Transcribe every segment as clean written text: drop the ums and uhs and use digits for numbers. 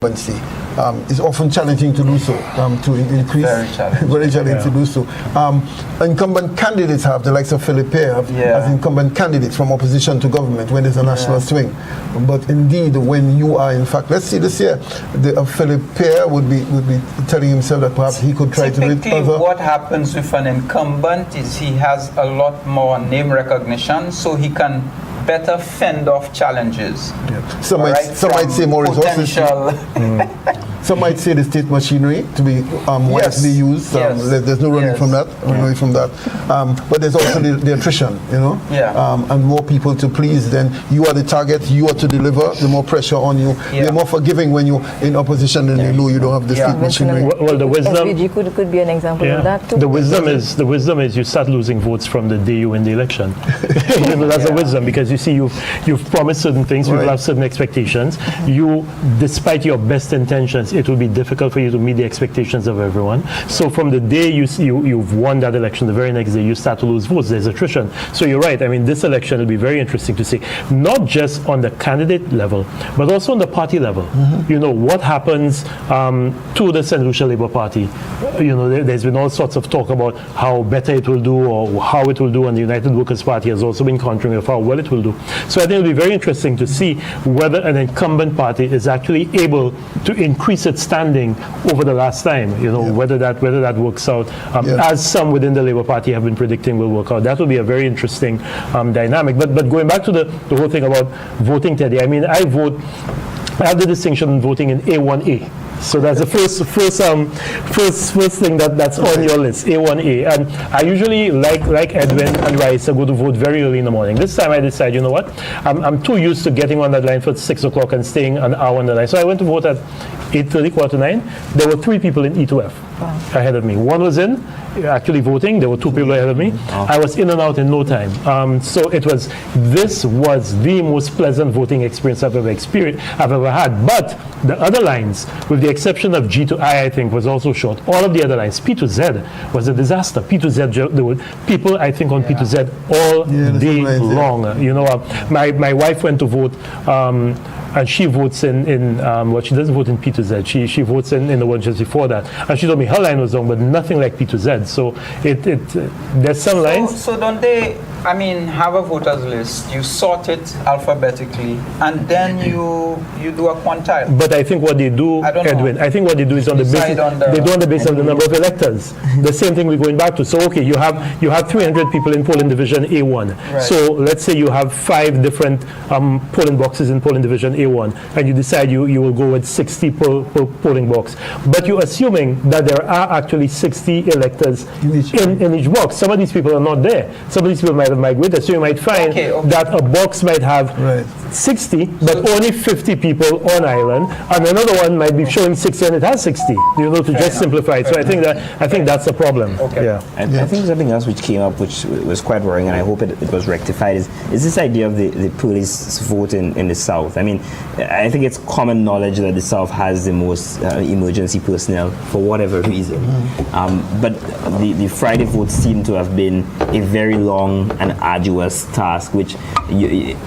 incumbency. It's often challenging to do so, to increase. Very challenging to do so. Incumbent candidates have, the likes of Philip Pear, as incumbent candidates from opposition to government when there's a national swing. But indeed, when you are, in fact, let's see this year, Philip Pear would be telling himself that perhaps he could try to reach other. What happens with an incumbent is he has a lot more name recognition, so he can better fend off challenges. Some might say more resources. Some might say the state machinery to be wisely used. There's no running from that. But there's also the attrition, and more people to please. Then you are the target. You are to deliver. The more pressure on you. You're more forgiving when you're in opposition, and you know you don't have the state machinery. Well, the wisdom could be an example of that too. The wisdom is you start losing votes from the day you win the election. That's the wisdom, because you see you've promised certain things. People have certain expectations. You, despite your best intentions, it will be difficult for you to meet the expectations of everyone. So from the day you've won that election, the very next day you start to lose votes. There's attrition. So you're right. I mean, this election will be very interesting to see, not just on the candidate level, but also on the party level. What happens to the St. Lucia Labour Party. There's been all sorts of talk about how better it will do or how it will do, and the United Workers' Party has also been countering of how well it will do. So I think it'll be very interesting to see whether an incumbent party is actually able to increase its standing over the last time, whether that works out, as some within the Labour Party have been predicting will work out. That will be a very interesting dynamic. But going back to the whole thing about voting, Teddy, I mean, I have the distinction in voting in A1A. So that's the first thing that's on your list, A1A. And I usually, like Edwin and Raisa, go to vote very early in the morning. This time I decided, you know what, I'm too used to getting on that line for 6 o'clock and staying an hour on the line. So I went to vote at 8:30, 8:45. There were 3 people in E2F ahead of me. One was in, actually voting. There were 2 people ahead of me. I was in and out in no time. So this was the most pleasant voting experience I've ever had. But the other lines, with the exception of G to I think, was also short. All of the other lines, P to Z, was a disaster. P to Z, there were people, I think, on P to Z all day long. My wife went to vote, and she votes she doesn't vote in P to Z. She votes in the one just before that. And she told me her line was long, but nothing like P to Z. So there's some lines. So don't they, have a voters list, you sort it alphabetically, and then you do a quantile. But I think what they do, Edwin, I think what they do is on the basis of the number of electors. The same thing we're going back to. So okay, you have 300 people in polling division A1. Right. So let's say you have 5 different polling boxes in polling division A1, and you decide you will go with 60 per polling box. But you're assuming that there are actually 60 electors in each box. Some of these people are not there. Some of these people might have migrated. So you might find that a box might have 60, but only 50 people on island, and another one might be showing 60 and it has 60. To just simplify it. So I think that's a problem. I think something else which came up, which was quite worrying, and I hope it was rectified, is this idea of the police vote in the South. I mean, I think it's common knowledge that the South has the most emergency personnel for whatever reason. But the Friday vote seemed to have been a very long and arduous task, which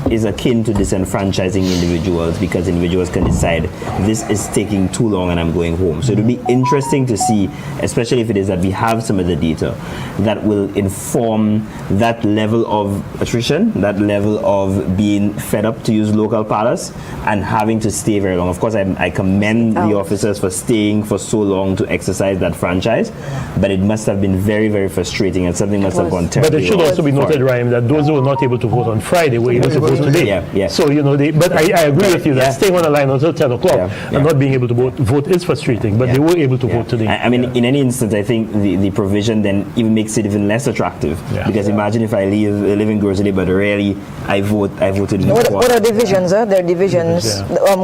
is akin to disenfranchising individuals, because individuals can decide this is taking too long and I'm going home. So it would be interesting to see, especially if it is that we have some of the data that will inform that level of attrition, that level of being fed up, to use local parlance, and having to stay very long. Of course, I commend the officers for staying for so long to exercise that franchise, but it must have been very, very frustrating, and something must have gone terribly But it should also be noted, Ryan, that those who were not able to vote on Friday were able to vote today. So, but I agree with you that staying on the line until 10 o'clock and not being able to vote is frustrating, but they were able to vote today. I mean, in any instance, I think the provision then even makes it even less attractive, because imagine if I live in Grizzly, but really I voted in What are divisions? There are divisions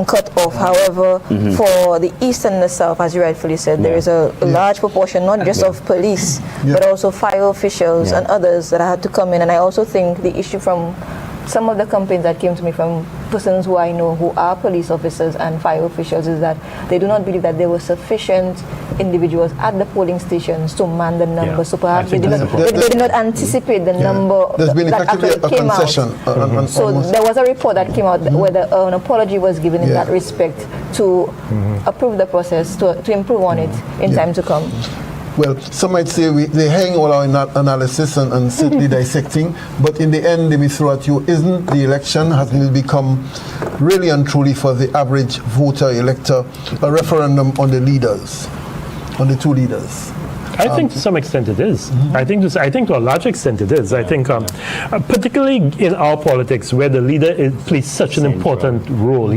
cut off. However, for the East and the South, as you rightfully said, there is a large proportion, not just of police, but also fire officials and others that had to come in. And I also think the issue from some of the complaints that came to me from persons who I know who are police officers and fire officials is that they do not believe that there were sufficient individuals at the polling stations to man the number. So perhaps they did not anticipate the number There's been that effectively actually a came concession. out. So there was a report that came out where an apology was given in that respect to approve the process, to improve on it in time to come. Well, some might say they hang all our analysis and simply dissecting, but in the end, they may throw at you, isn't the election, hasn't it become really and truly for the average voter, elector, a referendum on the leaders, on the two leaders? I think to some extent it is. I think to a large extent it is. I think particularly in our politics where the leader plays such an important role.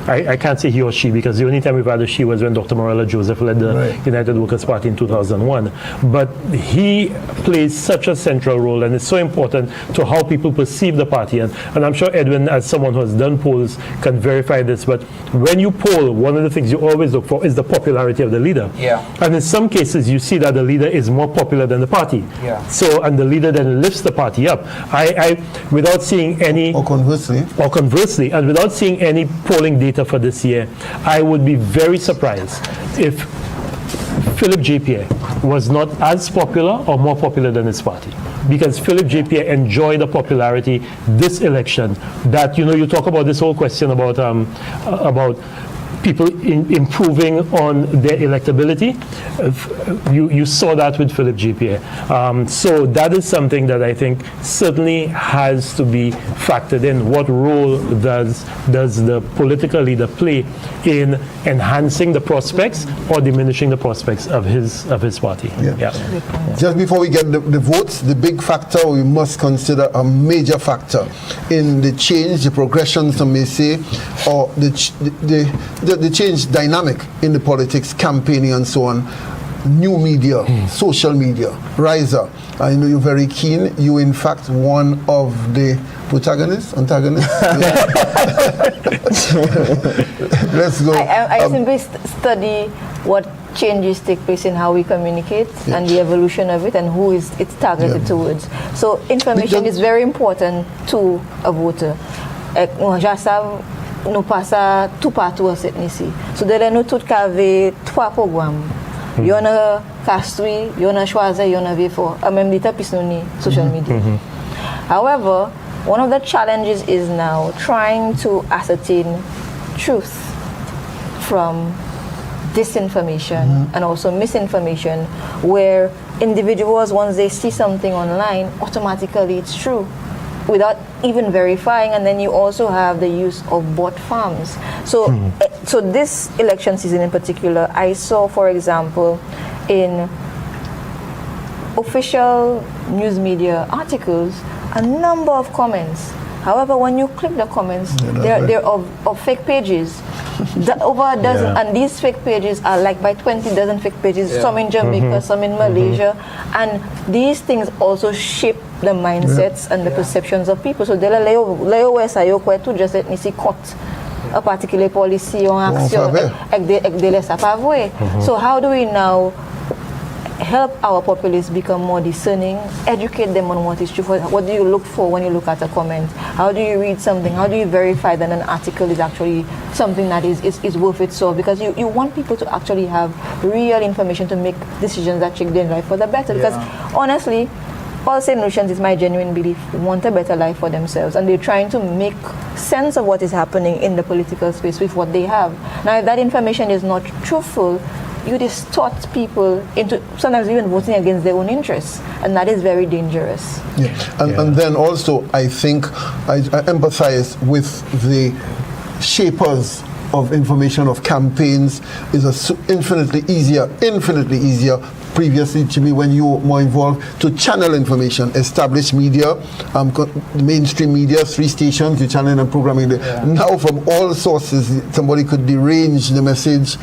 I can't say he or she because the only time we've had a she was when Dr. Morella Joseph led the United Workers' Party in 2001. But he plays such a central role and it's so important to how people perceive the party. And I'm sure Edwin, as someone who has done polls, can verify this. But when you poll, one of the things you always look for is the popularity of the leader. Yeah. And in some cases, you see that the leader is more popular than the party. Yeah. So, and the leader then lifts the party up. I without seeing any... Or conversely, and without seeing any polling data for this year, I would be very surprised if Philip J. Pierre was not as popular or more popular than his party. Because Philip J. Pierre enjoyed the popularity this election that, you talk about this whole question about people improving on their electability. You saw that with Philip J. Pierre. So that is something that I think certainly has to be factored in. What role does the political leader play in enhancing the prospects or diminishing the prospects of his party? Yeah. Just before we get the votes, the big factor we must consider, a major factor in the change, the progression, some may say, or the change dynamic in the politics, campaigning and so on. New media, social media, riser. I know you're very keen. You, in fact, one of the antagonists. Let's go. I simply study what changes take place in how we communicate and the evolution of it and who it's targeted towards. So information is very important to a voter. Nous passons tout partout à cette ici. So de là nous tous avons trois programmes. Il y en a construit, il y en a choisi, il y en a fait en même temps puis nous social media. However, one of the challenges is now trying to ascertain truth from disinformation and also misinformation, where individuals, once they see something online, automatically it's true without even verifying. And then you also have the use of bot farms. So this election season in particular, I saw, for example, in official news media articles, a number of comments. However, when you click the comments, they're of fake pages. Over a dozen, and these fake pages are like by 20 dozen fake pages, some in Jamaica, some in Malaysia, and these things also shape the mindsets and the perceptions of people. So dès là ça yo quoi tout juste ici compte a particular policy or action avec des laisse pas vrai. So how do we now help our populace become more discerning, educate them on what is true? What do you look for when you look at a comment? How do you read something? How do you verify that an article is actually something that is worth its so? Because you want people to actually have real information to make decisions that change their life for the better. Because honestly, all St. Lucians, is my genuine belief, want a better life for themselves, and they're trying to make sense of what is happening in the political space with what they have. Now, if that information is not truthful, you distort people into sometimes even voting against their own interests, and that is very dangerous. And then also, I think I empathize with the shapers of information, of campaigns. Is infinitely easier previously, Jimmy, when you were more involved, to channel information, established media, mainstream media, 3 stations, you channel and programming. Now from all sources, somebody could derange the message,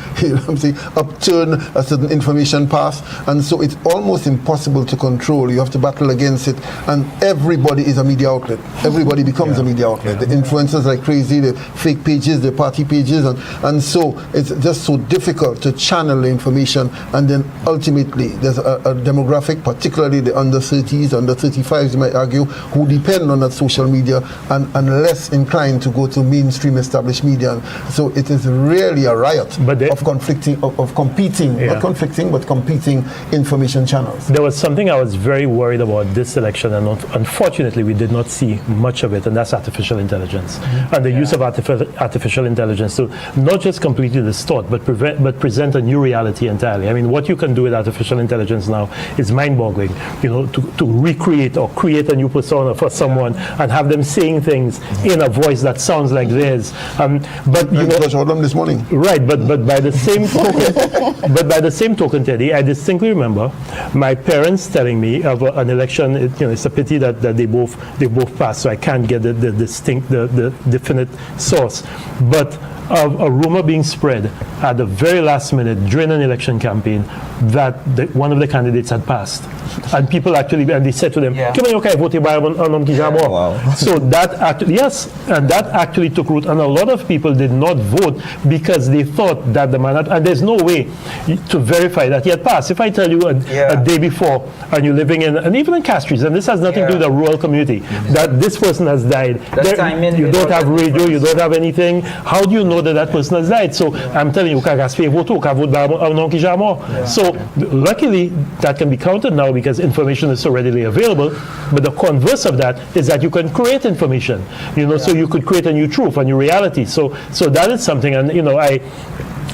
upturn a certain information path, and so it's almost impossible to control. You have to battle against it, and everybody is a media outlet. Everybody becomes a media outlet. The influencers like crazy, the fake pages, the party pages, and so it's just so difficult to channel the information and then ultimately absolutely. There's a demographic, particularly the under 30s, under 35s, you might argue, who depend on that social media and less inclined to go to mainstream established media. So it is really a riot of conflicting, of competing, not conflicting, but competing information channels. There was something I was very worried about this election, and unfortunately we did not see much of it, and that's artificial intelligence. And the use of artificial intelligence to not just completely distort, but present a new reality entirely. I mean, what you can do with artificial intelligence now is mind-boggling. You know, to recreate or create a new persona for someone and have them saying things in a voice that sounds like theirs. But you know, this morning. Right, but by the same token, Teddy, I distinctly remember my parents telling me of an election. It's a pity that they both passed, so I can't get the definite source, but of a rumor being spread at the very last minute during an election campaign that one of the candidates had passed. And people actually, and they said to them, "Come on, okay, vote by on." So that actually took root, and a lot of people did not vote because they thought that the man had, and there's no way to verify that he had passed. If I tell you a day before, and you're living in, and even in Castries, and this has nothing to do with the rural community, that this person has died. You don't have radio, you don't have anything. How do you know that person has died? So I'm telling you, so luckily that can be counted now because information is so readily available. But the converse of that is that you can create information, so you could create a new truth, a new reality. So that is something, and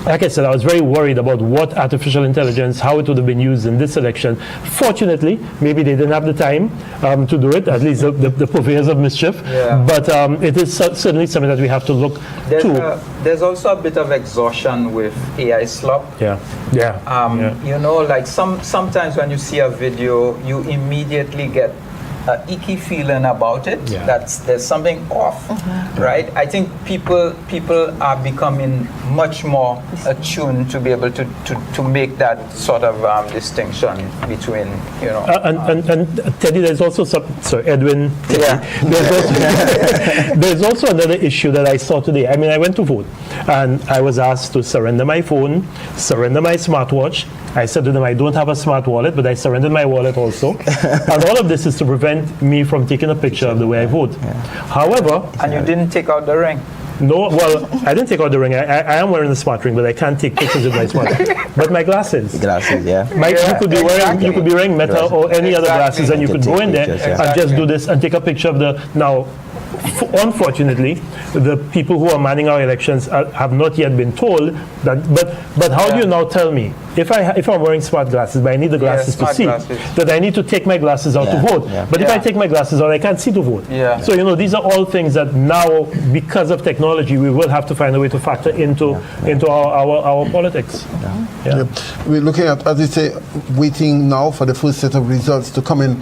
like I said, I was very worried about what artificial intelligence, how it would have been used in this election. Fortunately, maybe they didn't have the time to do it, at least the purveyors of mischief. But it is certainly something that we have to look to. There's also a bit of exhaustion with AI slop. Like sometimes when you see a video, you immediately get an icky feeling about it. There's something off, right? I think people are becoming much more attuned to be able to make that sort of distinction between, And Teddy, there's also Edwin. There's also another issue that I saw today. I mean, I went to vote, and I was asked to surrender my phone, surrender my smartwatch. I said to them, I don't have a smart wallet, but I surrendered my wallet also. And all of this is to prevent me from taking a picture of the way I vote. However... And you didn't take out the ring? No, well, I didn't take out the ring. I am wearing the smart ring, but I can't take pictures with my smart ring. But my glasses. You could be wearing Meta or any other glasses, and you could go in there and just do this and take a picture of the... Now, unfortunately, the people who are manning our elections have not yet been told that. But how do you now tell me if I'm wearing smart glasses, but I need the glasses to see, that I need to take my glasses out to vote? But if I take my glasses out, I can't see to vote. So these are all things that now, because of technology, we will have to find a way to factor into our politics. We're looking at, as you say, waiting now for the first set of results to come in.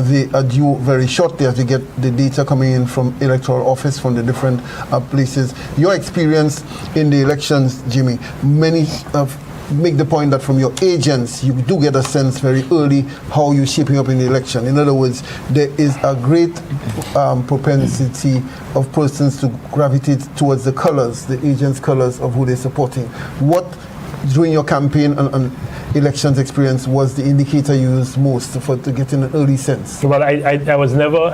They are due very shortly as we get the data coming in from electoral office from the different places. Your experience in the elections, Jimmy, many make the point that from your agents you do get a sense very early how you're shaping up in the election. In other words, there is a great propensity of persons to gravitate towards the colors, the agents' colors of who they're supporting. What during your campaign and elections experience was the indicator used most to get in an early sense? Well, I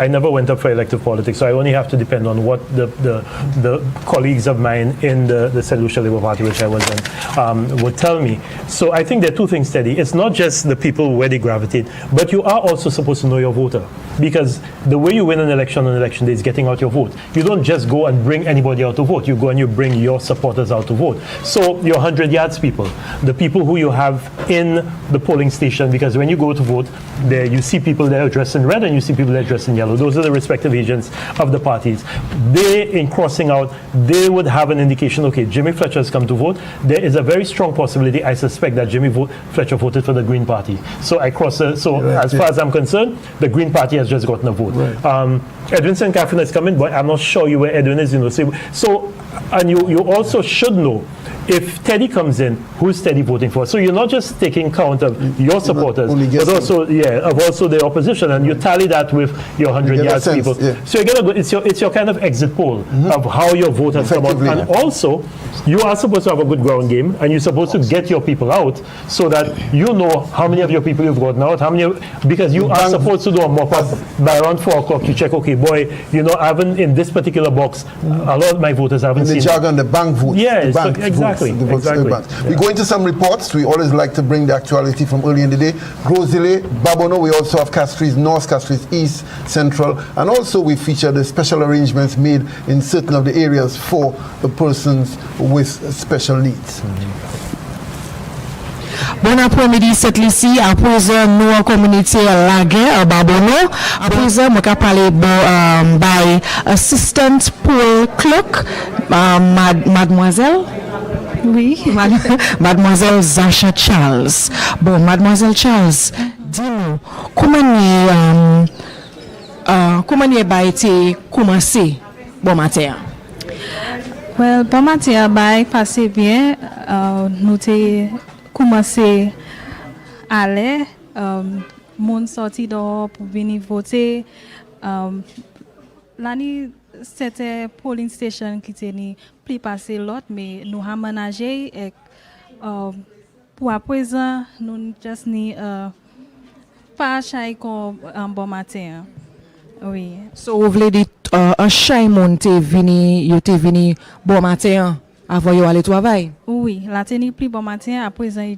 never went up for elective politics, so I only have to depend on what the colleagues of mine in the St. Lucia Labour Party, which I was in, would tell me. So I think there are two things, Teddy. It's not just the people where they gravitate, but you are also supposed to know your voter, because the way you win an election on election day is getting out your vote. You don't just go and bring anybody out to vote. You go and you bring your supporters out to vote. So your 100 yards people, the people who you have in the polling station, because when you go to vote, there you see people that are dressed in red and you see people that are dressed in yellow. Those are the respective agents of the parties. They, in crossing out, they would have an indication, okay, Jimmy Fletcher has come to vote. There is a very strong possibility, I suspect, that Jimmy Fletcher voted for the Green Party. So I cross, as far as I'm concerned, the Green Party has just gotten a vote. Edwin St. Catherine is coming, but I'm not sure where Edwin is, So, and you also should know if Teddy comes in, who's Teddy voting for? So you're not just taking count of your supporters, but also the opposition, and you tally that with your 100 yards people. Yeah. So you get it's your kind of exit poll of how your vote has come out, and also you are supposed to have a good ground game, and you're supposed to get your people out so that you know how many of your people you've gotten out, because you are supposed to do a mop-up by around 4 o'clock to check, okay, boy, I haven't in this particular box, a lot of my voters haven't seen. In the jargon, the bank votes. Yeah, the bank exactly. Votes, We go into some reports. We always like to bring the actuality from early in the day. Grosile, Babono, we also have Castries North, Castries East, Central, and also we feature the special arrangements made in certain of the areas for the persons with special needs. Bon après-midi, cette ici, après nous communauté laguer Babono, après moi ka parler by assistant pool clerk mademoiselle. Oui, mademoiselle Zasha Charles. Bon, mademoiselle Charles, dis-nous comment a été commencé bon matin? Well, bon matin a passé bien. Nous t'ai commencé à aller, monde sorti dehors pour venir voter. L'année, c'était polling station qui était plus passé l'autre, mais nous avons managé et pour à présent, nous just ni pas chaque bon matin. Oui. So, vous voulez dire un chay monde t'es venu bon matin avant de aller travailler? Oui, la tenue plus bon matin, à présent, il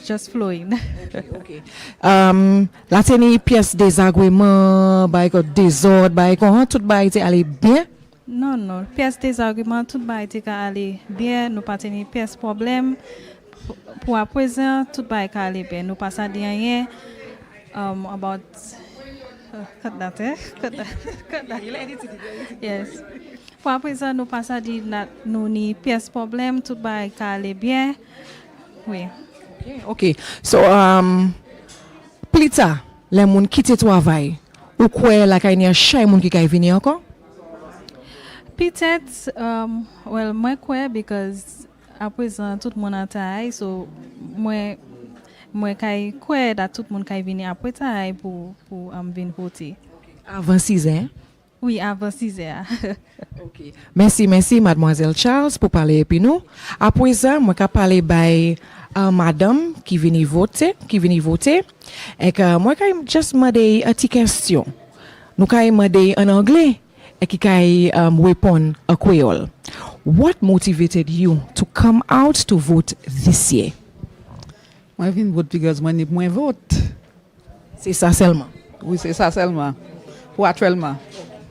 just flowing. Okay. La tenue pièce désagrément, désordre, tout va aller bien? Non, pièce désagrément, tout va aller bien. Nous pas tenir pièce problème. Pour à présent, tout va aller bien. Nous pas ça rien about cut that. Yes. Pour à présent, nous pas ça dit nous ni pièce problème, tout va aller bien. Oui. Okay. So plus tard, les gens quitter travail. Ou quoi la kay ni chay moun qui kay venir encore? Peut-être well moi quoi because à présent tout le monde a taille so moi kay quoi that tout le monde kay venir après taille pour venir voter. Avant 6 ans. Oui, avant 6 heures. Okay. Merci mademoiselle Charles pour parler avec nous. Après ça, moi ka parler by madame qui vient voter et que moi ka just demander une petite question. Nous ka demander en anglais et qui ka répondre en créole. What motivated you to come out to vote this year? Moi viens voter parce que moi n'ai moins vote. C'est ça seulement. Oui, c'est ça seulement. Pour actuellement.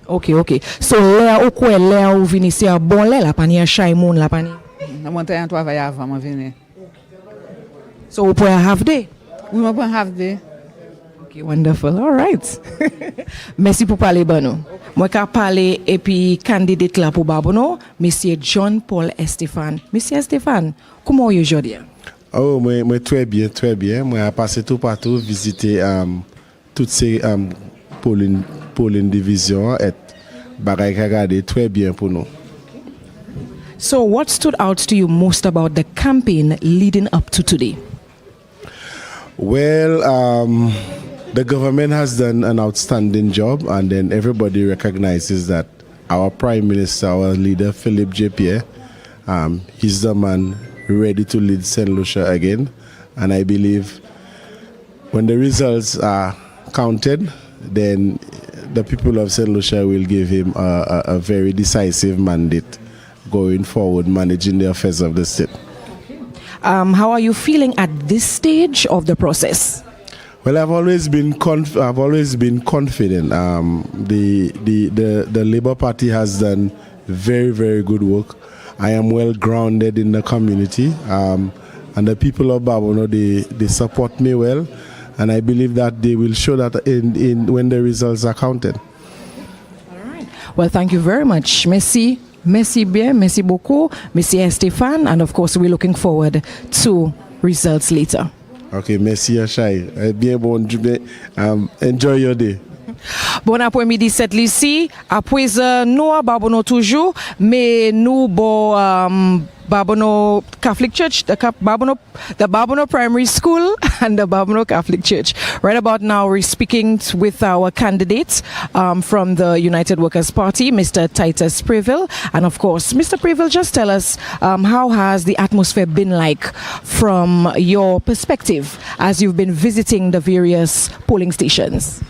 Okay. So là ou quoi là ou venir c'est un bon là la panier chay moun la panier. Moi t'ai un travail avant moi venir. So we put a half day. Oui, moi prend half day. Okay, wonderful. All right. Merci pour parler Bano. Moi ka parler et puis candidate là pour Babono, monsieur John Paul Estefan. Monsieur Estefan, comment est aujourd'hui? Oh, moi très bien. Moi a passé tout partout visiter toutes ces polling division et bagay ka gade très bien pour nous. So what stood out to you most about the campaign leading up to today? Well, the government has done an outstanding job, and then everybody recognizes that our Prime Minister, our leader, Philip J. Pierre, he's the man ready to lead St. Lucia again. And I believe when the results are counted, then the people of St. Lucia will give him a very decisive mandate going forward, managing the affairs of the state. How are you feeling at this stage of the process? Well, I've always been confident. The Labour Party has done very, very good work. I am well grounded in the community, and the people of Babono they support me well, and I believe that they will show that in when the results are counted. All right. Well, thank you very much. Merci beaucoup, Monsieur Estefan, and of course we're looking forward to results later. Okay, merci Ashai. Bien bon, enjoy your day. Bon après-midi, cette Lucie. Après nous, Babono toujours, mais nous, Babono Catholic Church, the Babono Primary School and the Babono Catholic Church. Right about now, we're speaking with our candidates from the United Workers' Party, Mr. Titus Preville. And of course, Mr. Preville, just tell us how has the atmosphere been like from your perspective as you've been visiting the various polling stations?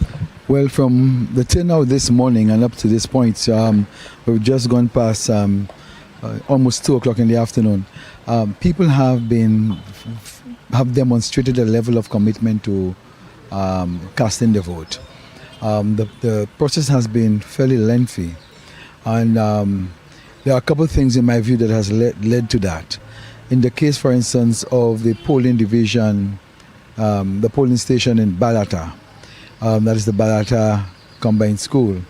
Well, from the turnout this morning and up to this point, we've just gone past almost 2 o'clock in the afternoon. People have demonstrated a level of commitment to casting the vote. The process has been fairly lengthy, and there are a couple of things in my view that has led to that. In the case, for instance, of the polling division, the polling station in Balata, that is the Balata Combined School.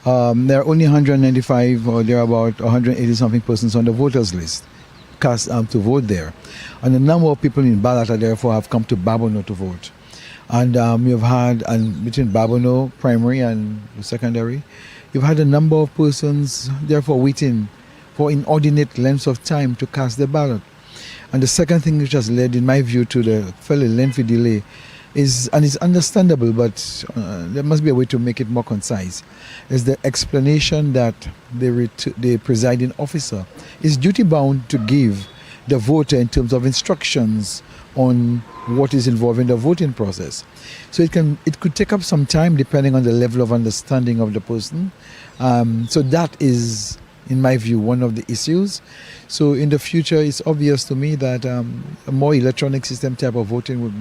There are only 195 or there are about 180 something persons on the voters list cast to vote there. And a number of people in Balata therefore have come to Babono to vote. And you've had, and between Babono primary and secondary, you've had a number of persons therefore waiting for inordinate lengths of time to cast their ballot. And the second thing which has led, in my view, to the fairly lengthy delay is, and it's understandable, but there must be a way to make it more concise, is the explanation that the presiding officer is duty-bound to give the voter in terms of instructions on what is involved in the voting process. So it could take up some time depending on the level of understanding of the person. So that is, in my view, one of the issues. So in the future, it's obvious to me that a more electronic system type of voting would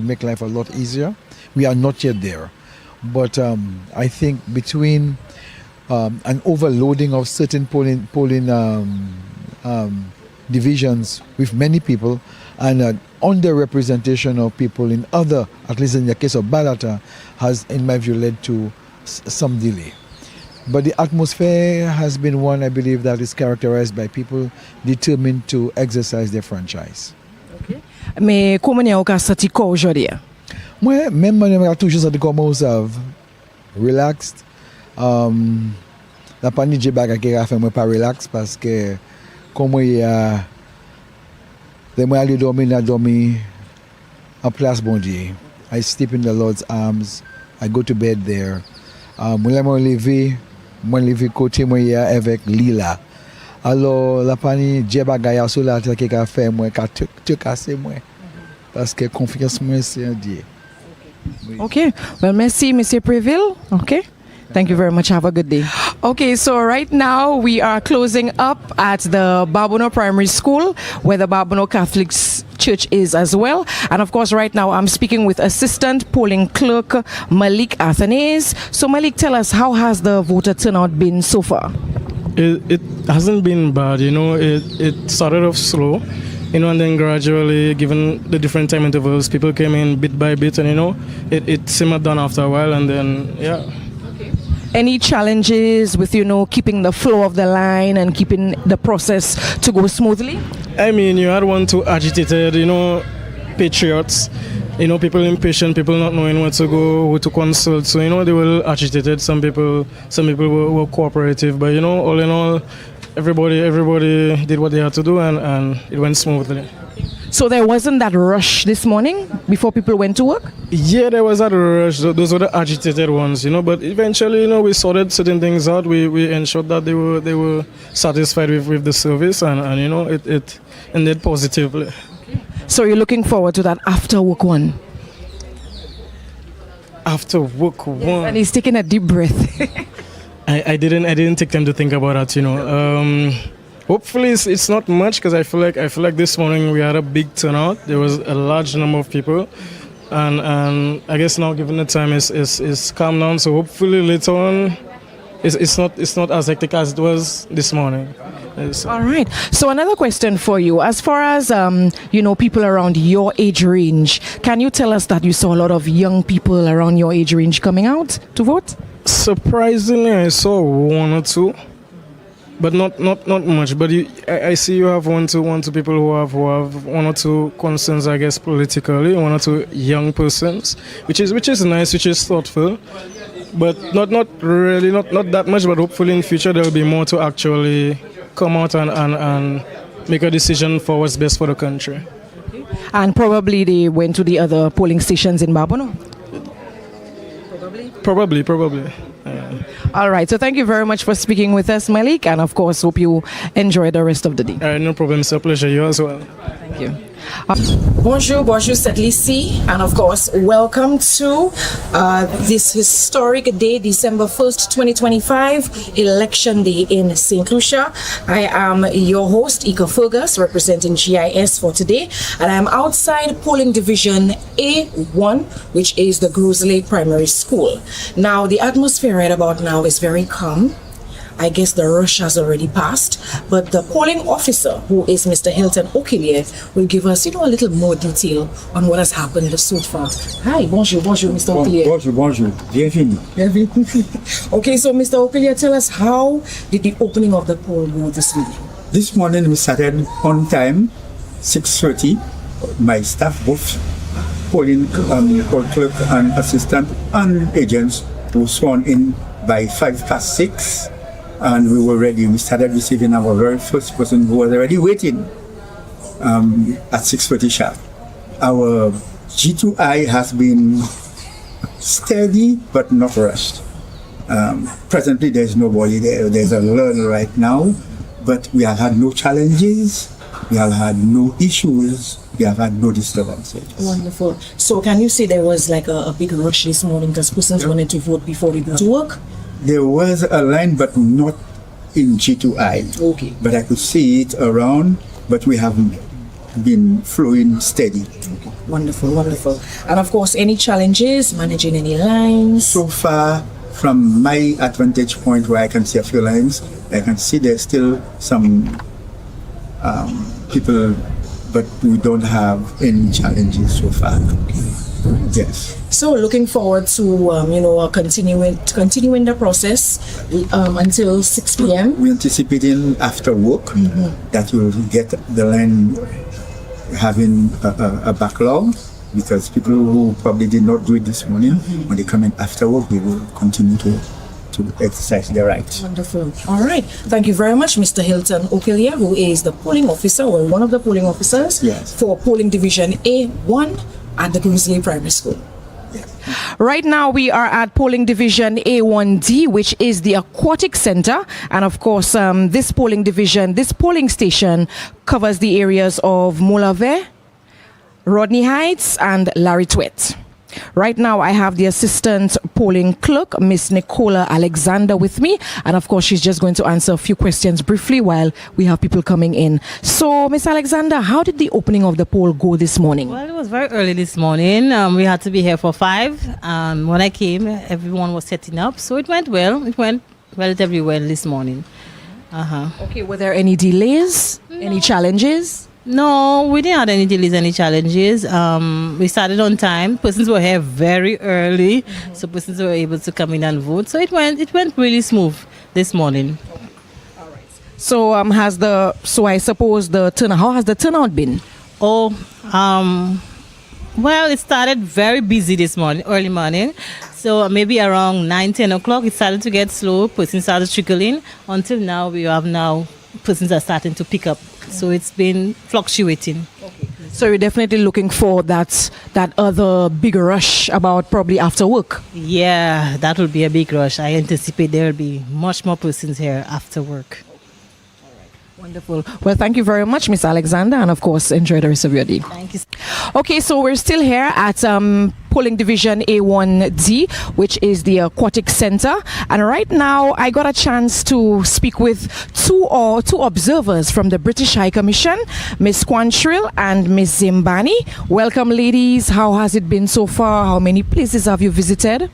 make life a lot easier. We are not yet there. But I think between an overloading of certain polling divisions with many people and an underrepresentation of people in other, at least in the case of Balata, has, in my view, led to some delay. But the atmosphere has been one, I believe, that is characterized by people determined to exercise their franchise. Okay. Mais comment est-ce que senti quoi aujourd'hui? Moi, même moi, j'ai toujours senti comment on relaxed. La panique de bagarre qui a fait moi pas relax parce que comme moi moi aller dormir en place bon Dieu. I sleep in the Lord's arms. I go to bed there. Moi lever côté moi avec Lila. Alors la panique de bagarre sur la tête qui a fait moi te casser moi parce que confiance moi c'est un Dieu. Okay. Well, merci, Mr. Preville. Okay. Thank you very much. Have a good day. Okay, so right now we are closing up at the Babono Primary School, where the Babono Catholic Church is as well. And of course, right now I'm speaking with Assistant Polling Clerk Malik Athanase. So Malik, tell us, how has the voter turnout been so far? It hasn't been bad, it started off slow, and then gradually, given the different time intervals, people came in bit by bit, and it simmered down after a while, and then Any challenges with keeping the flow of the line and keeping the process to go smoothly? I mean, you had 1, 2 agitated, patriots, people impatient, people not knowing where to go, who to consult. So they were agitated. Some people were cooperative, but all in all, everybody did what they had to do, and it went smoothly. So there wasn't that rush this morning before people went to work? Yeah, there was that rush. Those were the agitated ones, but eventually, we sorted certain things out. We ensured that they were satisfied with the service, and it ended positively. So you're looking forward to that after work one? After work one. Yes, and he's taking a deep breath. I didn't take time to think about that, Hopefully it's not much, because I feel like this morning we had a big turnout. There was a large number of people, and I guess now, given the time, is calm down. So hopefully later on, it's not as hectic as it was this morning. All right. So another question for you, as far as people around your age range, can you tell us that you saw a lot of young people around your age range coming out to vote? Surprisingly, I saw 1 or 2. But not much. But I see you have one or two people who have 1 or 2 concerns, I guess, politically. 1 or 2 young persons, which is nice, which is thoughtful. but not really, not that much. But hopefully in future there will be more to actually come out and make a decision for what's best for the country. And probably they went to the other polling stations in Babono? Probably. All right, so thank you very much for speaking with us, Malik, and of course, hope you enjoy the rest of the day. No problem, it's a pleasure. You as well. Thank you. Bonjour, c'est Lucia, and of course, welcome to this historic day, December 1st, 2025, Election Day in St. Lucia. I am your host, Ika Fergus, representing GIS for today, and I'm outside polling division A1, which is the Groves Lake Primary School. Now, the atmosphere right about now is very calm. I guess the rush has already passed, but the polling officer, who is Mr. Hilton Okilier, will give us, a little more detail on what has happened so far. Hi, bonjour, Mr. Okilier. Bonjour, bienvenue. Okay, so Mr. Okilier, tell us, how did the opening of the poll go this morning? This morning we started on time, 6:30. My staff, both polling poll clerk and assistant and agents, were sworn in by 6:05. And we were ready. We started receiving our very first person who was already waiting at 6:30 sharp. Our G2I has been steady but not rushed. Presently, there's nobody there. There's a lull right now, but we have had no challenges. We have had no issues. We have had no disturbances. Wonderful. So can you say there was like a big rush this morning because persons wanted to vote before they go to work? There was a line, but not in G2I. Okay. But I could see it around, but we haven't been flowing steady. Okay. Wonderful. And of course, any challenges, managing any lines? So far, from my advantage point where I can see a few lines, I can see there's still some people, but we don't have any challenges so far. Yes. So looking forward to continuing the process until 6 p.m. We're anticipating after work that we'll get the line having a backlog, because people who probably did not do it this morning, when they come in after work, we will continue to exercise their right. Wonderful. All right. Thank you very much, Mr. Hilton Okilier, who is the polling officer, or one of the polling officers for polling division A1 at the Groves Lake Primary School. Right now we are at polling division A1D, which is the aquatic center, and of course this polling station covers the areas of Molave, Rodney Heights and Larry Twett. Right now I have the assistant polling clerk, Miss Nicola Alexander, with me, and of course she's just going to answer a few questions briefly while we have people coming in. So Miss Alexander, how did the opening of the poll go this morning? Well, it was very early this morning. We had to be here for 5. When I came, everyone was setting up, so it went well. It went relatively well this morning. Okay, were there any delays? No. Any challenges? No, we didn't have any delays, any challenges. We started on time. Persons were here very early, so persons were able to come in and vote. So it went really smooth this morning. All right. So I suppose the turnout. How has the turnout been? Well, it started very busy this morning, early morning. So maybe around 9-10 o'clock, it started to get slow. Persons started trickling. Until now, persons are starting to pick up. So it's been fluctuating. Okay. So you're definitely looking for that other bigger rush about probably after work? Yeah, that will be a big rush. I anticipate there will be much more persons here after work. Wonderful. Well, thank you very much, Miss Alexander, and of course, enjoy the rest of your day. Thank you. Okay, so we're still here at polling division A1D, which is the aquatic center, and right now I got a chance to speak with two observers from the British High Commission, Miss Quantrill and Miss Zimbani. Welcome, ladies. How has it been so far? How many places have you visited?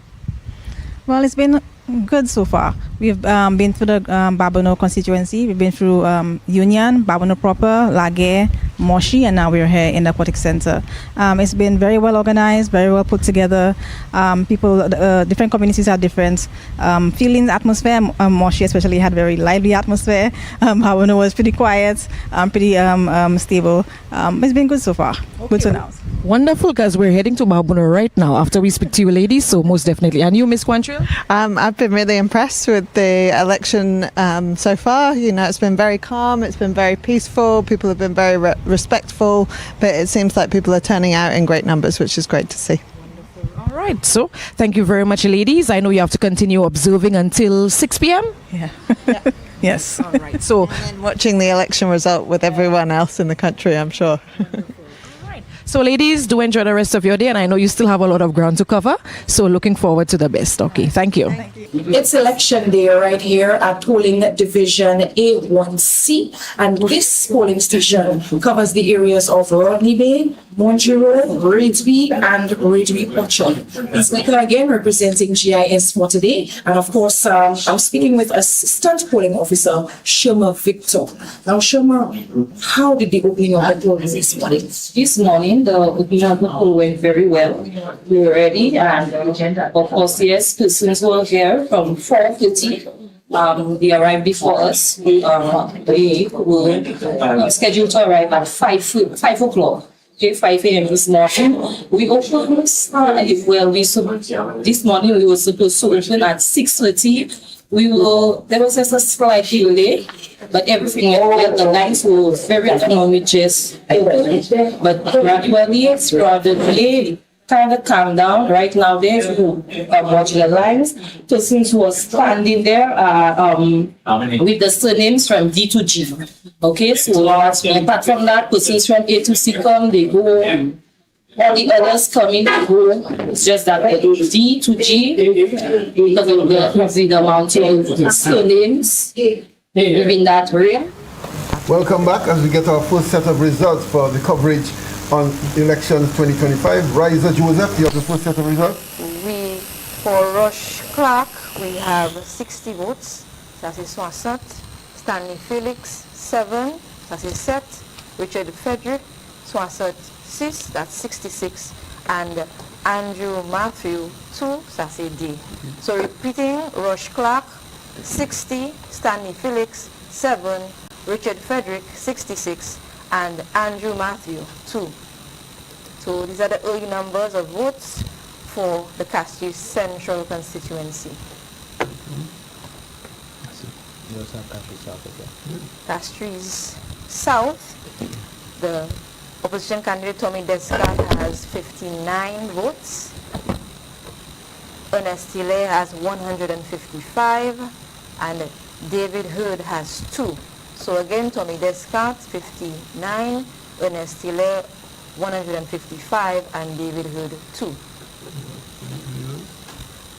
Well, it's been good so far. We've been through the Babono constituency. We've been through Union, Babono proper, Laguerre, Moshi, and now we're here in the Aquatic Center. It's been very well organized, very well put together. People, different communities have different feelings, atmosphere. Moshi especially had very lively atmosphere. Hawano was pretty quiet, pretty stable. It's been good so far. Okay. Good to know. Wonderful, because we're heading to Babuno right now after we speak to you ladies, so most definitely. And you, Miss Quantrill? I've been really impressed with the election so far. You know, it's been very calm, it's been very peaceful, people have been very respectful, but it seems like people are turning out in great numbers, which is great to see. All right, so thank you very much, ladies. I know you have to continue observing until 6 p.m. Yeah. Yes. All right, so and watching the election result with everyone else in the country, I'm sure. So ladies, do enjoy the rest of your day, and I know you still have a lot of ground to cover, so looking forward to the best. Okay, thank you. It's election day right here at polling division A1C, and this polling station covers the areas of Rodney Bay, Monjuro, Ridgeby, and Ridgeby Orchard. Speaker again representing GIS for today, and of course I'm speaking with Assistant Polling Officer Shoma Victor. Now Shoma, how did the opening of the polls this morning? This morning the opening of the poll went very well. We were ready, and of course, yes, persons were here from 4:30. They arrived before us. They were scheduled to arrive at 5 o'clock. Okay, 5 a.m. this morning. We opened this morning we were supposed to open at 6:30. There was just a slight delay, but everything went well. The lines were very acknowledged, but gradually, throughout the day, kind of calmed down. Right now, there's watching the lines. Persons who are standing there with the surnames from D to G. Okay, so apart from that, persons from A to C come, they go. All the others coming to go. It's just that D to G, because of the amount of surnames within that area. Welcome back as we get our first set of results for the coverage on elections 2025. Riza Joseph, you have the first set of results? For Rush Clark, we have 60 votes. That is Swansat. Stanley Felix, 7. That is Set. Richard Frederick, Swansat, 6. That's 66. And Andrew Matthew, 2. That's a D. So repeating, Rush Clark, 60. Stanley Felix, 7. Richard Frederick, 66. And Andrew Matthew, 2. So these are the early numbers of votes for the Castries Central constituency. Castries South, the opposition candidate Tommy Descartes has 59 votes. Ernest Tilley has 155, and David Hurd has 2. So again, Tommy Descartes 59, Ernest Tilley 155, and David Hurd 2.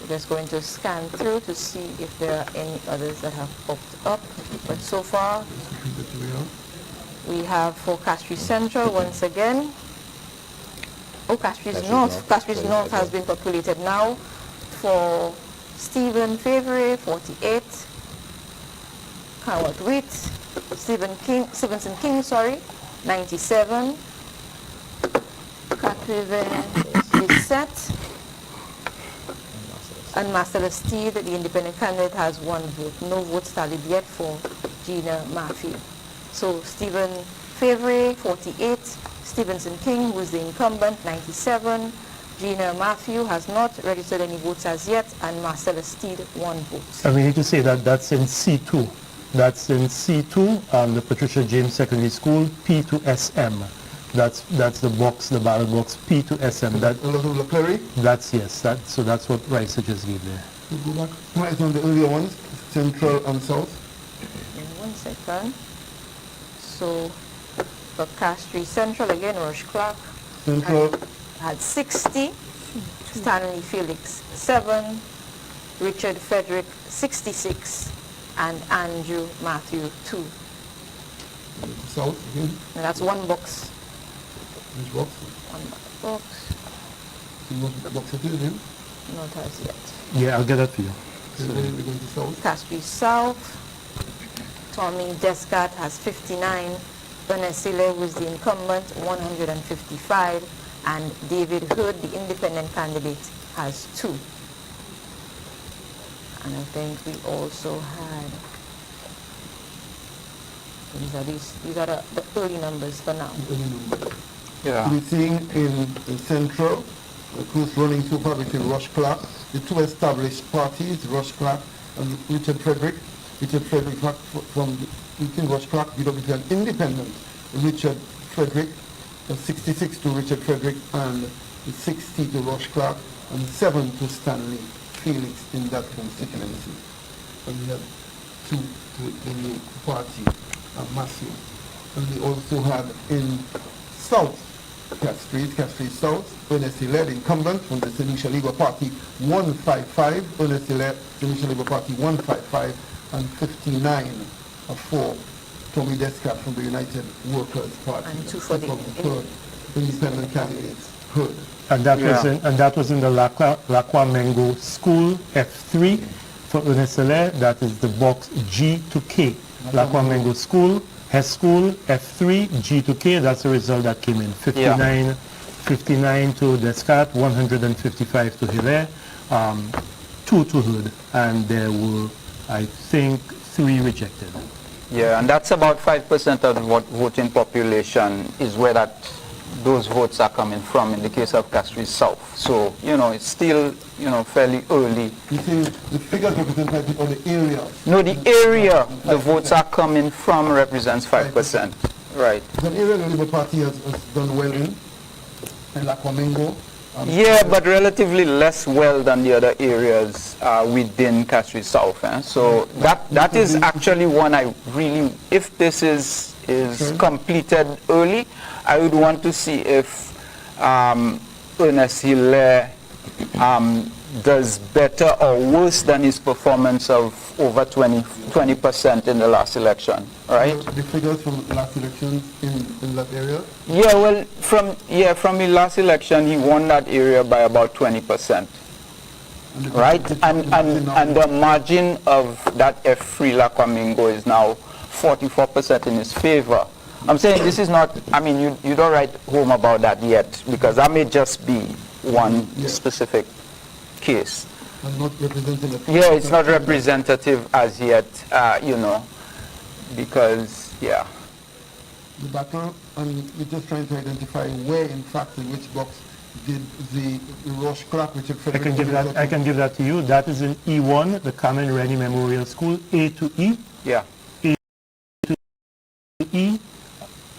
We're just going to scan through to see if there are any others that have popped up. But so far, we have for Castries Central once again. Oh, Castries North. Castries North has been populated now. For Stephen Favre, 48. Howard Witt, Stevenson King, 97. Capriven is set. And Marcella Steed, the independent candidate, has 1 vote. No votes tallied yet for Gina Matthew. So Stephen Favre, 48. Stevenson King, who is the incumbent, 97. Gina Matthew has not registered any votes as yet, and Marcella Steed, 1 vote. And we need to say that that's in C2. That's in C2, the Patricia James Secondary School, P to SM. That's the box, the ballot box, P to SM. That that's yes. So that's what Rice just gave there. Go back. Right on the earlier ones, Central and South. In 1 second. So for Castries Central again, Rush Clark had 60. Stanley Felix 7. Richard Frederick 66. And Andrew Matthew 2. South again. And that's 1 box. Which box? 1 box. What box it is in? Not as yet. Yeah, I'll get that for you. So then we're going to South. Castries South. Tommy Descartes has 59. Ernest Siller, who's the incumbent, 155, and David Hood, the independent candidate, has 2. And I think we also had, these are the early numbers for now. Yeah. We're seeing in Central, who's running super between Rush Clark, the 2 established parties, Rush Clark and Richard Frederick. Richard Frederick from within Rush Clark, BWP an independent, Richard Frederick, 66 to Richard Frederick, and 60 to Rush Clark, and 7 to Stanley Felix in that constituency. And we have 2 to the new party, Matthew. And we also had in South Castries South, Ernest Hilaire, incumbent from the Seneca Labour Party, 155, Ernest Hilaire, Seneca Labour Party, 155, and 59 for Tommy Descat from the United Workers Party. And 2 for the independent candidates. Hood. And that was in the Lacroix Mengo School F3 for Ernest Hilaire. That is the box G to K. Lacroix Mengo School, Hess School F3 G to K. That's the result that came in. 59 to Descat, 155 to Hilaire, 2 to Hood, and there were, I think, 3 rejected. Yeah, and that's about 5% of the voting population is where those votes are coming from in the case of Castries South. So, it's still, fairly early. You see, the figures represent 5% of the area. No, the area the votes are coming from represents 5%. Right. The area the Labour Party has done well in Lacroix Mengo. Yeah, but relatively less well than the other areas within Castries South. So that is actually one I really, if this is completed early, I would want to see if Ernest Hilaire does better or worse than his performance of over 20% in the last election, right? The figures from last election in that area? Yeah, well, from the last election, he won that area by about 20%, right? And the margin of that F3 Lacroix Mengo is now 44% in his favor. I'm saying this is not, you don't write home about that yet, because that may just be one specific case. And not representative. Yeah, it's not representative as yet, because, yeah. The battle, and we're just trying to identify where, in fact, in which box did the Roche Clark, Richard Frederick... I can give that to you. That is in E1, the Carmen Rennie Memorial School, A to E. Yeah. A to E,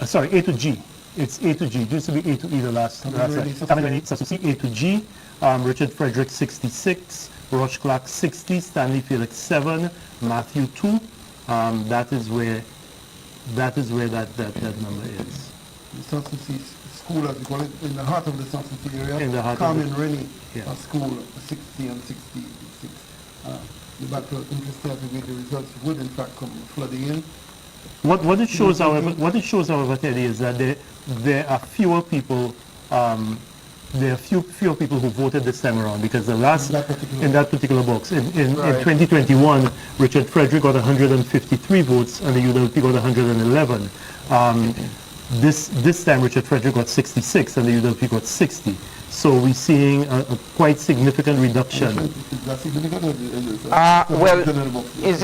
A to G. It's A to G. It used to be A to E the last time. Carmen Rennie, so A to G. Richard Frederick 66, Roche Clark 60, Stanley Felix 7, Matthew 2. That is where that number is. The Sanssouci School, as we call it, in the heart of the Sanssouci area. In the heart Carmen of Rennie School, 60 and 66. The battle, interesting as the results would in fact come flooding in. What it shows, however, Teddy, is that there are fewer people. There are fewer people who voted this time around, because the last in that particular box in 2021, Richard Frederick got 153 votes and the UWP got 111. This time Richard Frederick got 66 and the UWP got 60. So we're seeing a quite significant reduction. Is that significant? Well, is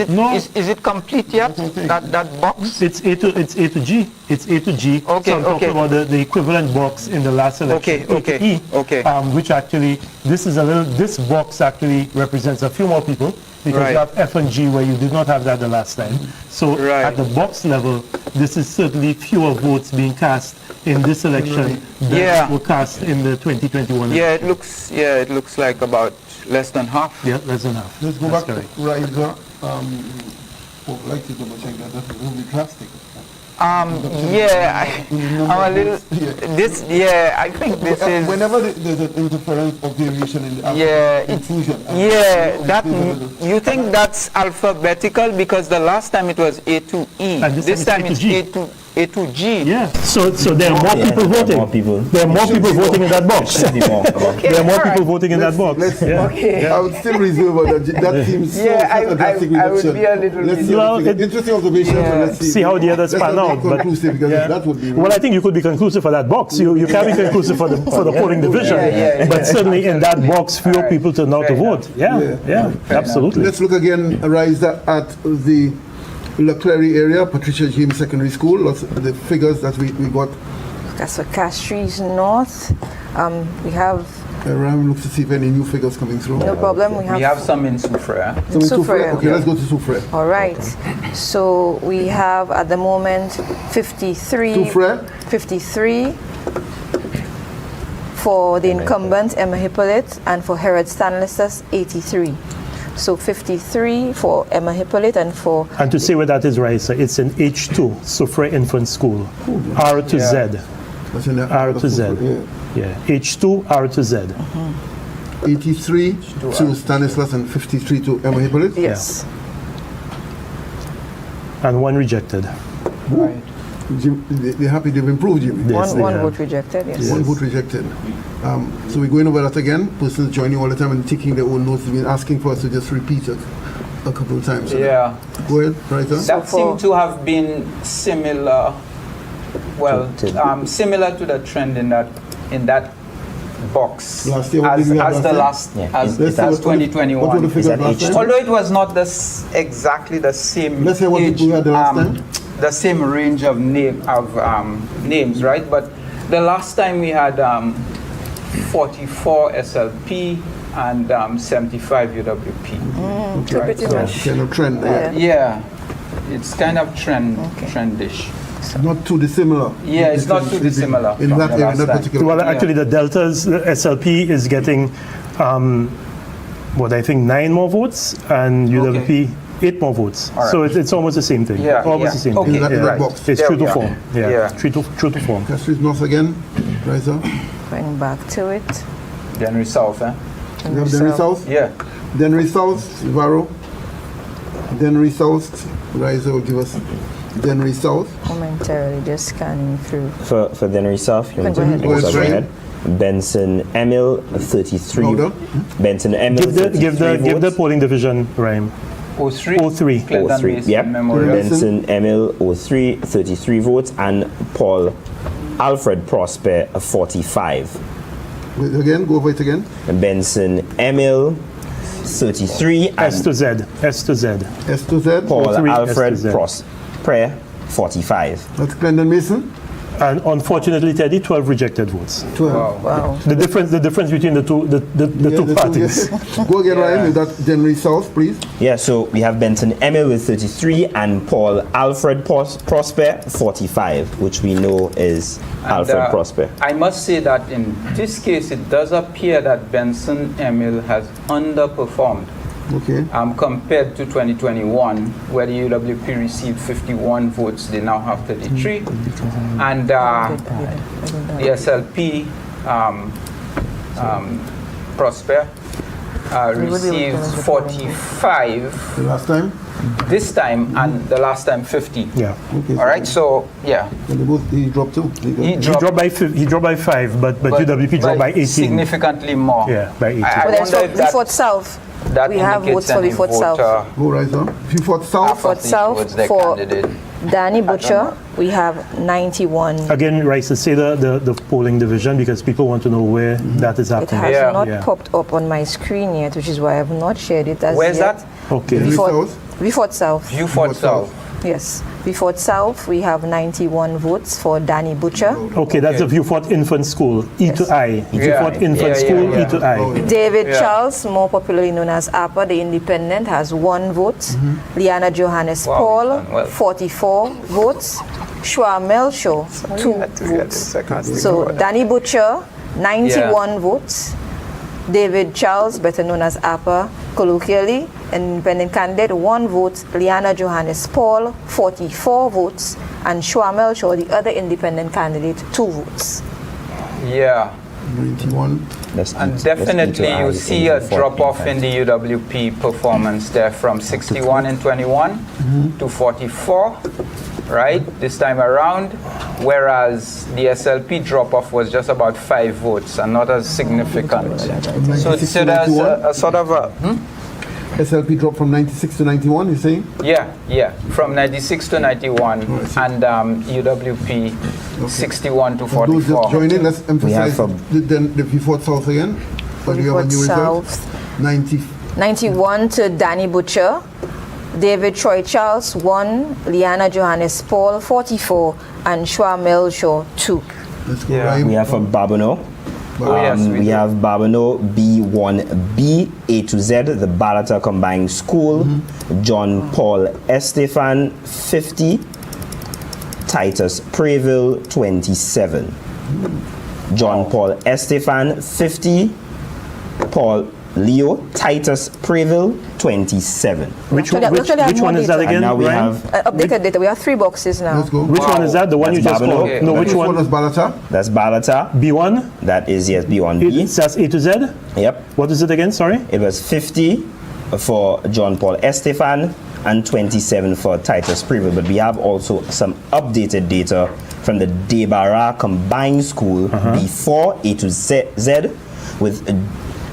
it complete yet? That box? It's A to G. It's A to G. Okay. So I'm talking about the equivalent box in the last election. Which actually this box actually represents a few more people, because you have F and G where you did not have that the last time. So at the box level, this is certainly fewer votes being cast in this election than were cast in the 2021 election. Yeah, it looks like about less than half. Yeah, less than half. Let's go back to Riser. Like to double check that. That will be drastic. I'm a little. I think this is. Whenever there's an interference or variation in the inclusion. You think that's alphabetical, because the last time it was A to E. This time it's A A to G. Yeah. So there are more people voting. There are more people voting in that box. There are more people voting in that box. I would still reserve that seems so drastic I would be a little bit. Interesting observation. So let's see how the others pan out. But that would be well, I think you could be conclusive for that box. You can't be conclusive for the polling division. But certainly in that box, fewer people turn out to vote. Yeah, absolutely. Let's look again, Riza, at the La Clery area, Patricia James Secondary School. Lots of the figures that we got. That's for Castries North. We have. Ram looks to see if any new figures coming through. No problem. We have some in Soufrière. Okay, let's go to Soufrière. All right. So we have at the moment 53. Soufrière? 53 for the incumbent Emma Hippolyte, and for Herod Stanlissus 83. So 53 for Emma Hippolyte and for... And to say where that is, Raisa, it's in H2, Soufrière Infant School, R to Z. R to Z. Yeah, H2, R to Z. 83 to Stanislas and 53 to Emma Hippolyte? Yes. And one rejected. Right. They're happy they've improved, Jimmy. Yes, one vote rejected, yes. One vote rejected. So we're going over that again. Persons joining all the time and taking their own notes. They've been asking for us to just repeat it a couple of times. Yeah. Go ahead, right on. That seemed to have been similar, similar to the trend in that box last year, as 2021. Although it was not exactly the same. Let's say what we had the last time. The same range of names, right? But the last time we had 44 SLP and 75 UWP. Okay. Right? So kind of trend there. Yeah, it's kind of trendish. Not too dissimilar. Yeah, it's not too dissimilar. In that area, in that particular. Well, actually, the Delta's SLP is getting, I think 9 more votes, and UWP 8 more votes. Right. So it's almost the same thing. Yeah, almost the same thing. In that box. It's true to form. Yeah. True to form. Castries North again. Riza. Going back to it. Dennery South, eh? You have Dennery South? Yeah. Dennery South, Varo. Dennery South. Riza will give us Dennery South. Momentarily just scanning through. For Dennery South, you want to go ahead. Benson Emil 33. Louder. Benson Emil give the polling division, Rhyme. 03. Yep. Benson Emil 03, 33 votes, and Paul Alfred Prosper 45. Wait again, go over it again. Benson Emil 33 and S to Z. S to Z. Paul Alfred Prosper 45. That's Glendon Mason. And unfortunately, Teddy, 12 rejected votes. 12. Wow. The difference between the two parties. Go again, Ryan, with that Dennery South, please. Yeah, so we have Benson Emil with 33 and Paul Alfred Prosper 45, which we know is Alfred Prosper. I must say that in this case, it does appear that Benson Emil has underperformed. Okay. Compared to 2021, where the UWP received 51 votes, they now have 33. And the SLP, Prosper, received 45. The last time? This time, and the last time 50. Yeah. Okay, all right, so, yeah. And he dropped too. He dropped by 5, but UWP dropped by 18. Significantly more. Yeah, by 18. But there's Beaufort South. We have votes for Beaufort South. Go right on. Beaufort South. Beaufort South for Danny Butcher, we have 91. Again, Rice, say the polling division because people want to know where that is happening. It has not popped up on my screen yet, which is why I have not shared it as Where's yet. that? Okay. Beaufort South. Beaufort South. Yes. Beaufort South, we have 91 votes for Danny Butcher. Okay, that's the Beaufort Infant School, E to I. Beaufort Infant School, E to I. David Charles, more popularly known as APA, the Independent, has 1 vote. Liana Johannes Paul, 44 votes. Shua Melchior, 2 votes. So Danny Butcher, 91 votes. David Charles, better known as APA, colloquially, independent candidate, 1 vote. Liana Johannes Paul, 44 votes. And Shua Melchior, the other independent candidate, 2 votes. Yeah. 91. And definitely you see a drop-off in the UWP performance there from 61 in 21 to 44 right, this time around, whereas the SLP drop-off was just about 5 votes and not as significant. So there's a sort of a... SLP dropped from 96 to 91, you saying? Yeah, from 96 to 91, and UWP 61 to 44. Those just join in, let's emphasize the Beaufort South again. But we have a new result. 91 to Danny Butcher. David Troy Charles 1, Liana Johannes Paul 44, and Shua Melchor 2. We have for Babano. We have Babano B1B A to Z, the Balata Combined School. John Paul Estefan 50, Titus Preville 27. John Paul Estefan 50, Paul Leo Titus Preville 27. Which one is that again? And now we have updated data. We have 3 boxes now. Which one is that? The one you just called? No, which one? is Balata? That's Balata. B1? That is, yes, B1B. That's A to Z? Yep. What is it again? Sorry? It was 50 for John Paul Estefan and 27 for Titus Preville. But we have also some updated data from the Debara Combined School before A to Z with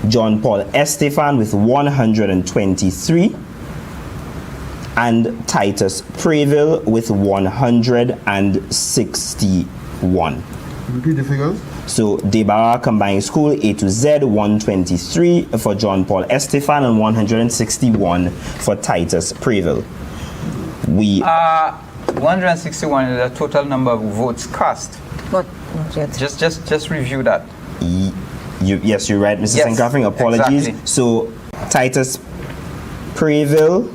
John Paul Estefan with 123 and Titus Preville with 161. Repeat the figures. So Debara Combined School A to Z 123 for John Paul Estefan and 161 for Titus Preville. 161 is the total number of votes cast. Not yet. Just review that. Yes, you're right, Mrs. Nkaffing. Apologies. Exactly. So Titus Preville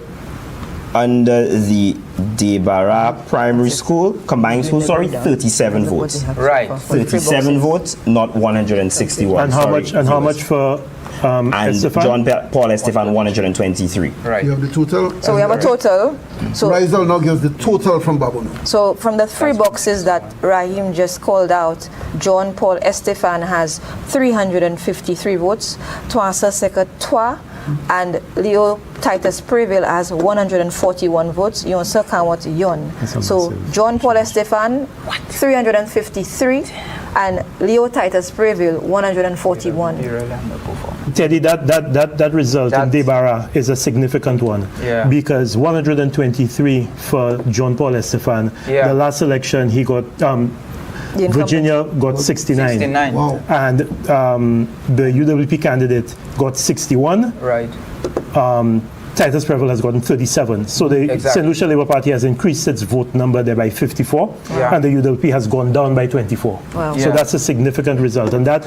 under the Debara Primary School, Combined School, 37 votes. Right. 37 votes, not 161. And how much for and Estefan? John Paul Estefan 123. Right. You have the total. So we have a total. So Rizal now gives the total from Babano. So from the 3 boxes that Rahim just called out, John Paul Estefan has 353 votes, Twasa Seka Twa, and Leo Titus Preville has 141 votes. Yon Sekawat Yon. So John Paul Estefan 353 and Leo Titus Preville 141. Teddy, that result in Debara is a significant one. Yeah. Because 123 for John Paul Estefan. Yeah. The last election he got Virginia got 69. 69. Wow. And the UWP candidate got 61. Right. Titus Preville has gotten 37. So the St. Lucia Labour Party has increased its vote number there by 54, and the UWP has gone down by 24. Wow. So that's a significant result, and that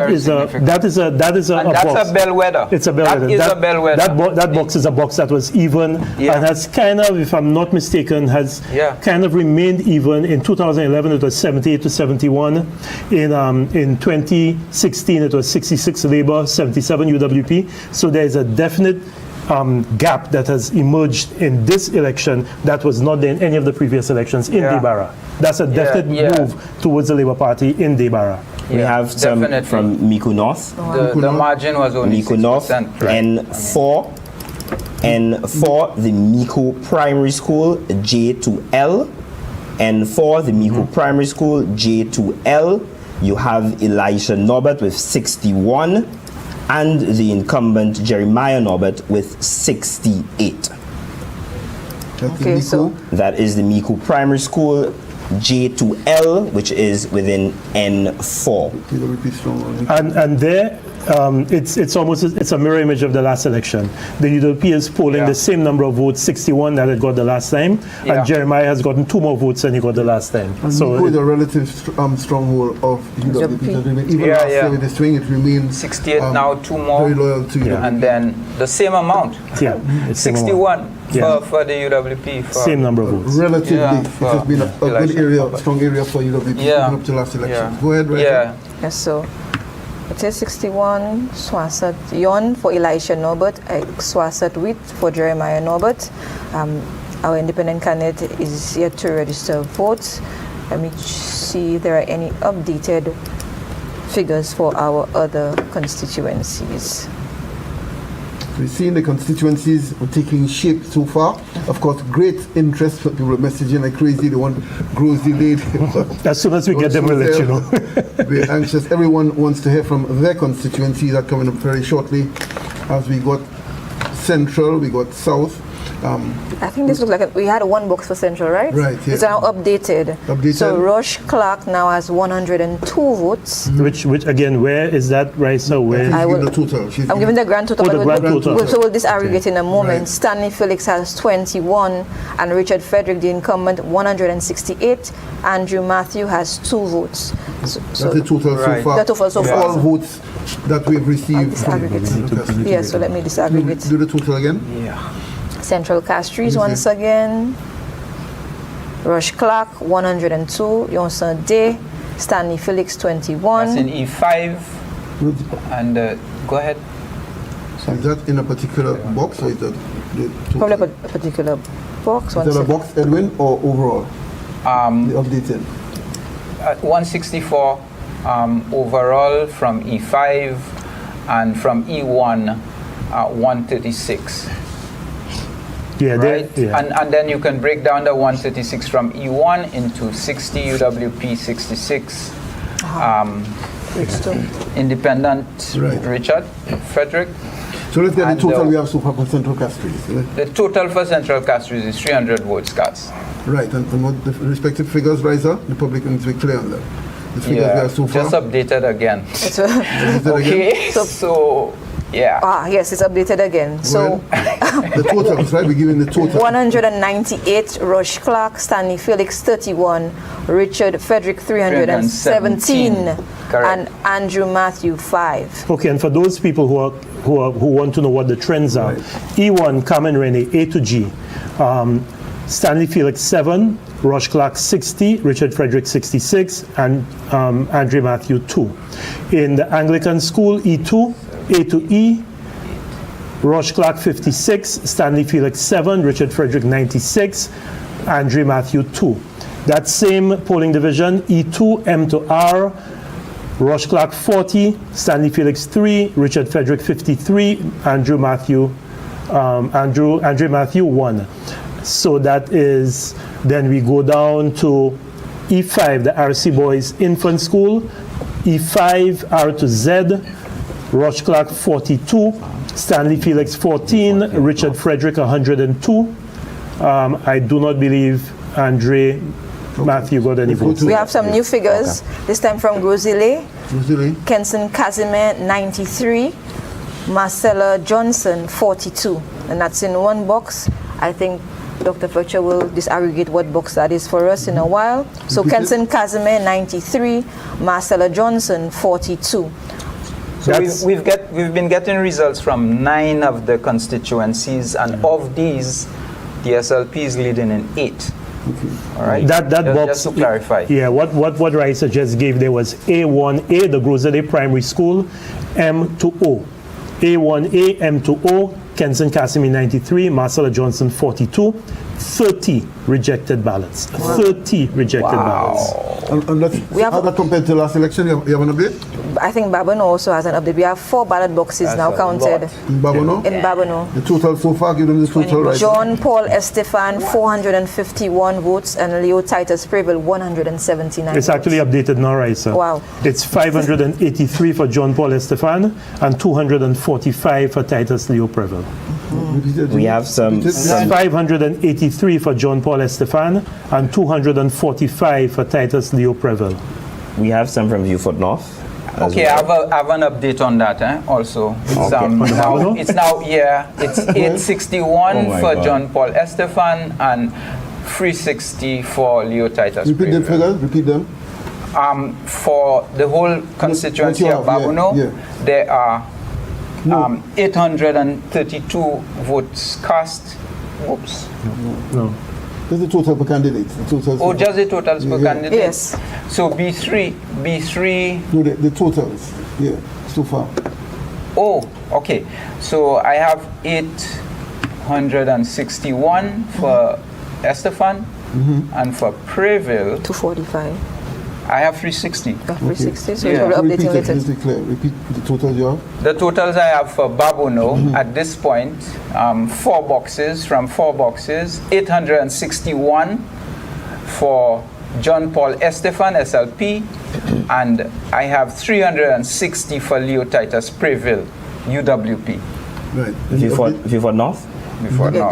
is a that's box. a bellwether. It's a bellwether. That is a bellwether. That box is a box that was even and has kind of, if I'm not mistaken, has kind of remained even. In 2011 it was 78 to 71. In 2016 it was 66 Labour, 77 UWP. So there is a definite gap that has emerged in this election that was not there in any of the previous elections in Debara. That's a definite move towards the Labour Party in Debara. We have some from Miku North. The margin was only Miku North, right. N4, the Miku Primary School, J to L. N4, the Miku Primary School, J to L. You have Elisha Norbert with 61. And the incumbent Jeremiah Norbert with 68. Okay, so that is the Miku Primary School, J to L, which is within N4. And there, it's a mirror image of the last election. The UWP is polling the same number of votes, 61 that it got the last time, and Jeremiah has gotten 2 more votes than he got the last time. And so Miku is a relative stronghold of UWP. Even last year with the swing, it remains 68 now, 2 more, very loyal to you. And then the same amount. 61 for the UWP. Same number of votes. Relatively, it has been a good area, strong area for UWP up to last election. Go ahead, right? Yes, so it is 61 Swasat Yon for Elisha Norbert, Swasat Wit for Jeremiah Norbert. Our independent candidate is yet to register votes. Let me see if there are any updated figures for our other constituencies. We've seen the constituencies taking shape so far. Of course, great interest. People are messaging like crazy. They want Grows delayed. As soon as we get them, we'll let you know. We're anxious. Everyone wants to hear from their constituencies. That coming up very shortly. As we got Central, we got South. I think this looks like we had one box for Central, right? Right, yeah. It's now updated. So Rush Clark now has 102 votes. Which again, where is that, Raisa? Where? The total. I'm giving the grand total. Oh, the grand total. So we'll disaggregate in a moment. Stanley Felix has 21, and Richard Frederick, the incumbent, 168. Andrew Matthew has 2 votes. That's the total so far. The total so far. All votes that we've received. Yes, so let me disaggregate. Do the total again? Yeah. Central Castries once again. Rush Clark 102. Yonson Day. Stanley Felix 21. That's in E5. And go ahead. So is that in a particular box or is that the total? Probably a particular box. Is that a box, Edwin, or overall? The updated. 164 overall from E5, and from E1 136. Yeah, right? yeah. And then you can break down the 136 from E1 into 60 UWP 66. Independent Richard Frederick. So let's get the total we have so far for Central Castries. The total for Central Castries is 300 votes cast. Right, and what the respective figures, Riza? The public needs to be clear on that. The figures we have so far. Just updated again. Okay. So yeah. Yes, it's updated again. So the totals, right? We're giving the total. 198, Rush Clark, Stanley Felix 31, Richard Frederick 317, and Andrew Matthew 5. Okay, and for those people who want to know what the trends are, E1, Carmen Rene, A to G, Stanley Felix 7, Rush Clark 60, Richard Frederick 66, and Andrew Matthew 2. In the Anglican School, E2, A to E, Rush Clark 56, Stanley Felix 7, Richard Frederick 96, Andrew Matthew 2. That same polling division, E2, M to R, Rush Clark 40, Stanley Felix 3, Richard Frederick 53, Andrew Matthew 1. So that is, then we go down to E5, the RC Boys Infant School, E5, R to Z, Rush Clark 42, Stanley Felix 14, Richard Frederick 102. I do not believe Andre Matthew got any votes. We have some new figures, this time from Grosile. Kenson Casimir 93, Marcella Johnson 42. And that's in one box. I think Dr. Fletcher will disaggregate what box that is for us in a while. So Kenson Casimir 93, Marcella Johnson 42. So we've been getting results from 9 of the constituencies, and of these, the SLP is leading in 8. All right. That box, just to clarify. Yeah. What Raisa just gave there was A1A, the Grosile Primary School, M to O. A1A, M to O, Kenson Casimir 93, Marcella Johnson 42, 30 rejected ballots. 30 rejected ballots. And how that compared to the last election? You have an update? I think Babano also has an update. We have 4 ballot boxes now counted. In Babano? In Babano. The total so far, give them the total, right? John Paul Estefan, 451 votes, and Leo Titus Preble, 179 It's actually updated now, Raisa. Wow. It's 583 for John Paul Estefan and 245 for Titus Leo Preble. We have some 583 for John Paul Estefan and 245 for Titus Leo Preble. We have some from Beaufort North. Okay, well. I have an update on that also. It's, Okay. it's 861 for John Paul Estefan and 360 for Leo Titus. Repeat them figures, repeat them. For the whole constituency of Babuno, there are 832 votes cast. Oops. No. That's the total per candidate. Just the totals per candidate? Yes. So B3. No, the totals, so far. Oh, okay. So I have 861 for Estefan, and for Preville, 245. I have 360. 360, so Yeah. you're probably updating Repeat it, later. just declare. Repeat the totals you have. The totals I have for Babono at this point, 4 boxes, from 4 boxes, 861 for John Paul Estefan, SLP, and I have 360 for Leo Titus Preville, UWP. Right. View for North? Before now.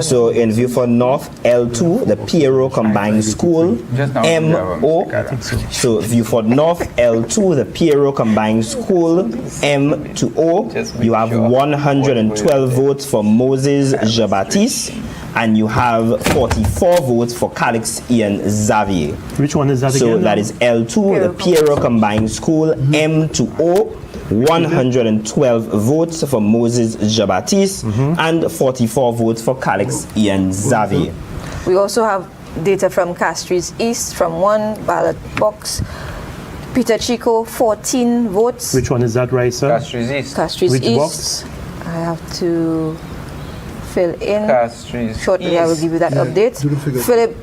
So in View for North, L2, the Piero Combined School, MO. So View for North, L2, the Piero Combined School, M to O. You have 112 votes for Moses Jean-Baptiste, and you have 44 votes for Calix Ian Xavier. Which one is that so again? So that is L2, the Piero Combined School, M to O. 112 votes for Moses Jean-Baptiste and 44 votes for Calix Ian Xavier. We also have data from Castries East from 1 ballot box. Peter Chico, 14 votes. Which one is that, Raisa? Castries East. Castries Which East. box? I have to fill in. Castries shortly, I will give you that update. Philip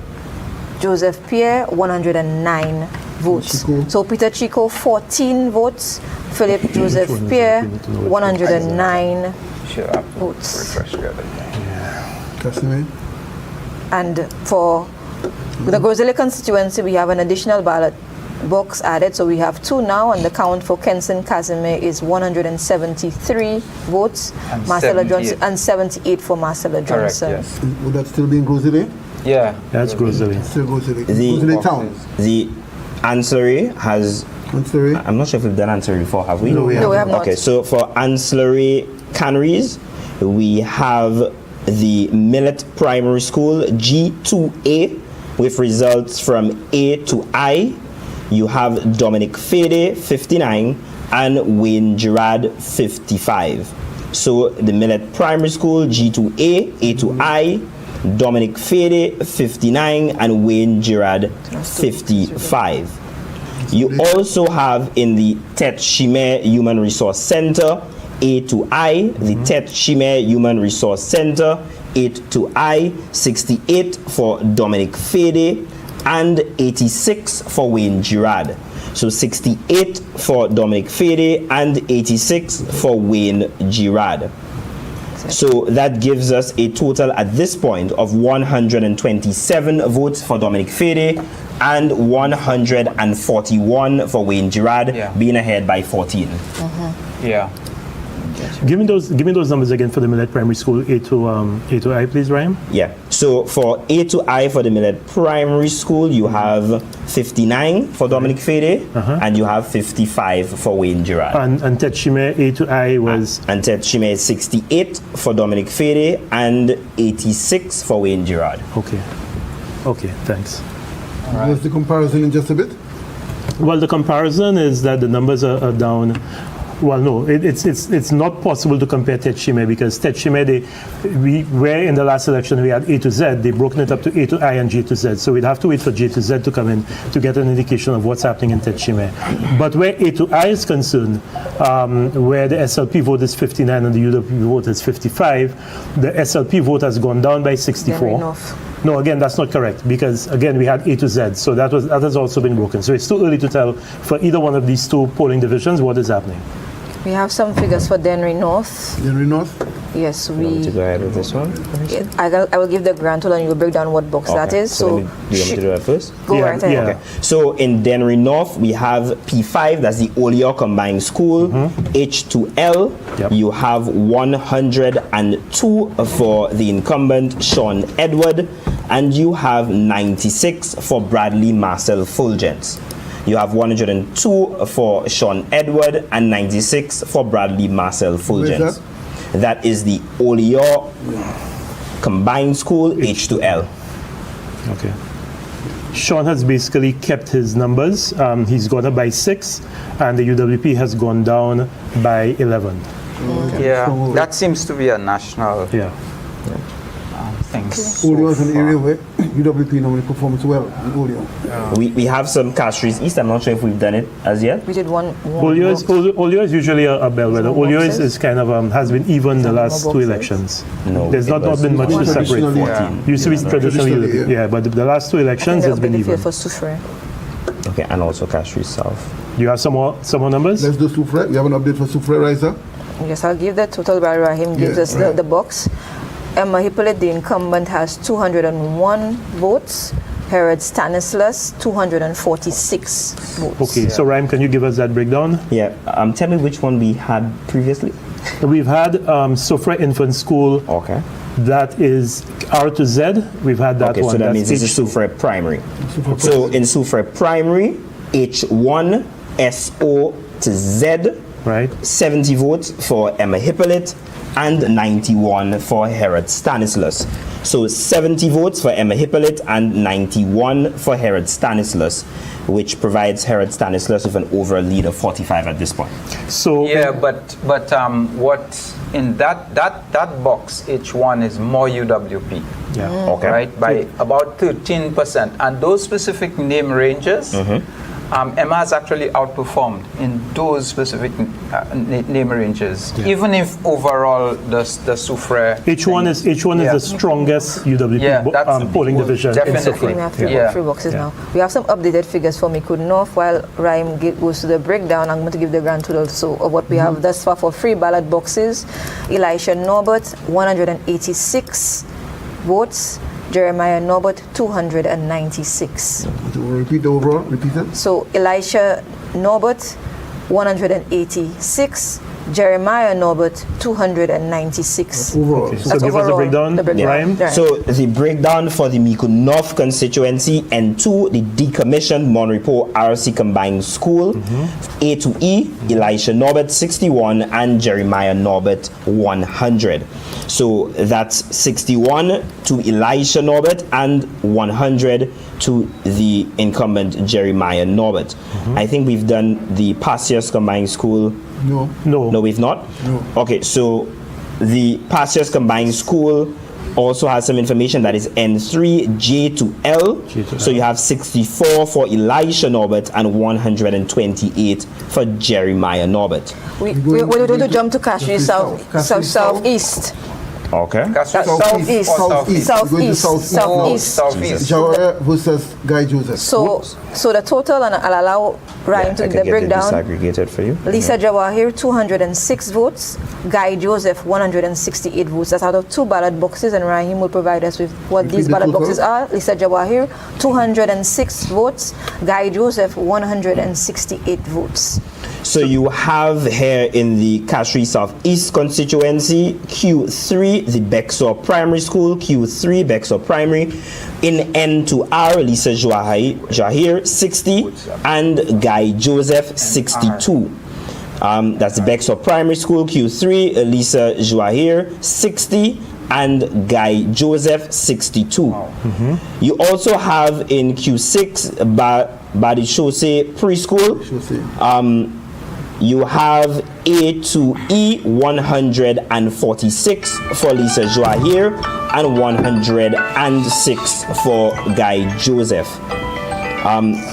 Joseph Pierre, 109 votes. So Peter Chico, 14 votes. Philip Joseph Pierre, 109 votes. And for the Gozeli constituency, we have an additional ballot box added, so we have 2 now, and the count for Kenson Casimir is 173 votes, Marcella Johnson, and 78 for Marcella Johnson. Correct, yes. Would that still be in Gozeli? Yeah. That's Gozeli. Still Gozeli. Gozeli town. The ancillary has. Ancillary? I'm not sure if we've done ancillary before, have we? No, we have not. Okay, so for ancillary canneries, we have the Millet Primary School G2A with results from A to I. You have Dominic Fede, 59, and Wayne Gerard, 55. So the Millet Primary School G2A, A to I, Dominic Fede, 59, and Wayne Gerard, 55. You also have in the Tet Shime Human Resource Center, A to I, the Tet Shime Human Resource Center, 8 to I, 68 for Dominic Fede, and 86 for Wayne Gerard. So 68 for Dominic Fede and 86 for Wayne Gerard. So that gives us a total at this point of 127 votes for Dominic Fede and 141 for Wayne Gerard, being ahead by 14. Yeah. Give me those numbers again for the Millet Primary School A to I, please, Ryan. Yeah. So for A to I for the Millet Primary School, you have 59 for Dominic Fede and you have 55 for Wayne Gerard. And Tet Shime A to I was. And Tet Shime is 68 for Dominic Fede and 86 for Wayne Gerard. Okay. Okay. Thanks. What's the comparison in just a bit? Well, the comparison is that the numbers are down. Well, no, it's not possible to compare Tet Shime because Tet Shime, where in the last election we had A to Z, they've broken it up to A to I and J to Z. So we'd have to wait for J to Z to come in to get an indication of what's happening in Tet Shime. But where A to I is concerned, where the SLP vote is 59 and the UWP vote is 55, the SLP vote has gone down by 64. No, again, that's not correct because again we had A to Z, so that has also been broken. So it's too early to tell for either one of these 2 polling divisions what is happening. We have some figures for Denry North. Denry North? Yes, You want me to go ahead with this one? I will give the grand total and you will break down what box that is. So do you want me to do that first? Go right ahead. Okay. So in Denry North, we have P5, that's the Olio Combined School, H2L. You have 102 for the incumbent, Sean Edward, and you have 96 for Bradley Marcel Fulgence. You have 102 for Sean Edward and 96 for Bradley Marcel Fulgence. That is the Olio Combined School H2L. Okay. Sean has basically kept his numbers. He's gone up by 6 and the UWP has gone down by 11. Yeah, that seems to be a national thing. Olio is an area where UWP normally performs well in Olio. We have some Castries East. I'm not sure if we've done it as yet. We did one Olio is usually a bellwether. Olio is kind of has been even the last 2 elections. No, there's not been much to separate. Used to be traditional UWP, but the last 2 elections has been even. For Soufriere. Okay, and also Castries South. Do you have some more numbers? Let's do Soufrière. We have an update for Soufrière, Raisa? Yes, I'll give the total by Rahim gives us the box. Emma Hippolyte, the incumbent, has 201 votes. Herod Stanislas, 246 votes. Okay, so Rahim, can you give us that breakdown? Yeah, tell me which one we had previously. We've had Soufrière Infant School. Okay. That is R to Z. We've had that okay, one. So that That's means this is Soufrière Primary. So in Soufrière Primary, H1 SO to Z. Right. 70 votes for Emma Hippolyte and 91 for Herod Stanislas. So 70 votes for Emma Hippolyte and 91 for Herod Stanislas, which provides Herod Stanislas with an overall lead of 45 at this point. So yeah, but what in that box H1 is more UWP. Yeah. Okay. Right, by about 13%, and those specific name ranges. Emma has actually outperformed in those specific name ranges, even if overall the Soufrière H1 is the strongest UWP polling division in definitely. We have three boxes now. We have some updated figures for Mikud North. While Rahim goes to the breakdown, I'm going to give the grand total of what we have thus far for free ballot boxes. Elisha Norbert, 186 votes. Jeremiah Norbert, 296. Repeat the overall, repeat it. So Elisha Norbert, 186. Jeremiah Norbert, 296. Overall. Okay, so give us a breakdown, Rahim. So the breakdown for the Miku North constituency N2, the decommissioned Monrepo RC Combined School, A to E, Elisha Norbert 61 and Jeremiah Norbert 100. So that's 61 to Elisha Norbert and 100 to the incumbent Jeremiah Norbert. I think we've done the past year's combined school. No, we've not. No. Okay, so the past year's combined school also has some information that is N3 J to L. So you have 64 for Elisha Norbert and 128 for Jeremiah Norbert. We're going to jump to Castries Southeast. Okay. Southeast. Jawara versus Guy Joseph. So the total, and I'll allow Ryan to give the breakdown. Disaggregated for you. Lisa Jawahir, 206 votes. Guy Joseph, 168 votes. That's out of 2 ballot boxes, and Rahim will provide us with what these ballot boxes are. Lisa Jawahir, 206 votes. Guy Joseph, 168 votes. So you have here in the Castries Southeast constituency, Q3, the Bexor Primary School, Q3, Bexor Primary. In N to R, Lisa Jahir, 60, and Guy Joseph, 62. That's the Bexor Primary School, Q3, Lisa Jahir, 60, and Guy Joseph, 62. You also have in Q6, Badichose Preschool. You have A to E, 146 for Lisa Joahir and 106 for Guy Joseph.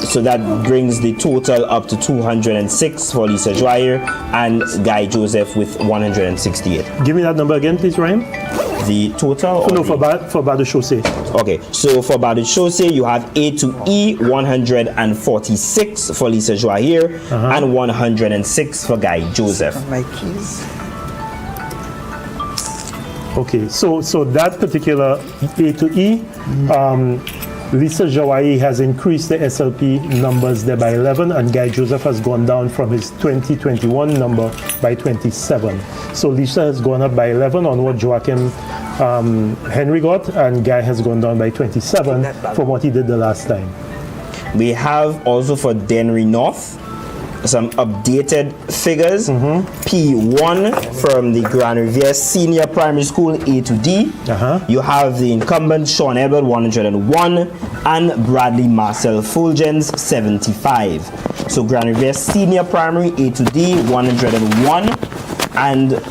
So that brings the total up to 206 for Lisa Joahir and Guy Joseph with 168. Give me that number again, please, Ryan. The total? No, for Badichose. Okay, so for Badichose, you have A to E, 146 for Lisa Joahir and 106 for Guy Joseph. My keys. Okay, so that particular A to E, Lisa Jawai has increased the SLP numbers there by 11, and Guy Joseph has gone down from his 2021 number by 27. So Lisa has gone up by 11 on what Joachim Henry got, and Guy has gone down by 27 from what he did the last time. We have also for Denry North some updated figures. P1 from the Grand Riviere Senior Primary School, A to D. You have the incumbent Sean Edward, 101, and Bradley Marcel Fulgens, 75. So Grand Riviere Senior Primary, A to D, 101, and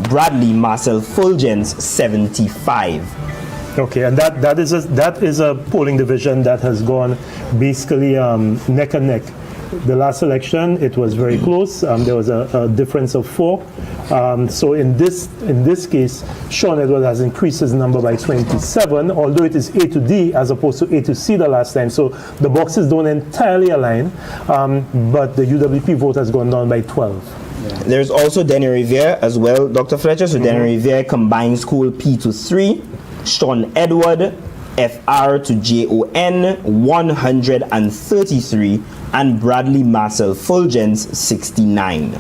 Bradley Marcel Fulgens, 75. Okay, and that is a polling division that has gone basically neck and neck The last election, it was very close. There was a difference of 4. So in this case, Sean Edward has increased his number by 27, although it is A to D as opposed to A to C the last time. So the boxes don't entirely align, but the UWP vote has gone down by 12. Yeah. There's also Denny Revere as well, Dr. Fletcher. So Denny Revere combined school P to 3, Sean Edward FR to JON 133, and Bradley Marcel Fulgence 69.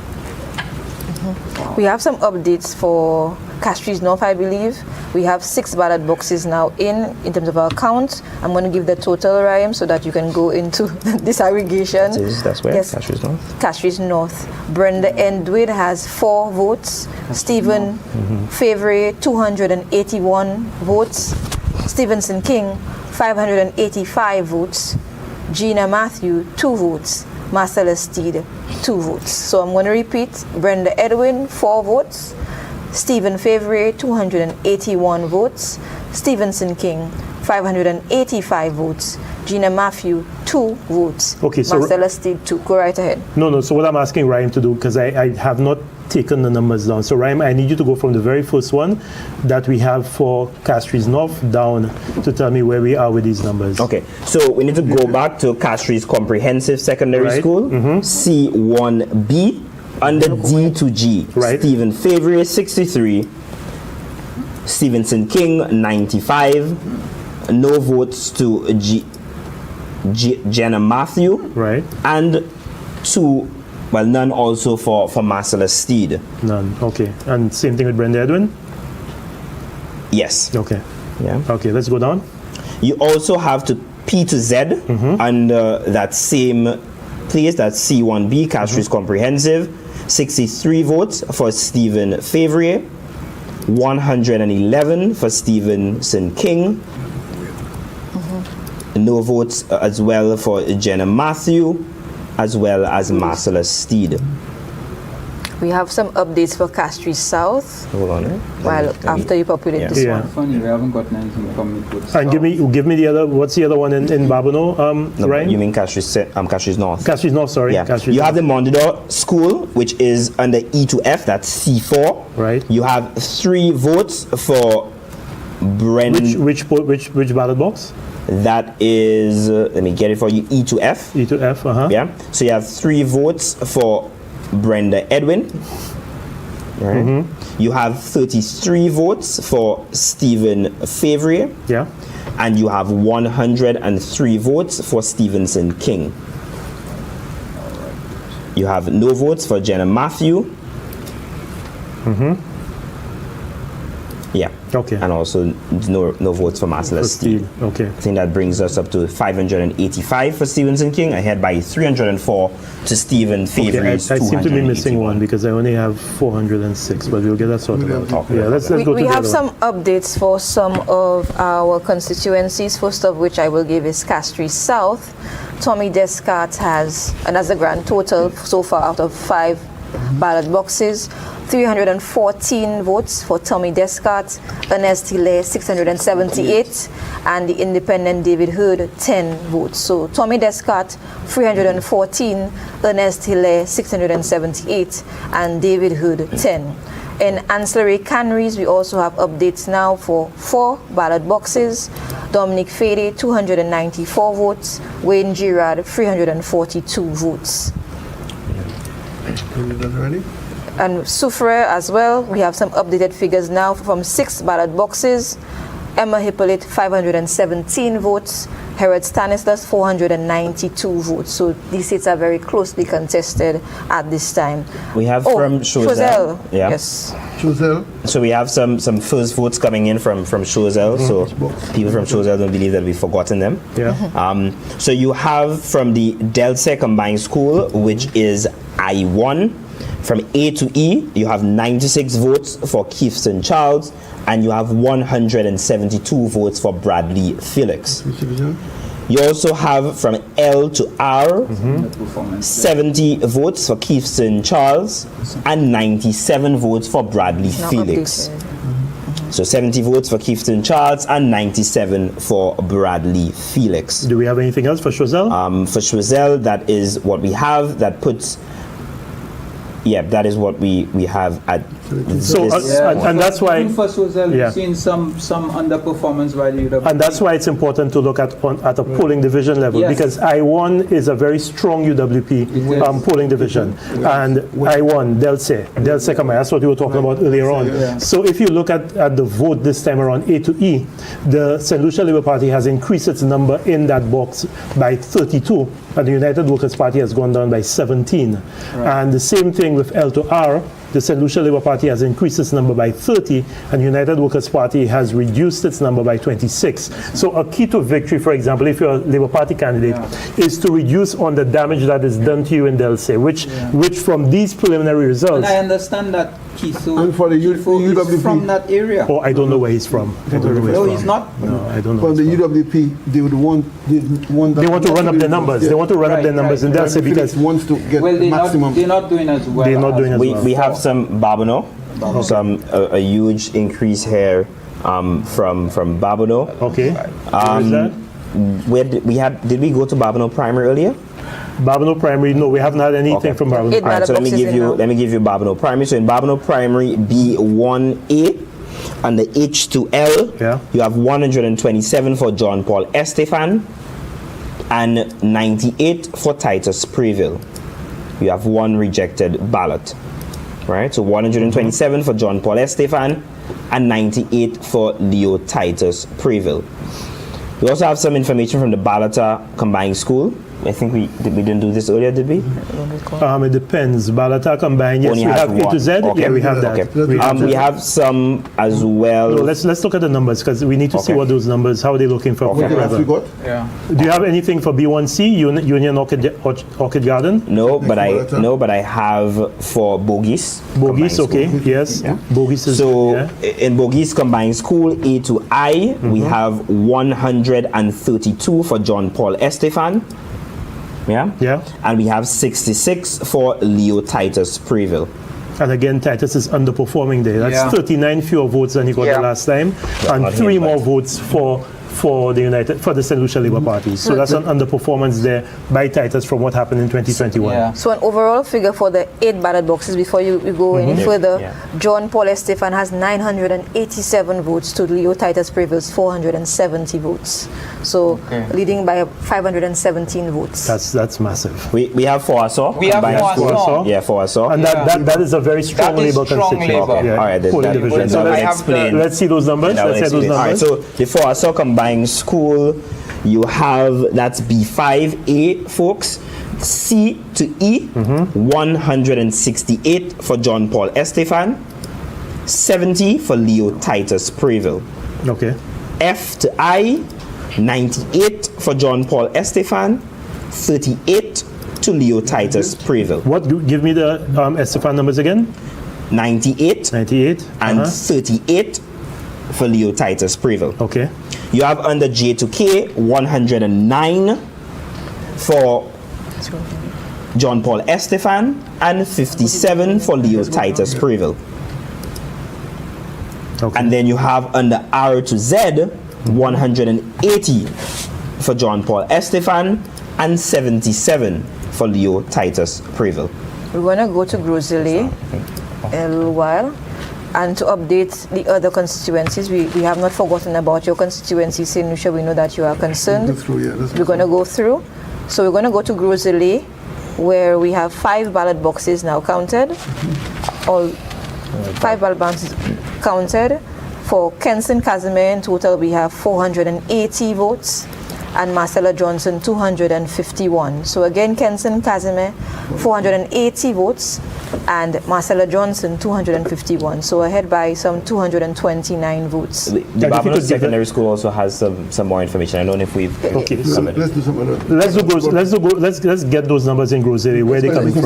We have some updates for Castries North, I believe. We have 6 ballot boxes now in terms of our count. I'm going to give the total, Ryan, so that you can go into disaggregation. That's where? Yes. Castries North? Castries North. Brenda Endwid has 4 votes. Stephen Favre, 281 votes. Stevenson King, 585 votes. Gina Matthew, 2 votes. Marcellus Steed, 2 votes. So I'm going to repeat. Brenda Edwin, 4 votes. Stephen Favre, 281 votes. Stevenson King, 585 votes. Gina Matthew, 2 votes. Okay, so Marcellus Steed, 2. Go right ahead. No. So what I'm asking Ryan to do, because I have not taken the numbers down. So Ryan, I need you to go from the very first one that we have for Castries North down to tell me where we are with these numbers. Okay, so we need to go back to Castries Comprehensive Secondary School, C1B, under D to G. Stephen Favre, 63. Stevenson King, 95. No votes to Jenna Matthew. And 2, well, none also for Marcellus Steed. None, okay. And same thing with Brenda Edwin? Yes. Okay. Yeah. Okay, let's go down. You also have to P to Z under that same place, that's C1B, Castries Comprehensive. 63 votes for Stephen Favre, 111 for Stevenson King. No votes as well for Jenna Matthew, as well as Marcellus Steed. We have some updates for Castries South. Hold on. While after you populate this one. Funny, we haven't gotten anything coming with. And give me the other. What's the other one in Babonneau? No, Ryan? you mean Castries North? Castries North, sorry. Yeah. Castries You North. have the Mondador School, which is under E to F. That's C4. Right. You have 3 votes for Brendan. Which ballot box? That is, let me get it for you, E to F. E to F, Yeah. So you have 3 votes for Brenda Edwin. Right. You have 33 votes for Stephen Favre. Yeah. And you have 103 votes for Stevenson King. You have no votes for Jenna Matthew. Yeah. Okay. And also no votes for Marcellus Steed. Okay. I think that brings us up to 585 for Stevenson King, ahead by 304 to Stephen Favre's Okay, I seem to be missing 281. one because I only have 406, but we'll get that sorted out. Yeah, let's go to We the have other some one. updates for some of our constituencies. First of which I will give is Castries South. Tommy Descartes has, and that's the grand total so far out of 5 ballot boxes, 314 votes for Tommy Descartes, Ernest Hilaire 678, and the independent David Hood 10 votes. So Tommy Descartes 314, Ernest Hilaire 678, and David Hood 10. In ancillary canneries, we also have updates now for 4 ballot boxes. Dominic Fede 294 votes, Wayne Girard 342 votes. And Soufriere as well, we have some updated figures now from 6 ballot boxes. Emma Hippolyte 517 votes, Herod Stanislas 492 votes. So these seats are very closely contested at this time. We have from Choiseul. Yeah. Yes. Choiseul. So we have some first votes coming in from Choiseul. So people from Choiseul don't believe that we've forgotten them. Yeah. So you have from the Delse Combined School, which is I1. From A to E, you have 96 votes for Keithson Charles, and you have 172 votes for Bradley Felix. You also have from L to R, 70 votes for Keithson Charles, and 97 votes for Bradley Felix. So 70 votes for Keefton Charles and 97 for Bradley Felix. Do we have anything else for Schwazel? For Schwazel, that is what we have. That puts, that is what we have at. So and that's why first was seen some underperformance by the UWP. And that's why it's important to look at a polling division level, because I1 is a very strong UWP polling division, and I1 Delse Kamai, that's what we were talking about earlier on. So if you look at the vote this time around, A to E, the St. Lucia Labour Party has increased its number in that box by 32, and the United Workers' Party has gone down by 17. And the same thing with L to R. The St. Lucia Labour Party has increased its number by 30, and United Workers' Party has reduced its number by 26. So a key to victory, for example, if you're a Labour Party candidate, is to reduce on the damage that is done to you in Delse, which from these preliminary results. And I understand that Kiso, and for the UWP is from that area. Oh, I don't know where he's from. No, he's not. No, I don't know. For the UWP, they would want they want to run up their numbers. They want to run up their numbers in Delse because wants to get maximum. They're not doing as well. They're not doing as well. We have some Babano, some a huge increase here from Babano. Okay. Where is that? Did we go to Babano Primary earlier? Babano Primary, no, we haven't had anything from Babano. All right, so let me give you Babano Primary. So in Babano Primary B1A and the H2L, you have 127 for John Paul Estefan and 98 for Titus Preville. You have one rejected ballot. Right, so 127 for John Paul Estefan and 98 for Leo Titus Preville. We also have some information from the Balata Combined School. I think we didn't do this earlier, did we? It depends. Balata Combined, yes, Only we have one. A to Z. Okay. Yeah, we have that. Okay. We have some as well. No, let's look at the numbers because we need to see what those numbers, how they're looking for. What else we got? Do you have anything for B1C, Union Orchid Garden? No, but I have for Bogies. Bogies, okay, yes. Yeah. Bogies is in Bogies Combined School A to I, we have 132 for John Paul Estefan. Yeah. And we have 66 for Leo Titus Preville. And again, Titus is underperforming there. That's 39 fewer votes than he got the last time, and 3 more votes for the St. Lucia Labour Party. So that's an underperformance there by Titus from what happened in 2021. So an overall figure for the 8 ballot boxes before you go any further, John Paul Estefan has 987 votes to Leo Titus Preville's 470 votes. So leading by 517 votes. That's massive. We have Foasaw. We have Foasaw. Yeah, Foasaw. And that is a very strong Labour constituency. Okay. All right, let's see those numbers. Let's see those numbers. All right, so the Foasaw Combined School, you have, that's B5A, folks. C to E, 168 for John Paul Estefan, 70 for Leo Titus Preville. Okay. F to I, 98 for John Paul Estefan, 38 to Leo Titus Preville. What? Give me the Estefan numbers again. 98 and 38 for Leo Titus Preville. Okay. You have under J to K 109 for John Paul Estefan and 57 for Leo Titus Preville. Okay. And then you have under R to Z 180 for John Paul Estefan and 77 for Leo Titus Preville. We're going to go to Grosile in a little while. And to update the other constituencies, we have not forgotten about your constituency, St. Lucia. We know that you are concerned. We're going to go through. So we're going to go to Grosile, where we have 5 ballot boxes now counted. All 5 ballot boxes counted. For Kenson Casimir, in total, we have 480 votes. And Marcella Johnson, 251. So again, Kenson Casimir, 480 votes, and Marcella Johnson, 251. So ahead by some 229 votes. The Babylon Secondary School also has some more information. I don't know if we've covered. Let's do some other. Let's get those numbers in Grosile. Where are they coming from?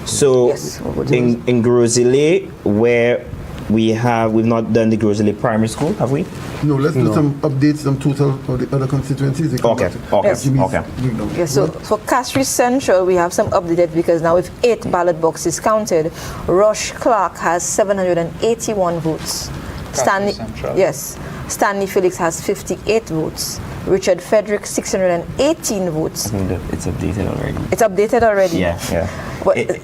So in Grosile, where we've not done the Groseley Primary School, have we? No, let's do some updates, some total of the other constituencies. Okay. Yeah, so for Castries Central, we have some updated because now with 8 ballot boxes counted, Rush Clark has 781 votes. Stanley Felix has 58 votes. Richard Frederick 618 votes. I think it's updated already. It's updated already? Yeah.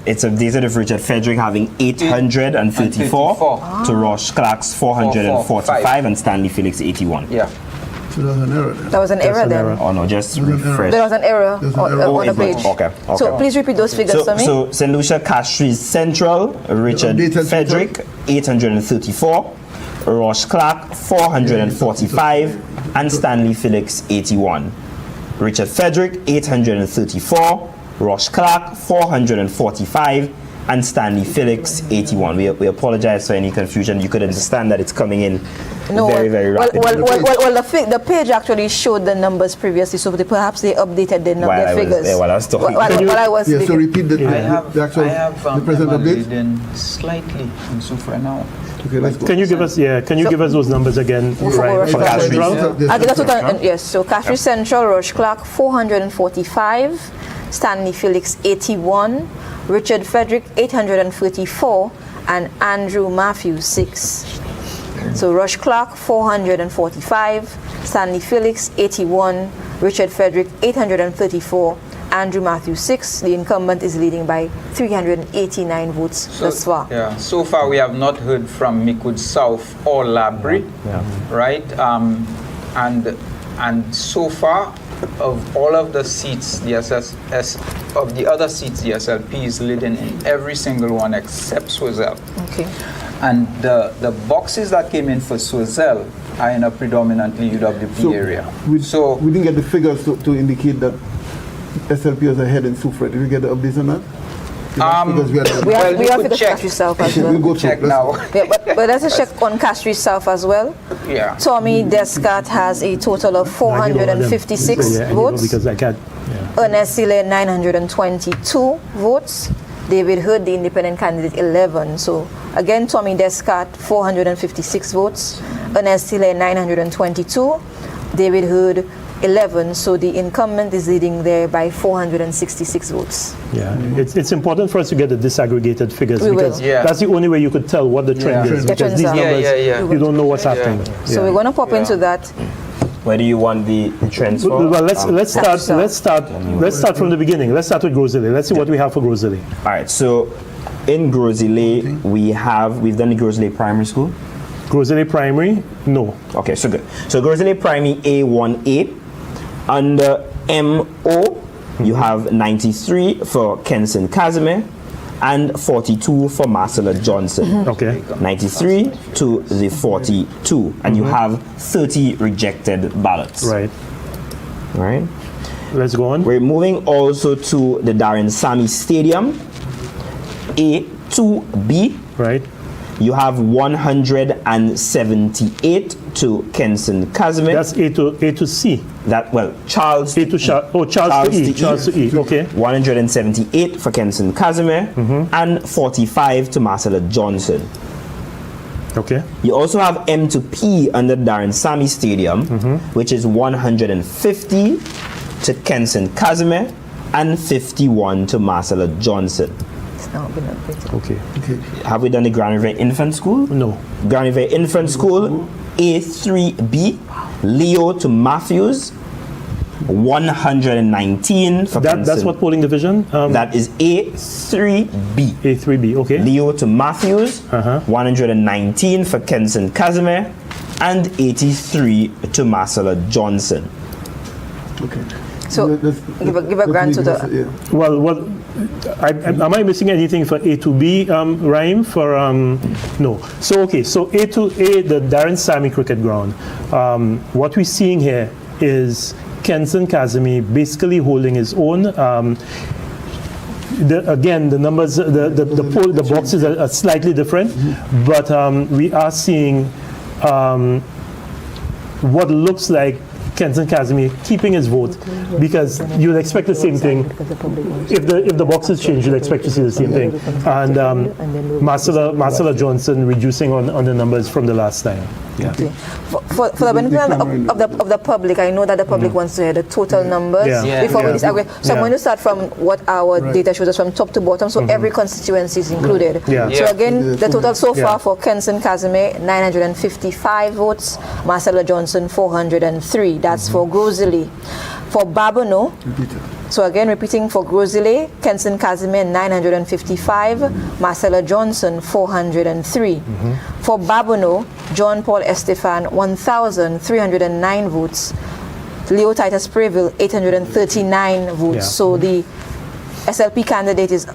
It's updated with Richard Frederick having 834 to Roche Clark's 445 and Stanley Felix 81. Yeah. So that was an error then. That was an error then. Oh no, just refresh. There was an error on the page. Okay. So please repeat those figures for me. So St. Lucia Castries Central, Richard Frederick 834, Roche Clark 445 and Stanley Felix 81. Richard Frederick 834, Roche Clark 445 and Stanley Felix 81. We apologize for any confusion. You could understand that it's coming in very rapidly. The page actually showed the numbers previously, so perhaps they updated their figures. While I was talking. So repeat the actual the present update. Slightly in Sufra now. Okay, let's go. Can you give us those numbers again? Right. For Castries. Yes, so Castries Central, Rush Clark 445, Stanley Felix 81, Richard Frederick 834, and Andrew Matthews 6. So Rush Clark 445, Stanley Felix 81, Richard Frederick 834, Andrew Matthews 6. The incumbent is leading by 389 votes thus far. Yeah, so far we have not heard from Mikud South or Labrie, right? And so far, of all of the seats, the other seats, the SLP is leading in every single one except Swazel. Okay. And the boxes that came in for Swazel are in a predominantly UWP area. We didn't get the figures to indicate that SLP was ahead in Sufra. Did we get the updates on that? We have to check yourself as well. We'll go check now. But let's check on Castries South as well. Yeah. Tommy Descart has a total of 456 votes. Because I can't. Ernest Sile 922 votes. David Hood, the independent candidate, 11. So again, Tommy Descart 456 votes. Ernest Sile 922. David Hood 11, so the incumbent is leading there by 466 votes. Yeah, it's important for us to get the disaggregated figures because Yeah. that's the only way you could tell what the trend is. Because these numbers, you don't know what's happening. So we're going to pop into that. Where do you want the trends for? Well, let's start from the beginning. Let's start with Groseley. Let's see what we have for Groseley. All right. So in Groseley, we've done the Groseley Primary School. Groseley Primary, no. Okay, so good. So Groseley Primary A1A. Under MO, you have 93 for Kenson Casimir and 42 for Marcella Johnson. Okay. 93 to the 42. And you have 30 rejected ballots. Right. All right. Let's go on. We're moving also to the Darren Sammy Stadium, A2B. Right. You have 178 to Kenson Casimir. That's A to C. Charles to E. Okay. 178 for Kenson Casimir and 45 to Marcella Johnson. Okay. You also have M to P under Darren Sammy Stadium, which is 150 to Kenson Casimir and 51 to Marcella Johnson. Okay. Have we done the Grand River Infant School? No. Grand River Infant School, A3B, Leo to Matthews, 119 for that's what polling division? That is A3B. A3B, okay. Leo to Matthews, 119 for Kenson Casimir, and 83 to Marcella Johnson. Okay. So give a grant to the. Well, am I missing anything for A to B, Rhyme? For no. So okay. So A to A, the Darren Sammy Cricket Ground. What we're seeing here is Kenson Casimir basically holding his own. Again, the numbers, the boxes are slightly different, but we are seeing what looks like Kenson Casimir keeping his vote, because you'd expect the same thing. If the boxes change, you'd expect to see the same thing. And Marcella Johnson reducing on the numbers from the last time. Yeah. Okay. For the benefit of the public, I know that the public wants to hear the total numbers before we disagree. So I'm going to start from what our data shows us from top to bottom, so every constituency is included. So again, the total so far for Kenson Casimir, 955 votes, Marcella Johnson, 403. That's for Grosley. For Babonneau, so again, repeating for Grosley, Kenson Casimir 955, Marcella Johnson 403. For Babonneau, John Paul Estefan 1,309 votes, Leo Titus Preville 839 votes. So the SLP candidate is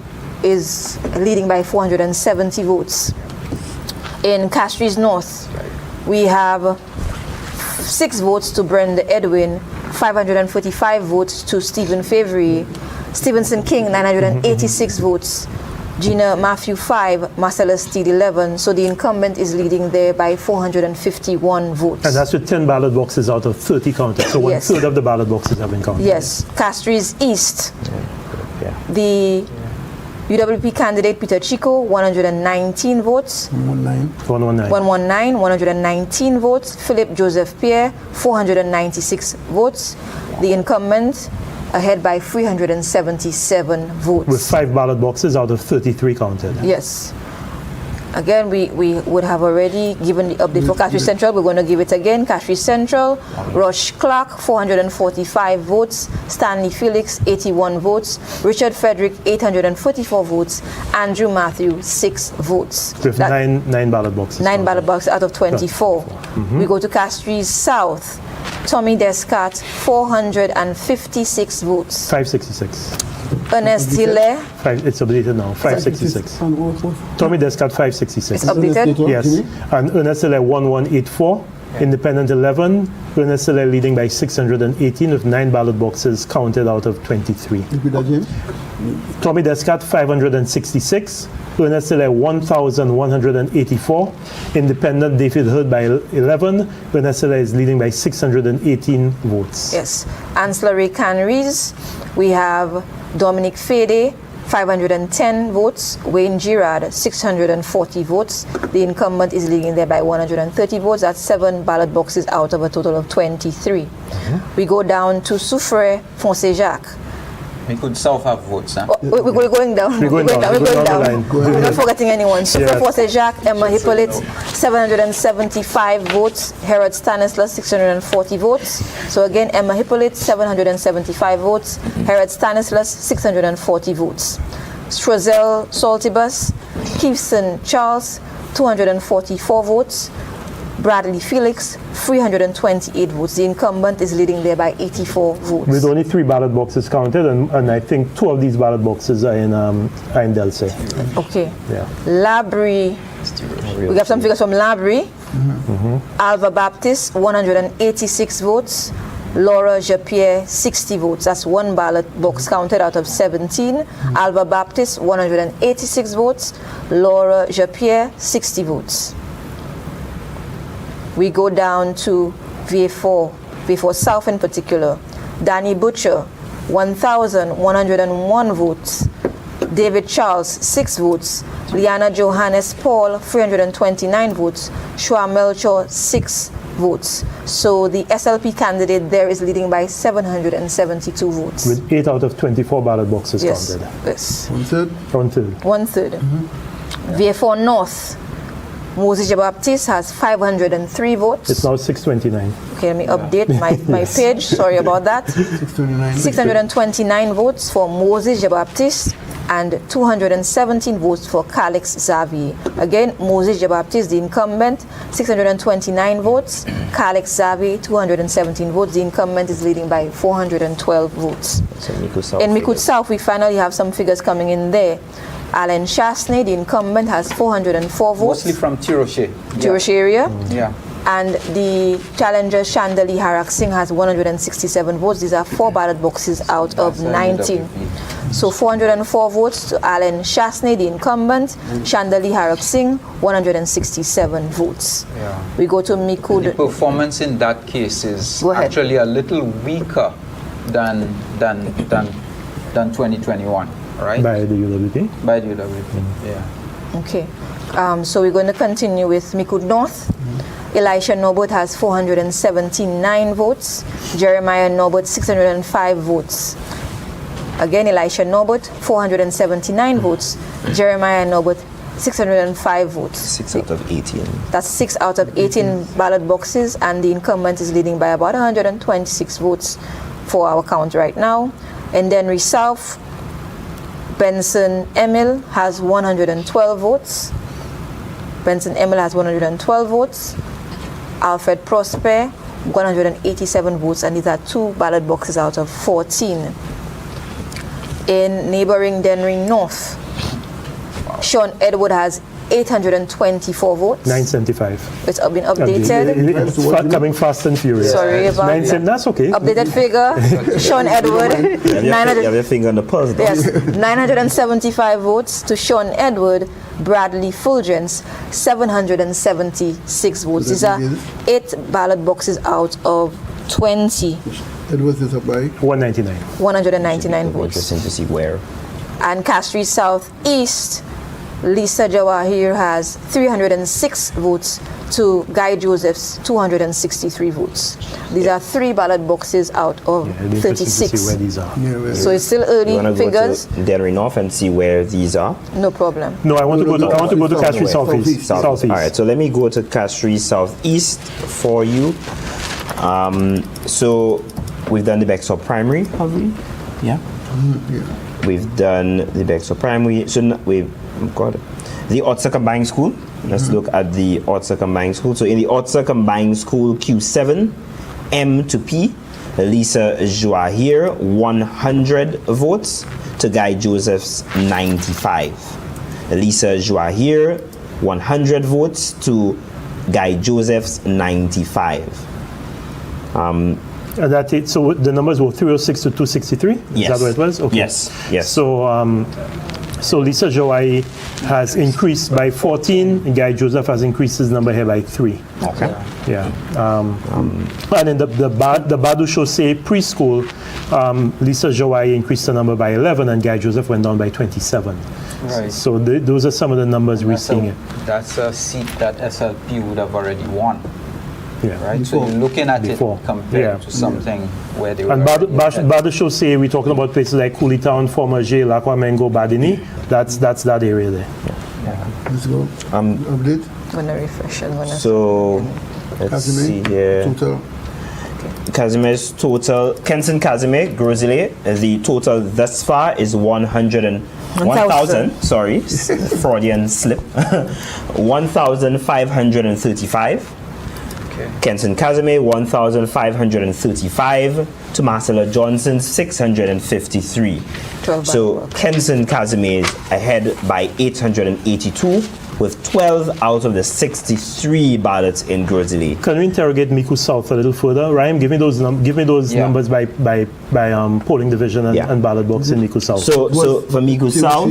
leading by 470 votes. In Castries North, we have 6 votes to Brenda Edwin, 545 votes to Stephen Favre, Stevenson King 986 votes, Gina Matthew 5, Marcellus Steed 11. So the incumbent is leading there by 451 votes. And that's with 10 ballot boxes out of 30 counted. So one third of the ballot boxes have been counted. Yes. Castries East, the UWP candidate Peter Chico, 119 votes. 119 votes. Philip Joseph Pierre, 496 votes. The incumbent ahead by 377 votes. With 5 ballot boxes out of 33 counted. Yes. Again, we would have already given the update for Castries Central. We're going to give it again. Castries Central, Rush Clark, 445 votes. Stanley Felix, 81 votes. Richard Frederick, 844 votes. Andrew Matthew, 6 votes. With nine ballot boxes. 9 ballot boxes out of 24. We go to Castries South. Tommy Descartes, 456 votes. 566. Ernest Hilaire. It's updated now. 566. Tommy Descartes 566. It's updated? Yes. And Ernest Hilaire 1184. Independent 11. Ernest Hilaire leading by 618 with 9 ballot boxes counted out of 23. Tommy Descartes 566. Ernest Hilaire 1,184. Independent David Hood by 11. Ernest Hilaire is leading by 618 votes. Yes. Ancillary Canries, we have Dominic Fede, 510 votes. Wayne Girard, 640 votes. The incumbent is leading there by 130 votes. That's 7 ballot boxes out of a total of 23. We go down to Soufrière, Foncé Jacques. We could South have votes, huh? We're going down. We're going down. We're not forgetting anyone. Soufrière, Foncé Jacques, Emma Hippolyte, 775 votes. Herod Stanislas, 640 votes. So again, Emma Hippolyte, 775 votes. Herod Stanislas, 640 votes. Strozel Saltibus, Keefson Charles, 244 votes. Bradley Felix, 328 votes. The incumbent is leading there by 84 votes. With only 3 ballot boxes counted, and I think 2 of these ballot boxes are in Delsey. Okay. Yeah. Labrie, we have some figures from Labrie. Alva Baptist, 186 votes. Laura Japierre, 60 votes. That's 1 ballot box counted out of 17. Alva Baptist, 186 votes. Laura Japierre, 60 votes. We go down to V4 South in particular. Danny Butcher, 1,101 votes. David Charles, 6 votes. Liana Johannes Paul, 329 votes. Shua Melchor, 6 votes. So the SLP candidate there is leading by 772 votes. With 8 out of 24 ballot boxes counted. Yes. One third. V4 North. Moses Baptiste has 503 votes. It's now 629. Okay, let me update my page. Sorry about that. 629 votes for Moses Baptiste and 217 votes for Calix Xavier. Again, Moses Baptiste, the incumbent, 629 votes. Calix Xavier, 217 votes. The incumbent is leading by 412 votes. In Micoud South, we finally have some figures coming in there. Alan Chasney, the incumbent, has 404 votes. Mostly from Tirochet. Tirochet area. Yeah. And the challenger Chandali Harak Singh has 167 votes. These are 4 ballot boxes out of 19. So 404 votes to Alan Shasney, the incumbent. Chandali Harak Singh, 167 votes. Yeah. We go to Miku. The performance in that case is actually a little weaker than 2021, right? By the UWP? By the UWP, yeah. Okay. So we're going to continue with Mikud North. Elisha Norbert has 479 votes. Jeremiah Norbert, 605 votes. Again, Elisha Norbert, 479 votes. Jeremiah Norbert, 605 votes. 6 out of 18. That's 6 out of 18 ballot boxes, and the incumbent is leading by about 126 votes for our count right now. And then South, Benson Emil has 112 votes. Benson Emil has 112 votes. Alfred Prosper, 187 votes, and these are 2 ballot boxes out of 14. In neighboring Denring North, Sean Edward has 824 votes. 975. It's been updated. It's coming fast and furious. Sorry about that. That's okay. Updated figure. Sean Edward. You have your finger on the pulse. Yes, 975 votes to Sean Edward. Bradley Fulgence, 776 votes. These are 8 ballot boxes out of 20. Edwards is up by 199. 199 votes. Interesting to see where. And Castries South East, Lisa Jawahir has 306 votes to Guy Joseph's 263 votes. These are 3 ballot boxes out of 36. To see where these are. So it's still early figures. Go to Denry North and see where these are. No problem. No, I want to go to Castries Southeast. Southeast. All right, so let me go to Castries Southeast for you. So we've done the Bexar Primary, have we? Yeah. Yeah. We've done the Bexar Primary. So we've got the Otsa Combined School. Let's look at the Otsa Combined School. So in the Otsa Combined School Q7, M to P, Lisa Joahir, 100 votes to Guy Joseph's 95. Lisa Joahir, 100 votes to Guy Joseph's 95. So the numbers were 306 to 263? Yes. Is that what it was? Okay. Yes. So Lisa Joai has increased by 14. Guy Joseph has increased his number here by 3. Okay. Yeah. And in the Badu Chaussee preschool, Lisa Joai increased the number by 11 and Guy Joseph went down by 27. Right. So those are some of the numbers we're seeing. That's a seat that SLP would have already won. Yeah. Right. So you're looking at it compared to something where they were. And Badu Chaussee, we're talking about places like Coolitown, Former J, Lakwamengo, Badini. That's that area there. Yeah. Let's go. Update. I'm going to refresh it. So let's see here. Total. Casimir's total, Kenson Casimir, Grozile, the total thus far is 1,000, sorry, Freudian slip, 1,535. Okay. Kenson Casimir, 1,535 to Marcella Johnson, 653. So Kenson Casimir is ahead by 882 with 12 out of the 63 ballots in Grozile. Can we interrogate Miku South a little further? Ryan, give me those numbers by polling division and ballot box in Miku South. So for Miku South,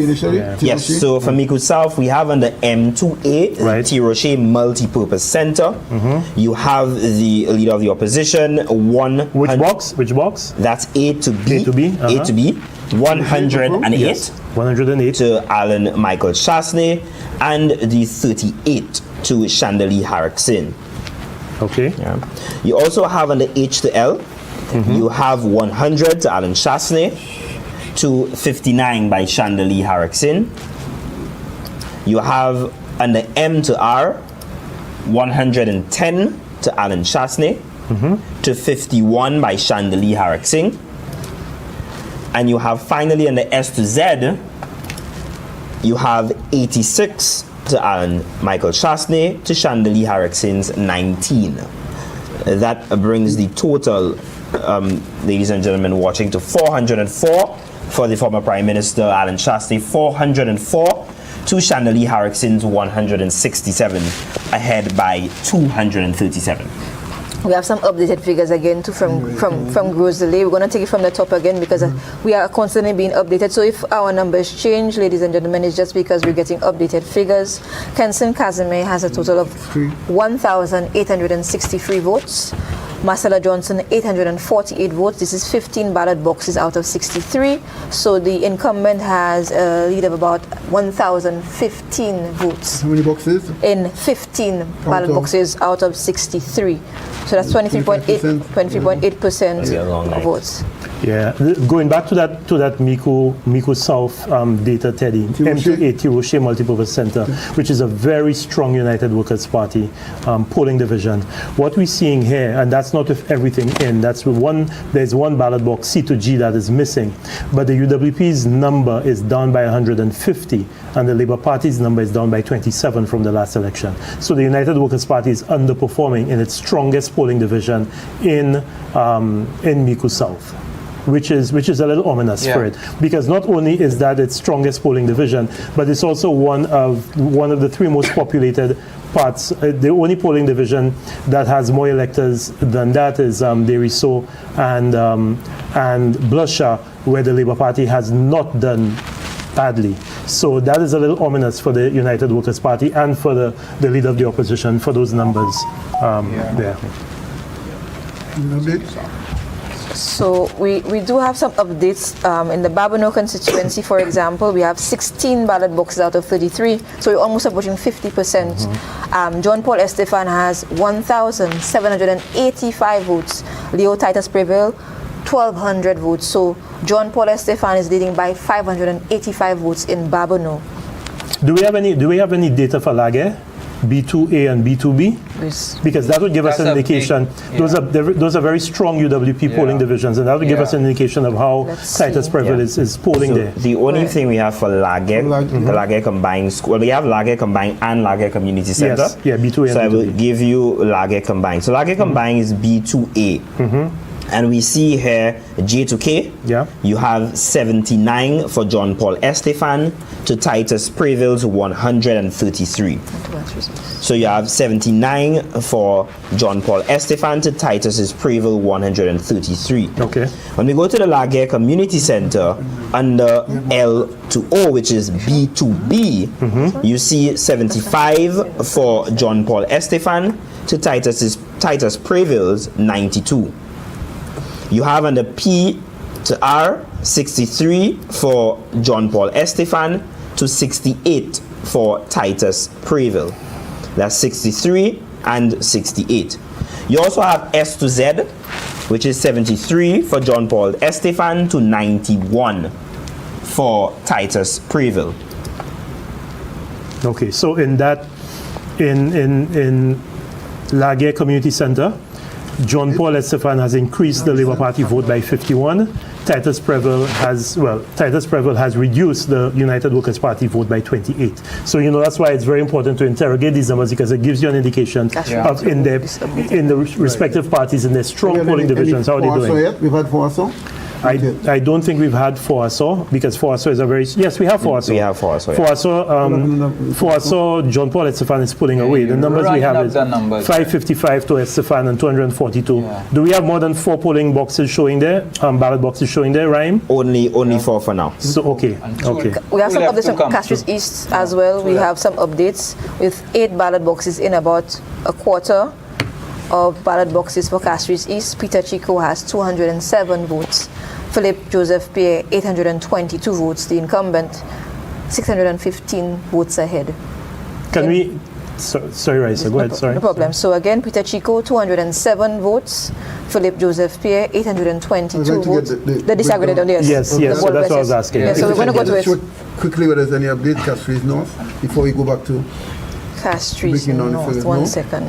yes. So for Miku South, we have under M2A the T. Rocher Multipurpose Center. You have the leader of the opposition. Which box? That's A to B. A to B. A to B. 108. Yes. 108 to Alan Michael Chasney, and the 38 to Chandali Haraksin. Okay. Yeah. You also have on the H to L, you have 100 to Alan Chasney, to 59 by Chandali Haraksin. You have on the M to R, 110 to Alan Chasney, to 51 by Chandali Haraksin. And you have finally in the S to Z, you have 86 to Alan Michael Chasney to Chandali Haraksin's 19. That brings the total, ladies and gentlemen watching, to 404 for the former Prime Minister Alan Chasney, 404 to Chandali Haraksin's 167, ahead by 237. We have some updated figures again too from Grosley. We're going to take it from the top again because we are constantly being updated. So if our numbers change, ladies and gentlemen, it's just because we're getting updated figures. Kenson Kazime has a total of 1,863 votes. Marcella Johnson, 848 votes. This is 15 ballot boxes out of 63. So the incumbent has a lead of about 1,015 votes. How many boxes? In 15 ballot boxes out of 63. So that's 23.8% of votes. Yeah, going back to that Mico South data, Teddy, M28 Tiroche Multipurpose Center, which is a very strong United Workers' Party polling division. What we're seeing here, and that's not with everything in, there's one ballot box, C2G, that is missing, but the UWP's number is down by 150, and the Labour Party's number is down by 27 from the last election. So the United Workers' Party is underperforming in its strongest polling division in Mico South. Which is a little ominous for it, because not only is that its strongest polling division, but it's also one of the three most populated parts. The only polling division that has more electors than that is Deriso and Blusher, where the Labour Party has not done badly. So that is a little ominous for the United Workers' Party and for the leader of the opposition for those numbers there. So we do have some updates in the Babonneau constituency, for example. We have 16 ballot boxes out of 33, so we're almost approaching 50%. John Paul Estefan has 1,785 votes. Leo Titus Prevail, 1,200 votes. So John Paul Estefan is leading by 585 votes in Babonneau. Do we have any data for Laguerre? B2A and B2B? Yes. Because that would give us an indication. Those are very strong UWP polling divisions, and that would give us an indication of how Titus Prevail is polling there. The only thing we have for Laguerre, the Laguerre Combined School, we have Laguerre Combined and Laguerre Community Center. Yes, yeah, B2A and so B2B. I will give you Laguerre Combined. So Laguerre Combined is B2A. And we see here J to K. Yeah. You have 79 for John Paul Estefan to Titus Prevail's 133. So you have 79 for John Paul Estefan to Titus's Prevail 133. Okay. When we go to the Laguerre Community Center under L to O, which is B2B, you see 75 for John Paul Estefan to Titus Prevail's 92. You have under P to R 63 for John Paul Estefan to 68 for Titus Prevail. That's 63 and 68. You also have S to Z, which is 73 for John Paul Estefan to 91 for Titus Prevail. Okay, so in Laguerre Community Center, John Paul Estefan has increased the Labour Party vote by 51. Titus Prevail has reduced the United Workers' Party vote by 28. So that's why it's very important to interrogate these numbers, because it gives you an indication of in the respective parties in their strong polling divisions how they're doing. We've had Foaso? I don't think we've had Foaso, because Foaso is a very... Yes, we have Foaso. We have Foaso, yeah. Foaso, John Paul Estefan is pulling away. The numbers we have is 555 to Estefan and 242. Yeah. Do we have more than 4 polling boxes showing there, ballot boxes showing there, Ryan? Only 4 for now. So, okay. We have some updates from Castries East as well. We have some updates with 8 ballot boxes in about a quarter of ballot boxes for Castries East. Peter Chico has 207 votes. Philip Joseph Pierre, 822 votes. The incumbent, 615 votes ahead. Can we... sorry, Raisa, go ahead, sorry. No problem. So again, Peter Chico, 207 votes. Philip Joseph Pierre, 822 votes. The disaggregated on this. Yes, so that's what I was asking. Yeah, so we're going to go to it. Quickly, whether there's any update, Castries North, before we go back to... Castries North. One second.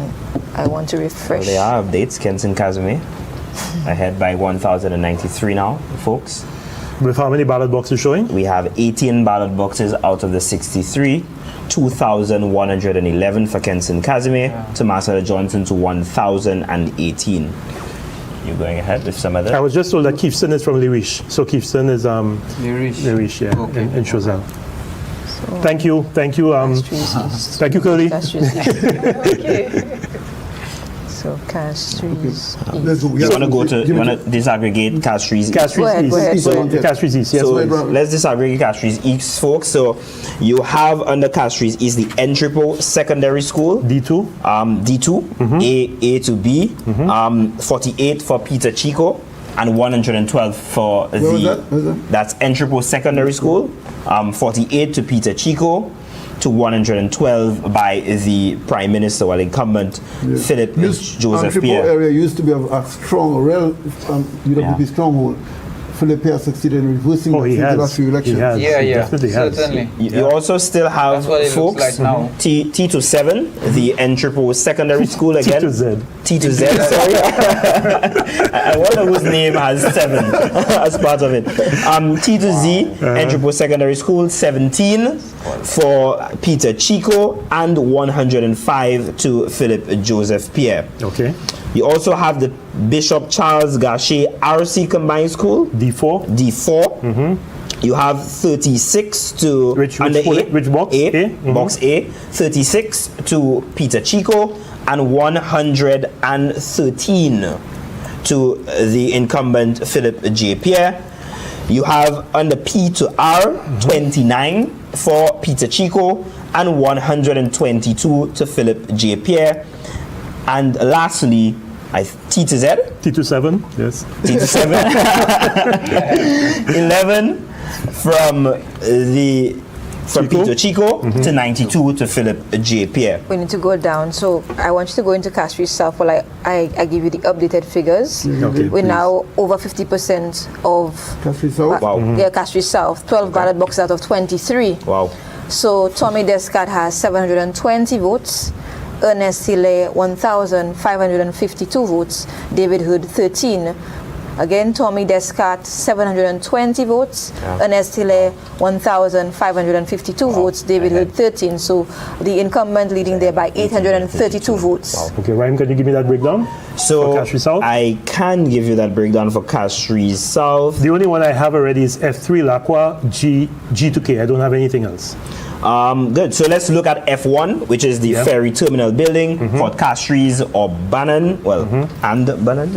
I want to refresh. Well, there are updates. Kenson Kazime ahead by 1,093 now, folks. With how many ballot boxes showing? We have 18 ballot boxes out of the 63. 2,111 for Kenson Kazime to Marcella Johnson to 1,018. You're going ahead with some other? I was just told that Keefston is from Lirish. So Keefston is Lirish, yeah, okay. in Choiseul. So thank you, Curly. Okay. So Castries. You want to go to, you want to disaggregate Castries East? Castries East, yes. So let's disaggregate Castries East, folks. So you have under Castries East the Entrepot Secondary School. D2. D2, A to B, 48 for Peter Chico, and 112 for that's Entrepot Secondary School, 48 to Peter Chico, to 112 by the Prime Minister, well, incumbent Philip Joseph Pierre. area used to be a strong, real UWP stronghold. Philip has succeeded in reversing the last few elections. Certainly. You also still have folks, like now. T to 7, the Entrepot Secondary School again. T to Z. T to Z, sorry. I wonder whose name has 7 as part of it. T to Z, Entrepot Secondary School, 17 for Peter Chico, and 105 to Philip Joseph Pierre. Okay. You also have the Bishop Charles Gachet RC Combined School. D4. D4. You have 36 to which box? A. Box A. 36 to Peter Chico, and 113 to the incumbent Philip J. Pierre. You have under P to R 29 for Peter Chico, and 122 to Philip J. Pierre. And lastly, T to Z? T to 7, yes. T to 7. 11 from Peter Chico to 92 to Philip J. Pierre. We need to go down. So I want you to go into Castries South. Well, I give you the updated figures. We're now over 50% of Castries South. Yeah, Castries South. 12 ballot boxes out of 23. Wow. So Tommy Descat has 720 votes. Ernest Hilaire 1,552 votes. David Hood 13. Again, Tommy Descat 720 votes. Ernest Hilaire 1,552 votes. David Hood 13. So the incumbent leading there by 832 votes. Okay, Ryan, can you give me that breakdown? So I can give you that breakdown for Castries South. The only one I have already is F3 Lacroix G to K. I don't have anything else. Good. So let's look at F1, which is the ferry terminal building for Castries or Bannon. Well, and Bannon.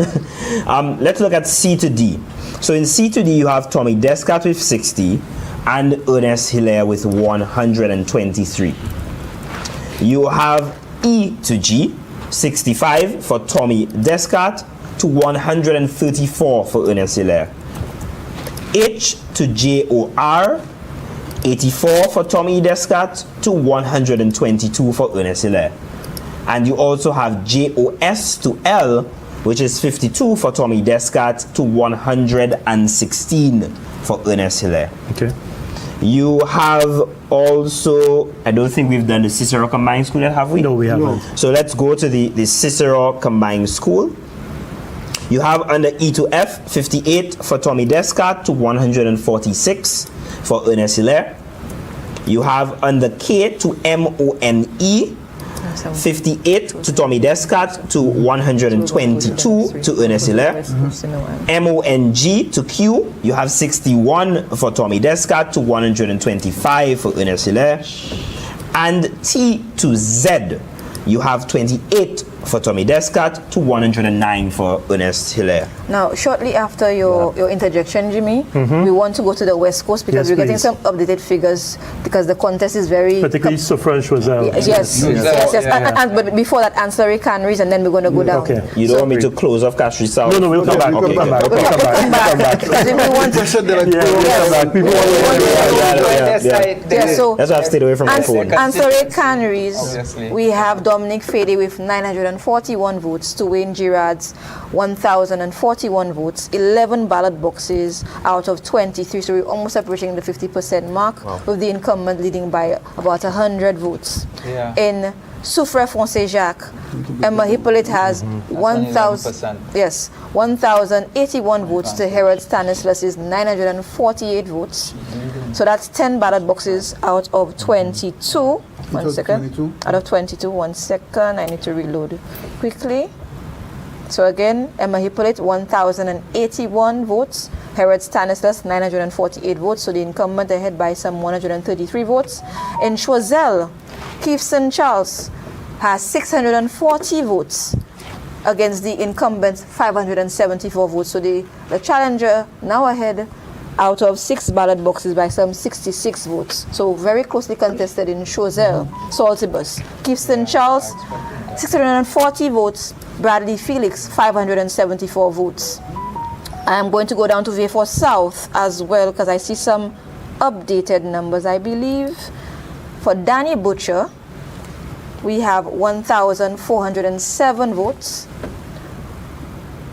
Let's look at C to D. So in C to D, you have Tommy Descat with 60 and Ernest Hilaire with 123. You have E to G, 65 for Tommy Descat to 134 for Ernest Hilaire. H to J O R, 84 for Tommy Descat to 122 for Ernest Hilaire. And you also have JOS to L, which is 52 for Tommy Descat to 116 for Ernest Hilaire. Okay. You have also, I don't think we've done the Cicero Combined School yet, have we? No, we haven't. So let's go to the Cicero Combined School. You have under E to F, 58 for Tommy Descat to 146 for Ernest Hilaire. You have under K to MONE, 58 to Tommy Descat to 122 to Ernest Hilaire. MONG to Q, you have 61 for Tommy Descat to 125 for Ernest Hilaire. And T to Z, you have 28 for Tommy Descat to 109 for Ernest Hilaire. Now, shortly after your interjection, Jimmy, we want to go to the West Coast because we're getting some updated figures because the contest is very... Particularly Suffrage was out. Yes. But before that, ancillary canneries, and then we're going to go down. Okay. You don't want me to close off Castries South? No, we'll come back. Okay. We'll come back. Because we want to... So that's why I've stayed away from my phone. Ancillary canneries, we have Dominic Fede with 941 votes to Wayne Girard's 1,041 votes, 11 ballot boxes out of 23, so we're almost approaching the 50% mark, with the incumbent leading by about 100 votes. In Soufre Francais Jacques, Emma Hippolyte has 1,081 votes to Herod Stanislas's 948 votes. So that's 10 ballot boxes out of 22. One second. Out of 22, 1 second. I need to reload quickly. So again, Emma Hippolyte, 1,081 votes. Herod Stanislas, 948 votes. So the incumbent ahead by some 133 votes. In Choiseul, Keefson Charles has 640 votes. against the incumbent 574 votes. So the challenger now ahead out of 6 ballot boxes by some 66 votes. So very closely contested in Choiseul, Saltibus. Kiefston Charles, 640 votes. Bradley Felix, 574 votes. I am going to go down to V4 South as well because I see some updated numbers. I believe for Danny Butcher, we have 1,407 votes.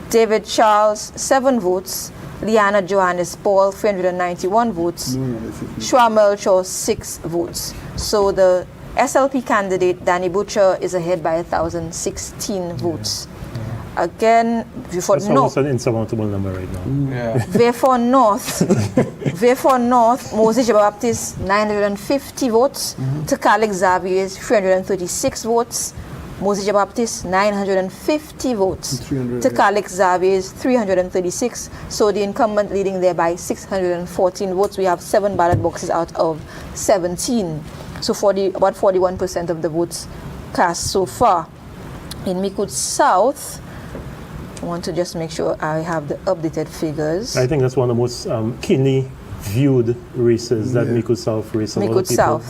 David Charles, 7 votes. Liana Johannes Paul, 391 votes. Shua Melchor, 6 votes. So the SLP candidate, Danny Butcher, is ahead by 1,016 votes. Again, V4 That's North. almost an insurmountable number right now. V4 North, V4 North, Moses Baptist, 950 votes. Takalik Xavier, 336 votes. Moses Baptist, 950 votes. Takalik Xavier, 336. So the incumbent leading there by 614 votes. We have 7 ballot boxes out of 17. So about 41% of the votes cast so far. In Micoud South, I want to just make sure I have the updated figures. I think that's one of the most keenly viewed races, that Micoud South race. Micoud South.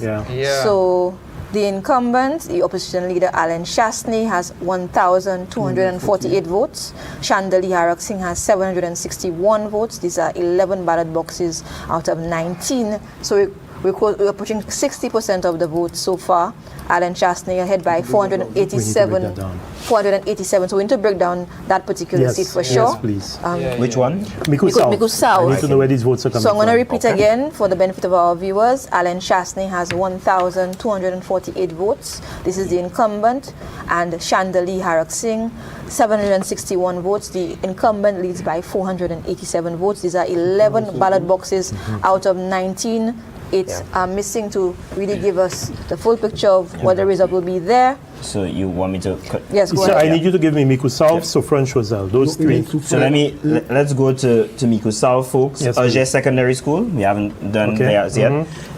So the incumbent, the opposition leader Alan Chastney, has 1,248 votes. Chandali Harak Singh has 761 votes. These are 11 ballot boxes out of 19. So we're pushing 60% of the votes so far. Alan Chastney ahead by 487. 487. So we need to break down that particular seat for sure. Yes, please. Which one? Micoud South. Micoud South. I need to know where these votes are coming So I'm going to from. repeat again for the benefit of our viewers. Alan Chastney has 1,248 votes. This is the incumbent. And Chandali Harak Singh, 761 votes. The incumbent leads by 487 votes. These are 11 ballot boxes out of 19. It's missing to really give us the full picture of what the result will be there. So you want me to? Yes, go So ahead. I need you to give me Micoud South, Sofran, Choiseul, those three. So let's go to Micoud South, folks. Yes, Auger Secondary School. We haven't done theirs yet.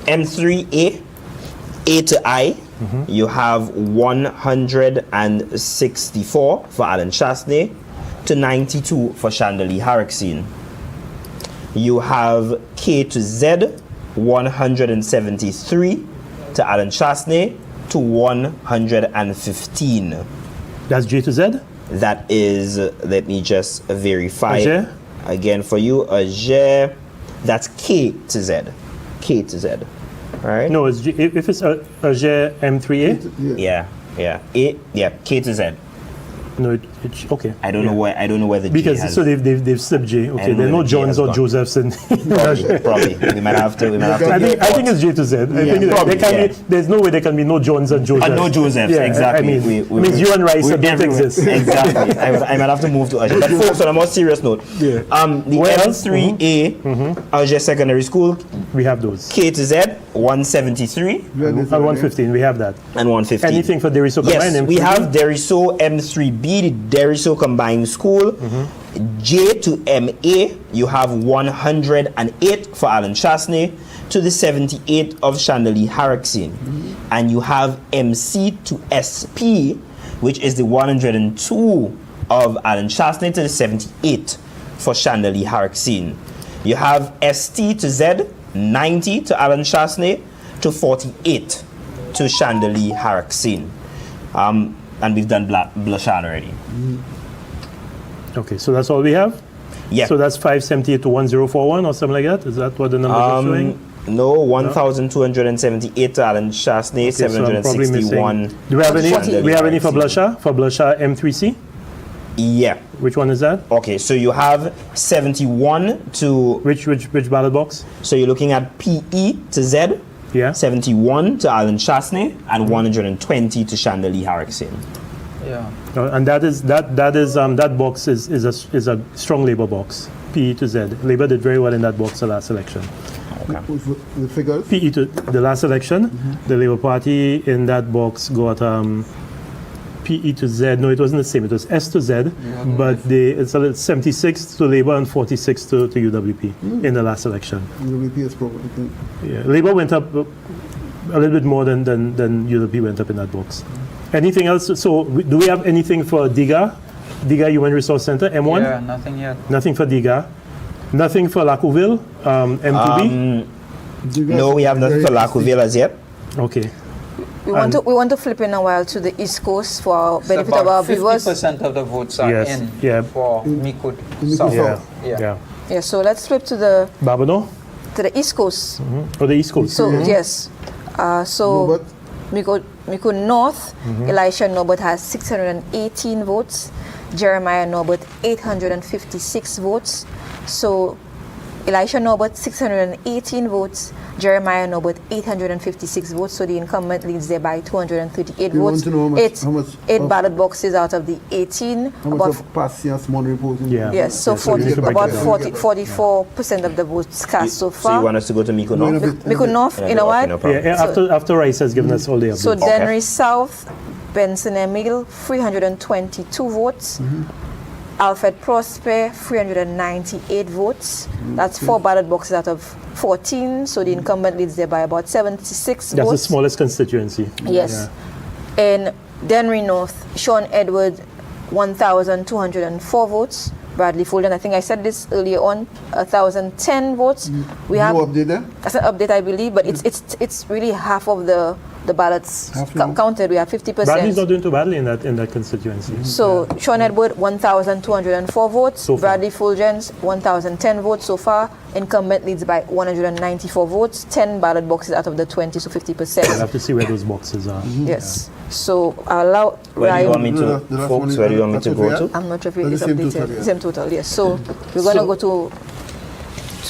M3A, A to I. You have 164 for Alan Chastney to 92 for Chandali Haraksin. You have K to Z, 173 to Alan Chastney to 115. That's J to Z? That is, let me just verify Auger? again for you. Auger, that's K to Z. K to Z. All right? No, it's if it's Auger M3A? K to Z. No, it's okay. I don't know where the because J has. so they've slipped J. Okay, there are no where the J Johns has or gone. Josephs in. Probably. We might have to. I think it's J to Z. I think probably, there's no way there can be no Johns and Josephs. No Josephs, exactly. I mean, you and Rice don't exist. Exactly. I might have to move to Auger. But folks, on a more serious note, the M3A Auger Secondary School, we have those. K to Z, 173. And 115, we have that. And 115. Anything for Deriso Yes, combined? we have Deriso M3B, the Deriso Combined School. J to MA, you have 108 for Alan Chastney to the 78 of Chandali Haraksin. And you have MC to SP, which is the 102 of Alan Chastney to the 78 for Chandali Haraksin. You have ST to Z, 90 to Alan Chastney to 48 to Chandali Haraksin. And we've done Blashan already. Okay, so that's all we have? Yeah. So that's 578 to 1041 or something like that? Is that what the numbers are showing? No, 1,278 to Alan Chastney, Okay, so I'm probably 761. missing. Do we have any for Blasha? For Blasha M3C? Yeah. Which one is that? Okay, so you have 71 to... Which ballot box? So you're looking at PE to Z. Yeah. 71 to Alan Chastney and 120 to Chandali Haraksin. Yeah. And that box is a strong Labour box. PE to Z. Labour did very well in that box the last election. Okay. The figures? PE to the last election, the Labour Party in that box got PE to Z. No, it wasn't the same. It was S to Z, but it's a little 76 to Labour and 46 to UWP in the last election. UWP is probably. Yeah, Labour went up a little bit more than UWP went up in that box. Anything else? So do we have anything for Diga Diga Human Resource Center, M1? Yeah, nothing yet. Nothing for Diga. Nothing for Lacouville, M2B? No, we have nothing for Lacouville as yet. Okay. We want to flip in a while to the East Coast for So benefit of our about viewers. 50% of the votes are Yes, in yeah. for Mikud Mikud South. South. Yeah. Yeah, so let's flip to the Babano? East Coast. For the East Coast. So yes, so Mikud North, Elisha Norbert has 618 votes, Jeremiah Norbert 856 votes. So Elisha Norbert 618 votes, Jeremiah Norbert 856 votes. So the incumbent leads there by 238 You votes. want to know how much Eight of- ballot boxes out of the 18. How much of past year's money reporting? Yes, so 44% of the votes cast so So far. you want us to go to Mico North? Mico North in a while. No problem. After Rice has given us all the updates. So Dennery South, Benson Emile, 322 votes. Alfred Prosper, 398 votes. That's 4 ballot boxes out of 14. So the incumbent leads there by about 76 That's the votes. smallest constituency. Yes. In Dennery North, Sean Edward, 1,204 votes. Bradley Fulton, I think I said this earlier on, 1,010 votes. We have No update there? That's an update, I believe, but it's really half of the ballots counted. We have 50%. Bradley's not doing too badly in that constituency. So Sean Edward, 1,204 votes. So far. Bradley Fulgens, 1,010 votes so far. Incumbent leads by 194 votes. 10 ballot boxes out of the 20, so 50%. We'll have to see where those boxes are. Yes. So I'll allow Where do you want me Ryan. to, folks, where do you want me to go to? I'm not sure if That's it's the same updated. total, yeah. Same total, yes. So we're going to go to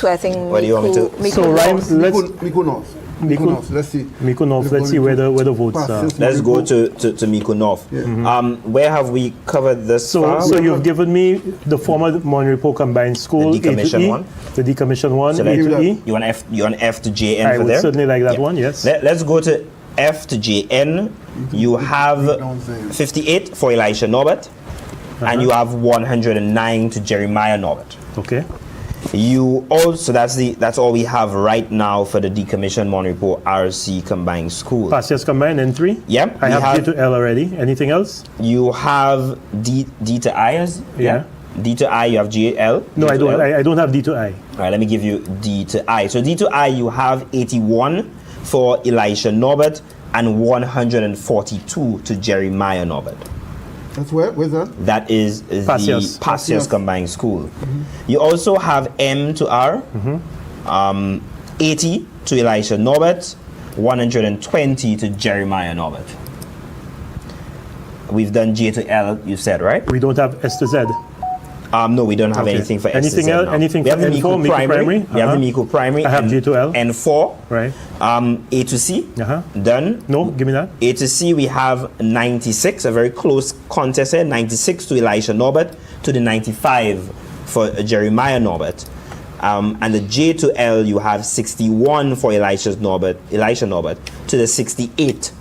I think Where do you want me to- Mico So Ryan, North. let's Mico North. Mico North. Let's see. Mico North. Let's see where the votes are. Let's go to Mico North. Where have we covered this far? So you've given me the former Monrepo Combined School, The decommissioned A to E, one? the decommissioned one, So A to E. you want F to JN I for would there? certainly like that Yeah. one, yes. Let's go to F to JN. You have 58 for Elisha Norbert, and you have 109 to Jeremiah Norbert. Okay. You also that's all we have right now for the decommissioned Monrepo RC combined school. Past years combined, N3? Yeah. I have J to L already. Anything else? You have D to I as D to I, you have GL? No, D I to don't. L? I don't have D to I. All right, let me give you D to I. So D to I, you have 81 for Elisha Norbert and 142 to Jeremiah Norbert. That's where? Where's that? That is Passios. the Passios Combined School. You also have M to R, 80 to Elisha Norbert, 120 to Jeremiah Norbert. We've done J to L, you said, right? We don't have S to Z. No, we don't have Okay. anything for Anything S to Z else? now. Anything we have for the N4, Mico primary. We have the Mico primary. I have and J to L. N4. Right. A to C. Done. No, give me that. A to C, we have 96, a very close contest here. 96 to Elisha Norbert, to the 95 for Jeremiah Norbert. And the J to L, you have 61 for Elisha Norbert, to the 68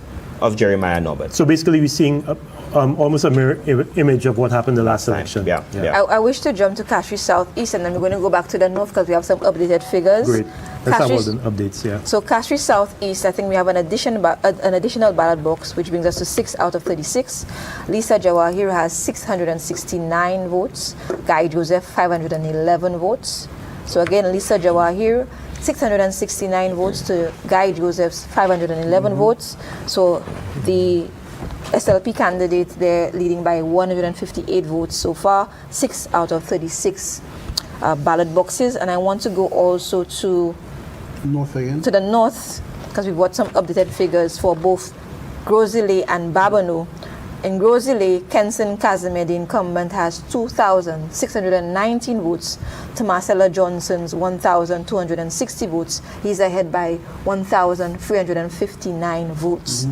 of Jeremiah Norbert. So basically, we're seeing almost a mirror image of what happened the last election. Yeah. I wish to jump to Cashry Southeast, and then we're going to go back to the north because we have some updated figures. Great. Let's have all Cashry- the updates, yeah. So Cashry Southeast, I think we have an additional ballot box, which brings us to 6 out of 36. Lisa Jawahir has 669 votes. Guy Joseph, 511 votes. So again, Lisa Jawahir, 669 votes to Guy Joseph's 511 votes. So the SLP candidate, they're leading by 158 votes so far, 6 out of 36 ballot boxes. And I want to go also to North again. to the north, because we've got some updated figures for both Grosile and Babano. In Grosile, Kenson Casimir, the incumbent, has 2,619 votes to Marcella Johnson's 1,260 votes. He's ahead by 1,359 votes.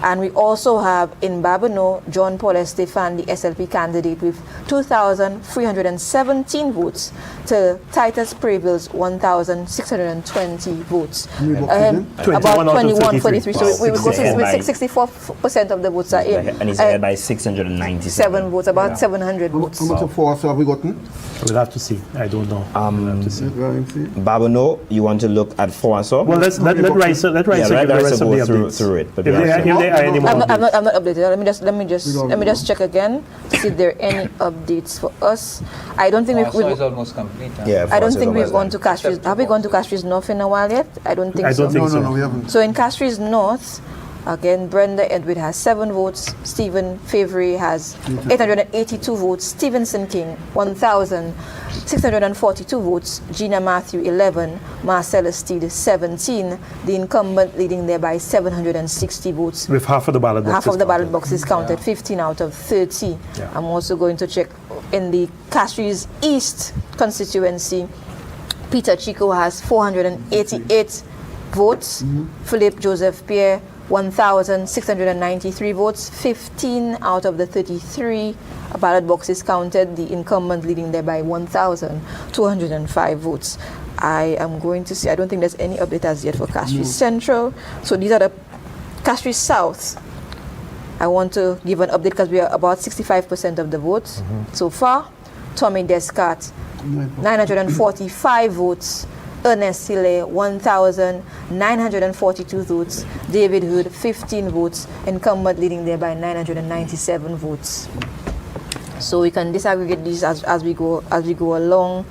And we also have in Babano, John Paul Estefan, the SLP candidate, with 2,317 votes to Titus Preville's 1,620 votes. About 21, 43. So we go to 64% of the votes are in. And he's ahead by 697 votes, about 700 votes. How much of force have we gotten? We'll have to see. I don't know. We'll have to see. Babano, you want to look at 4 and so? Well, let Raisa give the rest of the go updates. through it. But If we have there any more I'm updates. not updated. Let me just check again. See if there are any updates for us. I don't think Also, it's almost complete. Huh? Yeah, I don't think we've gone to Castries. Have we gone to Castries North in a while yet? I don't think so. No, we haven't. So in Castries North, again, Brenda Edward has 7 votes. Stephen Favre has 882 votes. Stevenson King, 1,642 votes. Gina Matthew, 11. Marcella Steed, 17. The incumbent leading there by 760 votes. With half of the ballot boxes. Half of the ballot boxes counted, 15 out of 30. Yeah. I'm also going to check in the Castries East constituency. Peter Chico has 488 votes. Philip Joseph Pierre, 1,693 votes. 15 out of the 33 ballot boxes counted. The incumbent leading there by 1,205 votes. I am going to see, I don't think there's any update as yet for Castries Central. So these are the Castries South. I want to give an update because we are about 65% of the votes so far. Tommy Descartes, 945 votes. Ernest Hille, 1,942 votes. David Hood, 15 votes. Incumbent leading there by 997 votes. So we can disaggregate these as we go along.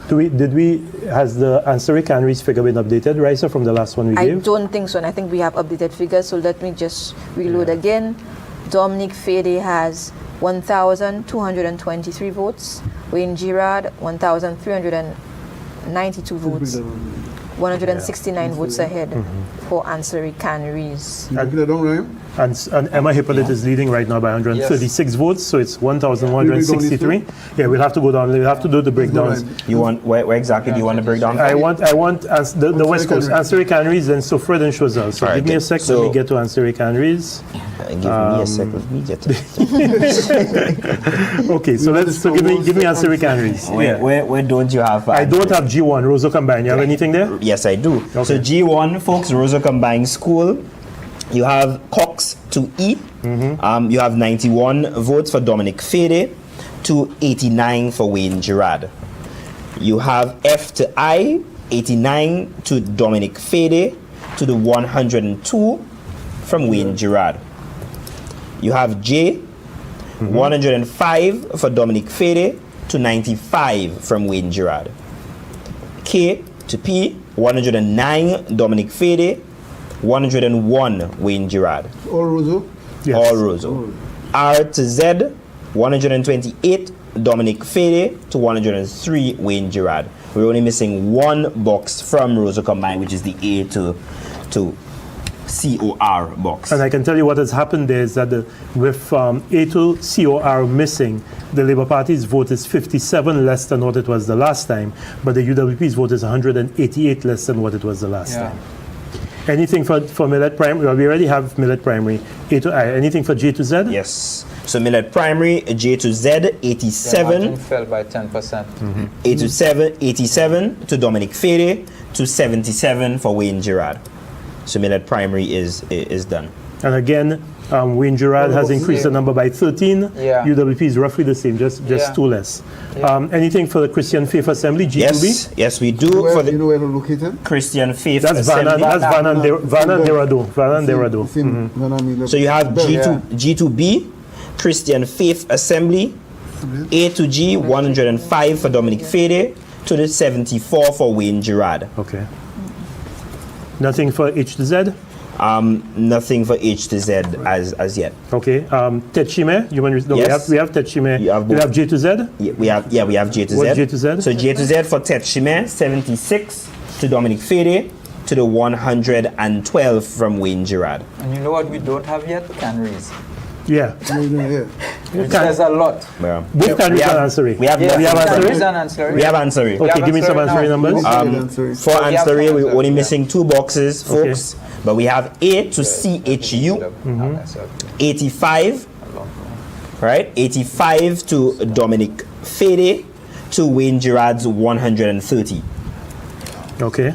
Has the ancillary canaries figure been updated, Raisa, from the last one we I gave? don't think so, and I think we have updated figures. So let me just reload again. Dominic Fede has 1,223 votes. Wayne Girard, 1,392 votes. 169 votes ahead for ancillary canaries. And Emma Hippolyte is leading right now by 136 votes, so it's 1,163. Yeah, we'll have to go down. We'll have to do the breakdowns. You want where exactly do you want to break down? I want the West Coast ancillary canaries and Sofred and Choiseul. So give me a sec. Let me get to ancillary canaries. Give me a sec. Let me get to Okay, so give me ancillary canaries. Where don't you have? I don't have G1 Roseau Combined. You have anything there? Yes, I do. Okay. So G1, folks, Roseau Combined School. You have Cox to E. You have 91 votes for Dominic Fede to 89 for Wayne Girard. You have F to I, 89 to Dominic Fede to the 102 from Wayne Girard. You have J, 105 for Dominic Fede to 95 from Wayne Girard. K to P, 109 Dominic Fede, 101 Wayne Girard. All Roseau? Yes. All Roseau. R to Z, 128 Dominic Fede to 103 Wayne Girard. We're only missing one box from Roseau Combined, which is the A to COR box. And I can tell you what has happened there is that with A to COR missing, the Labour Party's vote is 57 less than what it was the last time, but the UWP's vote is 188 less than what it was the last time. Anything for Millet Primary? Well, we already have Millet Primary. A to I. Anything for J to Z? Yes. So Millet Primary, J to Z, 87. The fell by 10%. A to 87 to Dominic Fede to 77 for Wayne Girard. So Millet Primary is done. And again, Wayne Girard has increased the number by 13. Yeah. UWP is roughly the same, just 2 less. Anything for the Christian Faith Assembly, G2B? Yes, we do. You know where to locate it? Christian Faith That's Assembly. Van and Derado. So you have G2B, Christian Faith Assembly, A to G, 105 for Dominic Fede to the 74 for Wayne Girard. Okay. Nothing for H to Z? Nothing for H to Z as yet. Okay. Tetchime, Yes. we have Tetchime. You have J to Z? We have J to Z. What's J to Z? So J to Z for Tetchime, 76 to Dominic Fede to the 112 from Wayne Girard. And you know what we don't have yet? Canaries. Yeah. There's a lot. Both canaries are ancillary. We have ancillary. We have ancillary. Okay, give me some ancillary numbers. For ancillary, we're only missing 2 boxes, folks. Okay. But we have A to CHU, 85, right? 85 to Dominic Fede to Wayne Girard's 130. Okay.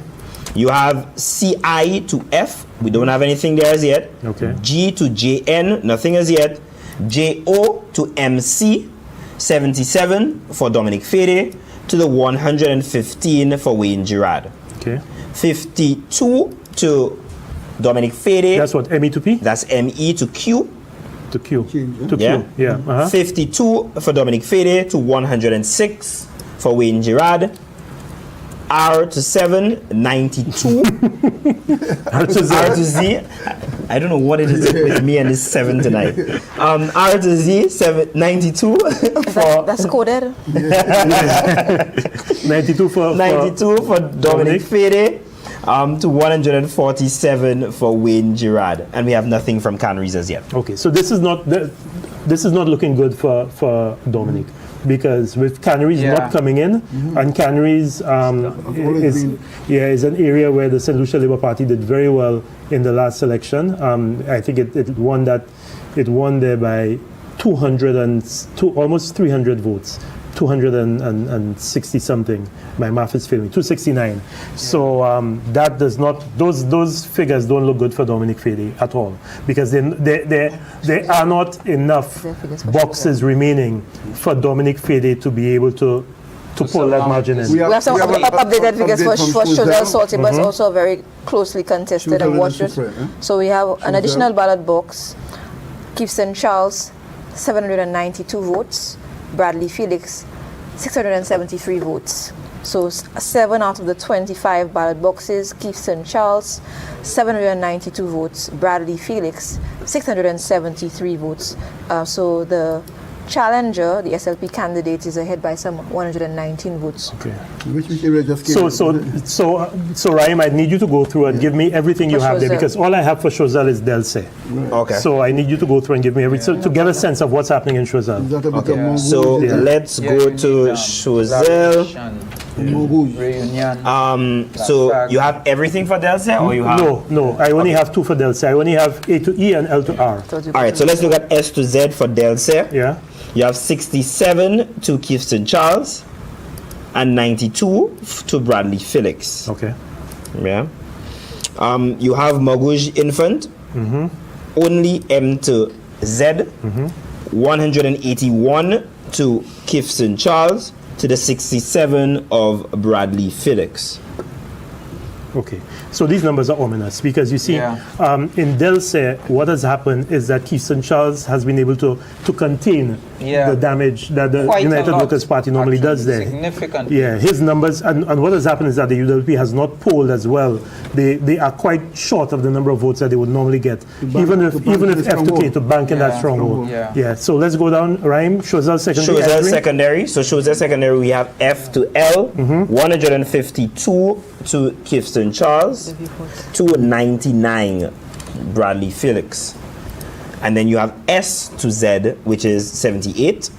You have CI to F. We don't have anything there as yet. Okay. G to JN, nothing as yet. JO to MC, 77 for Dominic Fede to the 115 for Wayne Girard. Okay. 52 to Dominic Fede. That's what, ME to P? That's ME to Q. To Q. To Yeah. Q, yeah. 52 for Dominic Fede to 106 for Wayne Girard. R to 7, 92. R to Z. I don't know what it is with me and this 7 tonight. R to Z, 92 for... That's coded. 92 for Dominic Fede. To 147 for Wayne Girard, and we have nothing from Canries as yet. Okay, so this is not looking good for Dominic, because with Canries not coming in, and Canries is an area where the St. Lucia Labour Party did very well in the last election. I think it won there by 202, almost 300 votes. 260 something. My math is failing. 269. So that does not. Those figures don't look good for Dominic Fede at all, because there are not enough boxes remaining for Dominic Fede to be able to pull that margin in. We have some updated figures for Choiseul Sortie, but also very closely contested and watched. So we have an additional ballot box. Keith St. Charles, 792 votes. Bradley Felix, 673 votes. So 7 out of the 25 ballot boxes. Keith St. Charles, 792 votes. Bradley Felix, 673 votes. So the challenger, the SLP candidate, is ahead by some 119 votes. Okay. Which area just came So Ryan, I need you to go through and give me everything you have there, because all I have for Choiseul is Delse. Okay. So I need you to go through and give me everything to get a sense of what's happening in Choiseul. Okay. So let's go to Choiseul. So you have everything for Delse, or you have? No. I only have 2 for Delse. I only have A to E and L to R. All right. So let's look at S to Z for Delse. Yeah. You have 67 to Keith St. Charles and 92 to Bradley Felix. Okay. Yeah. You have Magouj Infant. Only M to Z. 181 to Keith St. Charles to the 67 of Bradley Felix. Okay, so these numbers are ominous, because you see, in Delse, what has happened is that Keith St. Charles has been able to contain the damage that the United Workers' Party normally does there. Significant. Yeah, his numbers, and what has happened is that the UWP has not polled as well. They are quite short of the number of votes that they would normally get, even if F2K to bank in that stronghold. Yeah, so let's go down, Rhyme, Choiseul secondary. Choiseul secondary. So Choiseul secondary, we have F to L, 152 to Keith St. Charles, to 99 Bradley Felix. And then you have S to Z, which is 78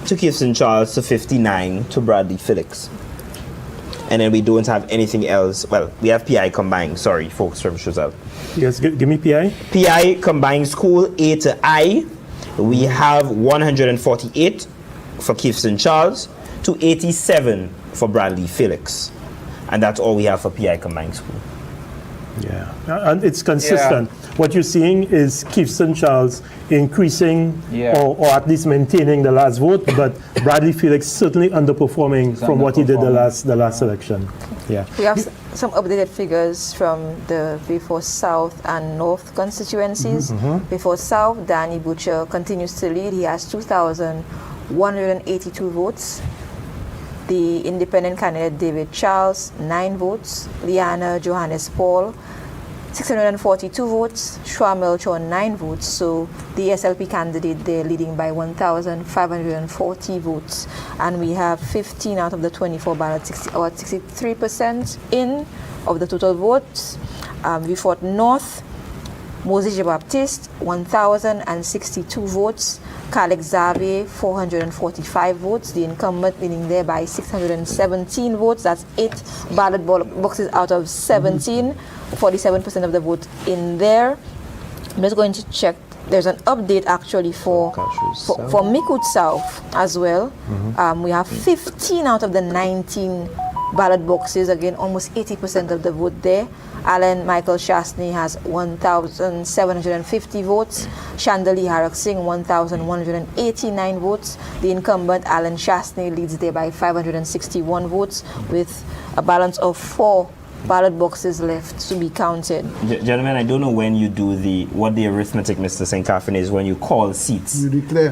to Keith St. Charles, to 59 to Bradley Felix. And then we don't have anything else. Well, we have PI combined. Sorry, folks from Choiseul. Yes, give me PI. PI combined school, A to I. We have 148 for Keith St. Charles, to 87 for Bradley Felix. And that's all we have for PI combined school. Yeah, and it's consistent. What you're seeing is Keith St. Charles increasing or at least maintaining the last vote, but Bradley Felix certainly underperforming from what he did the last election. Yeah. We have some updated figures from the V4 South and North constituencies. V4 South, Danny Butcher continues to lead. He has 2,182 votes. The independent candidate David Charles, 9 votes. Liana Johannes Paul, 642 votes. Shua Melchor, 9 votes. So the SLP candidate, they're leading by 1,540 votes. And we have 15 out of the 24 ballots, 63% in of the total votes. We fought North, Moses Baptiste, 1,062 votes. Khaled Xavier, 445 votes. The incumbent leading there by 617 votes. That's 8 ballot boxes out of 17. 47% of the vote in there. I'm just going to check. There's an update actually for Micoud South as well. We have 15 out of the 19 ballot boxes. Again, almost 80% of the vote there. Alan Michael Shastney has 1,750 votes. Chandali Harak Singh, 1,189 votes. The incumbent, Alan Shastney, leads there by 561 votes with a balance of 4 ballot boxes left to be counted. Gentlemen, I don't know when you do what the arithmetic, Mr. St. Catherine, is when you call seats. You declare.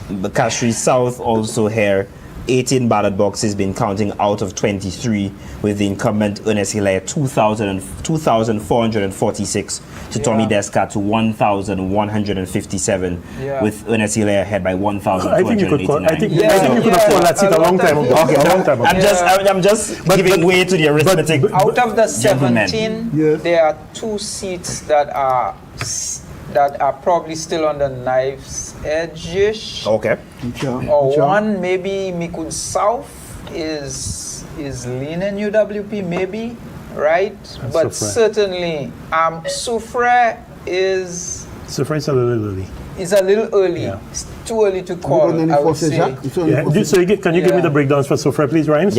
The Castries South also here, 18 ballot boxes been counting out of 23, with the incumbent Ernest Hilaire 2,446 to Tommy Desca to 1,157, with Ernest Hilaire ahead by 1,289. I think you could call. I think you could have called that seat a long time ago. Okay, a long time ago. I'm just giving way to the arithmetic. Out of the gentlemen. 17, there are 2 seats that are probably still on the knife's edge-ish. Okay. Or one, maybe Mikud South is leaning UWP, maybe, right? But Soufrière. certainly, Soufrière is Soufrière a little early. It's a little early. It's too early to call, I would say. Yeah. So can you give me the breakdowns for Soufrière, please, Ryan?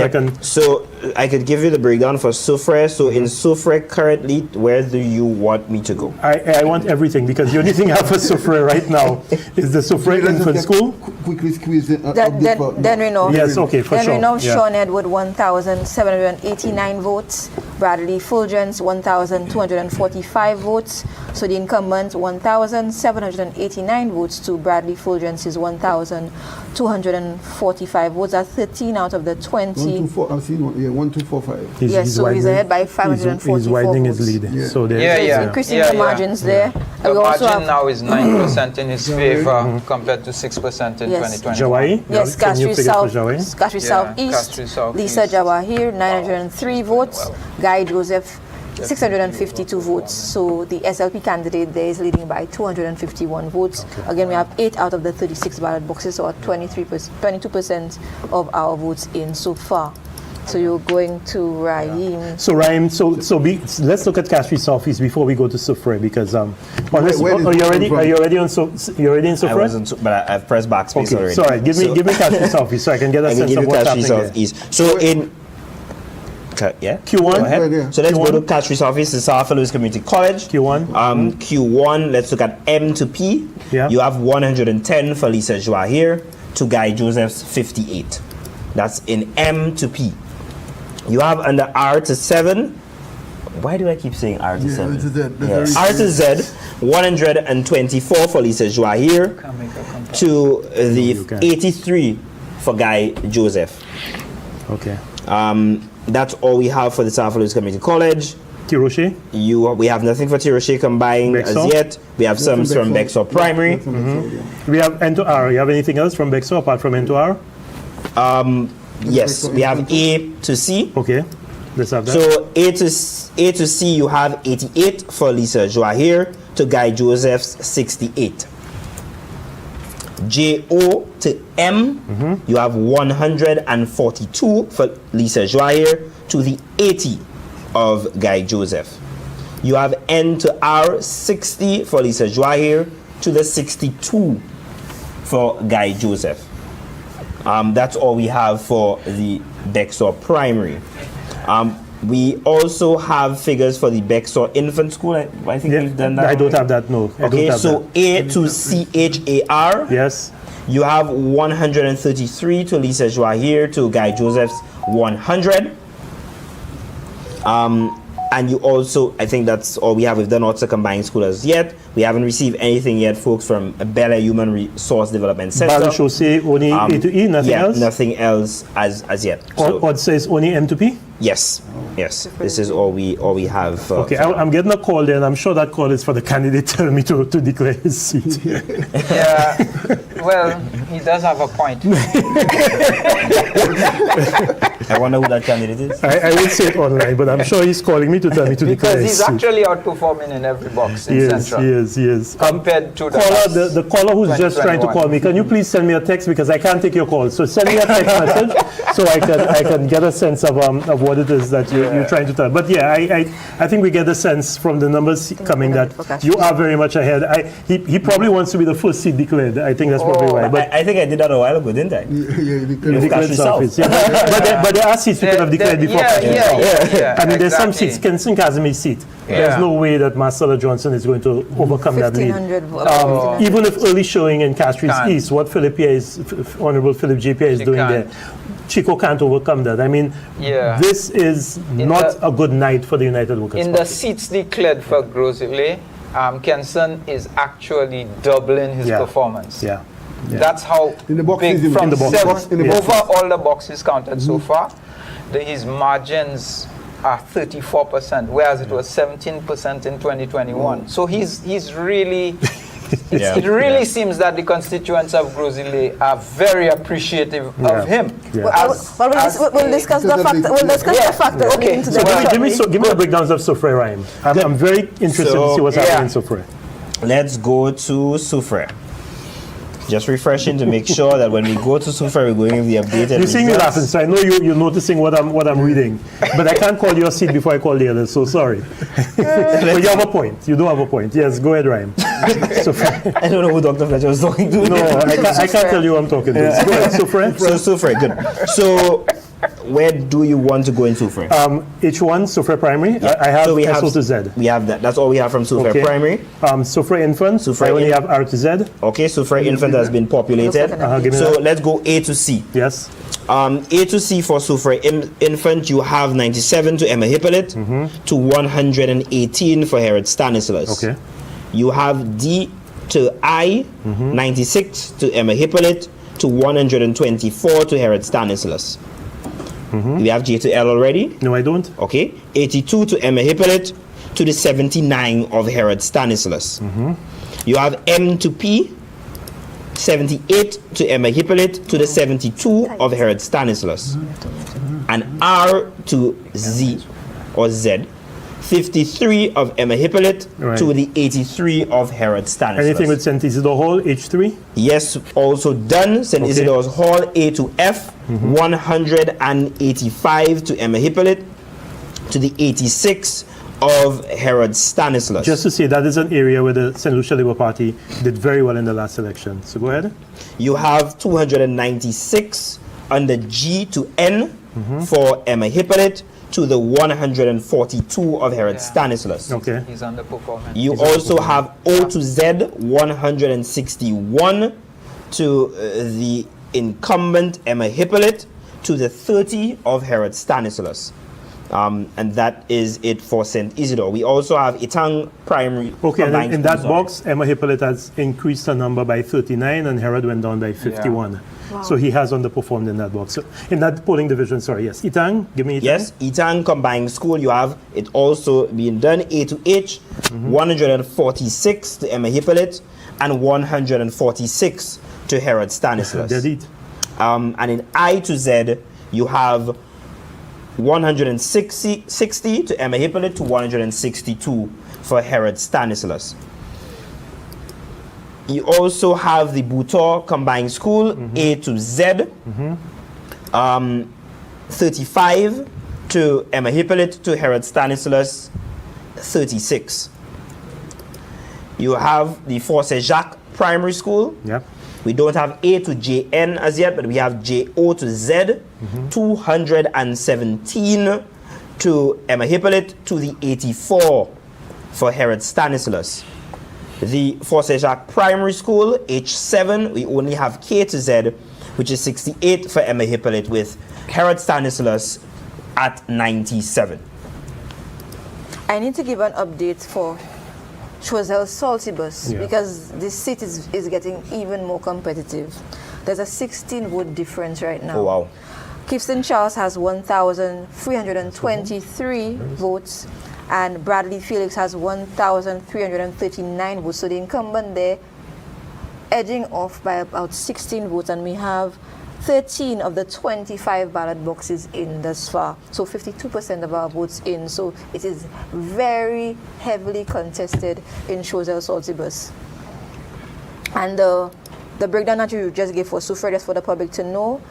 So I could give you the breakdown for Soufrière. So in Soufrière currently, where do you want me to go? I want everything, because the only thing I have for Soufrière right now is the Soufrière infant school. Quickly squeeze it. Then we know. Yes, okay, for then sure. we know Yeah. Sean Edward 1,789 votes, Bradley Fulgence 1,245 votes. So the incumbent 1,789 votes to Bradley Fulgence's 1,245 votes. That's 13 out of the 20. 124. I've seen one. Yeah, 1245. Yes, so he's ahead by 544 He's widening his votes. lead. Yeah. So Yeah. Increasing the margins there. The We also margin have now is 9% in his favor compared to 6% in 2020. Jawai? Yes, Can you Castries figure for South, Jawai? Castries South East, Castries South Lisa East. Jawahir, 903 votes, Guy Joseph, 652 votes. So the SLP candidate there is leading by 251 votes. Again, we have 8 out of the 36 ballot boxes, or 22% of our votes in so far. So you're going to Raheem. So Ryan, let's look at Castries Southeast before we go to Soufrière, because honestly, where did are you it already come from? in Soufrière? I wasn't, but I've pressed backspace Okay, already. sorry. Give me Castries Southeast so I can get a I can sense give of you what's Castries happening there. Southeast. So in Q1. Go ahead. Yeah. So let's Q1. go to Castries Office, the South Louis Community College. Q1. Q1, let's look at M to P. Yeah. You have 110 for Lisa Joahir to Guy Joseph's 58. That's in M to P. You have under R to 7. Why do I keep saying R to 7? R to Z, 124 for Lisa Joahir to the 83 for Guy Joseph. Okay. That's all we have for the South Louis Community College. Tiroche? We have nothing for Tiroche combined as Bexor? yet. We have some from Bexor Primary. We have N to R. You have anything else from Bexor apart from N to R? Yes, we have A to C. Okay, let's have that. So A to C, you have 88 for Lisa Joahir to Guy Joseph's 68. J-O to M, you have 142 for Lisa Joahir to the 80 of Guy Joseph. You have N to R, 60 for Lisa Joahir to the 62 for Guy Joseph. That's all we have for the Bexor Primary. We also have figures for the Bexor Infant School. I think we've done that. I don't have that, no. Okay, so A to CHAR. Yes. You have 133 to Lisa Joahir to Guy Joseph's 100. And you also, I think that's all we have. We've done also combined school as yet. We haven't received anything yet, folks, from Bel Air Human Resource Development Center. Bala Chaussee, only A to E, nothing else? Nothing else as yet. Odd says only M to P? Yes, yes. This is all we have. Okay, I'm getting a call there, and I'm sure that call is for the candidate telling me to declare his seat. Yeah, well, he does have a point. I wonder who that candidate is. I will say it online, but I'm sure he's calling me to tell me to declare Because his he's seat. actually outperforming in every box in Central. He is. Compared to the caller, the caller who's just trying to 2021. call me, can you please send me a text, because I can't take your call. So send me a text message so I can get a sense of what it is that you're trying to tell. But yeah, I think we get a sense from the numbers coming that you are very much ahead. He probably wants to be the first seat declared. I think that's probably right. But I think I did that a while ago, didn't I? you declared Southeast. Yeah, but there are seats you could have declared before. I mean, there's some seats. Kenson Kazimi's seat. There's no way that Marcella Johnson is going to overcome that lead. 1,500 Even if early showing in Castries East, what Honorable Philip J. Pierre is doing there, Chico can't overcome that. I mean, this is not a good night for the United Workers' In Party. the seats declared for Grosile, Kenson is actually doubling his performance. Yeah. That's how in the boxes, big from in the boxes. over all the boxes counted so far. His margins are 34%, whereas it was 17% in 2021. So he's really. It really seems that the constituents of Grosile are very appreciative of him. We'll discuss the factor. We'll discuss the factors. Okay. So give me the breakdowns of Soufrière Rhyme. I'm very interested to see what's happening in Soufrière. Let's go to Soufrière. Just refreshing to make sure that when we go to Soufrière, we're going with the updated. You see me laughing, so I know you're noticing what I'm reading. But I can't call your seat before I call the others, so sorry. But you have a point. You do have a point. Yes, go ahead, Ryan. I don't know who Dr. Fletcher was talking to. No, I can't tell you who I'm talking to. Go ahead, Soufrière. So Soufrière, good. So where do you want to go in Soufrière? H1, Soufrière Primary. I have SO to Z. We have that. That's all we have from Soufrière Primary. Soufrière Infant. I only have R to Z. Okay, Soufrière Infant has been populated. So let's go A to C. Yes. A to C for Soufrière Infant, you have 97 to Emma Hippolyte, to 118 for Herod Stanislas. Okay. You have D to I, 96 to Emma Hippolyte, to 124 to Herod Stanislas. We have J to L already? No, I don't. Okay. 82 to Emma Hippolyte, to the 79 of Herod Stanislas. You have M to P, 78 to Emma Hippolyte, to the 72 of Herod Stanislas. And R to Z, or Z, 53 of Emma Hippolyte, to the 83 of Herod Stanislas. Anything with St. Isidore Hall, H3? Yes, also done. St. Isidore's Hall, A to F, 185 to Emma Hippolyte, to the 86 of Herod Stanislas. Just to say, that is an area where the St. Lucia Labour Party did very well in the last election. So go ahead. You have 296 under G to N for Emma Hippolyte, to the 142 of Herod Stanislas. Okay. He's underperforming. You also have O to Z, 161 to the incumbent Emma Hippolyte, to the 30 of Herod Stanislas. And that is it for St. Isidore. We also have Itang Primary. Okay, and in that box, Emma Hippolyte has increased her number by 39 and Herod went down by 51. Wow. So he has underperformed in that box. So in that polling division, sorry, yes. Itang, give me Itang. Yes, Itang Combined School, you have it also being done. A to H, 146 to Emma Hippolyte, and 146 to Herod Stanislas. And in I to Z, you have 160 to Emma Hippolyte, to 162 for Herod Stanislas. You also have the Boutor Combined School, A to Z, 35 to Emma Hippolyte, to Herod Stanislas, 36. You have the Force Jacques Primary School. We don't have A to JN as yet, but we have JO to Z, 217 to Emma Hippolyte, to the 84 for Herod Stanislas. The Force Jacques Primary School, H7, we only have K to Z, which is 68 for Emma Hippolyte, with Herod Stanislas at 97. I need to give an update for Choiseul Saltibus because this seat is getting even more competitive. There's a 16 vote difference right now. Oh, wow. Clifton Charles has 1,323 votes, and Bradley Felix has 1,339 votes. So the incumbent there edging off by about 16 votes, and we have 13 of the 25 ballot boxes in thus far. So 52% of our votes in. So it is very heavily contested in Choiseul Saltibus. And the breakdown that you just gave for Soufrière, just for the public to know,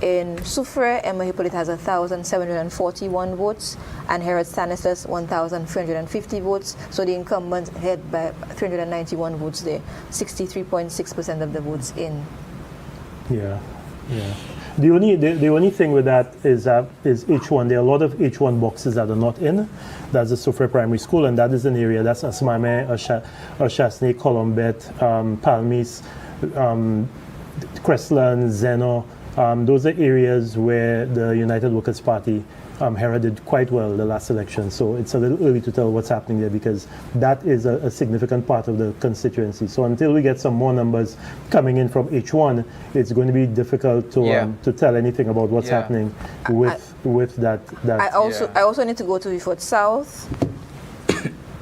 in Soufrière, Emma Hippolyte has 1,741 votes, and Herod Stanislas 1,350 votes. So the incumbent head by 391 votes there, 63.6% of the votes in. Yeah. The only thing with that is H1. There are a lot of H1 boxes that are not in. That's the Soufrière Primary School, and that is an area that's Asmame, Chasney, Colombet, Palmis, Crestland, Zeno, Those are areas where the United Workers' Party heralded quite well the last election. So it's a little early to tell what's happening there because that is a significant part of the constituency. So until we get some more numbers coming in from H1, it's going to be difficult to tell anything about what's happening with that. I also need to go to Beaufort South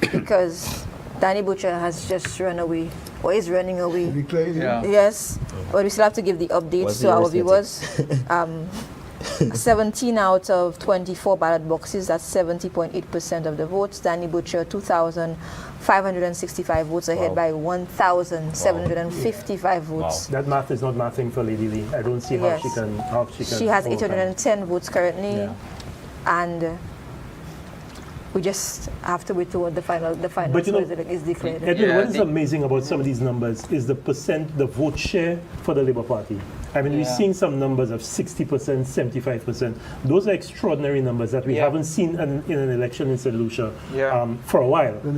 because Danny Butcher has just run away or is running away. Yes, but we still have to give the updates to our viewers. 17 out of 24 ballot boxes, that's 70.8% of the votes. Danny Butcher, 2,565 votes ahead by 1,755 votes. That math is not mathing for Lady Lee. I don't see how she can. She has 810 votes currently, and we just have to wait toward the final but you know, is declared. Edwin, what is amazing about some of these numbers is the vote share for the Labour Party. I mean, we're seeing some numbers of 60%, 75%. Those are extraordinary numbers that we haven't seen in an election in St. Lucia for a while. I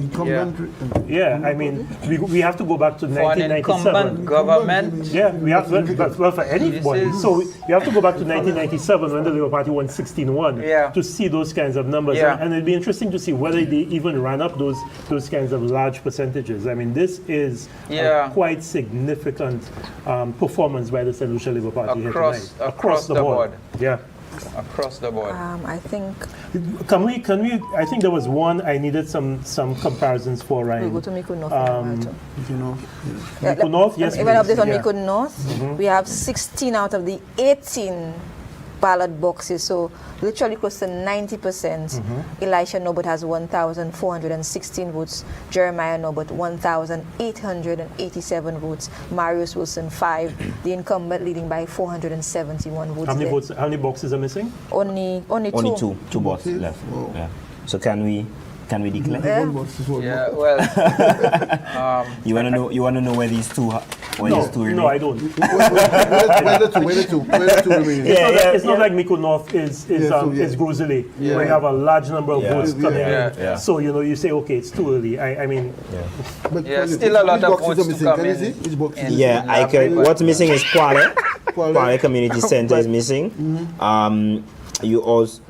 mean, we have to go back to 1997. Incumbent government. Yeah, we have well for anybody. So we have to go back to 1997 when the Labour Party won 16-1 to see those kinds of numbers. And it'd be interesting to see whether they even ran up those kinds of large percentages. I mean, this is a quite significant performance by the St. Lucia Labour Party across the board. Yeah. Across the board. I think. Can we? I think there was one I needed some comparisons for, Ryan. We go to Miku North. Miku North, yes. Even update on Miku North. We have 16 out of the 18 ballot boxes, so literally close to 90%. Elisha Norbert has 1,416 votes. Jeremiah Norbert 1,887 votes. Marius Wilson 5. The incumbent leading by 471 votes. How many votes? How many boxes are missing? Only two. Only two boxes left. Yeah. So can we declare? Yeah. Well. You want to know where these two? Remain? No, I don't. Where the two remain? It's not like Miku North is Grozele, where you have a large number of votes coming in. So you say, okay, it's too early. I mean, but still a lot of votes to come in. I can. What's missing is Kwale. Kwale Community Center is missing. You also,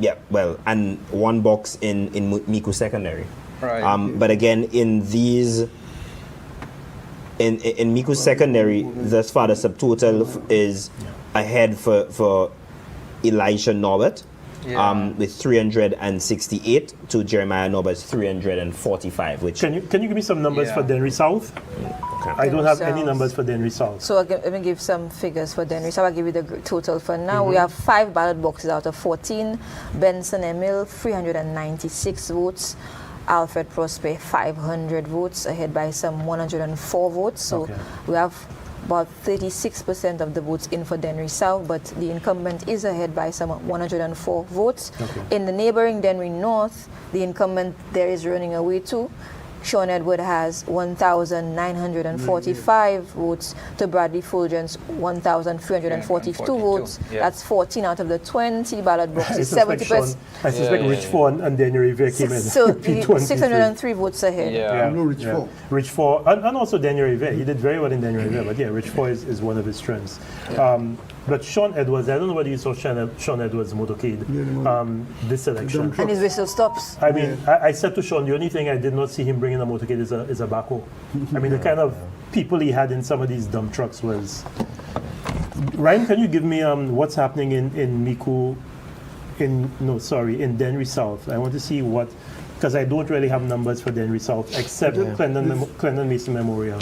and one box in Miku Secondary. Right. But again, in these, in Miku Secondary, thus far the subtotal is ahead for Elisha Norbert, with 368 to Jeremiah Norbert's 345. Which can you give me some numbers for Dennery South? I don't have any numbers for Dennery South. So let me give some figures for Dennery South. I'll give you the total for now. We have 5 ballot boxes out of 14. Benson Emil, 396 votes. Alfred Prosper, 500 votes, ahead by some 104 votes. So we have about 36% of the votes in for Dennery South, but the incumbent is ahead by some 104 votes. In the neighboring Dennery North, the incumbent there is running away too. Sean Edward has 1,945 votes to Bradley Fulgence 1,342 votes. That's 14 out of the 20 ballot boxes. 70%. I suspect Rich 4 and Daniel Rivera came in. So 603 votes ahead. No Rich 4. Rich 4 and also Daniel Rivera. He did very well in Daniel Rivera, but Rich 4 is one of his strengths. But Sean Edwards, I don't know whether you saw Sean Edwards' motorcade this election. And his whistle stops. I mean, I said to Sean, the only thing I did not see him bringing a motorcade is a backhoe. I mean, the kind of people he had in some of these dump trucks was... Ryan, can you give me what's happening in Miku, in Dennery South? I want to see what... Because I don't really have numbers for Dennery South, except Clendon Mason Memorial.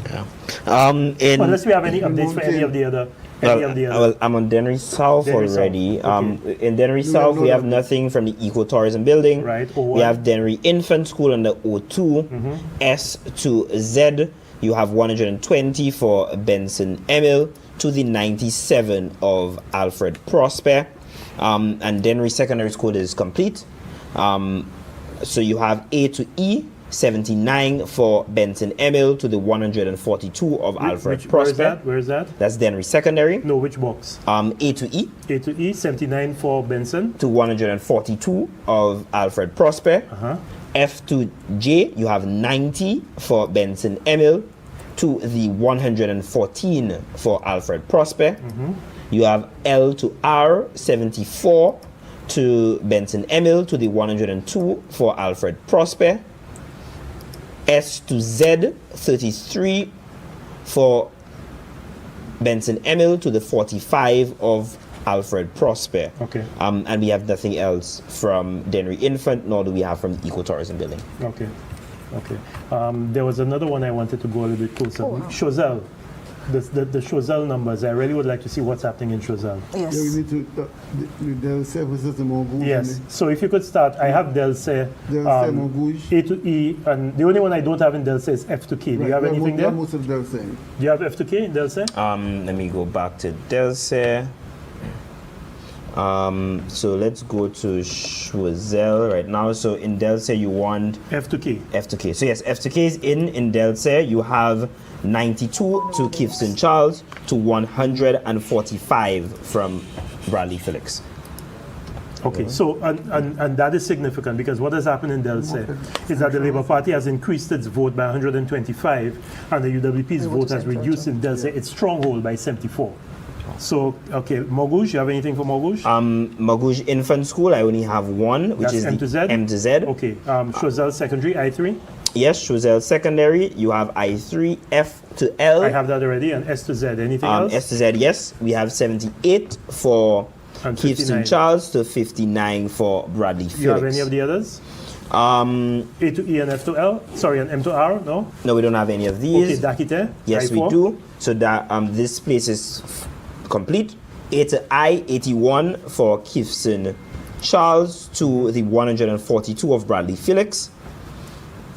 Unless we have any updates for any of the other... Well, I'm on Dennery South already. In Dennery South, we have nothing from the Ecotourism Building. Right. We have Dennery Infant School under O2, S to Z. You have 120 for Benson Emil to the 97 of Alfred Prosper. And Dennery Secondary School is complete. So you have A to E, 79 for Benson Emil to the 142 of Alfred Prosper. Where is that? That's Dennery Secondary. No, which box? A to E. A to E, 79 for Benson. To 142 of Alfred Prosper. F to J, you have 90 for Benson Emil to the 114 for Alfred Prosper. You have L to R 74 to Benson Emil to the 102 for Alfred Prosper. S to Z 33 for Benson Emil to the 45 of Alfred Prosper. Okay. And we have nothing else from Denry Infant, nor do we have from the Ecotourism Building. Okay. Okay. There was another one I wanted to go a little bit closer. Oh, wow. Choiseul. The Choiseul numbers. I really would like to see what's happening in Choiseul. Yes. Yeah, we need to, the Delce versus the Montgouge. Yes. So if you could start, I have Delce, Montgouge. A to E, and the only one I don't have in Delce is F to K. Do you have anything there? Most of Delce. Do you have F to K in Delce? Let me go back to Delce. So let's go to Choiseul right now. So in Delce you want F to K. F to K. So yes, F to K is in Delce. You have 92 to Keith St. Charles to 145 from Bradley Felix. Okay, so and that is significant because what has happened in Delce is that the Labour Party has increased its vote by 125 and the UWP's vote has reduced in Delce its stronghold by 74. So, okay, Montgouge, you have anything for Montgouge? Montgouge Infant School, I only have one, which That's is M to Z? M to Z. Okay, Choiseul Secondary, I3? Yes, Choiseul Secondary, you have I3, F to L. I have that already, and S to Z. Anything else? S to Z, yes. We have 78 for And Keith 59. St. Charles to 59 for Bradley Felix. You have any of the others? A to E and F to L? Sorry, and M to R? No? No, we don't have any of these. Okay, Dakite? Yes, I4? we do. So that this place is complete. A to I, 81 for Keith St. Charles to the 142 of Bradley Felix.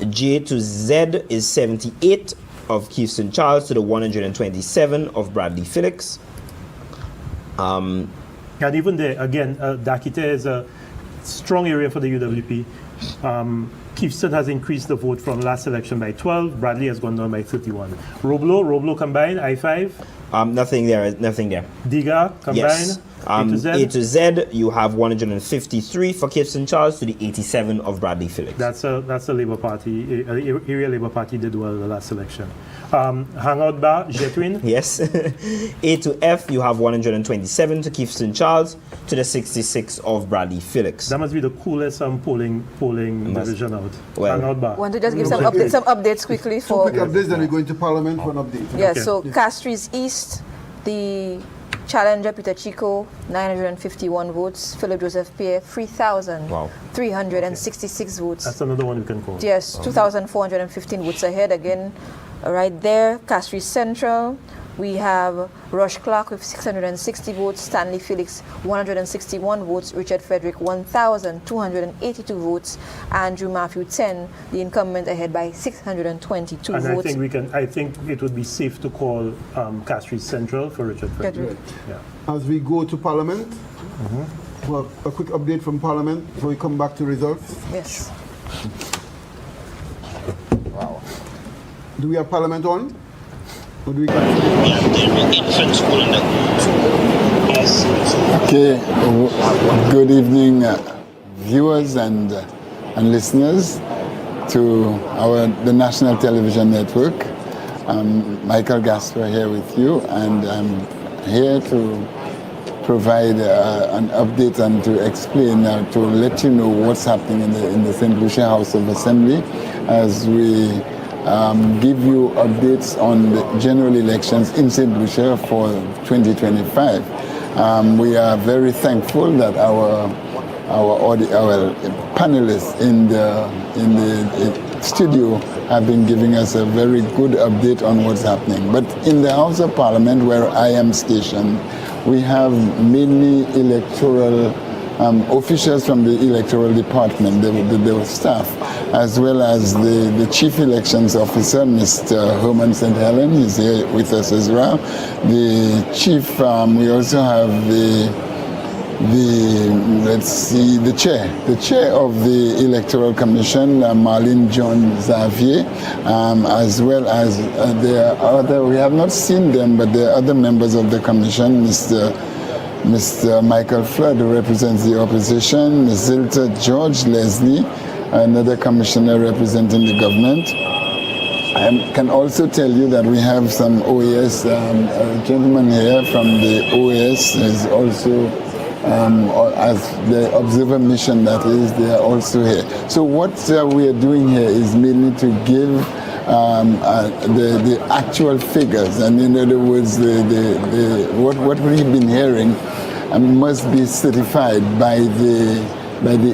J to Z is 78 of Keith St. Charles to the 127 of Bradley Felix. And even there, again, Dakite is a strong area for the UWP. Keefston has increased the vote from last election by 12. Bradley has gone down by 31. Roblo combined, I5? Nothing there. Diga combined, Yes. A to Z? A to Z, you have 153 for Keith St. Charles to the 87 of Bradley Felix. That's a Labour Party, area Labour Party did well the last election. Hangout Bar, Jetwin? Yes. A to F, you have 127 to Keith St. Charles to the 66 of Bradley Felix. That must be the coolest polling division out. Well, Hangout Bar. Want to just give some updates quickly for... Quick updates, then we go into Parliament for an update. Yeah, Okay. so Castries East, the challenger Peter Chico, 951 votes. Philip Joseph Pierre, 3,366 votes. That's another one you can call. Yes, 2,415 votes ahead again. Right there, Castries Central, we have Rush Clark with 660 votes, Stanley Felix 161 votes, Richard Frederick 1,282 votes, Andrew Matthew 10, the incumbent ahead by 622 And votes. I think it would be safe to call Castries Central for Richard Frederick. Yeah. As we go to Parliament, well, a quick update from Parliament before we come back to results. Yes. Wow. Do we have Parliament on? Or do we Okay, good evening, viewers and listeners to the National Television Network. Michael Gasper here with you, and I'm here to provide an update and to explain, to let you know what's happening in the St. Lucia House of Assembly as we give you updates on the general elections in St. Lucia for 2025. We are very thankful that our panelists in the studio have been giving us a very good update on what's happening. But in the House of Parliament, where I am stationed, we have mainly electoral officials from the electoral department, the staff, as well as the chief elections officer, Mr. Herman St. Helen, is here with us as well. The chief, we also have the chair of the Electoral Commission, Marlene John Xavier, as well as there are other, we have not seen them, but there are other members of the commission, Mr. Michael Flood, who represents the opposition, Ms. Zilta George Leslie, another commissioner representing the government, I can also tell you that we have some OAS, a gentleman here from the OAS is also, as the observer mission that is, they are also here. So what we are doing here is mainly to give the actual figures, and in other words, what we've been hearing must be certified by the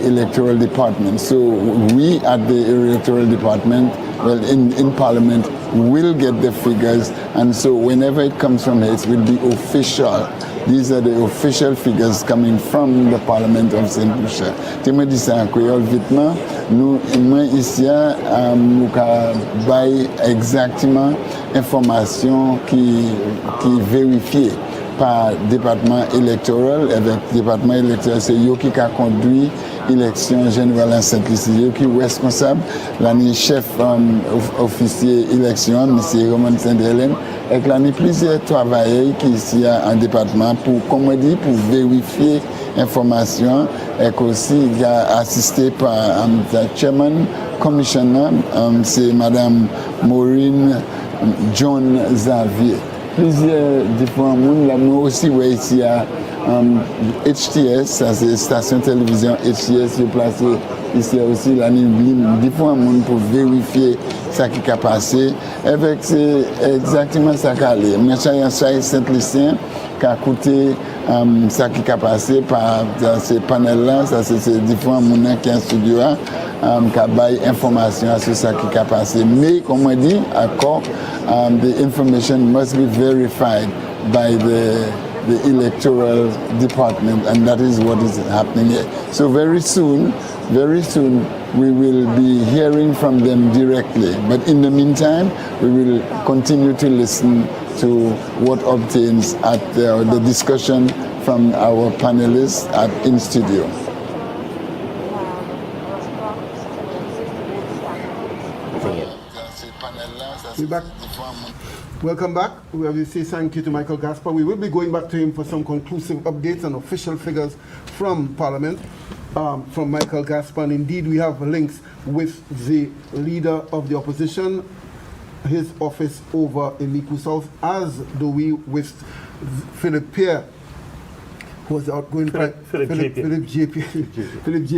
electoral department. So we at the electoral department, well, in Parliament, will get the figures, and so whenever it comes from here, it will be official. These are the official figures coming from the Parliament of St. Lucia. Tu me dis ça en créole vitement. Nous ici, nous avons exactement information qui vérifiée par département électoral. Avec département électoral, c'est eux qui a conduit l'élection générale en Sainte-Lucie, eux qui est responsable. L'année chef officier élection, M. Roman Saint-Hélène, et l'année plusieurs travailleurs qui ici en département pour, comme on dit, pour vérifier information, et aussi il a assisté par the chairman commissioner, c'est Madame Maureen John Xavier. Plusieurs différents mondes. Là, nous aussi, ouais, ici à HTS, ça c'est station télévision HTS, je placé ici aussi là, différents mondes pour vérifier ce qui a passé. Avec c'est exactement ça qui a allé. Moi, j'ai Saint-Lucien qui a coûté ce qui a passé par ces panels-là, ça c'est différents mondes qui sont en studio. Qui a baillé information sur ce qui a passé. Mais, comme on dit, encore, the information must be verified by the electoral department, and that is what is happening here. So very soon, we will be hearing from them directly. But in the meantime, we will continue to listen to what obtains at the discussion from our panelists in studio. We're back. Welcome back. We will say thank you to Michael Gaspar. We will be going back to him for some conclusive updates and official figures from Parliament, from Michael Gaspar. And indeed, we have links with the leader of the opposition, his office over in Miku South, as do we with Philip Pierre, who was the outgoing Philip J.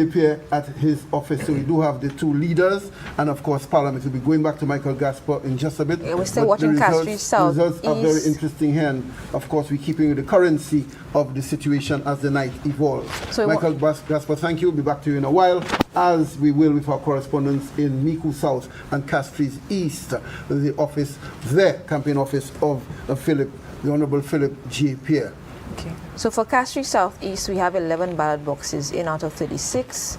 Pierre at his office. So we do have the two leaders, and of course Parliament. We'll be going back to Michael Gaspar in just a bit. Yeah, we're still watching Castries South. The results are very interesting here, and of course we're keeping with the currency of the situation as the night evolves. So Michael Gaspar, thank you. We'll be back to you in a while, as we will with our correspondents in Miku South and Castries East, the office, the campaign office of the Honorable Philip J. Pierre. Okay. So for Castries Southeast, we have 11 ballot boxes in out of 36.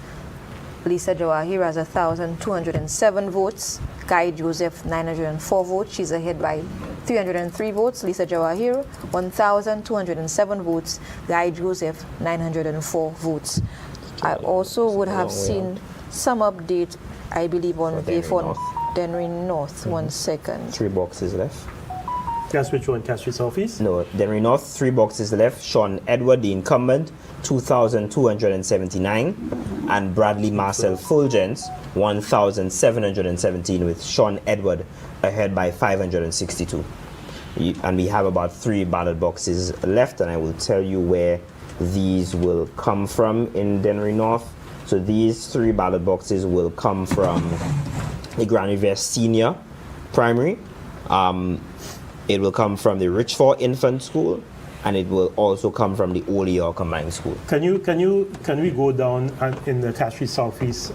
Lisa Jawahir has 1,207 votes. Guy Joseph, 904 votes. She's ahead by 303 votes. Lisa Jawahir, 1,207 votes. Guy Joseph, 904 votes. I also would have seen some update, I believe, on Vayfon Dennery North. 1 second. 3 boxes left. That's which one? Castries Southeast? No, Dennery North, 3 boxes left. Sean Edward, the incumbent, 2,279. And Bradley Marcel Fulgence, 1,717, with Sean Edward ahead by 562. And we have about 3 ballot boxes left, and I will tell you where these will come from in Dennery North. So these 3 ballot boxes will come from the Grand Riviere Senior Primary. It will come from the Richford Infant School, and it will also come from the Oleor Combined School. Can we go down in the Castries Southeast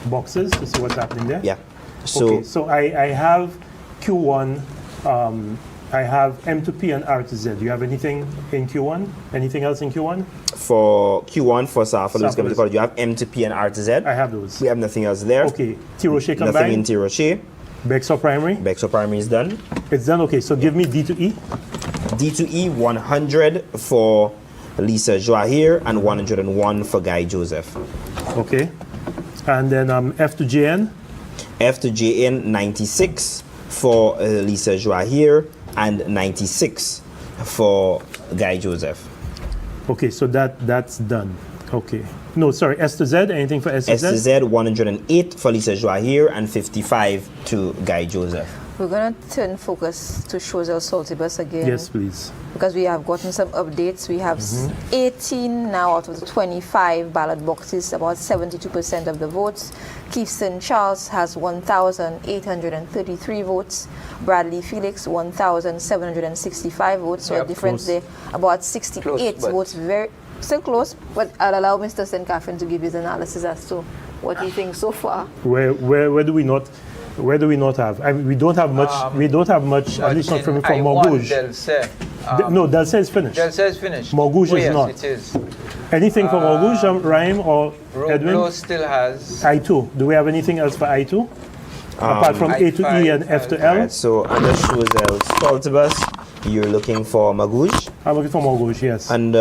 boxes to see what's happening there? Yeah. So I have Q1. I have M2P and R2Z. Do you have anything in Q1? Anything else in Q1? For Q1 for South Louis Community College, you have M2P and R2Z. I have those. We have nothing else there. Okay. T. Rocher combined. Nothing in T. Rocher. Bexar Primary? Bexar Primary is done. It's done, okay. So give me D2E. D2E, 100 for Lisa Joahir and 101 for Guy Joseph. Okay. And then F to JN? F to JN, 96 for Lisa Joahir and 96 for Guy Joseph. Okay, so that's done. Okay. No, sorry, S to Z, anything for S to Z? S to Z, 108 for Lisa Joahir and 55 to Guy Joseph. We're going to turn focus to Choiseul Saltibus again. Yes, please. Because we have gotten some updates. We have 18 now out of the 25 ballot boxes, about 72% of the votes. Keithson Charles has 1,833 votes. Bradley Felix, 1,765 votes. So a difference there, about 68 votes. Still close, but I'll allow Mr. St. Catherine to give his analysis as to what he thinks so far. Where do we not have? I mean, we don't have much. At least not from Morgouge. No, Delce is finished. Delce is finished. Morgouge is yes, not. It is. Anything for Morgouge, Rhyme or Edwin? Roblo still has. I2. Do we have anything else for I2? Apart from A to E and F to L? Right, so under Choiseul Saltibus, you're looking for Morgouge? I'm looking for Morgouge, yes. And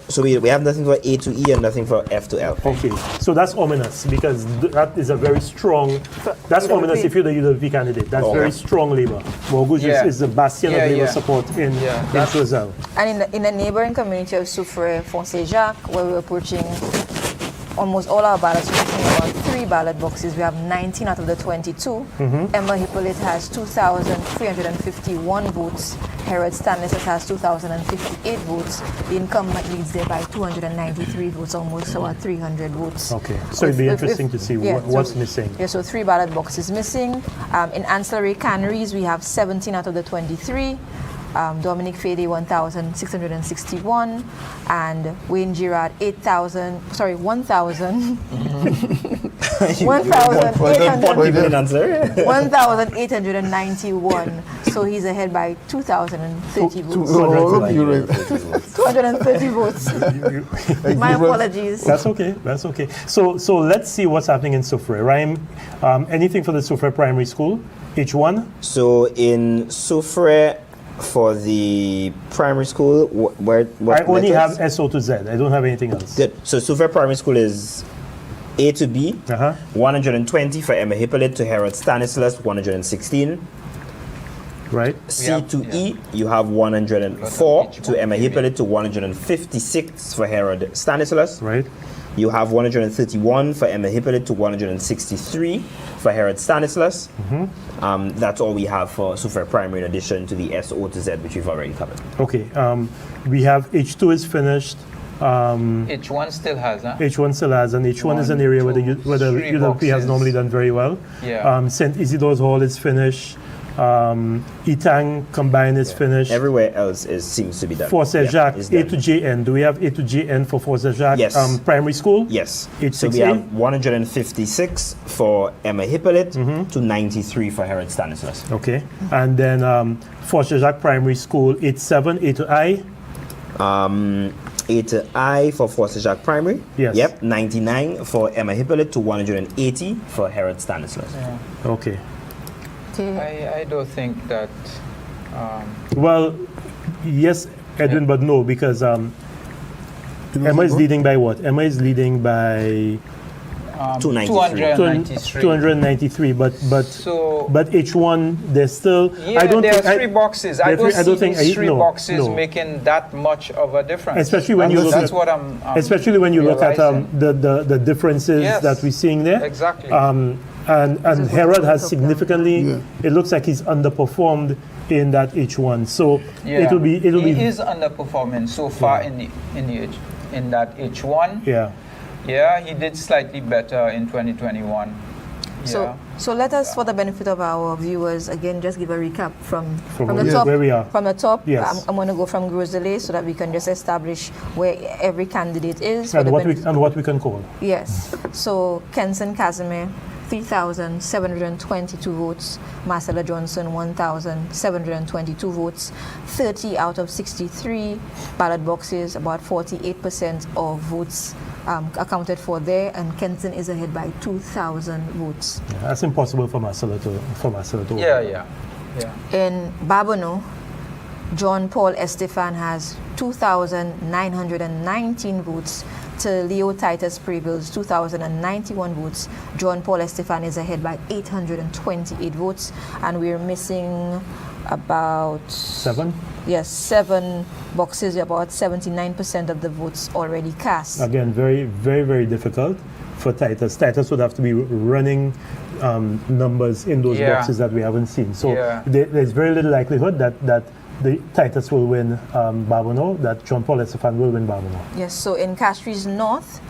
so we have nothing for A to E and nothing for F to L. Okay, so that's ominous because that is a very strong, that's ominous if you're the UWP candidate. That's very strong Labour. Morgouge is the bastion of Labour support in Choiseul. And in the neighboring community of Soufrière, Fonce-Jacques, where we're approaching almost all our ballots, we're talking about 3 ballot boxes. We have 19 out of the 22. Emma Hippolyte has 2,351 votes. Herod Stanislas has 2,058 votes. The incumbent leads there by 293 votes, almost about 300 votes. Okay, so it'd be interesting to see what's missing. Yeah, so 3 ballot boxes missing. In ancillary canneries, we have 17 out of the 23. Dominic Fede 1,661 and Wayne Girard 1,891. So he's ahead by 2,030 votes. 230 votes. My apologies. That's okay. So let's see what's happening in Soufrière. Rhyme, anything for the Soufrière Primary School? H1? So in Soufrière, for the primary school, what I only have SO to Z. I don't have anything else. Good. So Soufrière Primary School is A to B, 120 for Emma Hippolyte to Herod Stanislas, 116. Right. C to E, you have 104 to Emma Hippolyte to 156 for Herod Stanislas. Right. You have 131 for Emma Hippolyte to 163 for Herod Stanislas. That's all we have for Soufrière Primary in addition to the SO to Z, which we've already covered. Okay. We have H2 is finished. H1 still has, huh? H1 still has, and H1 is an area where the UWP has normally done very well. Yeah. St. Isidore's Hall is finished. Itang combined is finished. Everywhere else seems to be done. Fonce-Jacques, A to JN. Do we have A to JN for Fonce-Jacques? Yes. Primary school? Yes. H6A? So we have 156 for Emma Hippolyte to 93 for Herod Stanislas. Okay. And then Fonce-Jacques Primary School, H7, A to I? A to I for Fonce-Jacques Primary. Yes. Yep. 99 for Emma Hippolyte to 180 for Herod Stanislas. Yeah. Okay. I don't think that. Well, yes, Edwin, but no, because Emma is leading by what? Emma is leading by 293. But H1, there's still. Yeah, I don't there think are 3 boxes. I don't see these 3 boxes no. making that much of a difference. Especially when you look that's at, what I'm especially when you look at realizing. the differences that we're seeing there. Exactly. And Herod has significally. It looks like he's underperformed in that H1. So it'll be. He is underperforming so far in that H1. Yeah. Yeah, he did slightly better in 2021. So let us, for the benefit of our viewers, again just give a recap from the top. Where we are. From the top, yes. I'm going to go from Gros Islet so that we can just establish where every candidate is. And what we can call. Yes. So Kenson Casimir, 3,722 votes. Marcella Johnson, 1,722 votes. 30 out of 63 ballot boxes, about 48% of votes accounted for there, and Kenton is ahead by 2,000 votes. Yeah, that's impossible for Marcella to win. Yeah. In Babonneau, John Paul Estefan has 2,919 votes to Leo Titus Previl's 2,091 votes. John Paul Estefan is ahead by 828 votes, and we're missing about 7. Yes, 7 boxes, about 79% of the votes already cast. Again, very, very, very difficult for Titus. Titus would have to be running numbers in those boxes that we haven't seen. So there's very little likelihood that the Titus will win Babonneau, that John Paul Estefan will win Babonneau. Yes, so in Castries North,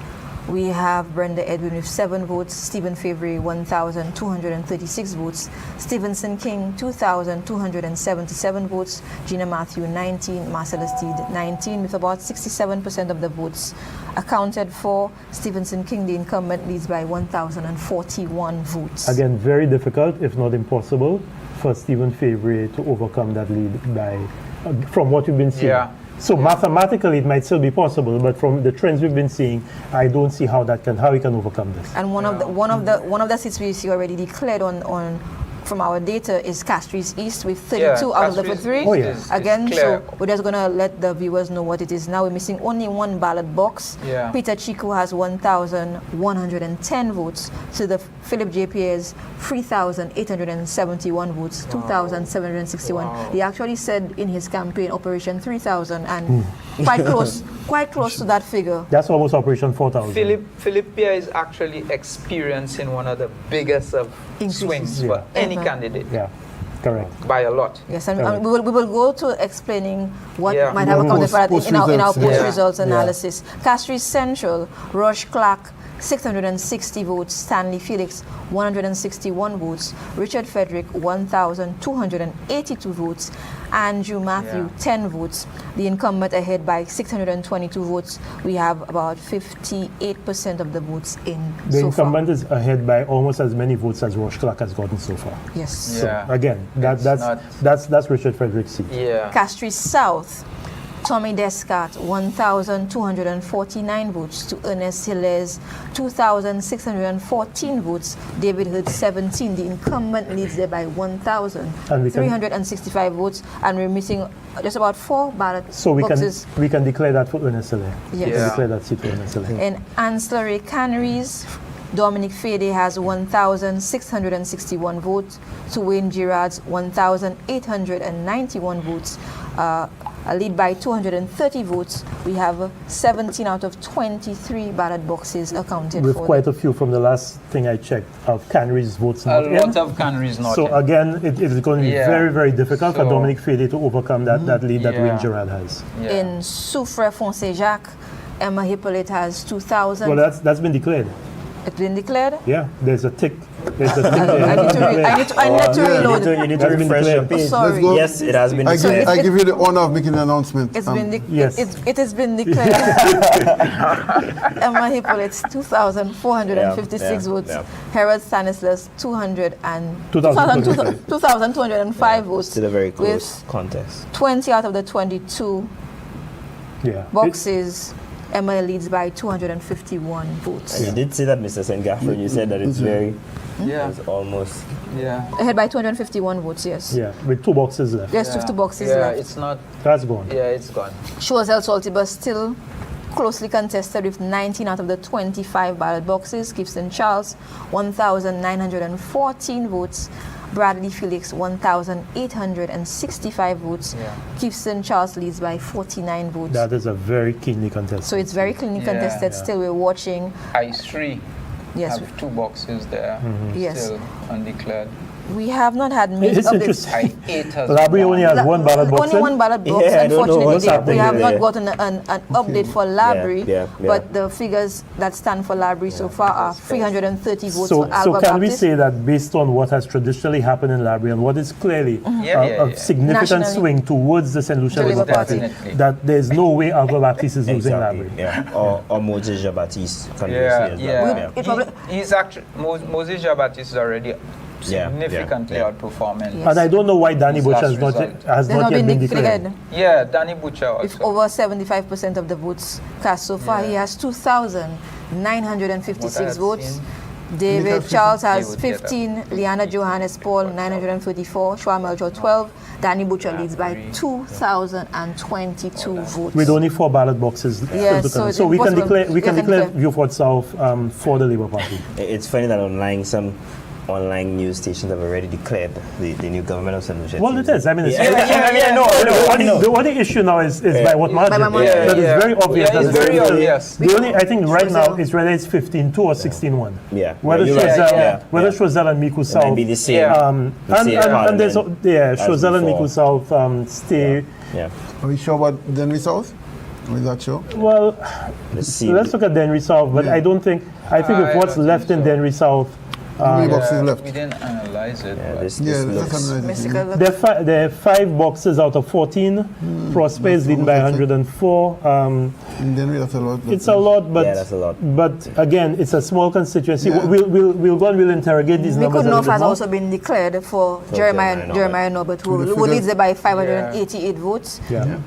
we have Brenda Edwin with 7 votes, Stephen Favre 1,236 votes, Stevenson King 2,277 votes, Gina Matthew 19, Marcella Steed 19, with about 67% of the votes accounted for. Stevenson King, the incumbent, leads by 1,041 votes. Again, very difficult, if not impossible, for Stephen Favre to overcome that lead by, from what we've been seeing. Yeah. So mathematically, it might still be possible, but from the trends we've been seeing, I don't see how he can overcome this. And one of the seats we see already declared on from our data is Castries East with 32 out of the 53. Oh, yeah. Again, so we're just going to let the viewers know what it is now. We're missing only 1 ballot box. Yeah. Peter Chico has 1,110 votes. So the Philip JPA's 3,871 votes, 2,761. Wow. He actually said in his campaign Operation 3,000 and quite close to that figure. That's almost Operation 4,000. Philip Pierre is actually experiencing one of the biggest of swings for any candidate. Yeah, correct. By a lot. Yes, and we will go to explaining what might have accounted for that in our post-results analysis. Castries Central, Rush Clark, 660 votes, Stanley Felix, 161 votes, Richard Frederick, 1,282 votes, Andrew Matthew, 10 votes. The incumbent ahead by 622 votes. We have about 58% of the votes in The so far. incumbent is ahead by almost as many votes as Rush Clark has gotten so far. Yes. So again, that's Richard Frederick's seat. Yeah. Castries South, Tommy Descartes, 1,249 votes to Ernest Hilles, 2,614 votes. David Hood, 17. The incumbent leads there by 1,365 votes, and we're missing just about 4 ballot boxes. We can declare that for Ernest Hilles. Yes. We can declare that seat for Ernest Hilles. In Ancillary Canneries, Dominic Fede has 1,661 votes to Wayne Girard's 1,891 votes. A lead by 230 votes. We have 17 out of 23 ballot boxes accounted With for. quite a few from the last thing I checked of Canneries votes not in. A lot of Canneries not So in. again, it is going to be very, very difficult for Dominic Fede to overcome that lead that Wayne Girard has. In Soufre Fonse Jacques, Emma Hippolyte has 2,000. Well, that's been declared. It's been declared? Yeah, there's a tick. There's a tick I need to reload. You need to refresh your page. Sorry. Yes, it has been declared. I give you the honor of making an announcement. It's been yes. it has been declared. Emma Hippolyte, 2,456 votes. Harold Stanislas, 2,205 votes. Still a very close contest. 20 out of the 22 boxes. Emma leads by 251 votes. And you did say that, Mr. Sengaffron. You said that it's very, it's almost. Ahead by 251 votes, yes. Yeah, with 2 boxes left. Yes, 2 boxes left. It's not. That's gone. Yeah, it's gone. Choiseul Saltiba still closely contested with 19 out of the 25 ballot boxes. Gibson Charles, 1,914 votes. Bradley Felix, 1,865 votes. Gibson Charles leads by 49 votes. That is a very keenly contested. So it's very cleanly contested. Still, we're watching. I3 Yes. have 2 boxes there. Yes. Still undeclared. We have not had many It's updates. interesting. Labrie only has 1 ballot box. Only 1 ballot box. Unfortunately, we have not gotten an update for Labrie, but the figures that stand for Labrie so far are 330 votes for Alba So can we Baptist. say that based on what has traditionally happened in Labrie and what is clearly a significant Nationally. swing towards the St. Lucia Labour Party, Definitely. that there's no way Alba Baptist is losing Labrie? Yeah. Or Moses Jean-Baptiste. Conversely as well. He's actually Moses Jean-Baptiste is already significantly outperforming. And I don't know why Danny Butcher has not yet been declared. Yeah, Danny Butcher also. With over 75% of the votes cast so far, he has 2,956 votes. David Charles has 15, Liana Johannes Paul 934, Shua Melchior 12, Danny Butcher leads by 2,022 votes. With only 4 ballot boxes still to come. So we can declare Vieux Fort South for the Labour Party. It's funny that online some online news stations have already declared the new government of St. Lucia. Well, it is. I mean, it's no. The only issue now is by what margin. But it's very obvious. Yeah, it's very obvious. The only, I think right now is whether it's 15-2 or 16-1. Yeah. Whether Choiseul and Miku South. Maybe the same. And there's Choiseul and Miku South stay. Yeah. Are we sure about Denry South? Or is that sure? Well, let's look at Denry South, but I don't think. I think if what's left in Denry South. How many boxes left? We didn't analyze it. There are 5 boxes out of 14. Prosper is leading by 104. That's a lot. It's a lot, but that's a lot. But again, it's a small constituency. We'll go and we'll interrogate these numbers. Miku North has also been declared for Jeremiah Norbert, who leads there by 588 votes. Yeah.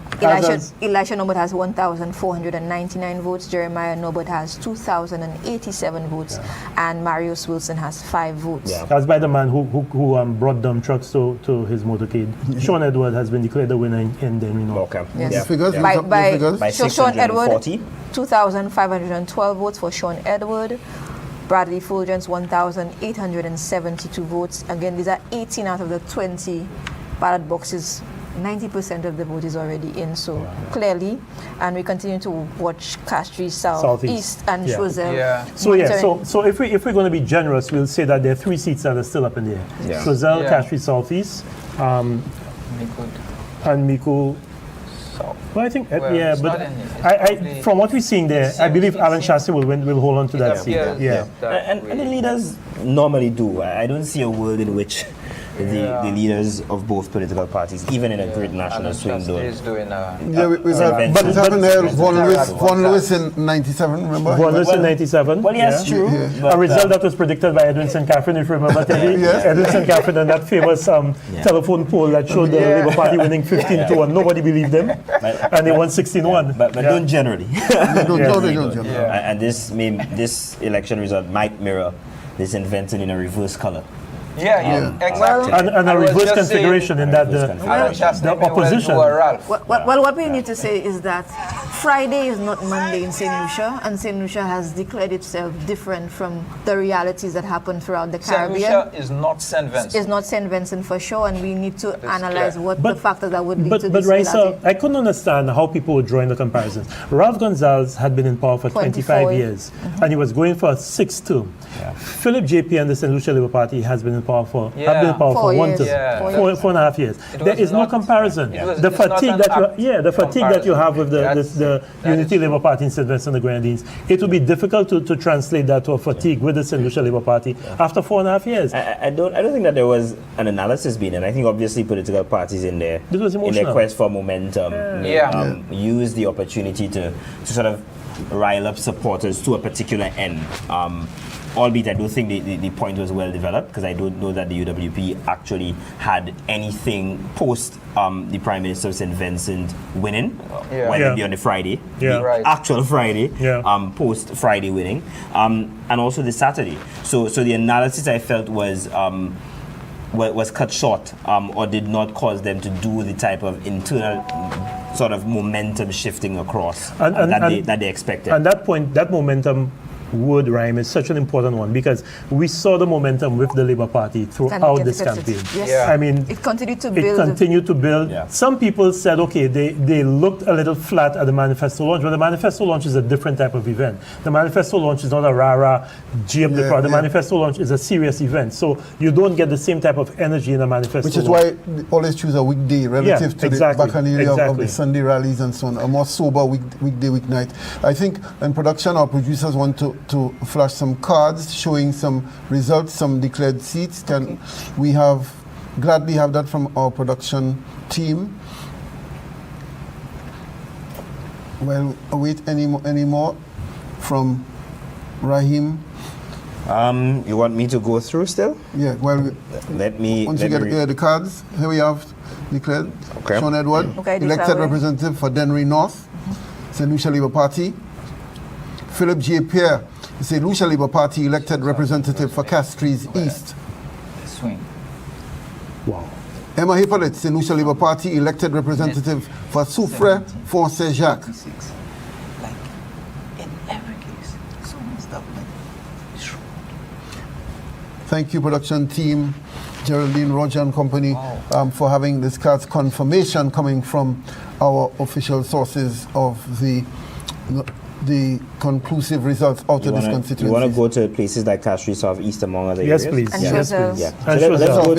Elisha Norbert has 1,499 votes. Jeremiah Norbert has 2,087 votes, and Marius Wilson has 5 votes. Yeah. That's by the man who brought dump trucks to his motorcade. Sean Edward has been declared the winner in Denry North. Okay. Yes. Yeah. Figures? By Sean Edward, 640? 2,512 votes for Sean Edward. Bradley Fulgence, 1,872 votes. Again, these are 18 out of the 20 ballot boxes. 90% of the vote is already in, so clearly, and we continue to watch Castries Southeast and Choiseul. So if we're going to be generous, we'll say that there are 3 seats that are still up in the air. Choiseul, Castries Southeast, and Miku. Well, I think from what we're seeing there, I believe Alan Chassis will hold on to that seat. And the leaders normally do. I don't see a world in which the leaders of both political parties, even in a great national swing, don't. But it happened there. Vaughan Lewis in '97, remember? Vaughan Lewis in '97. Well, yes, true. A result that was predicted by Edwin St. Catherine, if you remember, Teddy. Edwin St. Catherine and that famous telephone poll that showed the Labour Party winning 15-2, and nobody believed them, and they won 16-1. But don't generally. Don't generally. And this election result might mirror this invented in a reverse color. Exactly. And a reverse configuration in that the opposition. Well, what we need to say is that Friday is not Monday in St. Lucia, and St. Lucia has declared itself different from the realities that happen throughout the Caribbean. St. Lucia is not St. Vincent. It's not St. Vincent for sure, and we need to analyze what the factors that would lead to But this. Raisa, I couldn't understand how people were drawing the comparisons. Ralph Gonzalez had been in power for 25 years, and he was going for a 6th term. Philip JP and the St. Lucia Labour Party has been in power for 1 term, 4.5 years. There is no comparison. The fatigue that you have with the Unity Labour Party in St. Vincent and the Grenadines, it would be difficult to translate that to a fatigue with the St. Lucia Labour Party after 4.5 years. I don't think that there was an analysis being done. I think obviously political parties in their quest for momentum use the opportunity to sort of rile up supporters to a particular end. Albeit I don't think the point was well developed, because I don't know that the UWP actually had anything post the Prime Minister of St. Vincent winning, whether it be on the Friday, the actual Friday, post Friday winning, and also the Saturday. So the analysis I felt was cut short, or did not cause them to do the type of internal sort of momentum shifting across that they expected. And that momentum word rhyme is such an important one, because we saw the momentum with the Labour Party throughout this campaign. I mean, it continued to build. Some people said, okay, they looked a little flat at the manifesto launch, but the manifesto launch is a different type of event. The manifesto launch is not a rah-rah, G up the crowd. The manifesto launch is a serious event, so you don't get the same type of energy in a manifesto Which is launch. why they always choose a weekday relative to the bacchanal of the Sunday rallies and so on, a more sober weekday, weeknight. I think in production our producers want to flash some cards showing some results, some declared seats. We gladly have that from our production team. Well, await any more from Rahim. You want me to go through still? Yeah, well, let me get the cards. Here we have declared. Okay. Sean Edward, elected representative for Denry North, St. Lucia Labour Party. Philip J. Pierre, St. Lucia Labour Party, elected representative for Castries East. Swing. Wow. Emma Hippolyte, St. Lucia Labour Party, elected representative for Soufre, Fonse Jacques. Like, in every case, someone's government is Thank you, production team, Geraldine, Roger and company, for having this card's confirmation coming from our official sources of the conclusive results out of this constituency. You want to go to places like Castries Southeast among other yes, areas? Please. Yes, please. Yeah. So let's go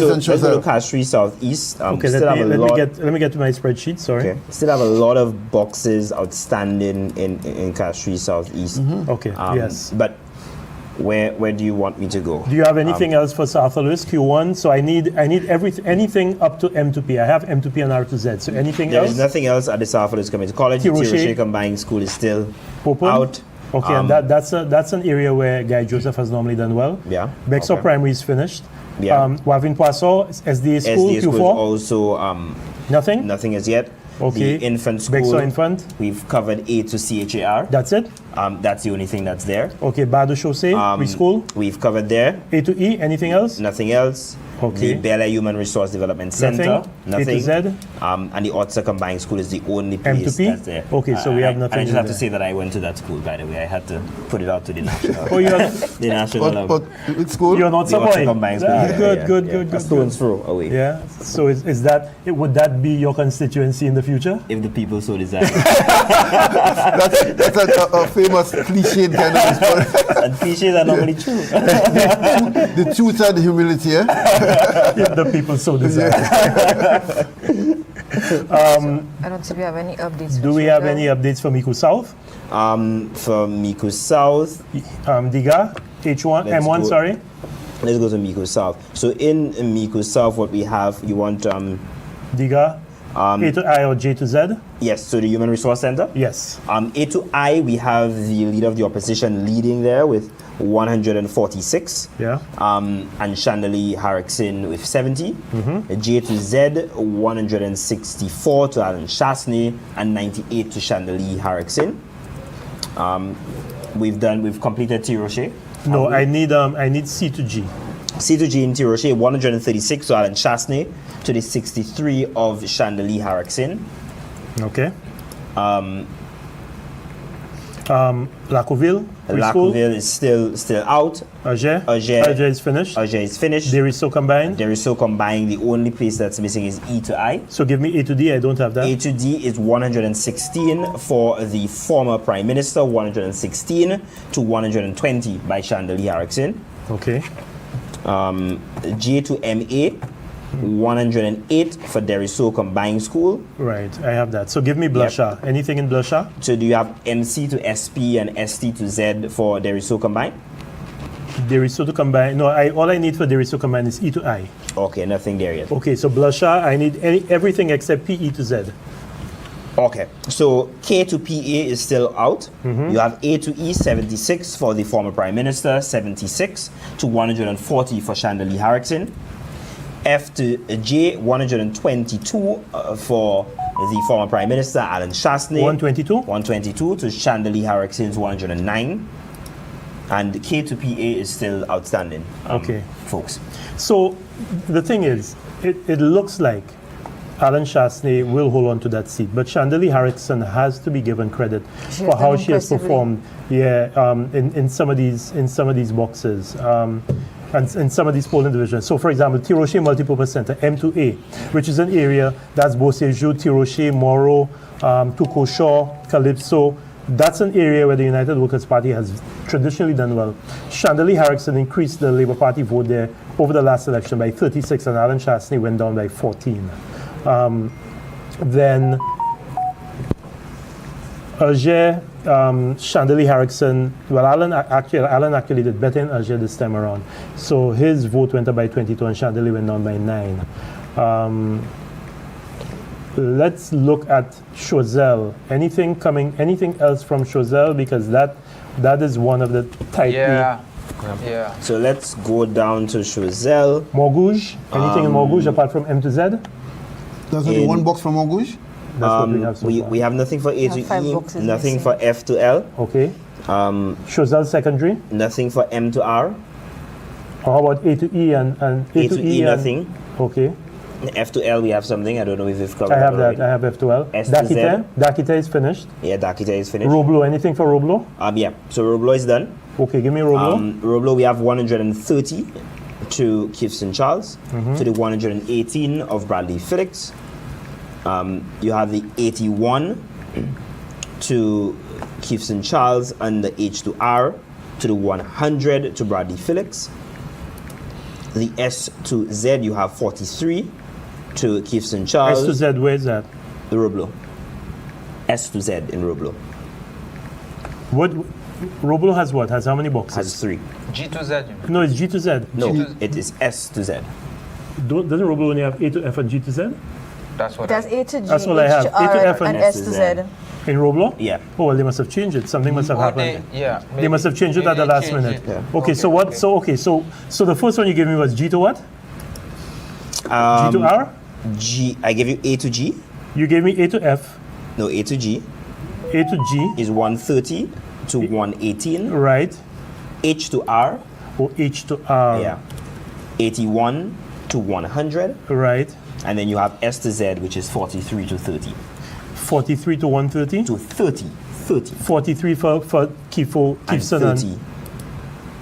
to Castries Southeast. Okay, let me get to my spreadsheet, sorry. Okay. Still have a lot of boxes outstanding in Castries Southeast. Okay, yes. But where do you want me to go? Do you have anything else for South Louis Q1? So I need anything up to M2P. I have M2P and R2Z. So anything else? There is nothing else at the South Louis Community College. Tiroche Combined School is still open? Out. Okay, and that's an area where Guy Joseph has normally done well. Yeah. Bexar Primary is finished. Yeah. Wavin Poisson, SDA School, SDA Q4? School also nothing? Nothing as yet. Okay. The infant school. Bexar Infant. We've covered A to CHAR. That's it? That's the only thing that's there. Okay, Bado Chaussee, preschool. We've covered there. A to E, anything else? Nothing else. Okay. The Bel Air Human Resource Development Center. Nothing. A to Z. And the Otsa Combined School is the only place M2P? that's there. Okay, so we have nothing. I just have to say that I went to that school, by the way. I had to put it out to the national. Oh, you have the national. But it's school? You're not the Otsa Combined School. Good. A stone's throw away. Yeah. So is that, would that be your constituency in the future? If the people so desire. that's a famous cliched kind of response. And cliches are normally true. The truth and the humility, If the people so desire. I don't think we have any updates. Do we have any updates for Miku South? For Miku South. Diga, H1, M1, sorry. Let's go to Miku South. So in Miku South, what we have, you want... Diga, A to I or J to Z? Yes, so the Human Resource Center? Yes. A to I, we have the leader of the opposition leading there with 146. Yeah. And Chandelier Harrison with 70. J to Z, 164 to Alan Chasney and 98 to Chandelier Harrison. We've completed Tiroche. No, I need C to G. C to G in Tiroche, 136 to Alan Chasney to the 63 of Chandelier Harrison. Okay. Lacoville, Lacoville is still out. Auger is finished. Auger is finished. There is so combined. There is so combined. The only place that's missing is E to I. So give me A to D. I don't have that. A to D is 116 for the former Prime Minister, 116 to 120 by Chandelier Harrison. Okay. J to MA, 108 for Deriso Combined School. Right, I have that. So give me Blusher. Yep. Anything in Blusher? So do you have MC to SP and ST to Z for Deriso Combined? Deriso to Combine. No, all I need for Deriso Combine is E to I. Okay, nothing there yet. Okay, so Blusher, I need everything except PE to Z. Okay, so K to PA is still out. You have A to E, 76 for the former Prime Minister, 76 to 140 for Chandelier Harrison. F to J, 122 for the former Prime Minister, Alan Chasney. 122? 122 to Chandelier Harrison's 109. And K to PA is still outstanding. Okay. Folks. So the thing is, it looks like Alan Chasney will hold on to that seat, but Chandelier Harrison has to be given credit for how she has performed. In some of these boxes. And in some of these polling divisions. So, for example, Tiroche Multipurpose Center, M2A, which is an area that's Beausejour, Tiroche, Moro, Tucoshaw, Calypso. That's an area where the United Workers' Party has traditionally done well. Chandelier Harrison increased the Labour Party vote there over the last election by 36, and Alan Chasney went down by 14. Then Auger, Chandelier Harrison, well, Alan actually did better in Auger this time around. So his vote went up by 22 and Chandelier went down by 9. Let's look at Choiseul. Anything else from Choiseul? Because that is one of the tightly... Yeah. So let's go down to Choiseul. Morgouge. Anything in Morgouge apart from M to Z? There's only one box from Morgouge? That's what we have so far. We have nothing for A to E, nothing for F to L. Okay. Choiseul secondary? Nothing for M to R. How about A to E and A to E, nothing. Okay. F to L, we have something. I don't know if we've covered I have that. already. I have F to L. S to Z. Dakita is finished. Yeah, Dakita is finished. Roblo, anything for Roblo? Yeah. So Roblo is done. Okay, give me Roblo. Roblo, we have 130 to Kiefson Charles, to the 118 of Bradley Felix. You have the 81 to Kiefson Charles and the H to R, to the 100 to Bradley Felix. The S to Z, you have 43 to Kiefson Charles. S to Z, where is that? The Roblo. S to Z in Roblo. What? Roblo has what? Has how many boxes? Has 3. G to Z. No, it's G to Z. No, it is S to Z. Doesn't Roblo only have A to F and G to Z? That's what That's A to G, That's what I H have. to A to R, F and S to Z. In Roblo? Yeah. Oh, well, they must have changed it. Something must have happened. They must have changed it at the last minute. Yeah. Okay, so what? Okay. So the first one you gave me was G to what? G to R? G. I gave you A to G. You gave me A to F. No, A to G. A to G is 130 to 118. Right. H to R. Oh, H to R. Yeah. 81 to 100. Right. And then you have S to Z, which is 43 to 30. 43 to 130? To 30. 30. 43 for Kiefson and 30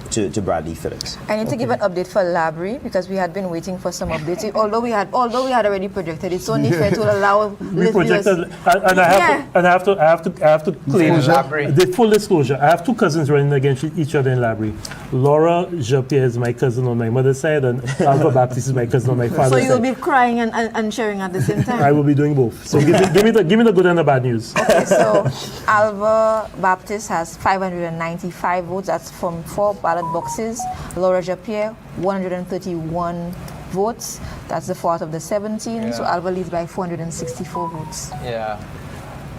to Bradley Felix. I need to give an update for Labry because we had been waiting for some updates. Although we had already projected, it's only fair to allow we projected, and I have to claim the full disclosure. I have 2 cousins running against each other in Labry. Laura Japierre is my cousin on my mother's side, and Alpha Baptiste is my cousin on my father's side. So you'll be crying and cheering at the same time. I will be doing both. So give me the good and the bad news. Okay, so Alva Baptiste has 595 votes. That's from 4 ballot boxes. Laura Japierre, 131 votes. That's the 4th of the 17. Yeah. So Alva leads by 464 votes. Yeah.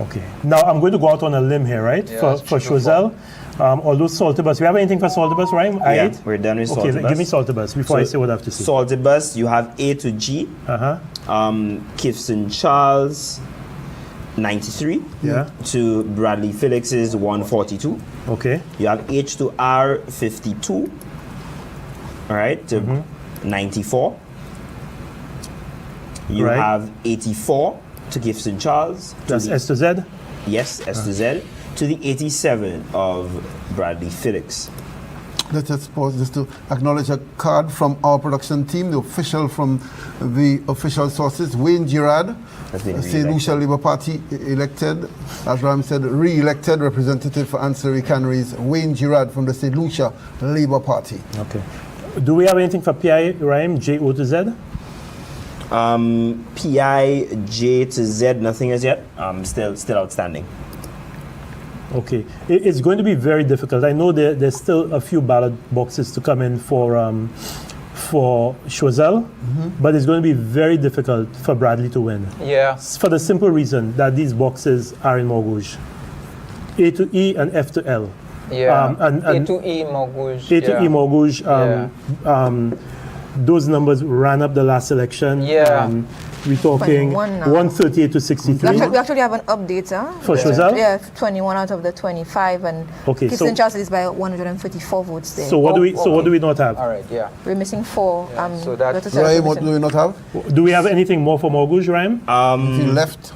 Okay. Now I'm going to go out on a limb here, right? Yeah, for Choiseul. Although Saltibus, we have anything for Saltibus, right? Yeah, we're done with Saltibus. Okay, give me Saltibus before I say what I have to say. Saltibus, you have A to G. Kiefson Charles, 93. Yeah. To Bradley Felix's 142. Okay. You have H to R, 52. All right, to 94. You have 84 to Kiefson Charles. That's S to Z? Yes, S to Z. To the 87 of Bradley Felix. Let us pause just to acknowledge a card from our production team, the official from the official sources, Wayne Girard, St. Lucia Labour Party elected, as Ram said, re-elected representative for Ancillary Canneries, Wayne Girard from the St. Lucia Labour Party. Okay. Do we have anything for PI, Rhyme, J, O to Z? PI, J to Z, nothing as yet. Still outstanding. Okay, it's going to be very difficult. I know there's still a few ballot boxes to come in for Choiseul, but it's going to be very difficult for Bradley to win. Yeah. For the simple reason that these boxes are in Morgouge. A to E and F to L. Yeah. And A to E Morgouge. A to E Morgouge. Those numbers ran up the last election. Yeah. We're talking 138 to 63. We actually have an update, huh? For Choiseul? Yeah, 21 out of the 25, and Kiefson Charles is by 134 votes there. So what do we not have? All right, yeah. We're missing 4. So that. Ryan, what do we not have? Do we have anything more for Morgouge, Ryan? Anything left?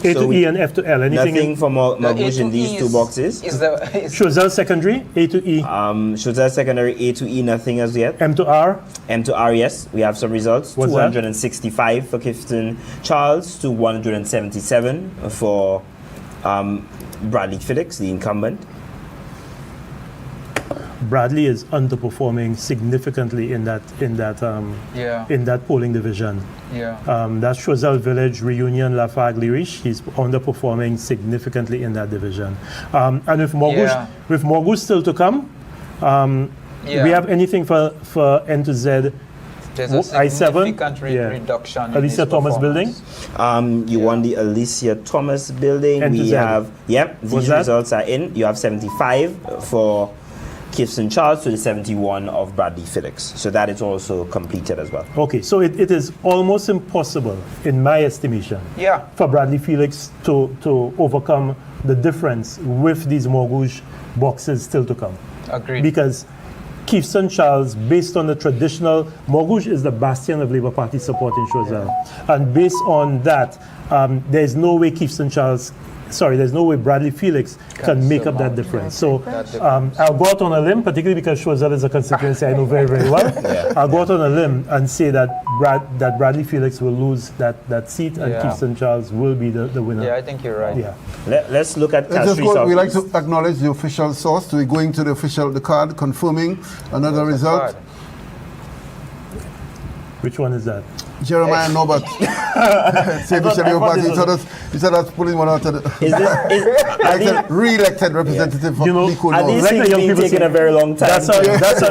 A to E and F to L. Anything nothing for Morgouge in these 2 boxes. Choiseul secondary, A to E. Choiseul secondary, A to E, nothing as yet. M to R? M to R, yes. We have some results. What's 265 for Kiefson Charles to 177 for Bradley Felix, the incumbent. Bradley is underperforming significantly in that polling division. Yeah. That's Choiseul Village, Reunion, Lafargue, Lirish. He's underperforming significantly in that division. And with Morgouge still to come, we have anything for N to Z. There's a significant reduction. Alicia Thomas building. You won the Alicia Thomas building. N to we Z. have these results are in. You have 75 for Kiefson Charles to the 71 of Bradley Felix. So that is also completed as well. Okay, so it is almost impossible, in my estimation, for Bradley Felix to overcome the difference with these Morgouge boxes still to come. Agreed. Because Kiefson Charles, based on the traditional, Morgouge is the bastion of Labour Party support in Choiseul. And based on that, there's no way there's no way Bradley Felix can make up that difference. So I'll go out on a limb, particularly because Choiseul is a constituency I know very, very well. I'll go out on a limb and say that Bradley Felix will lose that seat and Keystone Charles will be the winner. Yeah, I think you're right. Yeah. Let's look at we like to acknowledge the official source. So we're going to the card, confirming another result. Which one is that? Jeremiah Norbert. He said that's pulling one out of the re-elected representative for Nico. Are these things being taken a very long time?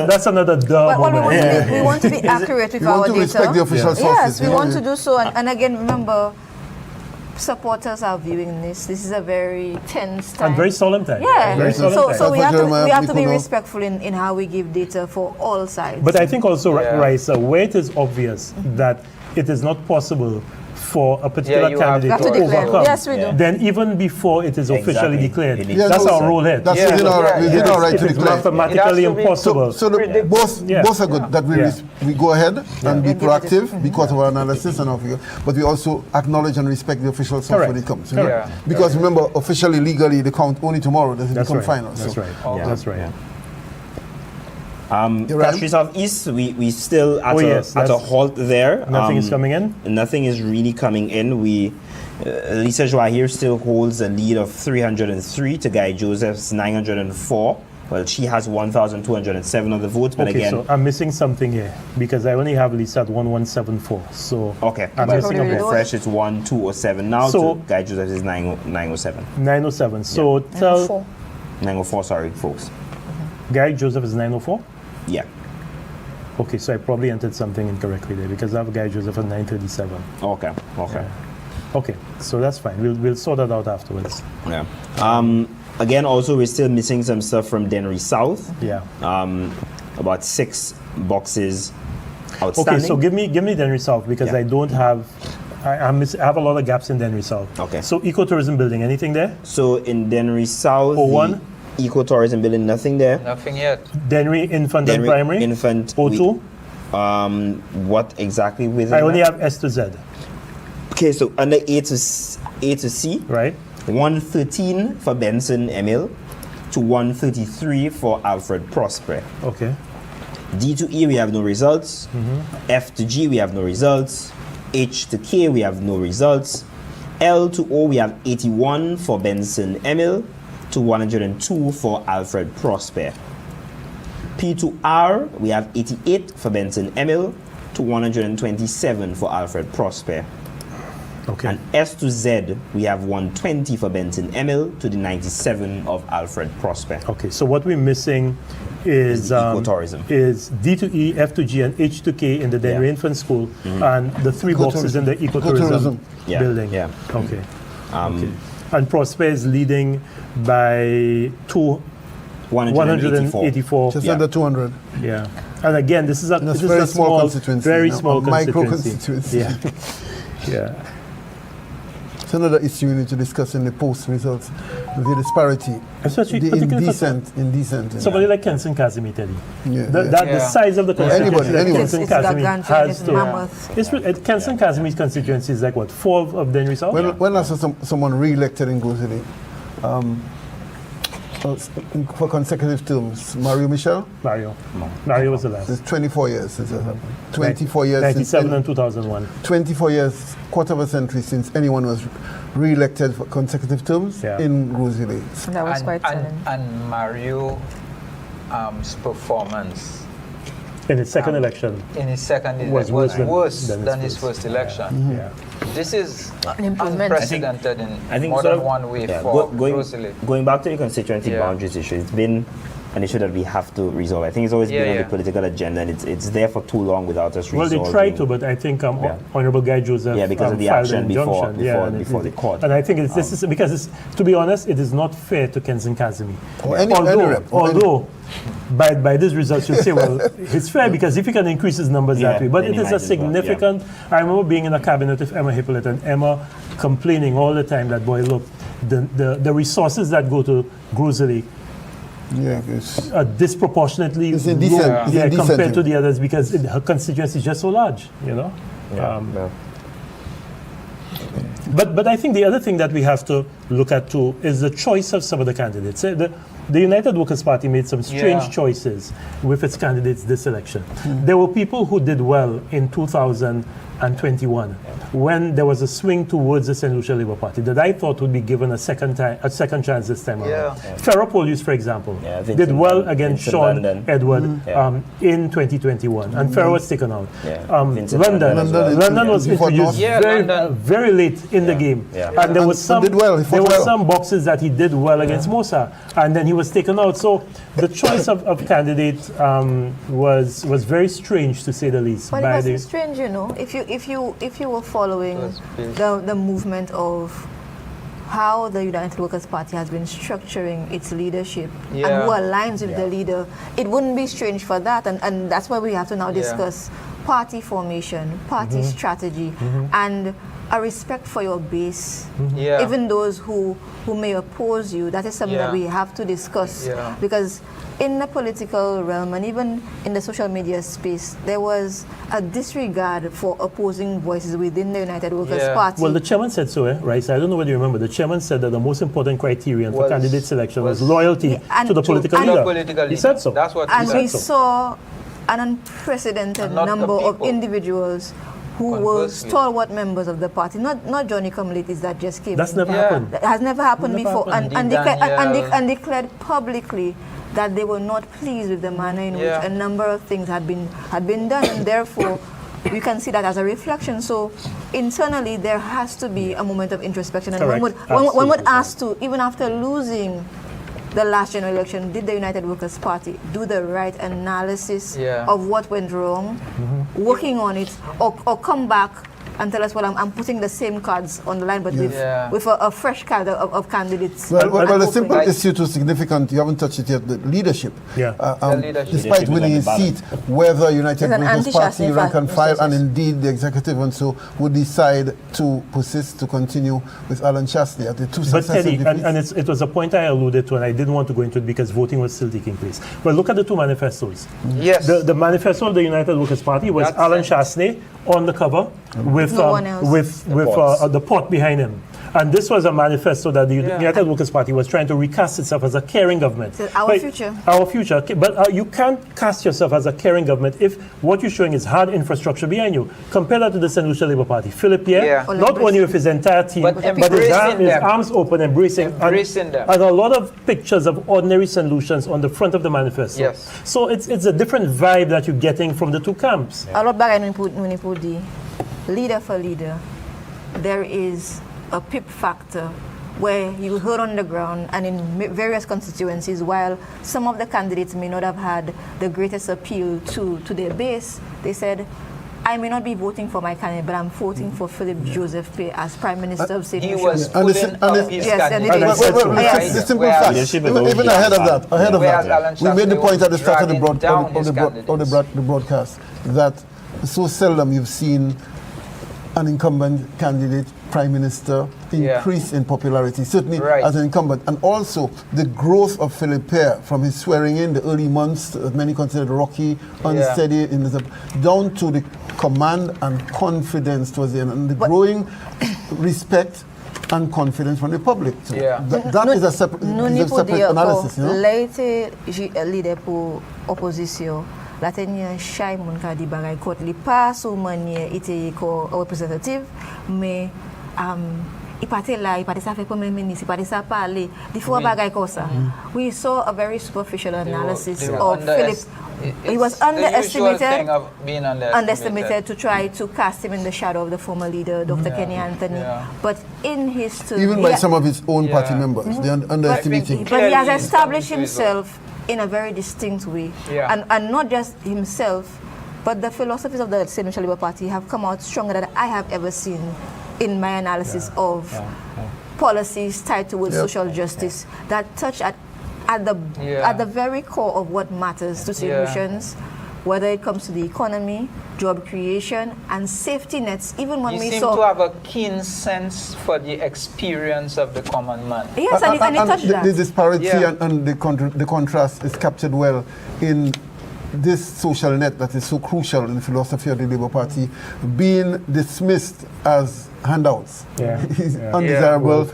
That's another dumb moment. We want to be accurate with our data. We want to respect the official sources. Yes, we want to do so. And again, remember, supporters are viewing this. This is a very tense time. And very solemn time. Yeah. Very solemn time. So we have to be respectful in how we give data for all sides. But I think also, Raisa, where it is obvious that it is not possible for a particular candidate to overcome, yes, we do. then even before it is officially declared, Yeah, that's our role here. That's within our right to declare. Mathematically impossible. So both are good, that we go ahead and be proactive because of our analysis and but we also acknowledge and respect the official source when it comes. Because remember, officially, legally, they count only tomorrow. Does it become final? That's right. That's right. Country Southeast, we still at a halt there. Nothing is coming in? Nothing is really coming in. Lisa Joahir still holds a lead of 303 to Guy Joseph's 904. Well, she has 1,207 of the votes, but again... so I'm missing something here, because I only have Lisa at 1174, so... Okay, I'm missing a bit. Fresh, it's 1207 now, so Guy Joseph is 907. 907, so tell... 904, sorry, folks. Guy Joseph is 904? Yeah. Okay, so I probably entered something incorrectly there, because I have Guy Joseph at 937. Okay. Okay, so that's fine. We'll sort that out afterwards. Yeah. Again, also, we're still missing some stuff from Dennery South. Yeah. About 6 boxes outstanding. Okay, so give me Dennery South, because I don't have... I have a lot of gaps in Dennery South. Okay. So ecotourism building, anything there? So in Dennery South... 01? Ecotourism building, nothing there. Nothing yet. Dennery Infant and Primary? Infant. 02? What exactly with I only have S to Z. Okay, so under A to C. Right. 113 for Benson Emil to 133 for Alfred Prosper. Okay. D to E, we have no results. F to G, we have no results. H to K, we have no results. L to O, we have 81 for Benson Emil to 102 for Alfred Prosper. P to R, we have 88 for Benson Emil to 127 for Alfred Prosper. Okay. And S to Z, we have 120 for Benson Emil to the 97 of Alfred Prosper. Okay, so what we're missing is ecotourism. Is D to E, F to G, and H to K in the Dennery Infant School, and the 3 boxes in the ecotourism building. Yeah. Okay. Okay. And Prosper is leading by 184. Just under 200. Yeah. And again, this is a very small constituency. Very small micro constituency. Yeah. It's another issue we need to discuss in the post results. The disparity. Especially the indecent. Somebody like Kenson Kazimi, tell you. The size of the constituency that Kenson Kazimi has to. Kenson Yeah. Kazimi's constituency is like what, 4 of Dennery South? When I saw someone re-elected in Gozili, for consecutive terms, Mario Michel? Mario was the last. It's 24 years since that happened. 24 years 97 and 2001. 24 years, quarter of a century since anyone was re-elected for consecutive terms in Gozili. That was quite telling. And Mario's performance in his second election was worse than his first election. This is unprecedented in more than one way for Gozili. Going back to the constituency boundaries issue, it's been an issue that we have to resolve. I think it's always been on the political agenda, and it's there for too long without us resolving. Well, they tried to, but I think Honorable Guy Joseph because of the action before the court. And I think this is because, to be honest, it is not fair to Kenson Kazimi. Although by these results, you'll say, well, it's fair because if he can increase his numbers that way. But it is a significant... I remember being in a cabinet with Emma Hippolyte and Emma complaining all the time that, boy, look, the resources that go to Gozili are disproportionately low compared to the others because her constituency is just so large, you know. But I think the other thing that we have to look at too is the choice of some of the candidates. The United Workers' Party made some strange choices with its candidates this election. There were people who did well in 2021 when there was a swing towards the St. Lucia Labour Party that I thought would be given a second chance this time around. Ferropolius, for example, did well against Sean Edward in 2021, and Ferro was taken out. London was introduced very late in the game, and there was some boxes that he did well against Mosa, and then he was taken out. So the choice of candidate was very strange, to say the least. But it was strange, you know, if you were following the movement of how the United Workers' Party has been structuring its leadership and who aligns with the leader, it wouldn't be strange for that. And that's why we have to now discuss party formation, party strategy, and a respect for your base. Even those who may oppose you, that is something that we have to discuss. Because in the political realm and even in the social media space, there was a disregard for opposing voices within the United Workers' Party. Well, the chairman said so, right? So I don't know whether you remember. The chairman said that the most important criterion for candidate selection was loyalty to the political leader. He said so. That's what and we saw an unprecedented number of individuals who were stalwart members of the party, not Johnny Come-Latelys that just came. That's never happened. That has never happened before, and declared publicly that they were not pleased with the manner in which a number of things had been done, and therefore you can see that as a reflection. So internally there has to be a moment of introspection, and one would ask to, even after losing the last general election, did the United Workers' Party do the right analysis of what went wrong, working on it, or come back and tell us, well, I'm putting the same cards on the line, but with a fresh card of candidates. Well, the simple issue too significant, you haven't touched it yet, the leadership. Despite winning his seat, whether United Workers' Party, rank and file, and indeed the executive and so would decide to persist, to continue with Alan Chastney at the two successive defeats. And it was a point I alluded to, and I didn't want to go into it because voting was still taking place. But look at the two manifestos. The manifesto of the United Workers' Party was Alan Chastney on the cover with the pot behind him. And this was a manifesto that the United Workers' Party was trying to recast itself as a caring government. Our future. Our future. But you can't cast yourself as a caring government if what you're showing is hard infrastructure behind you. Compare that to the St. Lucia Labour Party. Philip Pierre, not only with his entire team, but his arms open, embracing them. And a lot of pictures of ordinary St. Lucians on the front of the manifesto. So it's a different vibe that you're getting from the two camps. A lot back when you put the leader for leader, there is a PIP factor where you heard on the ground and in various constituencies, while some of the candidates may not have had the greatest appeal to their base, they said, I may not be voting for my candidate, but I'm voting for Philip Joseph Pay as Prime Minister of St. Lucia. He was putting up his candidate. The simple fact, even ahead of that, we made the point at the start of the broadcast that so seldom you've seen an incumbent candidate, Prime Minister, increase in popularity, certainly as an incumbent. And also the growth of Philip Pierre from his swearing in, the early months, many considered rocky, unsteady, down to the command and confidence towards the end, and the growing respect and confidence from the public. So that is a separate analysis. Later, leader pour opposition. La tenye shy moun ka di bagay kote li pa sou manye ite ko representative, mais ipate la, ipate sa fe premier ministre, ipate sa pale, di fwa bagay ko sa. We saw a very superficial analysis of Philip. He was underestimated to try to cast him in the shadow of the former leader, Dr. Kenny Anthony. But in his turn, even by some of his own party members, they underestimating. But he has established himself in a very distinct way, and not just himself, but the philosophies of the St. Lucia Labour Party have come out stronger than I have ever seen in my analysis of policies tied towards social justice that touch at the very core of what matters to St. Lucians, whether it comes to the economy, job creation, and safety nets. Even when we saw, to have a keen sense for the experience of the common man. Yes, and he touched that. The disparity and the contrast is captured well in this social net that is so crucial in the philosophy of the Labour Party being dismissed as handouts, undesirable,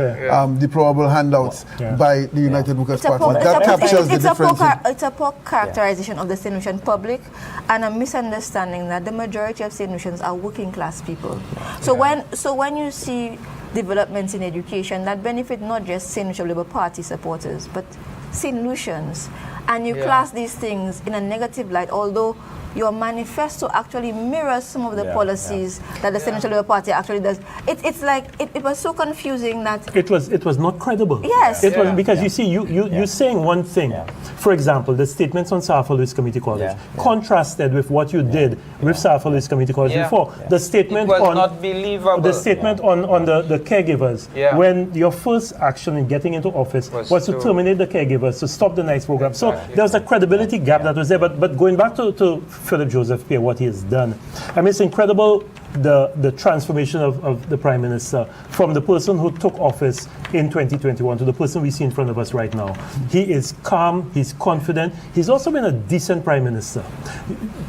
deplorable handouts by the United Workers' Party. That captures the difference. It's a poor characterization of the St. Lucian public and a misunderstanding that the majority of St. Lucians are working class people. So when you see developments in education that benefit not just St. Lucian Labour Party supporters, but St. Lucians, and you class these things in a negative light, although your manifesto actually mirrors some of the policies that the St. Lucian Labour Party actually does. It's like it was so confusing that it was not credible. Yes, it was because you see you're saying one thing. For example, the statements on South Louis Community College contrasted with what you did with South Louis Community College before. The statement it was on not believable. The statement on the caregivers when your first action in getting into office was to terminate the caregivers, to stop the nights program. So there was a credibility gap that was there. But going back to Philip Joseph Pierre, what he has done, I mean, it's incredible the transformation of the Prime Minister from the person who took office in 2021 to the person we see in front of us right now. He is calm, he's confident, he's also been a decent Prime Minister.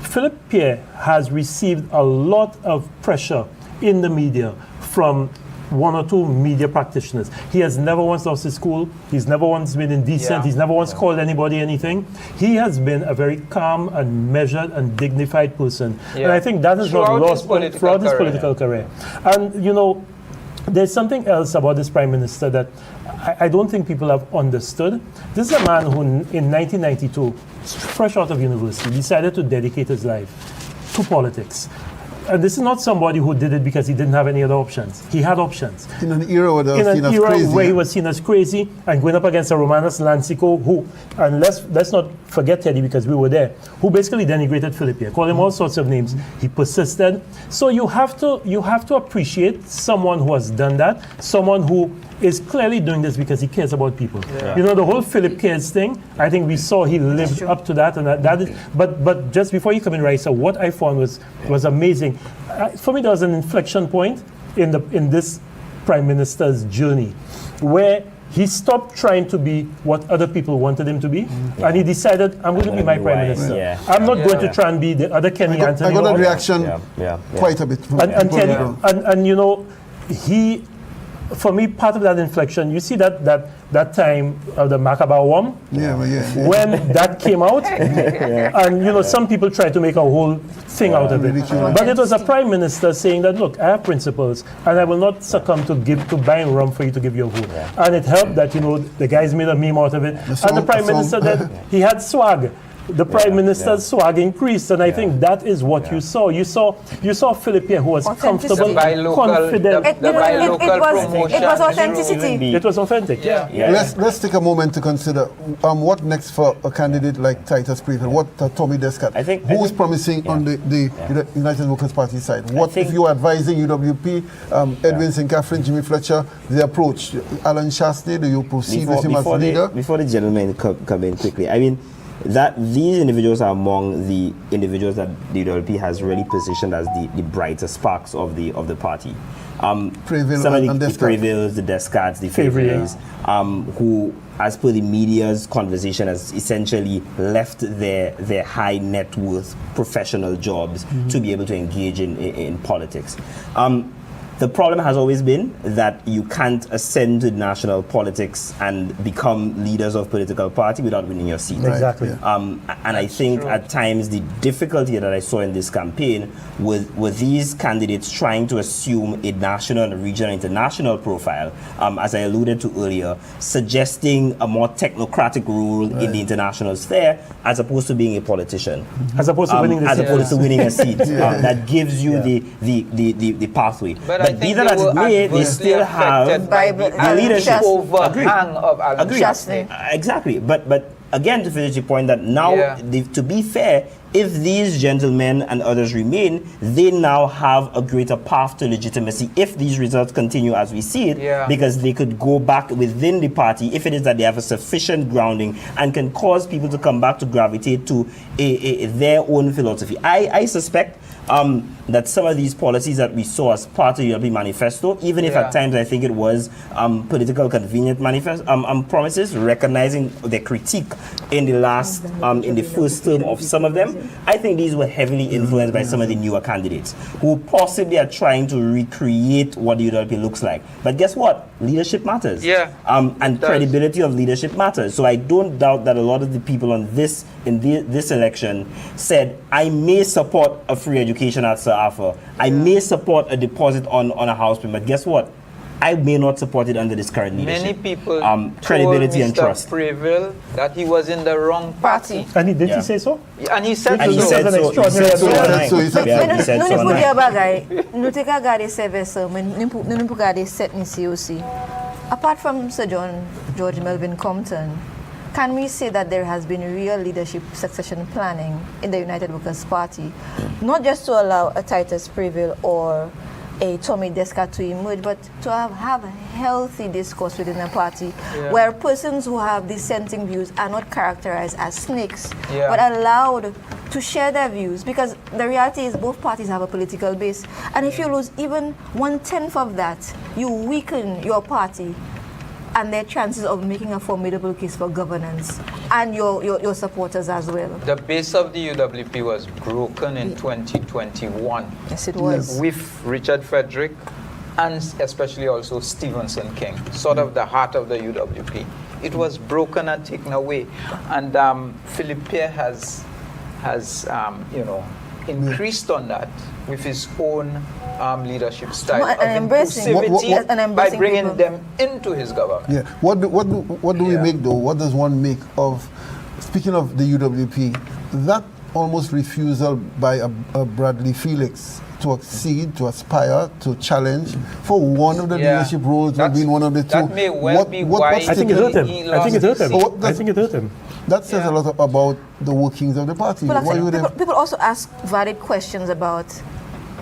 Philip Pierre has received a lot of pressure in the media from one or two media practitioners. He has never once lost his cool. He's never once been indecent. He's never once called anybody anything. He has been a very calm and measured and dignified person. And I think that is not lost throughout his political career. And, you know, there's something else about this Prime Minister that I don't think people have understood. This is a man who, in 1992, fresh out of university, decided to dedicate his life to politics. And this is not somebody who did it because he didn't have any other options. He had options. In an era where he was seen as crazy and going up against a Romanus Lancico who, and let's not forget Teddy because we were there, who basically denigrated Philip Pierre, called him all sorts of names. He persisted. So you have to appreciate someone who has done that, someone who is clearly doing this because he cares about people. You know, the whole Philip Cares thing, I think we saw he lived up to that, and that is. But just before you come in, Raisa, what I found was amazing. For me, there was an inflection point in this Prime Minister's journey, where he stopped trying to be what other people wanted him to be, and he decided, I'm going to be my Prime Minister. I'm not going to try and be the other Kenny Anthony. I got a reaction quite a bit. And you know, he. For me, part of that inflection, you see that time of the Macabau Wom, when that came out, and you know, some people tried to make a whole thing out of it. But it was a Prime Minister saying that, look, I have principles, and I will not succumb to buying rum for you to give your vote. And it helped that, you know, the guys made a meme out of it. And the Prime Minister then, he had swag. The Prime Minister's swag increased, and I think that is what you saw. You saw Philip Pierre, who was comfortable, confident. It was authenticity. It was authentic. Let's take a moment to consider what next for a candidate like Titus Prevel, what Tommy Descat, who's promising on the United Workers' Party side. What if you are advising UWP, Edwin St. Catherine, Jimmy Fletcher, the approach? Alan Shastney, do you proceed with him as leader? Before the gentlemen come in quickly, I mean, that these individuals are among the individuals that the UWP has really positioned as the brighter sparks of the party. Some of the Previls, the Descartes, the Favoriers, who, as per the media's conversation, has essentially left their high net worth professional jobs to be able to engage in politics. The problem has always been that you can't ascend to national politics and become leaders of political party without winning your seat. Exactly. And I think at times the difficulty that I saw in this campaign were these candidates trying to assume a national, regional, international profile, as I alluded to earlier, suggesting a more technocratic role in the international sphere as opposed to being a politician. As opposed to winning the seat. As opposed to winning a seat. That gives you the pathway. But be that as it may, they still have the leadership overhang of Alan. Exactly. But again, to finish the point that now, to be fair, if these gentlemen and others remain, they now have a greater path to legitimacy if these results continue as we see it, because they could go back within the party if it is that they have a sufficient grounding and can cause people to come back to gravitate to their own philosophy. I suspect that some of these policies that we saw as part of the ULP manifesto, even if at times I think it was political convenient promises, recognizing the critique in the last, in the first term of some of them, I think these were heavily influenced by some of the newer candidates who possibly are trying to recreate what the ULP looks like. But guess what? Leadership matters. And credibility of leadership matters. So I don't doubt that a lot of the people on this election said, I may support a free education at Sir Arthur. I may support a deposit on a house payment. But guess what? I may not support it under this current leadership. Many people credibility told and trust. Mr. Prevel that he was in the wrong party. And he did he say so? And he said so. He said so. He said so. He said so. Apart from Sir George Melvin Compton, can we say that there has been real leadership succession planning in the United Workers' Party, not just to allow a Titus Prevel or a Tommy Desca to emerge, but to have a healthy discourse within the party where persons who have dissenting views are not characterized as snakes, but allowed to share their views? Because the reality is both parties have a political base, and if you lose even 1/10 of that, you weaken your party and their chances of making a formidable case for governance and your supporters as well. The base of the UWP was broken in 2021. Yes, it was. With Richard Frederick and especially also Stevenson King, sort of the heart of the UWP. It was broken and taken away. And Philip Pierre has increased on that with his own leadership style of inclusivity by bringing them into his government. Yeah. What do we make though? What does one make of, speaking of the UWP, that almost refusal by a Bradley Felix to accede, to aspire, to challenge for one of the leadership roles, being one of the two? That may well be why I think it hurt him. I think it hurt him. That says a lot about the workings of the party. People also ask valid questions about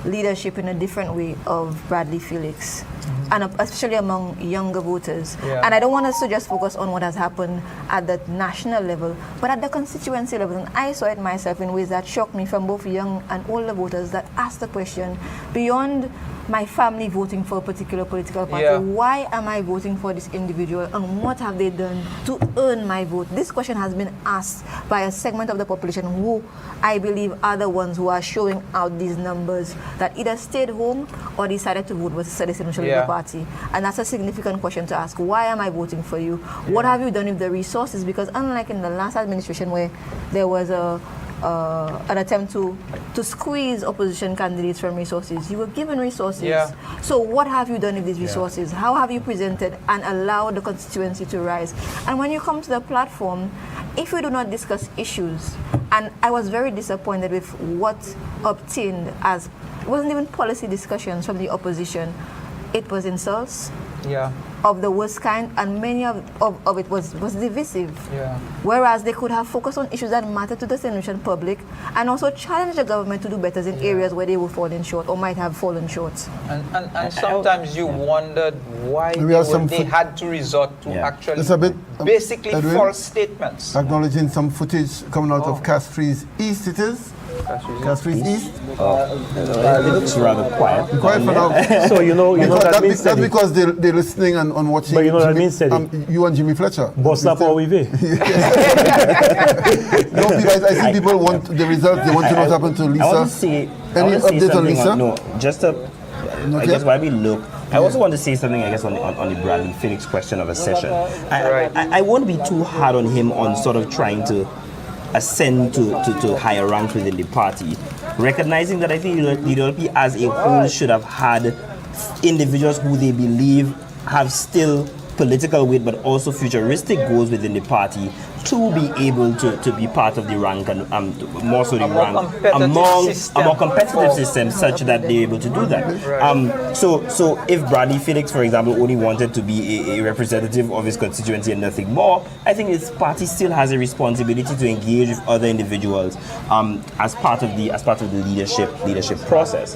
leadership in a different way of Bradley Felix, and especially among younger voters. And I don't want us to just focus on what has happened at the national level, but at the constituency level. And I saw it myself in ways that shocked me from both young and older voters that asked the question, beyond my family voting for a particular political party, why am I voting for this individual and what have they done to earn my vote? This question has been asked by a segment of the population who I believe are the ones who are showing out these numbers that either stayed home or decided to vote with the Citizenship Labour Party. And that's a significant question to ask. Why am I voting for you? What have you done with the resources? Because unlike in the last administration where there was an attempt to squeeze opposition candidates from resources, you were given resources. So what have you done with these resources? How have you presented and allowed the constituency to rise? And when you come to the platform, if we do not discuss issues, and I was very disappointed with what obtained as, it wasn't even policy discussions from the opposition, it was insults of the worst kind, and many of it was divisive. Whereas they could have focused on issues that matter to the St. Lucian public and also challenge the government to do better in areas where they were falling short or might have fallen short. And sometimes you wondered why they had to resort to actually basically false statements. Acknowledging some footage coming out of Castries East, it is? Castries East? It looks rather quiet. Quiet for now. So you know that means that's because they're listening and watching. But you know what that means, you and Jimmy Fletcher. Boss up or we be. No, because I see people want the results. They want to know what happened to Lisa. I want to say, any update on Lisa? No, just I guess while we look, I also want to say something, I guess, on the Bradley Felix question of a session. I won't be too hard on him on sort of trying to ascend to higher ranks within the party, recognizing that I think the ULP as a whole should have had individuals who they believe have still political weight but also futuristic goals within the party to be able to be part of the rank and more so the rank among a more competitive system such that they're able to do that. So if Bradley Felix, for example, only wanted to be a representative of his constituency and nothing more, I think his party still has a responsibility to engage with other individuals as part of the leadership process.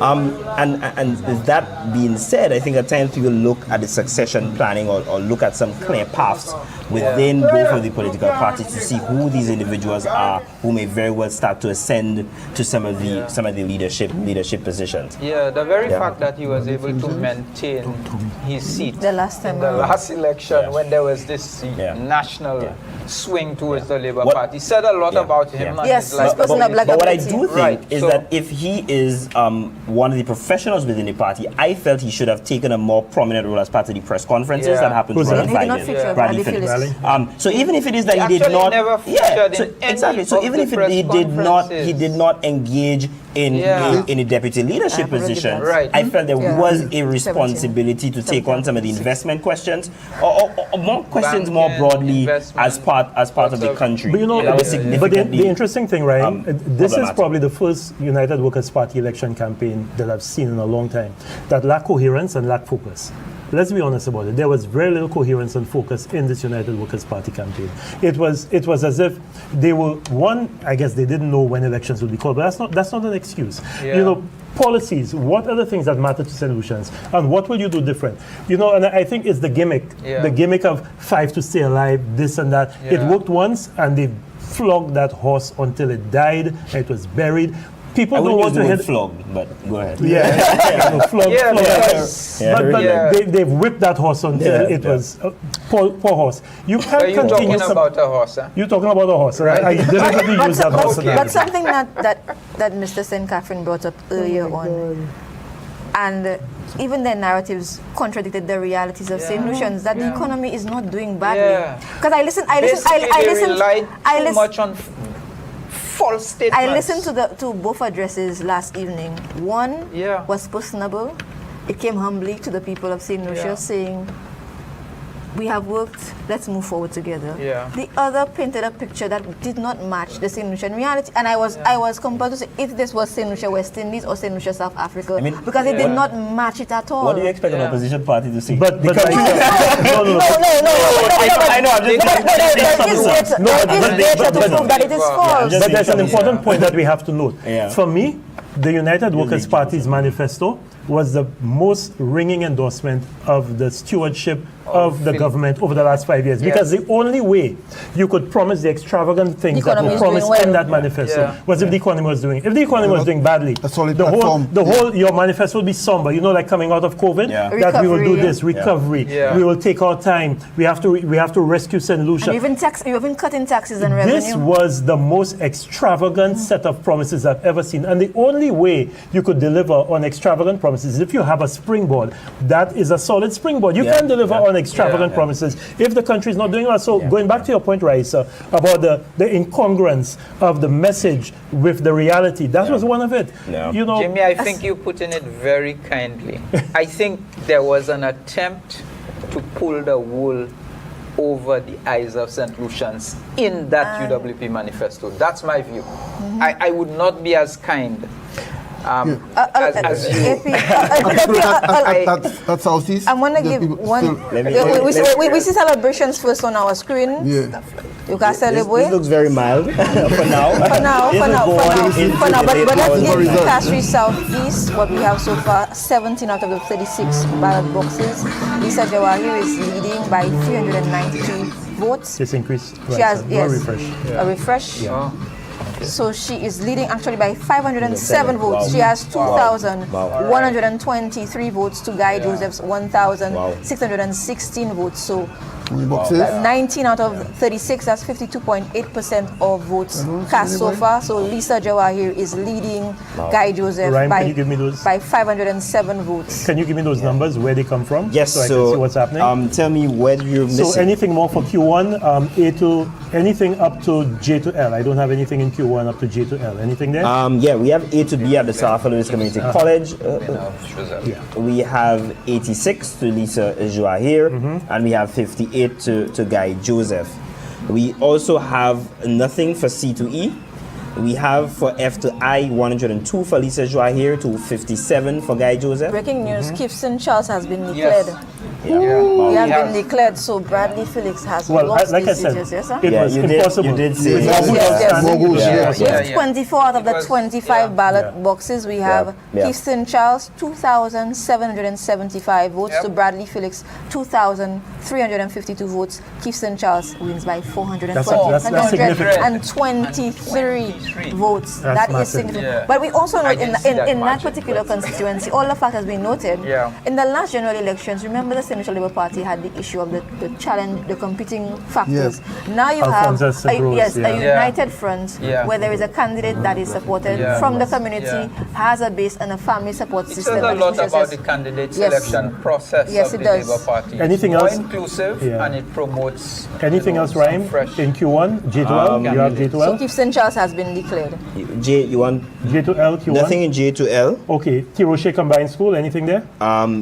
And that being said, I think at times people look at the succession planning or look at some clear paths within both of the political parties to see who these individuals are who may very well start to ascend to some of the leadership positions. Yeah, the very fact that he was able to maintain his seat the last time in the last election when there was this national swing towards the Labour Party said a lot about him. And yes, his life. But what I do think is that if he is one of the professionals within the party, I felt he should have taken a more prominent role as part of the press conferences that happened to him. Bradley Phillips. So even if it is that he did not, So even if he did not engage in a deputy leadership position, I felt there was a responsibility to take on some of the investment questions, or more questions more broadly as part of the country. But you know, the interesting thing, right? This is probably the first United Workers' Party election campaign that I've seen in a long time that lacked coherence and lacked focus. Let's be honest about it. There was very little coherence and focus in this United Workers' Party campaign. It was as if they were I guess they didn't know when elections would be called, but that's not an excuse. Yeah. You know, policies, what are the things that matter to St. Lucians, and what will you do different? You know, and I think it's the gimmick of 5 to stay alive, this and that. It worked once, and they flogged that horse until it died, and it was buried. People don't want to hit flogged, but go ahead. But they've whipped that horse until it was poor horse. You can't continue. Talking about a horse, huh? You're talking about a horse, right? I deliberately use that horse. But something that Mr. St. Catherine brought up earlier on, and even their narratives contradicted the realities of St. Lucians, that the economy is not doing badly. Because I listened much on false statements. I listened to both addresses last evening. One was personable. It came humbly to the people of St. Lucia, saying, we have worked, let's move forward together. The other painted a picture that did not match the St. Lucian reality. And I was compelled to say if this was St. Lucia West Indies or St. Lucia South Africa, because it did not match it at all. What do you expect an opposition party to say? No, I know, I'm just that it is false. But there's an important point that we have to note. For me, the United Workers' Party's manifesto was the most ringing endorsement of the stewardship of the government over the last 5 years. Because the only way you could promise the extravagant things that were promised in that manifesto was if the economy was doing. If the economy was doing badly, the whole your manifesto would be somber. You know, like coming out of COVID, that we will do this recovery. We will take our time. We have to rescue St. Lucia. And you even cutting taxes and revenue. This was the most extravagant set of promises I've ever seen. And the only way you could deliver on extravagant promises is if you have a springboard that is a solid springboard. You can't deliver on extravagant promises if the country is not doing well. So going back to your point, Raisa, about the incongruence of the message with the reality, that was one of it. You know, Jimmy, I think you put in it very kindly. I think there was an attempt to pull the wool over the eyes of St. Lucians in that UWP manifesto. That's my view. I would not be as kind. As you. At Southeast. I'm going to give one. We see celebrations first on our screen. You can celebrate. This looks very mild for now. For now. But let's give Castries Southeast what we have so far. 17 out of the 36 ballot boxes. Lisa Jawahir is leading by 393 votes. This increase. She has a refresh. So she is leading actually by 507 votes. She has 2,123 votes to Guy Joseph's 1,616 votes. So 19 out of 36, that's 52.8% of votes cast so far. So Lisa Jawahir is leading Guy Joseph by 507 votes. Can you give me those numbers, where they come from? Yes, so I can see what's happening. Tell me where you're missing. So anything more for Q1, A to, anything up to J to L? I don't have anything in Q1 up to J to L. Anything there? Yeah, we have A to B at the South Louis Community College. We have 86 to Lisa Jawahir, and we have 58 to Guy Joseph. We also have nothing for C to E. We have for F to I 102 for Lisa Jawahir to 57 for Guy Joseph. Breaking news, Kifson Charles has been declared He has been declared, so Bradley Felix has lost like I these said, seats, yes, sir? it was impossible. You did say With 24 out of the 25 ballot boxes, we have Keithson Charles, 2,775 votes to Bradley Felix, 2,352 votes. Keithson Charles wins by 123 votes. That is significant. But we also know in that particular constituency, all the factors has been noted. In the last general elections, remember the Senatorial Labour Party had the issue of the challenge, the competing factors. Now you have a united front where there is a candidate that is supported from the community, has a base and a family support system. It says a lot about the candidate selection process of the Labour Party. Anything it's else? More inclusive and it promotes. Anything else, Ryan? In Q1, J2L, you have J2L? So Keithson Charles has been declared. You want J2L, Q1? Nothing in J2L. Okay, Tiroche Combined School, anything there?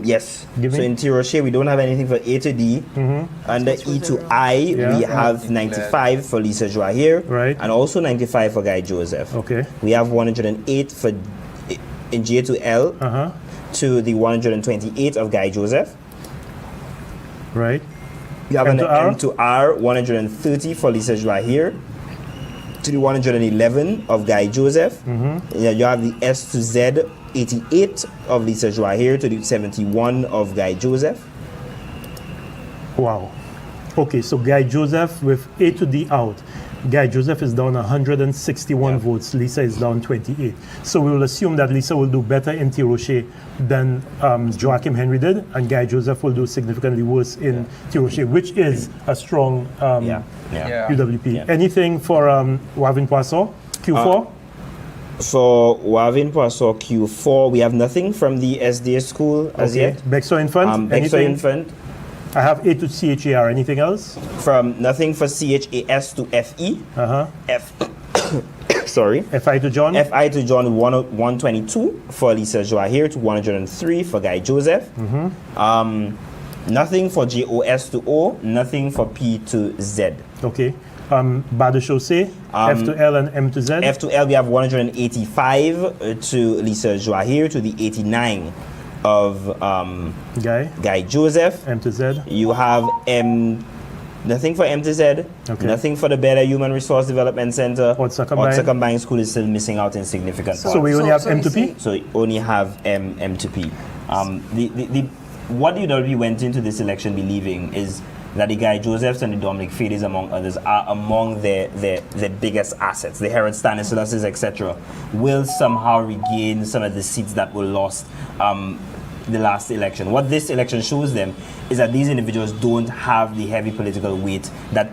Yes. So in Tiroche, we don't have anything for A to D. Under E to I, we have 95 for Lisa Joahir, and also 95 for Guy Joseph. Okay. We have 108 for in J to L to the 128 of Guy Joseph. Right. You have an M to R, 130 for Lisa Joahir to the 111 of Guy Joseph. You have the S to Z, 88 of Lisa Joahir to the 71 of Guy Joseph. Wow. Okay, so Guy Joseph with A to D out. Guy Joseph is down 161 votes. Lisa is down 28. So we will assume that Lisa will do better in Tiroche than Joachim Henry did, and Guy Joseph will do significantly worse in Tiroche, which is a strong UWP. Anything for Wavin Poisson, Q4? For Wavin Poisson Q4, we have nothing from the SDA school as yet. Bexo Infant? Bexo Infant. I have A to CHAR. Anything else? From nothing for CHAS to FE. Sorry. FI to John? FI to John 122 for Lisa Joahir to 103 for Guy Joseph. Nothing for JOS to O. Nothing for P to Z. Okay. Bas de Chaussée, F to L and M to Z? F to L, we have 185 to Lisa Joahir to the 89 of Guy Joseph. M to Z. You have nothing for M to Z. Nothing for the Better Human Resource Development Center. Otsa Combined School is still missing out in significant parts. So we only have M to P? So we only have M to P. What UWP went into this election believing is that the Guy Josephs and the Dominic Fades, among others, are among their biggest assets. The Herod Stanislas's, etc., will somehow regain some of the seats that were lost the last election. What this election shows them is that these individuals don't have the heavy political weight that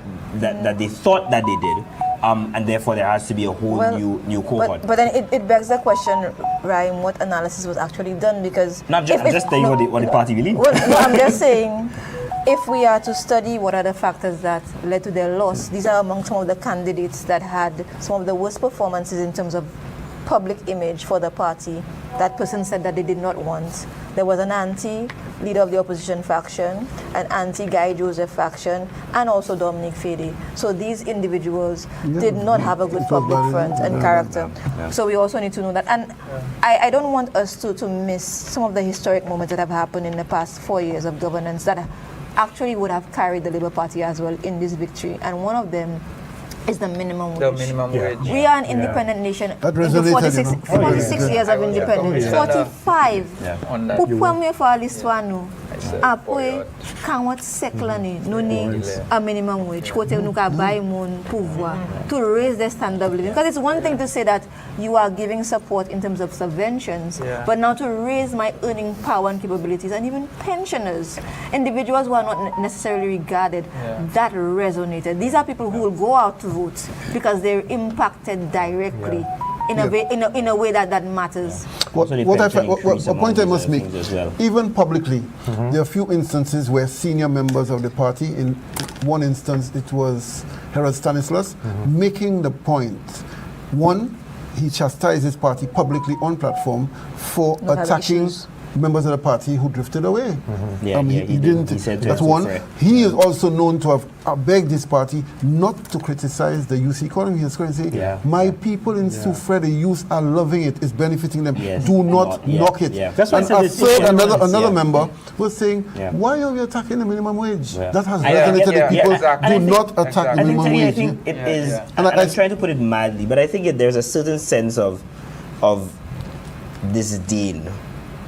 they thought that they did. And therefore there has to be a whole new cohort. But then it begs the question, Ryan, what analysis was actually done? Because I'm just telling you what the party believes. Well, no, I'm just saying, if we are to study what are the factors that led to their loss, these are among some of the candidates that had some of the worst performances in terms of public image for the party. That person said that they did not want. There was an anti-leader of the opposition faction, an anti-Guy Joseph faction, and also Dominic Fade. So these individuals did not have a good public front and character. So we also need to know that. And I don't want us to miss some of the historic moments that have happened in the past 4 years of governance that actually would have carried the Labour Party as well in this victory. And one of them is the minimum wage. The minimum wage. We are an independent nation. That resonated, 46 years of independence. 45. Pourquoi for l'histoire après quand on séclane nous ni a minimum wage côté nous ka buy mon pouvoir to raise the standard of living, because it's one thing to say that you are giving support in terms of subventions, but now to raise my earning power and capabilities, and even pensioners, individuals who are not necessarily regarded, that resonated. These are people who will go out to vote because they're impacted directly in a way that matters. A point I must make, even publicly, there are a few instances where senior members of the party, in one instance it was Herod Stanislas, making the point, one, he chastised his party publicly on platform for attacking members of the party who drifted away. He didn't. He said That's one. He is also known to have begged his party not to criticize the youth economy. He's going to say, my people in Soufrière, the youth are loving it. It's benefiting them. Do not knock it. That's why and a third, another member was saying, why are we attacking the minimum wage? That has resonated with people. Do not attack the minimum wage. I think it is, and I'm trying to put it mildly, but I think there's a certain sense of disdain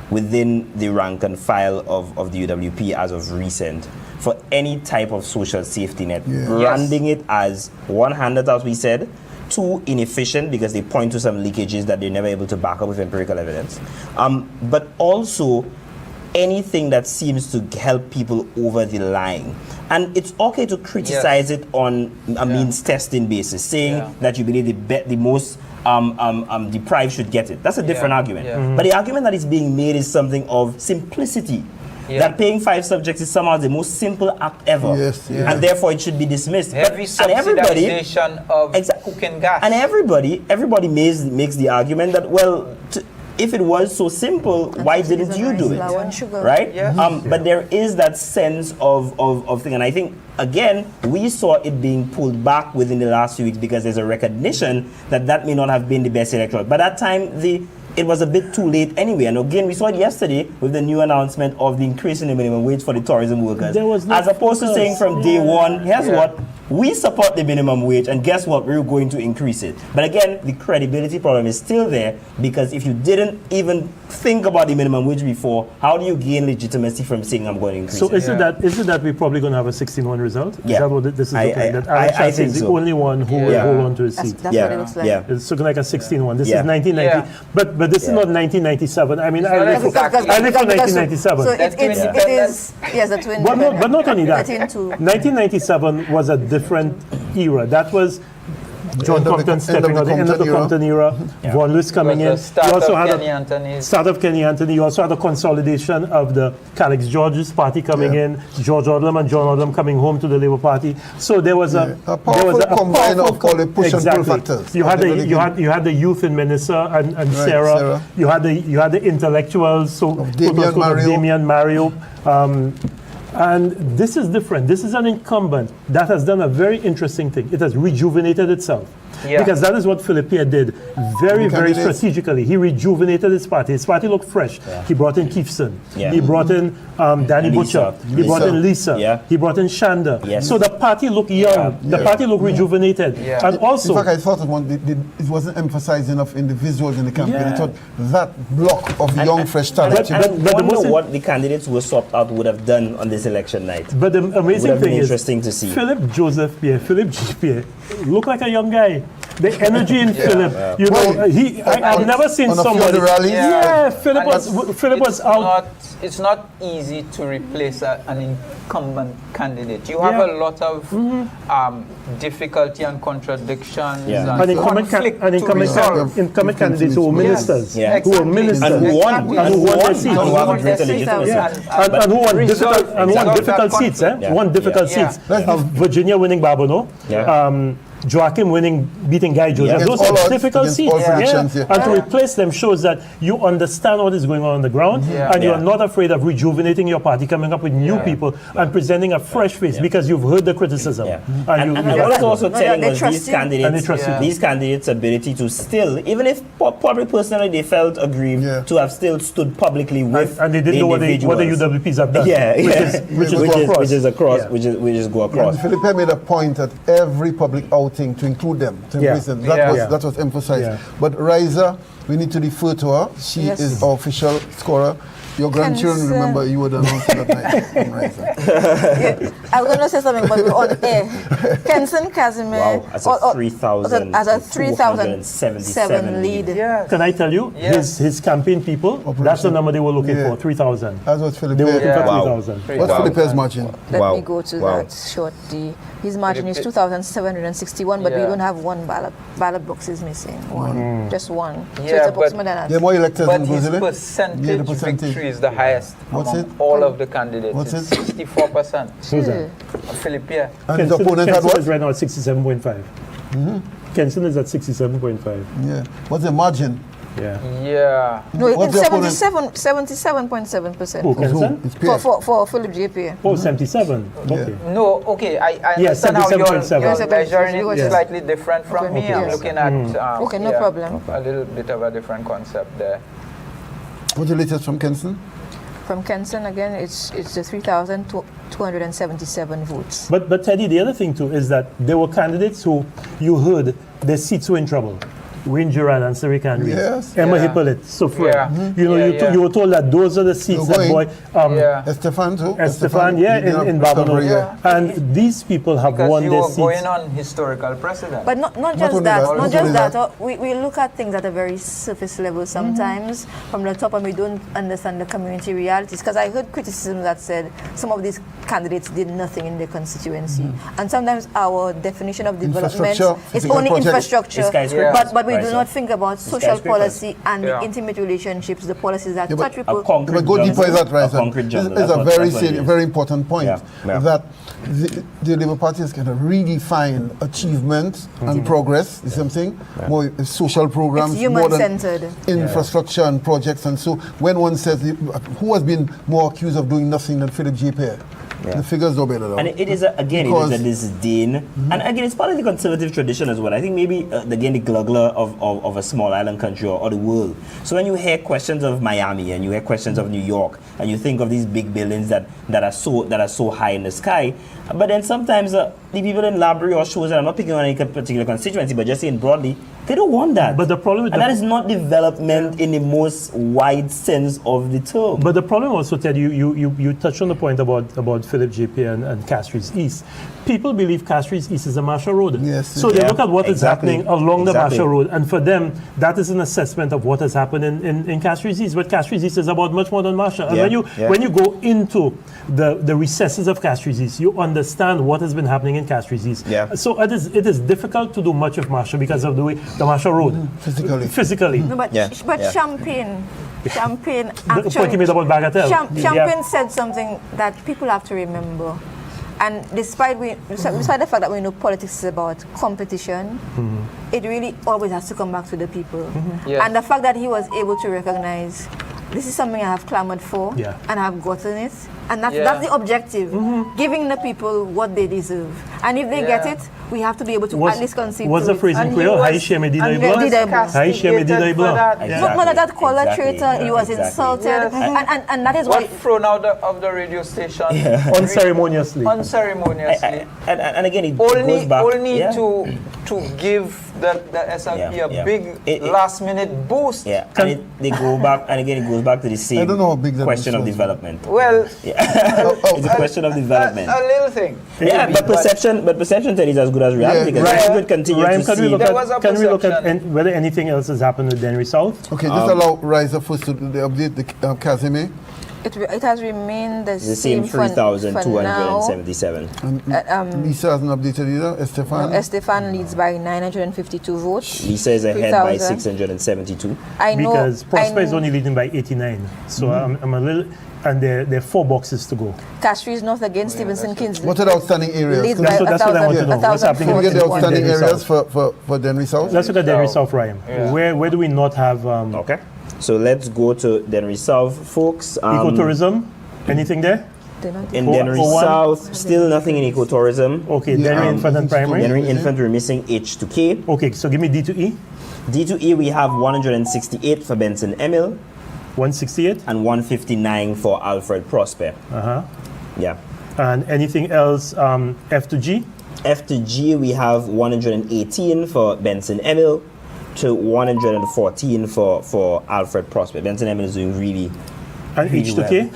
within the rank and file of the UWP as of recent for any type of social safety net, branding it as one-handed, as we said, too inefficient because they point to some leakages that they're never able to back up with empirical evidence, but also anything that seems to help people over the line. And it's okay to criticize it on a means testing basis, saying that you believe the most deprived should get it. That's a different argument. But the argument that is being made is something of simplicity. That paying 5 subjects is somehow the most simple act ever, and therefore it should be dismissed. Heavy subsidization of cooking gas. And everybody makes the argument that, well, if it was so simple, why didn't you do it? Right? But there is that sense of thing. And I think, again, we saw it being pulled back within the last few weeks because there's a recognition that may not have been the best electoral. By that time, it was a bit too late anyway. And again, we saw it yesterday with the new announcement of the increase in the minimum wage for the tourism workers. As opposed to saying from day one, here's what, we support the minimum wage, and guess what, we're going to increase it. But again, the credibility problem is still there, because if you didn't even think about the minimum wage before, how do you gain legitimacy from saying I'm going to increase it? So is it that we're probably going to have a 16-1 result? Is that what this is looking like? That I think is the so. only one who will hold on to his seat. That's what it looks like. It's looking like a 16-1. This is 1990, but this is not 1997. I mean, I live for 1997. So it is, yes, the twin. But not only that. 1992. 1997 was a different era. That was John Compton stepping out, the end of the Compton era, Vaughan Lewis coming in. You also had start of Kenny Anthony. You also had the consolidation of the Calix George's party coming in, George Odlum and John Odlum coming home to the Labour Party. So there was a powerful combine of all the push and pull factors. You had the youth in Menissa and Sarah. You had the intellectuals, so Damian Mario. And this is different. This is an incumbent that has done a very interesting thing. It has rejuvenated itself. Because that is what Philippe Pierre did very, very strategically. He rejuvenated his party. His party looked fresh. He brought in Keefson. He brought in Danny Butcher. He brought in Lisa. He brought in Shanda. So the party looked young. The party looked rejuvenated. And also... In fact, I thought it wasn't emphasized enough in the visuals in the campaign. I thought that block of young, fresh talent. I wonder what the candidates who were swapped out would have done on this election night. But the amazing thing is, interesting to see. Philippe G. Pierre, looked like a young guy. The energy in Philip, you know, I've never seen somebody. Philip was out. It's not easy to replace an incumbent candidate. You have a lot of difficulty and contradictions and conflict incumbent candidates who were ministers, who were ministers and who won their seats, and who won difficult seats. Won difficult seats. Virginia winning Barbono. Joachim beating Guy Joseph. Those are difficult seats. And to replace them shows that you understand what is going on the ground and you are not afraid of rejuvenating your party, coming up with new people and presenting a fresh face because you've heard the criticism. And what it's also telling us these candidates' ability to still, even if probably personally they felt aggrieved, to have still stood publicly with and they didn't know what the UWPs have done. Which is go across. And Philippe made a point at every public outing to include them, to embrace them. That was emphasized. But Riza, we need to defer to her. She is our official scorer. Your grandchildren remember you were the announcer that night. I was going to say something, but we're on air. Kenson Casimir. Wow, as a 3,077 lead. Can I tell you, his campaign people, that's the number they were looking for, 3,000. That's what Philippe. They were looking for 3,000. What's Philippe's margin? Let me go to that shortly. His margin is 2,761, but we don't have one ballot. Ballot box is missing. One. Just one. So it's approximately that. There are more electors in his Brazil. percentage victory is the highest among all of the candidates. What's it? 64%. Who's that? Philippe. And his opponent had what? Is right now at 67.5. Kenson is at 67.5. Yeah. What's the margin? Yeah. No, What's it's your opponent? 77.7%. Who, Kenson? For Philip JP. Oh, 77. Okay. No, okay, I Yeah, understand how you're 77.7. measuring it Yes. slightly different from me. Okay. I'm Yes. looking at Okay, no problem. a little bit of a different concept there. What's the latest from Kenson? From Kenson, again, it's the 3,277 votes. But Teddy, the other thing too is that there were candidates who you heard their seats were in trouble. Wayne Gerard and Sari Kanri, Yes. Emma Yeah. Hippolyte, Sofra. Yeah. You know, you were told that those are the seats that boy. Estefan too. Estefan, in Babylon. And these people have Because won you their were seats. going on historical precedent. But not just only that, that, not not just only that. that. We look at things at a very surface level sometimes from the top, and we don't understand the community realities. Because I heard criticism that said some of these candidates did nothing in their constituency, and sometimes our definition of development is only infrastructure, but we do not think about social policy and the intimate relationships, the policies that touch people. But go deeper is that, right? It's a very important point that the Labour Party is going to redefine achievement and progress. Is something more social programs, It's more than human-centered. infrastructure and projects. And so, when one says who has been more accused of doing nothing than Philip J. Pierre, the figures don't bear it out. And it is a disdain, and again, it's part of the conservative tradition as well. I think maybe again the glugler of a small island country or the world. So when you hear questions of Miami and you hear questions of New York, and you think of these big buildings that are so high in the sky, but then sometimes the people in Labrie or shows, and I'm not picking on any particular constituency, but just saying broadly, they don't want that. But the problem with that is not development in the most wide sense of the term. But the problem also, Ted, you touched on the point about Philip JP and Castries East. People believe Castries East is a Marshall Road. Yes. So they look at what is happening along the Exactly. Marshall Road, and for them, that is an assessment of what has happened in Castries East. But Castries East is about much more than Marshall. And when you go into the recesses of Castries East, you understand what has been happening in Castries East. Yeah. So it is difficult to do much of Marshall because of the way the Marshall Road physically. No, but Champagne The point you made about Bagatelle. Champagne said something that people have to remember. And despite the fact that we know politics is about competition, it really always has to come back to the people. Yes. And the fact that he was able to recognize this is something I have clamored for and I have gotten it. And that's the objective, giving the people what they deserve. And if they get it, we have to be able to at least concede. What's the phrase in Creole? Haïtien Medina Iblanc. Haïtien Medina Iblanc. Not that called a traitor, he was insulted. Yes. And that is why. Thrown out of the radio station. Unceremoniously. And again, it only goes back. only to give the SLP a big last-minute boost. Yeah, and they go back, and again, it goes back to the same question of development. Well, it's a question of development. A little thing. Yeah, but perception Teddy, is as good as reality because we could continue Ryan, to see. Can we look at whether anything else has happened with Denry South? Okay, just allow Riser first to update the Casimir. It has remained the same 3,277. Lisa hasn't updated either. Estefan? Estefan leads by 952 votes. Lisa is ahead by 672. Because Prosper is only leading by 89. So I'm a little... And there are 4 boxes to go. Castries North against Stevenson Kingsley. What are the outstanding areas? Leads by that's what I want to know. What's happening? Can we get the in outstanding Denry areas South? for Denry South? Let's look at Denry South, Ryan. Yeah. Where do we not have... Okay. So let's go to Denry South, folks. Ecotourism? Anything there? In Denry South, still nothing in ecotourism. Okay, Denry Infant and Primary. Denry Infant, we're missing H to K. Okay, so give me D to E. D to E, we have 168 for Benson Emil. 168? And 159 for Alfred Prosper. Yeah. And anything else, F to G? F to G, we have 118 for Benson Emil to 114 for Alfred Prosper. Benson Emil is doing really, and really H to K?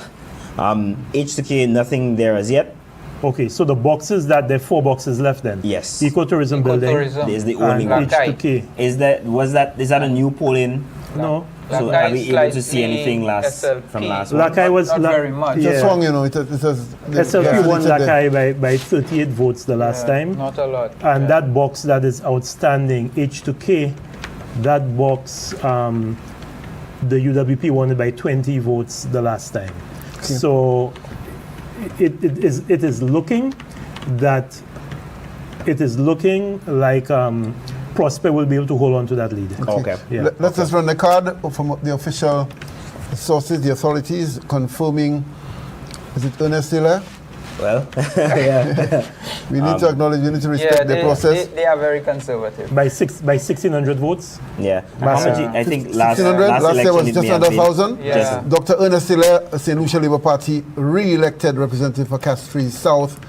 H to K, nothing there as yet. Okay, so the boxes there are 4 boxes left then? Yes. Ecotourism building. Is the only one. H to K. Is that a new polling? No. So are we able to see anything from last one? Lakai was not very much. It's swung, you know. It has SLP won Lakai by 38 votes the last time. Not a lot. And that box that is outstanding, H to K, that box, the UWP won it by 20 votes the last time. Okay. So it is looking like Prosper will be able to hold on to that lead. Okay. Yeah. Let's just run the card from the official sources, the authorities confirming. Is it Ernest Hiller? Well, yeah. We need to acknowledge, we need to respect the process. They are very conservative. By 1,600 votes? Yeah. How much, I think last 1,600, last year was election just it may under have been 1,000. Yeah. Dr. Ernest Hiller, St. Lucia Labour Party, re-elected representative for Castries South.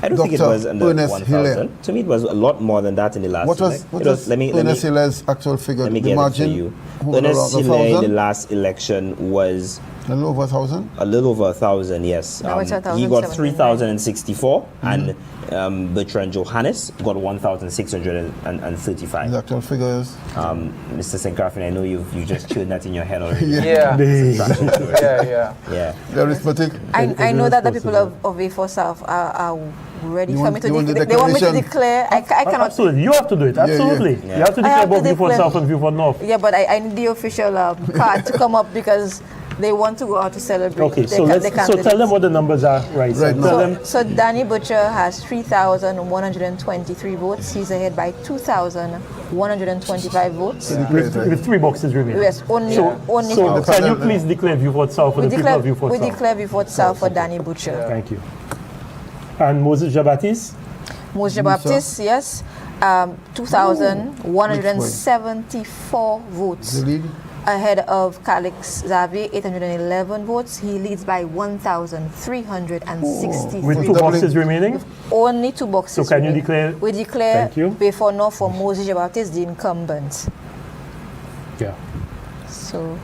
I don't think it was under 1,000. To me, it was a lot more than that in the last. What was Ernest Hiller's actual figure? Let me The get margin? it for you. Who was Ernest around Hiller in 1,000? the last election was a little over 1,000. A little over 1,000, yes. Now it's He 1,709. got 3,064, and Bertrand Johannes got 1,635. The actual figures. Mr. Sincraft, I know you just chewed that in your head already. Yeah. Yeah. The arithmetic. I know that the people of A4 South are ready You for want- me to you want the declare. They want me to declaration? declare. I cannot. Absolutely. You have to do it. Absolutely. Yeah. You have to I declare have to both Viewport declare- South and Viewport North. Yeah, but I need the official card to come up because they want to go out to celebrate. Okay, their so ca- let's their so tell candidates. them what the numbers are right now. Tell them. So Danny Butcher has 3,123 votes. He's ahead by 2,125 votes. With 3 boxes remaining. Yes, only. So can you please declare Viewport South for We the people declare, of Viewport we South? declare Viewport South for Danny Butcher. Thank you. And Moses Jabatis? Moshe Baptiste, yes, 2,174 votes. Ahead of Calix Xavier, 811 votes. He leads by 1,363. With 2 boxes remaining? Only 2 boxes. So can you remaining. declare? We declare Thank you. before North for Moses Baptiste the incumbent. Yeah. So,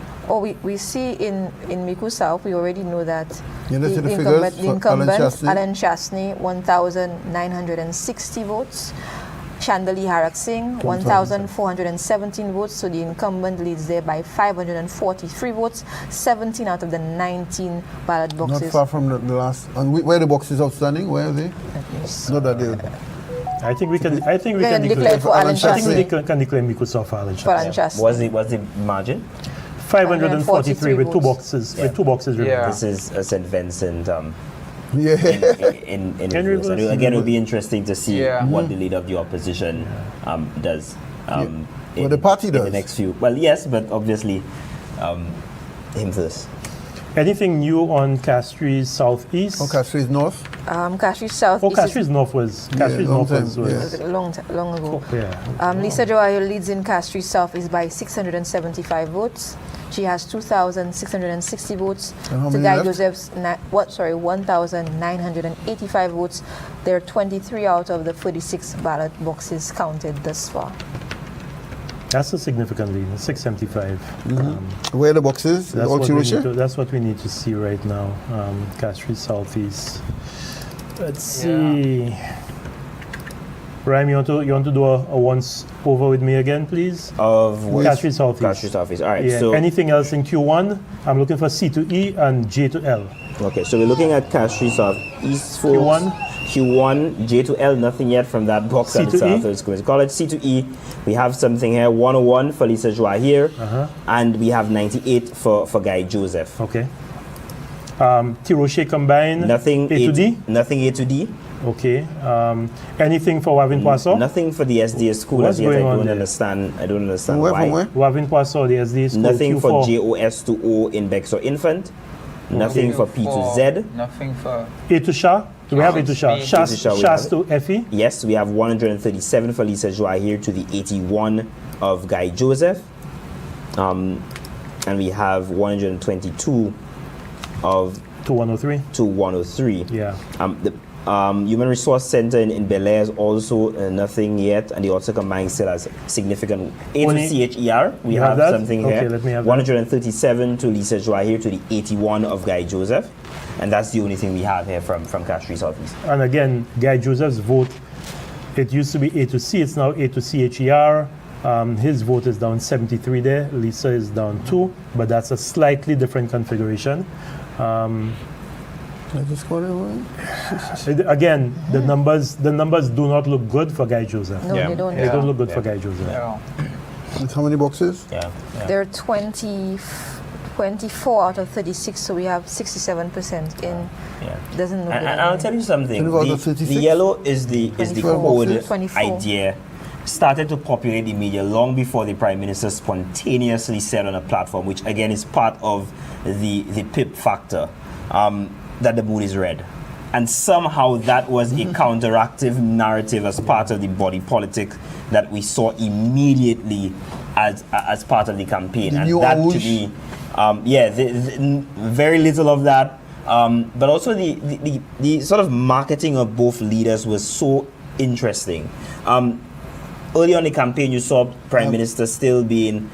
we see in Miku South, we already know that You know, the the incumbent, figures for Alan Chastney? Alan Chastney, 1,960 votes. Chandali Harak Singh, 1,417 votes. So the incumbent leads there by 543 votes. 17 out of the 19 ballot Not boxes. far from the last. And where are the boxes outstanding? Where are they? Not that they. I think we can. I think we We can can declare for Alan I think we Chastney. can declare Miku South for Alan For Alan Chastney. Chastney. What's the margin? 543 with 2 votes. boxes. With 2 boxes remaining. This is St. Vincent. In Henry reverse. And Wilson. again, it will be interesting to see Yeah. what the leader of the opposition does. What the party in does. the next few. Well, yes, but obviously, him first. Anything new on Castries Southeast? Oh, Castries North. Castries South. Oh, East Castries North was. Castries long North time, was. yes. long ago. Yeah. Lisa Joao leads in Castries South is by 675 votes. She has 2,660 votes. And how To many Guy left? Joseph's 1,985 votes. There are 23 out of the 46 ballot boxes counted thus far. That's a significant lead. 675. Where are the boxes? That's All what, we Tirusha? need to, that's what we need to see right now. Castries Southeast. Let's see. Ryan, you want to do a once over with me again, please? Of what? Castries Southeast. Castries Southeast. All right. Yeah. So Anything else in Q1? I'm looking for C to E and J to L. okay, so we're looking at Castries Southeast, folks. Q1, J to L, nothing yet from that box C at to the E? Southwest Queens College. C to E, we have something here, 101 for Lisa Joa here, and we have 98 for Guy Joseph. Okay. Tiroshe combined. Nothing A to D. Nothing A to D. Okay. Anything for Wavin Poisson? Nothing for the SDA school What's as yet. I going on don't there? understand. I don't understand Where why. from where? Wavin Poisson, the SD school. Nothing for Q4. JOS to O in Bexor Infant. Nothing for P to Z. Nothing for. A to Shah. Do we have A to Shah? B. Shas A to Shah, we Shas have to FE. Yes, we have 137 for Lisa Joa here to the 81 of Guy Joseph. And we have 122 of to 103. To 103. Yeah. The Human Resource Center in Bel Air is also nothing yet, and the also combined still has significant A to CHER. We You have have that? something Okay, here. let me have that. 137 to Lisa Joa here to the 81 of Guy Joseph, and that's the only thing we have here from Castries Southeast. And again, Guy Joseph's vote, it used to be A to C, it's now A to CHER. His vote is down 73 there. Lisa is down 2, but that's a slightly different configuration. Again, the numbers do not look good for Guy Joseph. No, they don't. They don't look good for Guy Joseph. How many boxes? There are 24 out of 36, so we have 67% in. Doesn't look good. And I'll tell you something. What about The the 36? yellow is the 24 code boxes? 24. idea started to populate the media long before the Prime Minister spontaneously said on a platform, which again is part of the PIP factor, that the mood is red. And somehow that was a counteractive narrative as part of the body politic that we saw immediately as part of the campaign. And that to me, very little of that. But also the sort of marketing of both leaders was so interesting. Early on in the campaign, you saw Prime Minister still being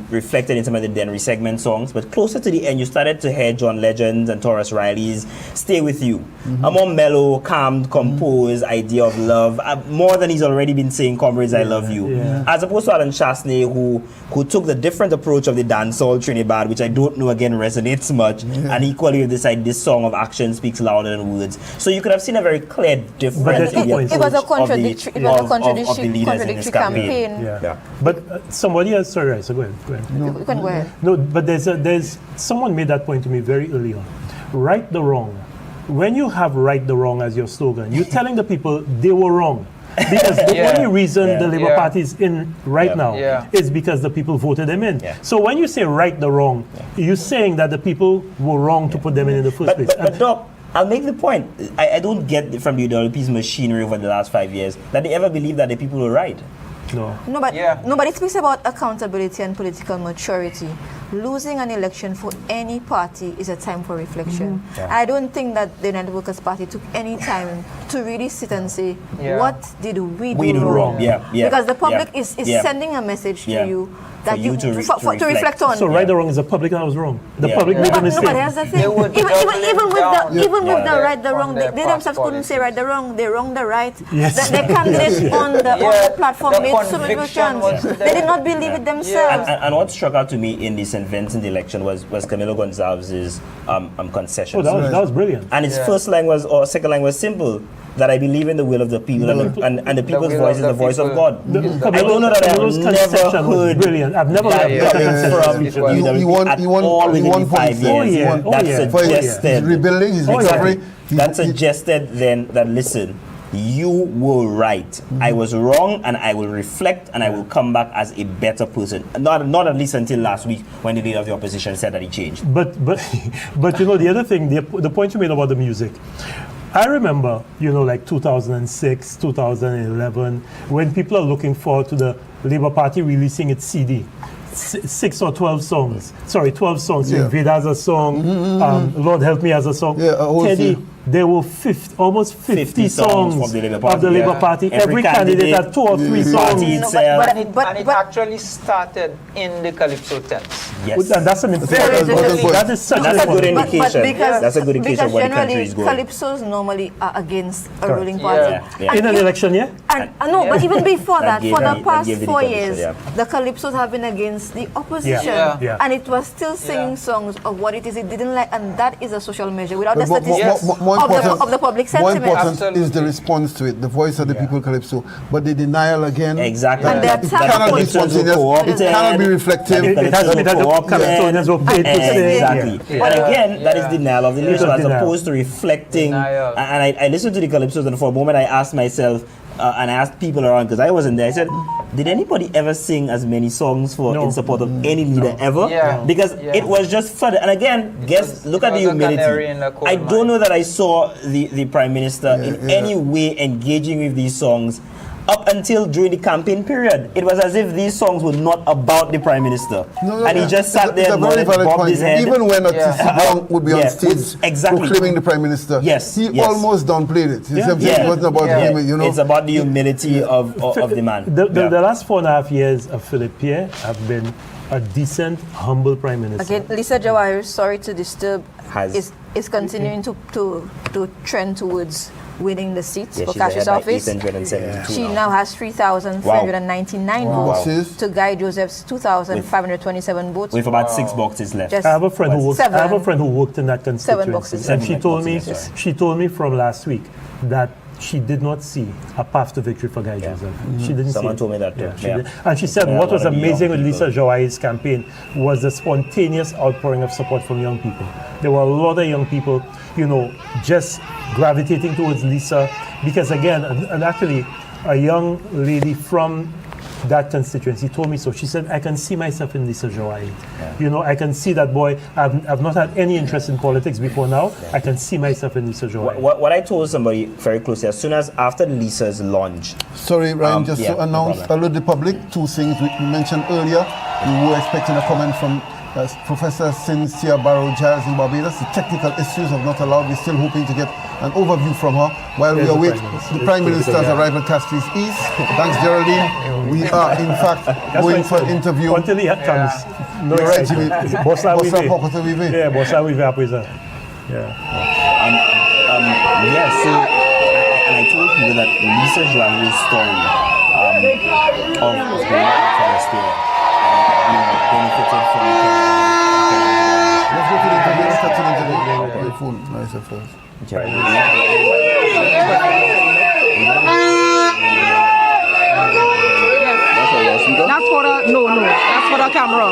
reflected in some of the Denry segment songs, but closer to the end, you started to hear John Legend's and Taurus Riley's "Stay With You," a more mellow, calm, composed idea of love, more than he's already been saying, "Comrades, I love you," as opposed to Alan Chasney, who took the different approach of the dancehall Trinidad, which I don't know again resonates much, and equally with this song of action speaks louder than words. So you could have seen a very clear difference in the approach it was a contradictory of the leaders in this campaign. But somebody else, sorry, so go ahead. No. You can go ahead. No, but there's someone made that point to me very early on. Right the wrong. When you have right the wrong as your slogan, you're telling the people they were wrong. Because the only reason the Labour Party is in right now is because the people voted them in. So when you say right the wrong, you're saying that the people were wrong to put them in the first place. But Doc, I'll make the point. I don't get from the UWP's machinery over the last 5 years that they ever believed that the people were right. No. Nobody speaks about accountability and political maturity. Losing an election for any party is a time for reflection. I don't think that the United Workers' Party took any time to really sit and say, what did we do wrong? Because the public is sending a message to you that to reflect on. So right or wrong is the public that was wrong. The public made a mistake. No, but here's the thing. Even with the right, the wrong, they themselves couldn't say right, the wrong. They wrong, the right. The candidates on the platform made so many chance. They did not believe it themselves. And what struck out to me in this event in the election was Camilo Gonzalez's concession. Oh, that was brilliant. And his first line was, or second line was simple, that I believe in the will of the people and the people's voice is the voice of God. I don't know that I've never heard brilliant. I've never heard from within 5 years. That suggested rebuilding, his recovery. That suggested then that listen, you were right. I was wrong, and I will reflect, and I will come back as a better person. Not at least until last week when the leader of the opposition said that he changed. But you know the other thing, the point you made about the music. I remember, like 2006, 2011, when people are looking forward to the Labour Party releasing its CD. 6 or 12 songs. Sorry, 12 songs. Veda as a song, Lord Help Me as a song. Teddy, there were almost 50 songs of the Labour Party. Every candidate had 2 or 3 songs. And it actually started in the Calypso tents. Yes. And that's an important that is such a good indication. That's a good indication of where the country is going. Calypsos normally are against a ruling party. In an election, No, but even before that, for the past 4 years, the Calypsos have been against the opposition. And it was still singing songs of what it is it didn't like, and that is a social measure without the statistics of the public sentiment. More important is the response to it, the voice of the people Calypso. But the denial again. Exactly. And it cannot be spontaneous. It cannot be reflective. It has to be that the Calypsonians were paid to say. Exactly. And again, that is denial of the leadership as opposed to reflecting. And I listened to the Calypsos, and for a moment I asked myself, and I asked people around, because I wasn't there, I said, did anybody ever sing as many songs in support of any leader ever? Because it was just fun. And again, look at the humility. I don't know that I saw the Prime Minister in any way engaging with these songs up until during the campaign period. It was as if these songs were not about the Prime Minister. And he just sat there and bobbed his head. Even when Brown would be on stage proclaiming the Prime Minister, he almost downplayed it. He said it wasn't about him, It's about the humility of the man. The last 4.5 years of Philippe Pierre have been a decent, humble Prime Minister. Again, Lisa Jawahir, sorry to disturb, is continuing to trend towards winning the seats for Cash's office. She now has 3,399 votes to Guy Joseph's 2,527 votes. With about 6 boxes left. I have a friend who worked in that constituency, and she told me from last week that she did not see a path to victory for Guy Joseph. She didn't Someone see told me that too. And she said what was amazing with Lisa Jawahir's campaign was the spontaneous outpouring of support from young people. There were a lot of young people, just gravitating towards Lisa, because again, and actually, a young lady from that constituency told me so. She said, I can see myself in Lisa Joy. Yeah. You know, I can see that boy. I've not had any interest in politics before now. Yeah. I can see myself in Lisa Joy. What I told somebody very closely, as soon as after Lisa's launch. Sorry, Ryan, just to announce, alert the public, two things we mentioned earlier. We were expecting a comment from Professor Cynthia Barrow-Giles in Barbados. The technical issues have not allowed. We're still hoping to get an overview from her while we await the Prime Minister's arrival at Castries East. Thanks, Geraldine. We are, in fact, going for an interview. Until he comes. No, you're right, Jimmy. Bossa Wive. Yeah, Bossa Wive à présent. Yeah. So I told people that Lisa Joye's story of benefited from let's go to the interview. Let's catch the interview. Your phone, nice at first. That's for the that's for the camera.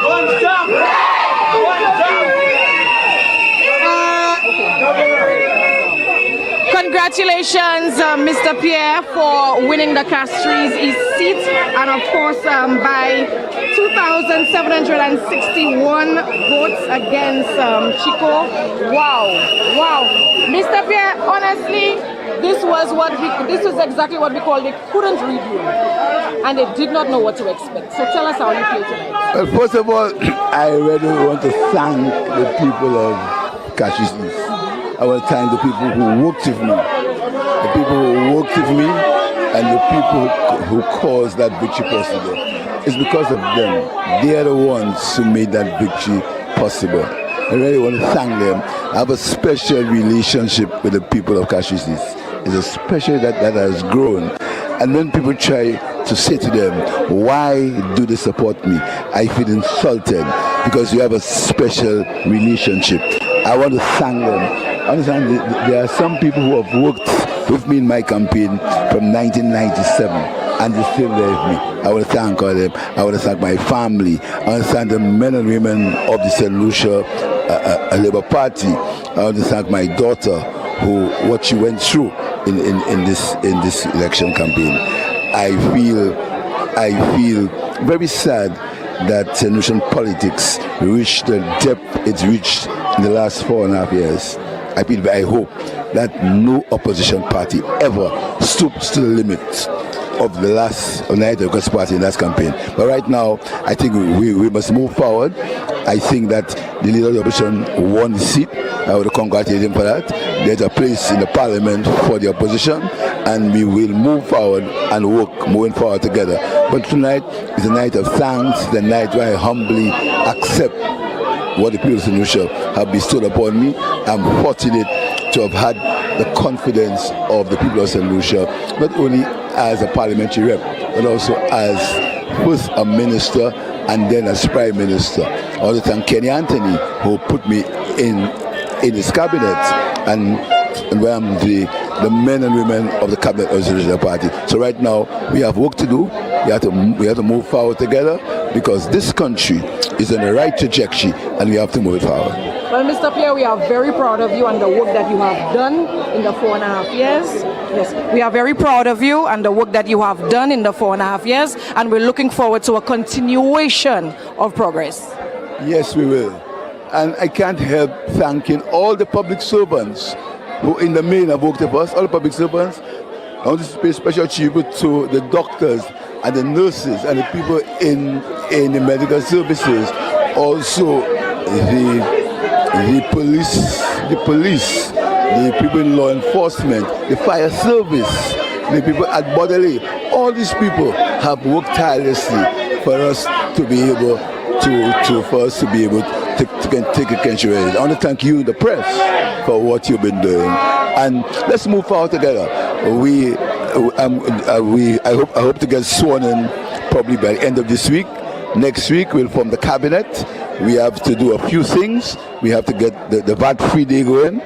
One jump. Congratulations, Mr. Pierre, for winning the Castries East seat, and of course by 2,761 votes against Chico. Wow, Mr. Pierre. Honestly, this was exactly what we called. They couldn't read you, and they did not know what to expect. So tell us how you feel tonight. Well, first of all, I really want to thank the people of Castries East. I want to thank the people who worked with me, and the people who caused that victory possible. It's because of them. They are the ones who made that victory possible. I really want to thank them. I have a special relationship with the people of Castries East. It's a special that has grown. And when people try to say to them, why do they support me? I feel insulted because we have a special relationship. I want to thank them. Understand, there are some people who have worked with me in my campaign from 1997, and they're still there with me. I want to thank all them. I want to thank my family. I want to thank the men and women of the St. Lucia Labour Party. I want to thank my daughter, what she went through in this election campaign. I feel very sad that St. Lucian politics reached the depth it's reached in the last 4.5 years. I hope that no opposition party ever stoops to the limit of the United Democratic Party in that campaign. But right now, I think we must move forward. I think that the leader of the opposition won the seat. I would congratulate him for that. There's a place in the parliament for the opposition, and we will move forward and work moving forward together. But tonight is a night of thanks, the night where I humbly accept what the people of St. Lucia have bestowed upon me. I'm fortunate to have had the confidence of the people of St. Lucia, not only as a parliamentary rep, but also as first a minister and then as prime minister. I want to thank Kenny Anthony, who put me in his cabinet, and where I'm the men and women of the cabinet of the St. Lucia Party. So right now, we have work to do. We have to move forward together, because this country is on the right trajectory, and we have to move it forward. Well, Mr. Pierre, we are very proud of you and the work that you have done in the 4.5 years. Yes, we are very proud of you and the work that you have done in the 4.5 years, and we're looking forward to a continuation of progress. Yes, we will. And I can't help thanking all the public servants who in the main have worked with us, all the public servants. I want to pay special tribute to the doctors and the nurses and the people in the medical services, also the police, the people in law enforcement, the fire service, the people at Bordelais. All these people have worked tirelessly for us to be able to take a country. I want to thank you, the press, for what you've been doing, and let's move forward together. I hope to get sworn in probably by the end of this week. Next week we'll form the cabinet. We have to do a few things. We have to get the VAT-free day going.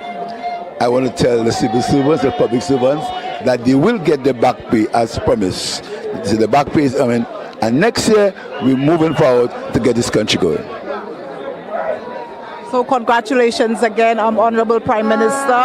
I want to tell the civil servants, the public servants, that they will get their back pay as promised. So the back pay is coming, and next year we're moving forward to get this country going. So congratulations again, Honorable Prime Minister.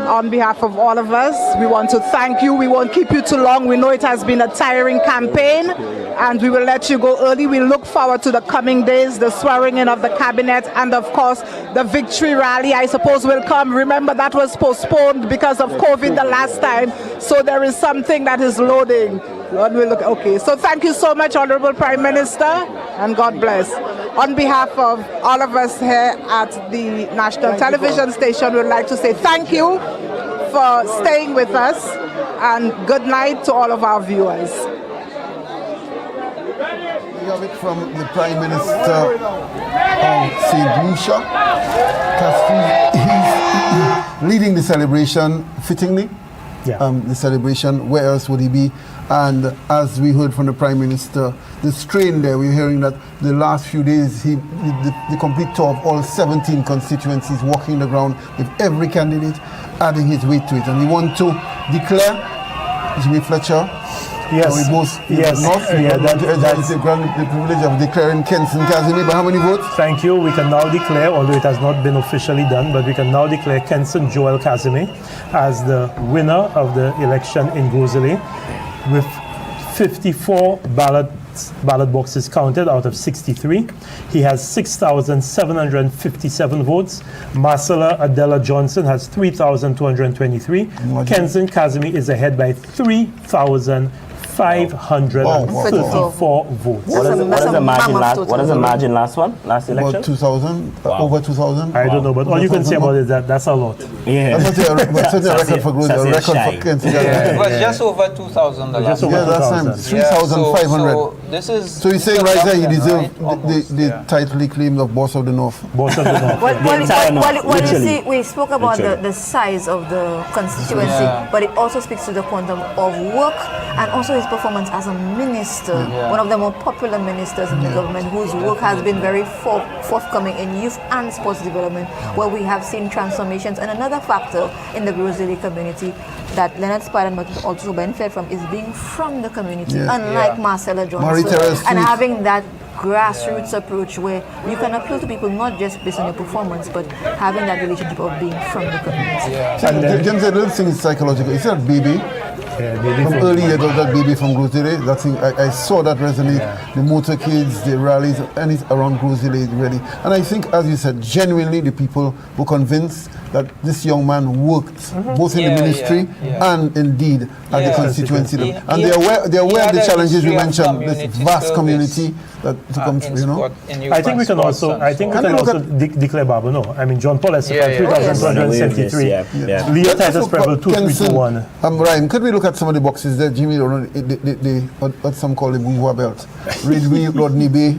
On behalf of all of us, we want to thank you. We won't keep you too long. We know it has been a tiring campaign, and we will let you go early. We look forward to the coming days, the swearing in of the cabinet, and of course, the victory rally, I suppose, will come. Remember, that was postponed because of COVID the last time, so there is something that is loading. Lord will look. Okay, so thank you so much, Honorable Prime Minister, and God bless. On behalf of all of us here at the National Television Station, we'd like to say thank you for staying with us, and good night to all of our viewers. We have it from the Prime Minister of St. Lucia. He's leading the celebration fittingly. The celebration, where else would he be? And as we heard from the Prime Minister, the strain there, we're hearing that the last few days, the complete tour of all 17 constituencies, walking the ground with every candidate adding his weight to it. And we want to declare, Jimmy Fletcher, we both that's the privilege of declaring Kenson Kazimi by how many votes? Thank you. We can now declare, although it has not been officially done, but we can now declare Kenson Joel Kazimi as the winner of the election in Grozele with 54 ballot boxes counted out of 63. He has 6,757 votes. Marcella Adela Johnson has 3,223. Kenson Kazimi is ahead by 3,534 votes. What is the margin last election? About 2,000, over 2,000. I don't know, but all you can say about it is that that's a lot. Yeah. That's not a record for Grozele, a record for Kenson. It was just over 2,000 the last time. Last time, 3,500. So he's saying right there he deserves the title he claimed of Boss of the North. Boss of the North. Well, you see, we spoke about the size of the constituency, but it also speaks to the quantum of work and also his performance as a minister, one of the more popular ministers in the government, whose work has been very forthcoming in youth and sports development, where we have seen transformations. And another factor in the Grozele community that Leonard Spider must also benefit from is being from the community, unlike Marcella Johnson, and having that grassroots approach where you can appeal to people not just based on your performance, but having that relationship of being from the community. James, I don't think it's psychological. Is that baby? From early years, that baby from Grozele, that thing, I saw that resonate. The motorcades, the rallies, and it's around Grozele really. And I think, as you said, genuinely the people were convinced that this young man worked both in the ministry and indeed at the constituency level. And they're aware of the challenges we mentioned, this vast community that comes, I think we can also declare Babu. No, I mean John Paul has 3,273. Leo Titus Preble 2321. Ryan, could we look at some of the boxes there? Jimmy, what some call the Bourgeois belt. Ridley, Rodney Bay.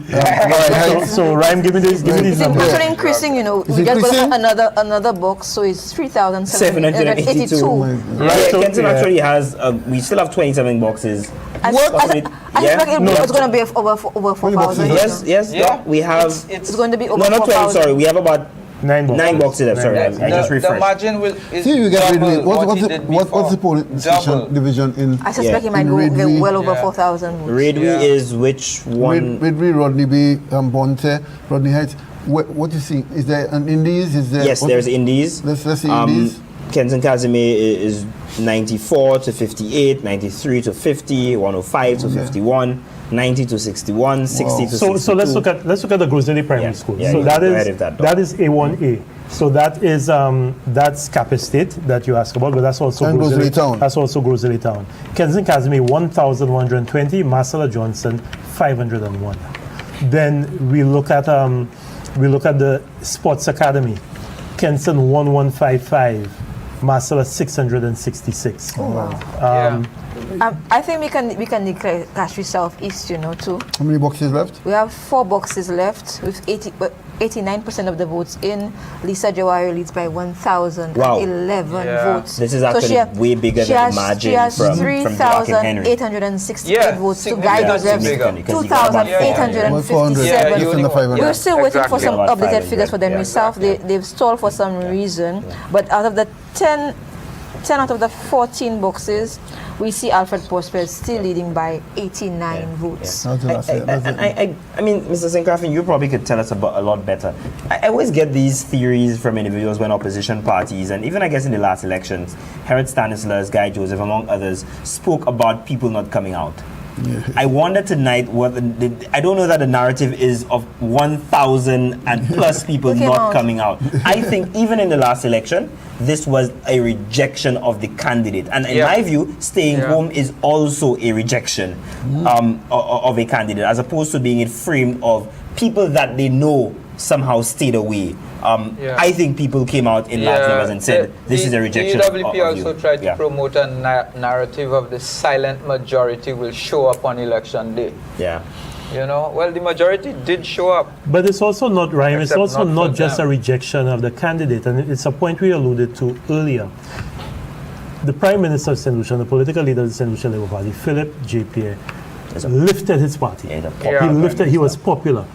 So Ryan, give me these numbers. It's actually increasing, we just got another box, so it's 3,782. Right, so Kenton actually has, we still have 27 boxes. I expect it's going to be over 4,000. Yes. We have. It's going to be over 4,000. No, not 20. Sorry, we have about 9 boxes left. Sorry, I just refreshed. The margin will. See, you get Ridley. What's the polling station division in? I suspect he might go well over 4,000. Ridley is which one? Ridley, Rodney Bay, Bonte, Rodney Heights. What do you see? Is there an Indies? Yes, there's Indies. Let's see Indies. Kenson Kazimi is 94 to 58, 93 to 50, 105 to 51, 90 to 61, 60 to 62. So let's look at the Grozele Primary School. So that is A1A. So that is that's Cap Estate that you asked about, but that's also Grozele Town. That's also Grozele Town. Kenson Kazimi 1,120, Marcella Johnson 501. Then we look at the Sports Academy. Kenson 1155. Marcella 666. Oh, wow. I think we can declare Kashri Southeast, too. How many boxes left? We have 4 boxes left with 89% of the votes in. Lisa Jawari leads by 1,011 votes. This is actually way bigger than the margin from 3,868 votes to guide us. 2,857. We're still waiting for some updated figures for them. They've stalled for some reason. But out of the 10 10 out of the 14 boxes, we see Alfred Prosper still leading by 89 votes. I mean, Mr. Sinclair, you probably could tell us about a lot better. I always get these theories from individuals when opposition parties, and even I guess in the last elections, Herod Stanislas, Guy Joseph, among others, spoke about people not coming out. I wonder tonight whether I don't know that the narrative is of 1,000 and plus people not coming out. I think even in the last election, this was a rejection of the candidate, and in my view, staying home is also a rejection of a candidate, as opposed to being it framed of people that they know somehow stayed away. I think people came out in large numbers and said this is a rejection. The of EWP you. also tried to promote a narrative of the silent majority will show up on election day. Yeah. You know, well, the majority did show up. But it's also not, Ryan, it's also not just them. a rejection of the candidate, and it's a point we alluded to earlier. The Prime Minister of St. Lucia, the political leader of the St. Lucia Labour Party, Philip J. Pierre, lifted his party. He was popular.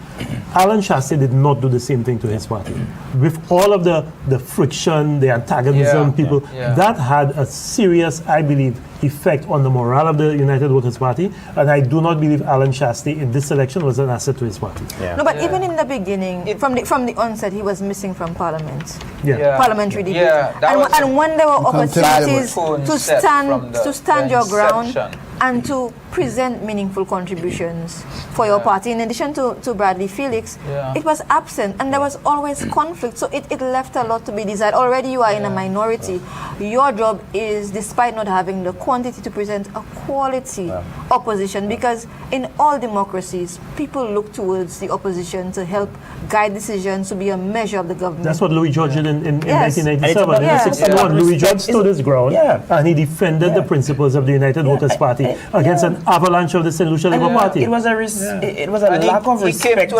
Alan Shaste did not do the same thing to his party. With all of the friction, the antagonism, that had a serious, I believe, effect on the morale of the United Workers' Party, and I do not believe Alan Shaste in this election was an asset to his party. No, but even in the beginning, from the onset, he was missing from Parliament. Parliamentary debate. And when there were opportunities to stand your ground and to present meaningful contributions for your party, in addition to Bradley Felix, it was absent, and there was always conflict, so it left a lot to be desired. Already you are in a minority. Your job is, despite not having the quantity, to present a quality opposition, because in all democracies, people look towards the opposition to help guide decisions, to be a measure of the government. That's what Louis George did in 1997. In 1961, Louis George stood his ground, and he defended the principles of the United Workers' Party against an avalanche of the St. Lucia Labour Party. It was a lack of respect. He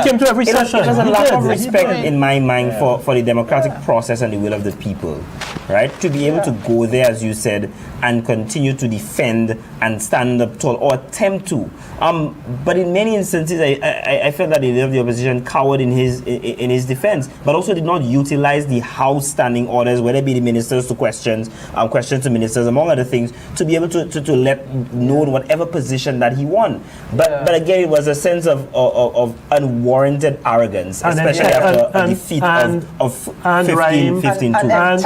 came to every session. It was a lack of respect in my mind for the democratic process and the will of the people, right? To be able to go there, as you said, and continue to defend and stand up tall, or attempt to. But in many instances, I felt that the leader of the opposition cowered in his defense, but also did not utilize the House standing orders, whether it be the ministers to questions to ministers, among other things, to be able to let known whatever position that he won. But again, it was a sense of unwarranted arrogance, especially after a defeat of 15-2.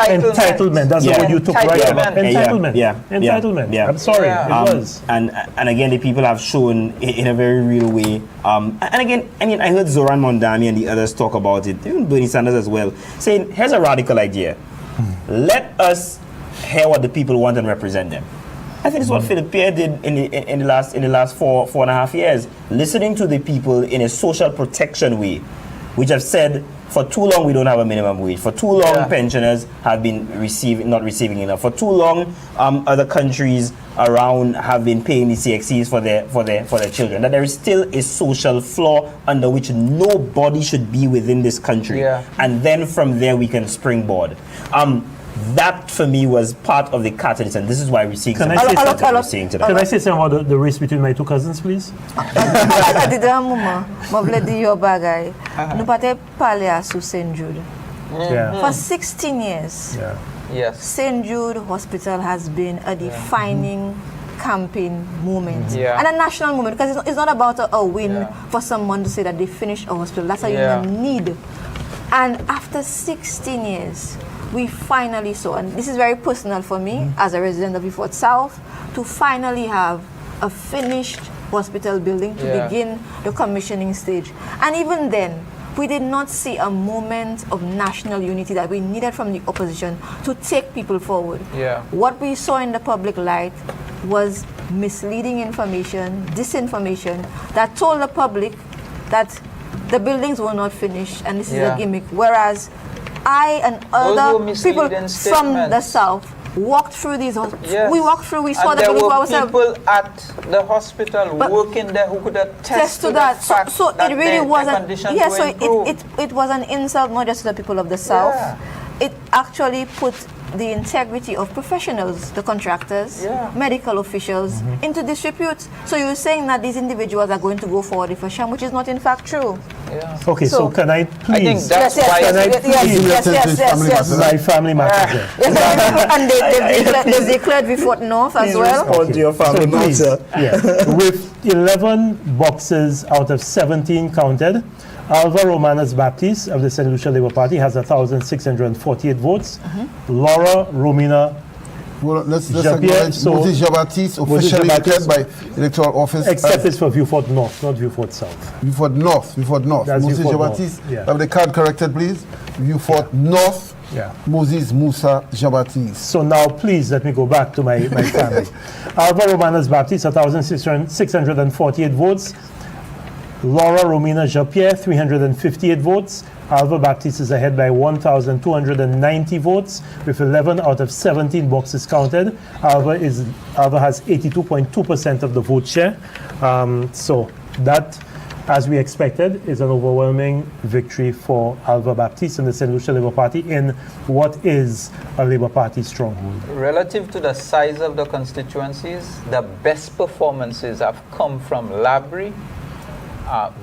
And entitlement. That's the word you took, right? Entitlement. Entitlement. Yeah. I'm sorry. It was. And again, the people have shown in a very real way. And again, I mean, I heard Zoran Mondani and the others talk about it, even Bernie Sanders as well, saying, here's a radical idea. Let us hear what the people want and represent them. I think it's what Philip Pierre did in the last four and a half years, listening to the people in a social protection way, which have said, for too long we don't have a minimum wage. For too long pensioners have been not receiving enough. For too long other countries around have been paying the CXCs for their children. That there is still a social flaw under which nobody should be within this country. And then from there we can springboard. That for me was part of the catalyst, and this is why we're seeing something we're seeing today. Can I say something about the race between my two cousins, please? For 16 years, St. Jude Hospital has been a defining campaign moment and a national moment, because it's not about a win for someone to say that they finished a hospital. That's a human need. And after 16 years, we finally saw, and this is very personal for me as a resident of Beaufort South, to finally have a finished hospital building to begin the commissioning stage. And even then, we did not see a moment of national unity that we needed from the opposition to take people forward. What we saw in the public light was misleading information, disinformation, that told the public that the buildings were not finished and this is a gimmick. Whereas I and other people from the South walked through these hospitals. We walked through, we saw the buildings ourselves. There were people at the hospital working there who could attest to that fact. So that it really wasn't. Conditions it was an insult not just to the people of the South. It actually put the integrity of professionals, the contractors, medical officials, into disrepute. So you're saying that these individuals are going to go forward with a sham, which is not in fact true. Yeah. Okay, so can I please? I think that's why. Yes. My family matters. And they declared Vieux-Fort North as well. Respond to your family So please, matter. with 11 boxes out of 17 counted, Alva Romanas Baptiste of the St. Lucia Labour Party has 1,648 votes. Laura Romina Well, let's Jean-Pierre, acknowledge so- Moses Jean-Baptiste, Moses officially Jean-Baptiste- declared by electoral office. Except it's for Vieux-Fort North, not Vieux-Fort South. Vieux-Fort North. That's Moses Vieux-Fort North, Jean-Baptiste. yeah. Have the card corrected, please? Vieux-Fort North. Yeah. Moses Musa Jean-Baptiste. So now, please, let me go back to my family. Alva Romanas Baptiste, 1,648 votes. Laura Romina Jean-Pierre, 358 votes. Alva Baptiste is ahead by 1,290 votes, with 11 out of 17 boxes counted. Alva has 82.2% of the vote share. So that, as we expected, is an overwhelming victory for Alva Baptiste and the St. Lucia Labour Party in what is a Labour Party stronghold. Relative to the size of the constituencies, the best performances have come from Labrie,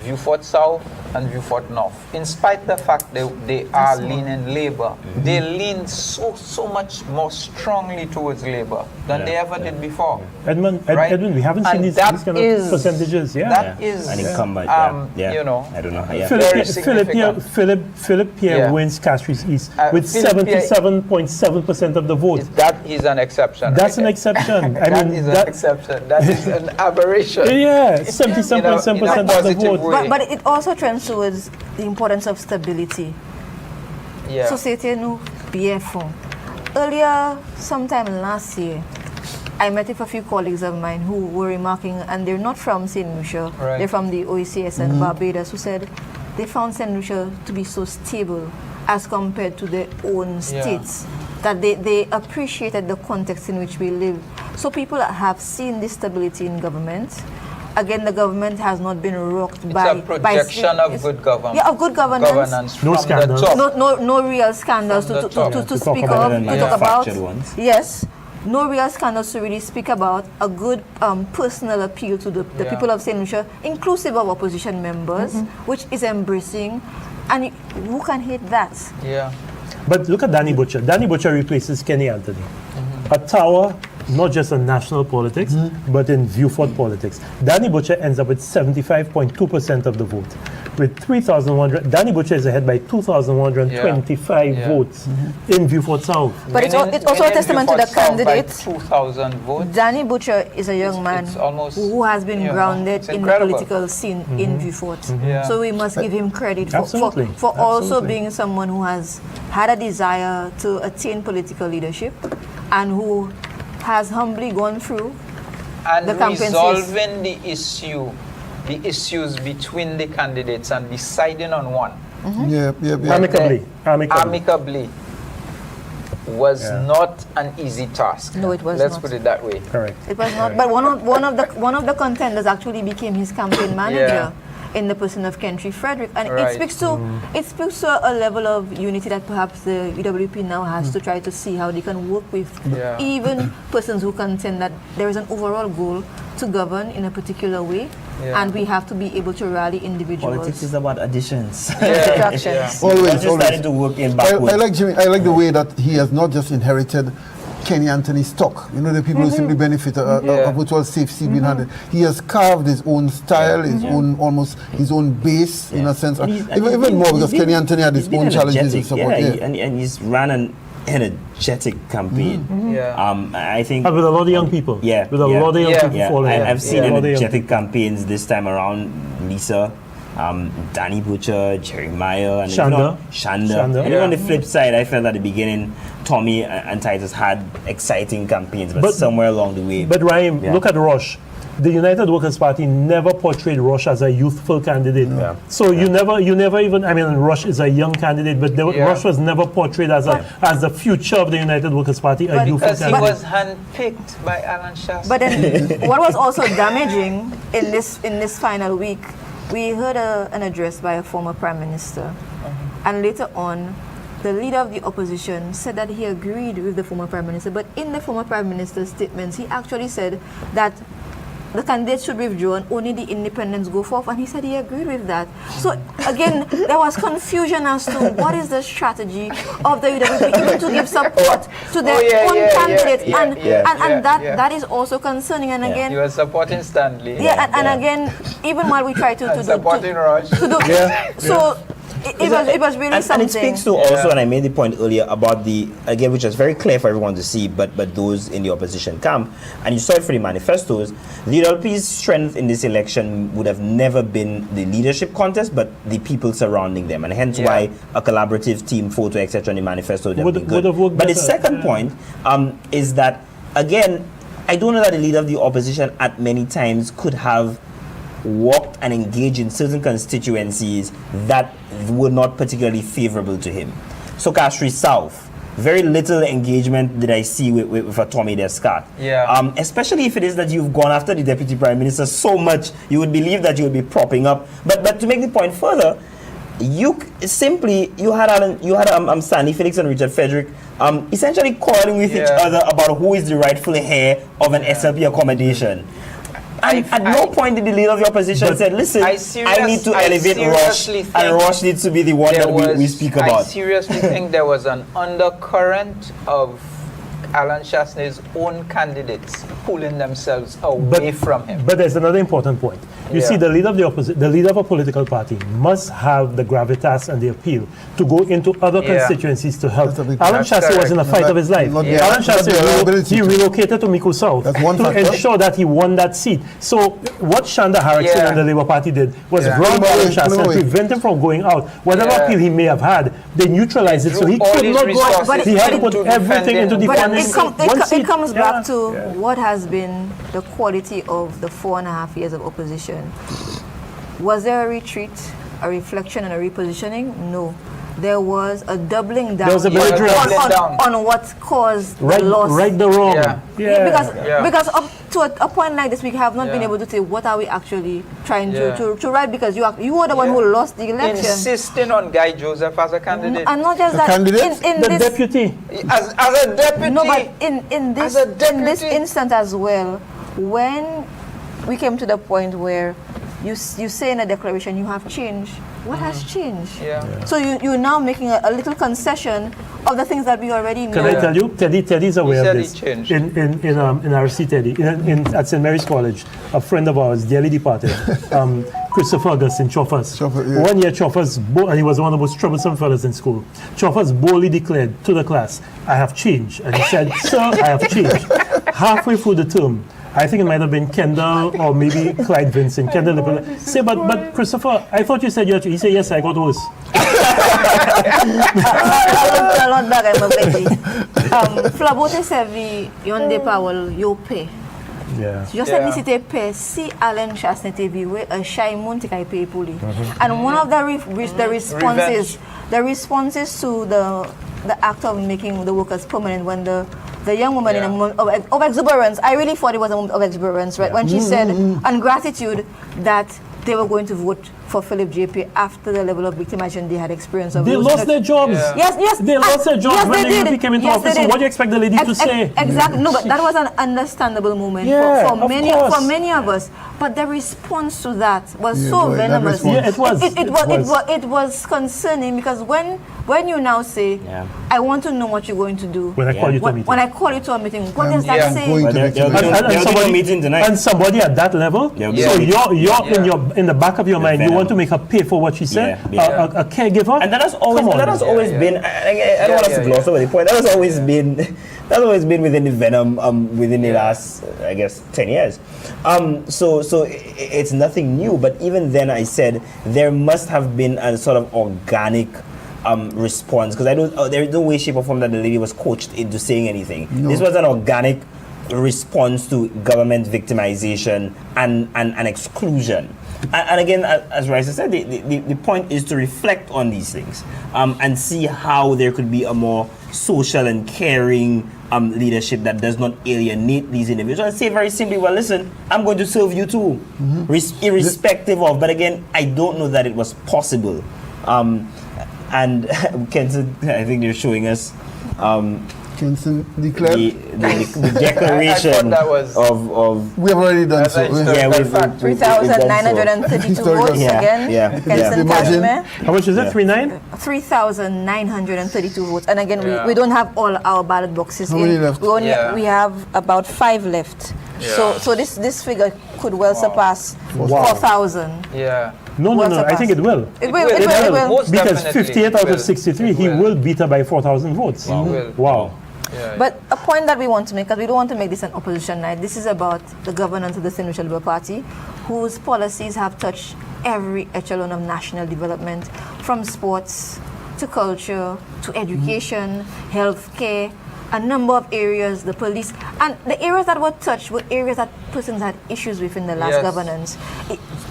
Vieux-Fort South, and Vieux-Fort North. In spite of the fact they are leaning Labour, they lean so much more strongly towards Labour than they ever did before. Edmund, Right? Edmund, we haven't seen And these that kind is- of percentages. Yeah. That is, An incumbent, you know, I don't know. Yeah. very significant. Philip Pierre Yeah. wins Castries East with Philip Pierre- 77.7% of the vote. That is an exception. That's right an there. exception. That is an exception. That is an aberration. Yeah, 77.7% of the vote. But it also trends towards the importance of stability. Yeah. Société nous bien fond. Earlier, sometime last year, I met with a few colleagues of mine who were remarking, and they're not from St. Lucia, Right. they're from the OECS and Barbados, who said they found St. Lucia to be so stable as compared to their own states, that they appreciated the context in which we live. So people have seen this stability in government. Again, the government has not been rocked by a projection of good government. Yeah, of good governance. No from scandals. the top. No real scandals From to the top. speak about of, it and to talk about. manufactured ones. Yes, no real scandals to really speak about. A good personal appeal to the people of St. Lucia, inclusive of opposition members, which is embracing. And who can hate that? Yeah. But look at Danny Butcher. Danny Butcher replaces Kenny Anthony. A tower, not just in national politics, but in Vieux-Fort politics. Danny Butcher ends up with 75.2% of the vote. With 3,100, Danny Butcher is ahead by 2,125 votes in Vieux-Fort South. But it's also a testament to the candidate. 2,000 votes. Danny Butcher is a young man It's almost, who has been you know, grounded it's in the incredible. political scene in Vieux-Fort. Yeah. So we must give him credit for Absolutely. also Absolutely. being someone who has had a desire to attain political leadership and who has humbly gone through and the campaign resolving the issues between the candidates and deciding on one. Amicably was not an easy task. No, it was Let's not. put it that way. Correct. It was not. But one of the contenders actually became his campaign manager in the person of Kentry Frederick, and Right. it speaks to a level of unity that perhaps the UWP now has to try to see how they can work with even persons who contend that there is an overall goal to govern in a particular way, and we have to be able to rally individuals. Politics is about additions. Subtractions. Always. Starting to work in I backwards. like Jimmy. I like the way that he has not just inherited Kenny Anthony's stock. You know, the people who simply benefit of what was safe being handed. He has carved his own style, his own almost his own base in a sense. Even more because Kenny Anthony had his own challenges and support. And he's ran an energetic campaign. I think with a lot of young people. With a lot of young people following him. I've seen A lot of young energetic campaigns this time around. Lisa, Danny Butcher, Jeremiah, and Shanda. Shanda. And on the flip side, I felt at the beginning, Tommy and Titus had exciting campaigns, but somewhere along the way. But Ryan, look at Rush. The United Workers' Party never portrayed Rush as a youthful candidate. So you never even, I mean, Rush is a young candidate, but Rush was never portrayed as the future of the United Workers' Party, a youthful Because he candidate. was handpicked by Alan Shasta. But then, what was also damaging in this final week, we heard an address by a former prime minister, and later on, the leader of the opposition said that he agreed with the former prime minister. But in the former prime minister's statements, he actually said that the candidates should withdraw and only the independents go forth, and he said he agreed with that. So again, there was confusion as to what is the strategy of the UWP, even to give support to their own candidate, and that is also concerning. And again, you are supporting Stanley. And again, even while we try to supporting Rush. So it was really something. And it speaks to also, and I made the point earlier about the, again, which was very clear for everyone to see, but those in the opposition camp, and you saw it for the manifestos, the ULP's strength in this election would have never been the leadership contest, but the people surrounding them, and hence why a collaborative team photo, etc. in the manifesto would have been good. But the second point is that, again, I don't know that the leader of the opposition at many times could have walked and engaged in certain constituencies that were not particularly favorable to him. So Castries South, very little engagement did I see with a Tommy Descott. Especially if it is that you've gone after the Deputy Prime Minister so much, you would believe that you would be propping up. But to make the point further, you had Stanley Felix and Richard Frederick essentially quarreling with each other about who is the rightful heir of an SLP accommodation. And at no point did the leader of the opposition say, listen, I need to elevate Roche, and Roche needs to be the one that we speak about. I seriously think there was an undercurrent of Alan Chasney's own candidates pulling themselves away from him. But there's another important point. You see, the leader of the leader of a political party must have the gravitas and the appeal to go into other constituencies to help. Alan Chasney was in a fight of his life. Alan Chasney, he relocated to Mico South to ensure that he won that seat. So what Shanda Harrison and the Labour Party did was ground Alan Chasney and prevent him from going out. Whatever appeal he may have had, they neutralized it. So he could not go out. He had to put everything into defending it comes back to what has been the quality of the 4.5 years of opposition. Was there a retreat, a reflection, and a repositioning? No. There was a doubling down, on what caused the loss. Right the wrong. Because up to a point like this, we have not been able to say what are we actually trying to write, because you were the one who lost the election. Insisting on Guy Joseph as a candidate. And not just that, in the this, deputy. As a deputy. No, but in this instance as well, when we came to the point where you say in a declaration you have changed. What has changed? So you're now making a little concession of the things that we already know. Can I tell you? Teddy's aware of this. In RC Teddy, at St. Mary's College, a friend of ours, dearly departed, Christopher Augustine Choffers. 1 year Choffers, and he was one of the most troublesome fellows in school. Choffers boldly declared to the class, I have changed. And he said, sir, I have changed. Halfway through the term, I think it might have been Kendall or maybe Clyde Vincent. Kendall say, but Christopher, I thought you said you had to. He said, yes, I got worse. Flabote servi yon de parole yo pe. Just let me say pe si Alan Chasney TV we a shy monte kai pe puli. And one of the responses to the act of making the workers permanent, when the young woman in a moment of exuberance, I really thought it was a moment of exuberance, right? When she said, and gratitude, that they were going to vote for Philip JP after the level of victimization they had experienced. They lost their jobs. Yes. They lost their jobs when the UP came into office. So what do you expect the lady to say? Exactly. No, but that was an understandable moment for many of us. But the response to that was so venomous. It was concerning, because when you now say, I want to know what you're going to do. When I call you to a meeting. When I call you to a meeting, what does that say? And somebody at that level, so you're in the back of your mind, you want to make her pay for what she said, a caregiver. And that has always been, I don't want us to gloss over the point, that has always been within the venom within the last, I guess, 10 years. So it's nothing new, but even then I said there must have been a sort of organic response, because there is no way, shape or form that the lady was coached into saying anything. This was an organic response to government victimization and exclusion. And again, as Raisa said, the point is to reflect on these things and see how there could be a more social and caring leadership that does not alienate these individuals, and say very simply, well, listen, I'm going to serve you too, irrespective of. But again, I don't know that it was possible. And Kenton, I think they're showing us Kingston declared the declaration of we have already done so. Yeah, we've 3,932 votes again. Imagine. How much is it? 3,932 votes. And again, we don't have all our ballot boxes How many left? We have about 5 left. So this figure could well surpass 4,000. Yeah. No, I think it will. It will. Most because definitely 58 out of 63, he will beat her by 4,000 votes. Wow. But a point that we want to make, because we don't want to make this an opposition night, this is about the governance of the St. Lucia Labour Party, whose policies have touched every echelon of national development, from sports to culture to education, healthcare, a number of areas, the police, and the areas that were touched were areas that persons had issues with in the last governance.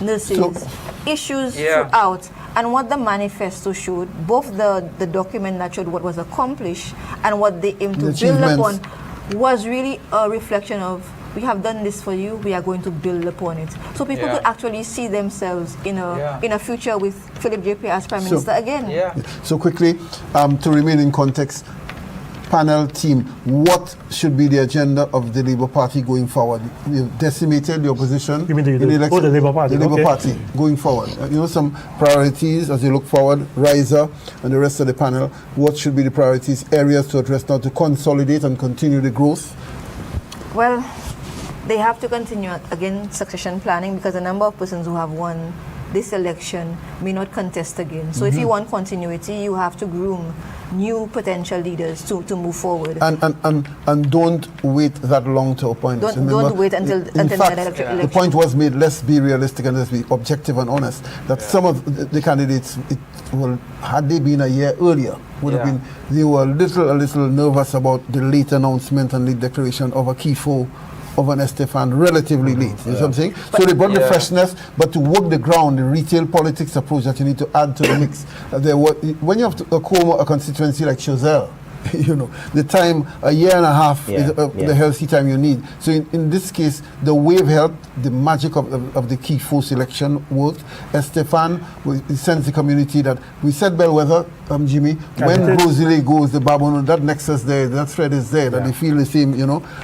Nurses, issues throughout. And what the manifesto showed, both the document that showed what was accomplished and what they aim to build upon, was really a reflection of, we have done this for you, we are going to build upon it. So people could actually see themselves in a future with Philip J. as Prime Minister again. So quickly, to remain in context, panel team, what should be the agenda of the Labour Party going forward? You've decimated the opposition in the election. the Labour Party. The Labour Party going forward. Some priorities as you look forward. Riser and the rest of the panel. What should be the priorities, areas to address now to consolidate and continue the growth? Well, they have to continue again succession planning, because a number of persons who have won this election may not contest again. So if you want continuity, you have to groom new potential leaders to move forward. And don't wait that long to appoint. Don't wait until the election. The point was made, let's be realistic and let's be objective and honest, that some of the candidates, had they been a year earlier, would have been, they were a little nervous about the late announcement and late declaration of a key foe of an Estefan relatively late. You know what I'm saying? So they brought the freshness, but to work the ground, the retail politics approach that you need to add to the mix. When you have to acquire a constituency like Chazelle, the time, a year and a half is the healthy time you need. So in this case, the wave helped, the magic of the key force election worked. Estefan sends the community that we said bellwether, Jimmy, when Rosalie goes, the Babon, that nexus there, that thread is there, that they feel the same,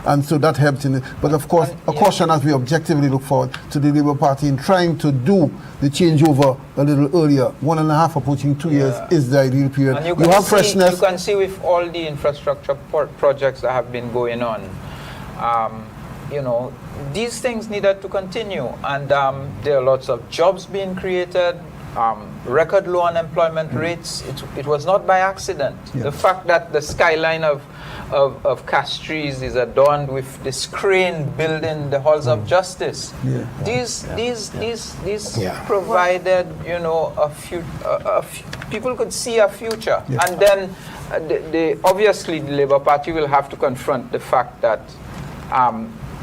and so that helped in it. But of course, a caution as we objectively look forward to the Labour Party in trying to do the changeover a little earlier. 1.5 approaching 2 years is the ideal period. And you have freshness. You can see with all the infrastructure projects that have been going on, these things needed to continue, and there are lots of jobs being created, record low unemployment rates. It was not by accident. The fact that the skyline of Castries is adorned with this crane building the halls of justice. These provided, people could see a future, and then obviously the Labour Party will have to confront the fact that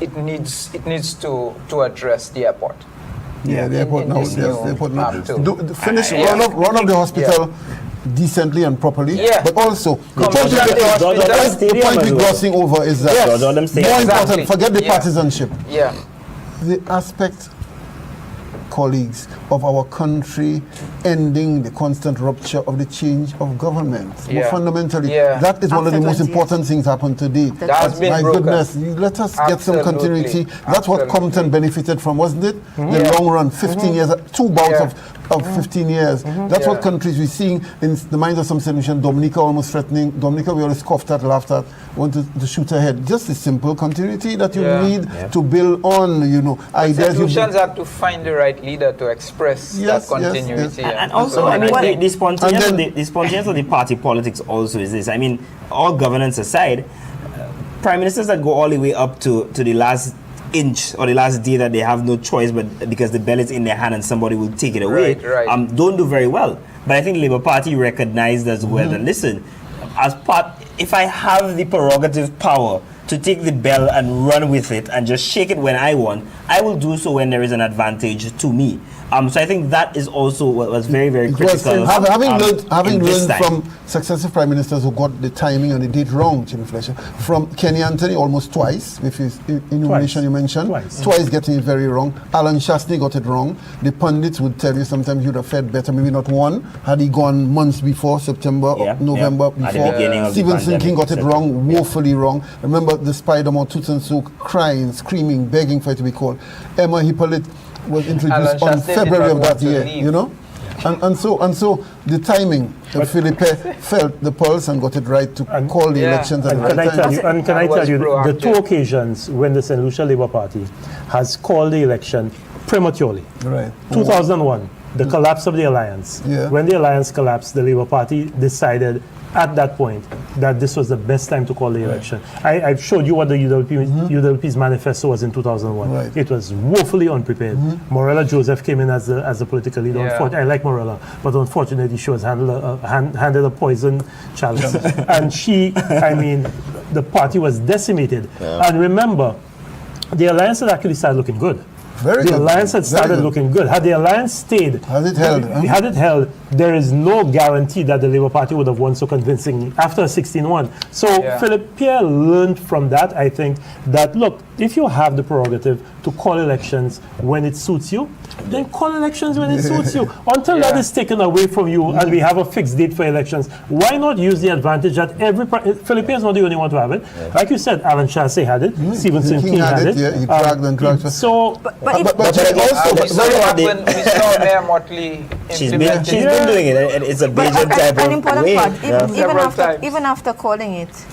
it needs to address the airport. The airport now. Finish run of the hospital decently and properly, but also the point we're glossing over is that more important, forget the partisanship. The aspect, colleagues, of our country ending the constant rupture of the change of government. More fundamentally, that is one of the most important things happened today. My goodness, let us get some continuity. That's what Compton benefited from, wasn't it? The long run, 15 years, 2 bouts of 15 years. That's what countries we're seeing in the minds of some solution. Dominica almost threatening. Dominica we always scoffed at, laughed at, wanted to shoot ahead. Just the simple continuity that you need to build on, ideas. Solutions have to find the right leader to express that continuity. And also, the spontaneity of the party politics also is this. All governance aside, prime ministers that go all the way up to the last inch or the last day that they have no choice, but because the bell is in their hand and somebody will take it away, don't do very well. But I think the Labour Party recognized as well that, listen, if I have the prerogative power to take the bell and run with it and just shake it when I want, I will do so when there is an advantage to me. So I think that is also what was very, very critical. Having learned from successive prime ministers who got the timing and the date wrong, Jimmy Fletcher, from Kenny Anthony almost twice, with his enumeration you mentioned, twice getting it very wrong. Alan Shastney got it wrong. The pundits would tell you sometimes you'd have fared better, maybe not one, had he gone months before, September, November before. Stevenson King got it wrong, woefully wrong. Remember the Spider-Man Toots and Sook crying, screaming, begging for it to be called. Emma Hippolyte was introduced on February of that year, you know? And so the timing, Philippe felt the pulse and got it right to call the elections at the right time. Can I tell you, the two occasions when the St. Lucia Labour Party has called the election prematurely. Right. 2001, the collapse of the alliance. Yeah. When the alliance collapsed, the Labour Party decided at that point that this was the best time to call the election. I showed you what the UWP's manifesto was in 2001. Right. It was woefully unprepared. Morella Joseph came in as a political leader. I like Morella, but unfortunately she was handed a poison chalice. And the party was decimated. And remember, the alliance had actually started looking good. The alliance had started looking good. Had the alliance stayed, had it held, there is no guarantee that the Labour Party would have won so convincingly after 16-1. So Philip Pierre learned from that, I think, that look, if you have the prerogative to call elections when it suits you, then call elections when it suits you. Until that is taken away from you and we have a fixed date for elections, why not use the advantage that Philip Pierre is not the only one to have it. Like you said, Alan Chassé had it, Stevenson King had it. Yeah, he dragged and dragged. We saw Mayor Motley. She's been doing it, and it's a major type an of important way. part, even after calling it,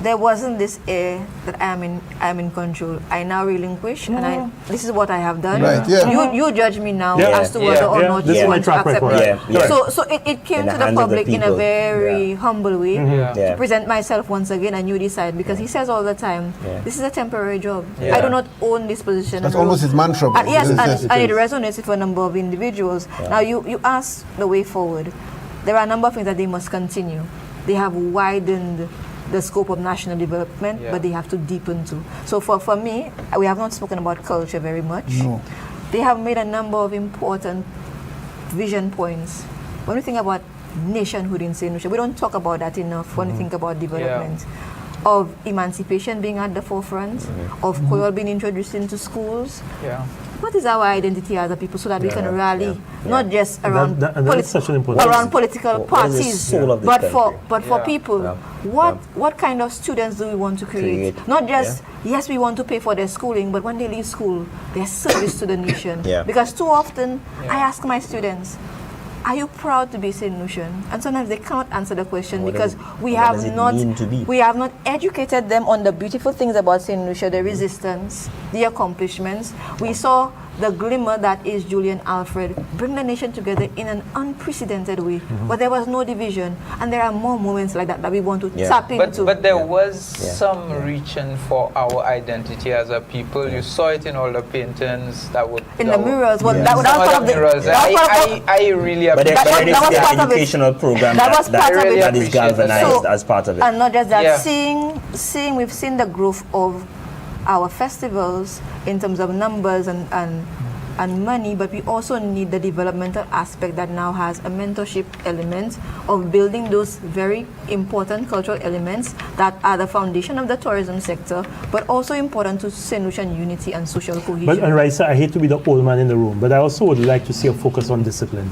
there wasn't this air that I'm in control. I now relinquish, and this is what I have done. Right, you judge me now as to whether or not you want to accept it. So it came to the public in a very humble way to present myself once again, and you decide, because he says all the time, this is a temporary job. I do not own this position. That's almost his mantra. And it resonates with a number of individuals. Now you ask the way forward. There are a number of things that they must continue. They have widened the scope of national development, but they have to deepen too. So for me, we have not spoken about culture very much. No. They have made a number of important vision points. When we think about nationhood in St. Lucia, we don't talk about that enough when we think about development. Of emancipation being at the forefront, of COIL being introduced into schools. What is our identity as a people so that we can rally, not just around political parties, but for people? What kind of students do we want to create? Not just, yes, we want to pay for their schooling, but when they leave school, their service to the nation. Because too often, I ask my students, are you proud to be St. Lucian? And sometimes they cannot answer the question because we have not educated them on the beautiful things about St. Lucia, the resistance, the accomplishments. We saw the glimmer that is Julian Alfred bring the nation together in an unprecedented way, but there was no division, and there are more moments like that that we want to tap into. But there was some reaching for our identity as a people. You saw it in all the paintings that would in the murals. Well, that was part of the I really appreciate that was part of the educational program that is galvanized as part of it. And not just that, seeing we've seen the growth of our festivals in terms of numbers and money, but we also need the developmental aspect that now has a mentorship element of building those very important cultural elements that are the foundation of the tourism sector, but also important to St. Lucian unity and social cohesion. But Raisa, I hate to be the old man in the room, but I also would like to see a focus on discipline.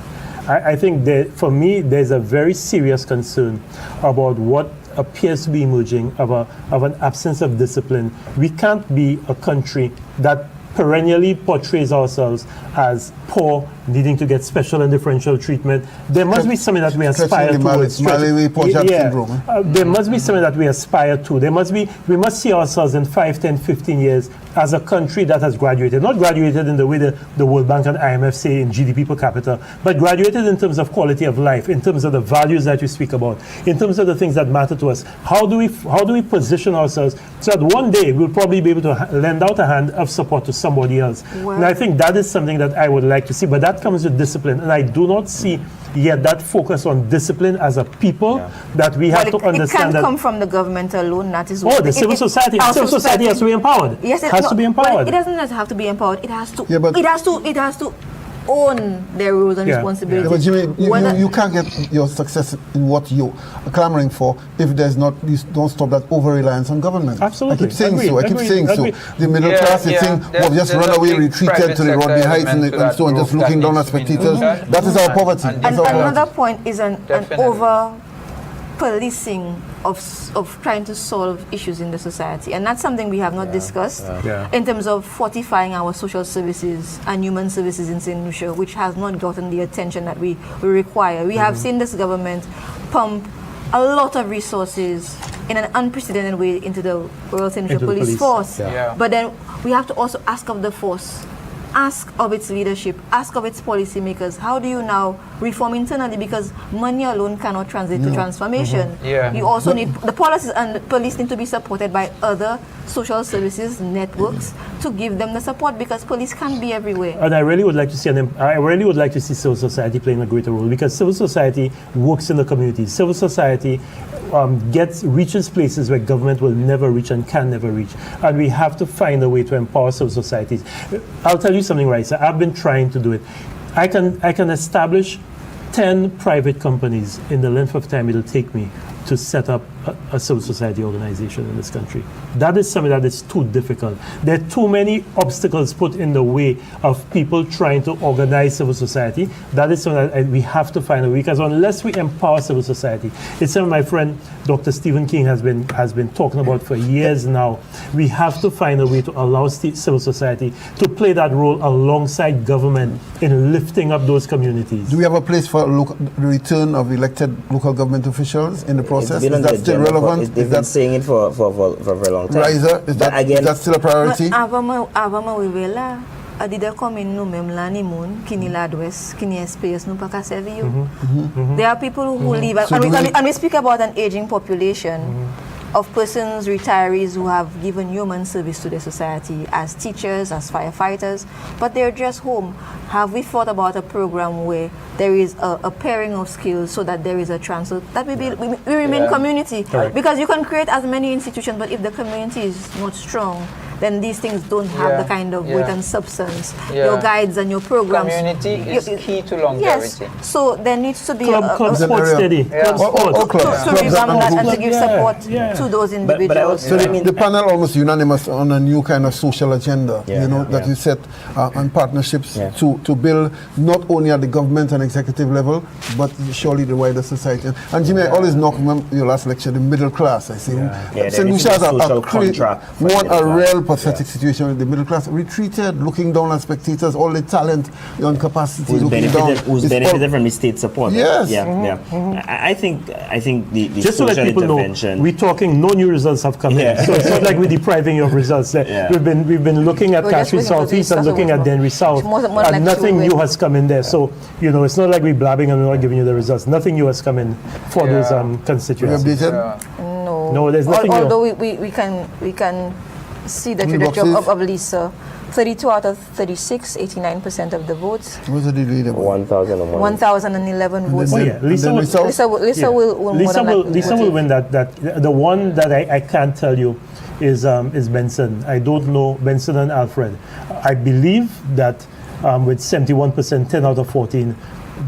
I think that for me, there's a very serious concern about what appears to be emerging of an absence of discipline. We can't be a country that perennially portrays ourselves as poor, needing to get special and differential treatment. There must be something that we aspire towards. There must be something that we aspire to. We must see ourselves in 5, 10, 15 years as a country that has graduated, not graduated in the way the World Bank and IMF say in GDP per capita, but graduated in terms of quality of life, in terms of the values that you speak about, in terms of the things that matter to us. How do we position ourselves so that one day we'll probably be able to lend out a hand of support to somebody else? Well, and I think that is something that I would like to see, but that comes with discipline, and I do not see yet that focus on discipline as a people that we have to understand. It that can't come from the government alone. That is the civil society. Civil society has to be empowered. Yes, has to be empowered. It doesn't have to be empowered. It has to. It has to own their roles and responsibilities. But Jimmy, you can't get your success in what you are clamoring for if there's not, you don't stop that over-reliance on government. Absolutely. I keep saying so. I keep saying so. The middle class is saying, well, just run away, retreated to the Rodney Heights and so on, just looking down at spectators. That is our poverty. And another point is an over-policing of trying to solve issues in the society, and that's something we have not discussed in terms of fortifying our social services and human services in St. Lucia, which has not gotten the attention that we require. We have seen this government pump a lot of resources in an unprecedented way into the Royal St. Lucia Police Force, but then we have to also ask of the force, ask of its leadership, ask of its policymakers, how do you now reform internally? Because money alone cannot translate to transformation. You also need, the policies and the police need to be supported by other social services networks to give them the support, because police can't be everywhere. And I really would like to see civil society playing a greater role, because civil society works in the community. Civil society reaches places where government will never reach and can never reach, and we have to find a way to empower civil societies. I'll tell you something, Raisa. I've been trying to do it. I can establish 10 private companies in the length of time it'll take me to set up a civil society organization in this country. That is something that is too difficult. There are too many obstacles put in the way of people trying to organize civil society. That is something that we have to find a way, because unless we empower civil society, it's something my friend Dr. Stephen King has been talking about for years now. We have to find a way to allow civil society to play that role alongside government in lifting up those communities. Do we have a place for the return of elected local government officials in the process? Is that still relevant? They've been saying it for a very long time. Riser, is that still a priority? Adida come in no mem lani moon, kini ladwes, kini SPS no paka serve you. There are people who leave, and we speak about an aging population of persons, retirees who have given human service to the society as teachers, as firefighters, but they're just home. Have we thought about a program where there is a pairing of skills so that there is a transfer, that we remain community? Because you can create as many institutions, but if the community is not strong, then these things don't have the kind of weight and substance. Your guides and your programs. Community is key to longevity. Yes. So there needs to be club sports steady. to revamp that and to give support to those individuals. So the panel almost unanimous on a new kind of social agenda, that you set on partnerships to build not only at the government and executive level, but surely the wider society. And Jimmy, I always knock your last lecture, the middle class. I say, St. Lucia has a real pathetic situation with the middle class, retreated, looking down at spectators, all the talent and capacity who's looking down. Who's benefited from the state support. Yes. I think the just so that people know, we're talking no new results have come in. So it's not like we're depriving you of results. We've been looking at Catherine Southeast and looking at Denry South, and nothing new has come in there. So it's not like we're blabbing and we're not giving you the results. Nothing new has come in for those constituencies. No, there's nothing new. Although we can see the trajectory of Lisa. 32 out of 36, 89% of the votes. What's the leader? 1,011 votes. Lisa will win that. The one that I can't tell you is Benson. I don't know Benson and Alfred. I believe that with 71%, 10 out of 14,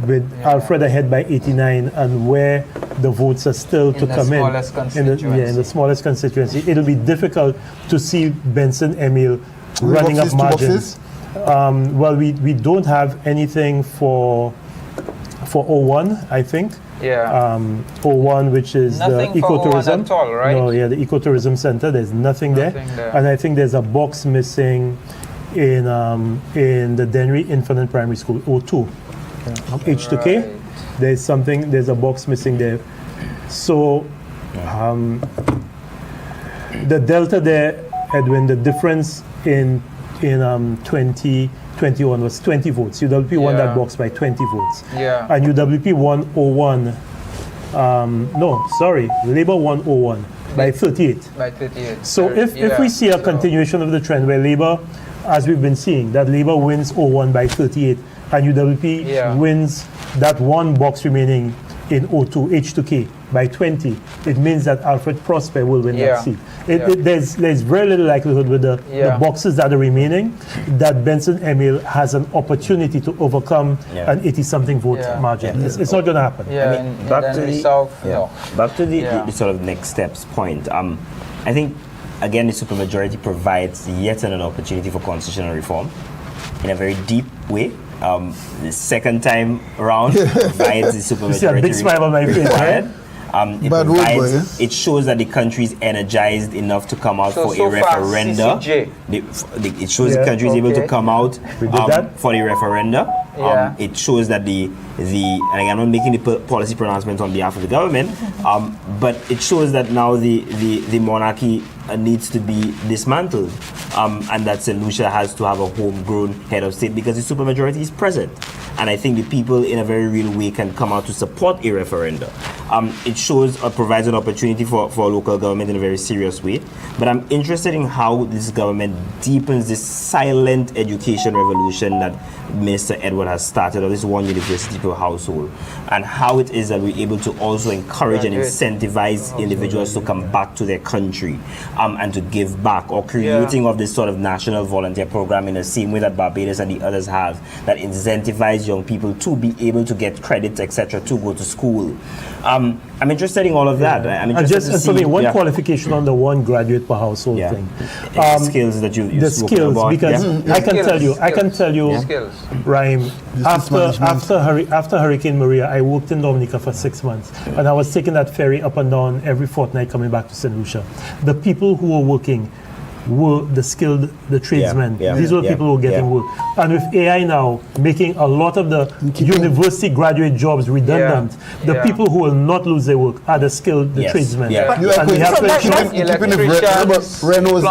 with Alfred ahead by 89, and where the votes are still to come in the smallest constituency, it'll be difficult to see Benson Emil running up margins. Well, we don't have anything for 01, I think. 01, which is nothing the ecotourism. At all, right? No, the ecotourism center. There's nothing there, and I think there's a box missing in the Denry Infant Primary School 02. H2K, there's a box missing there. So the delta there, Edwin, the difference in 2021 was 20 votes. UWP won that box by 20 votes. Yeah. And UWP won 01. Labour won 01 by 38. By 38. So if we see a continuation of the trend where Labour, as we've been seeing, that Labour wins 01 by 38 and UWP wins that one box remaining in 02, H2K, by 20, it means that Alfred Prosper will win that seat. There's very little likelihood with the boxes that are remaining that Benson Emil has an opportunity to overcome an 80-something vote margin. It's not going to happen. Back to the sort of next steps point. I think, again, the supermajority provides yet another opportunity for constitutional reform in a very deep way. The second time around provides the supermajority. You see a big smile on my face, right? It shows that the country is energized enough to come out for a referenda. It shows the country is able to come out for the referenda. It shows that and I'm not making the policy pronouncement on behalf of the government, but it shows that now the monarchy needs to be dismantled, and that St. Lucia has to have a homegrown head of state because the supermajority is present. And I think the people in a very real way can come out to support a referenda. It shows or provides an opportunity for local government in a very serious way. But I'm interested in how this government deepens this silent education revolution that Minister Edward has started, or this one university per household, and how it is that we're able to also encourage and incentivize individuals to come back to their country and to give back, or creating of this sort of national volunteer program in the same way that Barbados and the others have, that incentivize young people to be able to get credits, etc., to go to school. I'm interested in all of that. I'm interested for me, one qualification on the one graduate per household thing. Skills that you've the skills, about. Because I can tell you, Rahim, after Hurricane Maria, I worked in Dominica for 6 months, and I was taking that ferry up and down every fortnight coming back to St. Lucia. The people who were working were the skilled, the tradesmen. These were people who were getting work. And with AI now making a lot of the university graduate jobs redundant, the people who will not lose their work are the skilled, the tradesmen. And we have to Renault has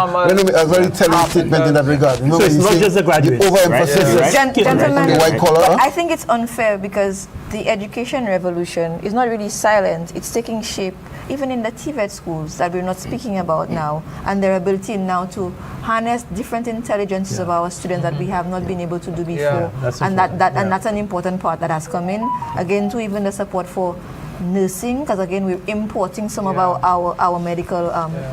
very telling statement in that regard. So it's not just the graduates. The overemphasis Gentlemen, the white collar. I think it's unfair because the education revolution is not really silent. It's taking shape even in the TVET schools that we're not speaking about now, and their ability now to harness different intelligences of our students that we have not been able to do before. And that's an important part that has come in. Again, to even the support for nursing, because again we're importing some of our medical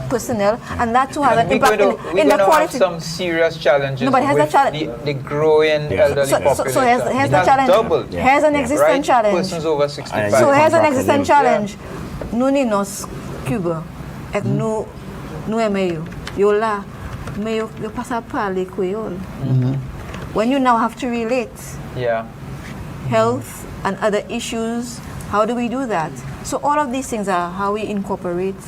personnel, and that too has an impact in the quality. Have some serious challenges No, but here's with the challenge. the growing elderly population. So here's the challenge. Doubled. Here's an existing challenge. Persons over 65. So here's an existing challenge. Nous ni nos Cuba, et nous aimeyo. Yo la, mais yo pas à parler créole. When you now have to relate health and other issues, how do we do that? So all of these things are how we incorporate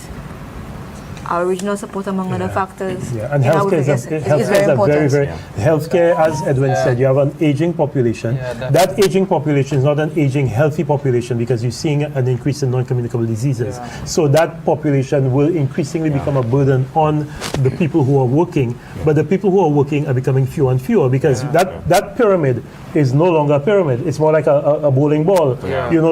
our regional support among other factors. And healthcare is very important. Healthcare, as Edwin said, you have an aging population. That aging population is not an aging healthy population because you're seeing an increase in non-communicable diseases. So that population will increasingly become a burden on the people who are working. But the people who are working are becoming fewer and fewer because that pyramid is no longer a pyramid. It's more like a bowling ball,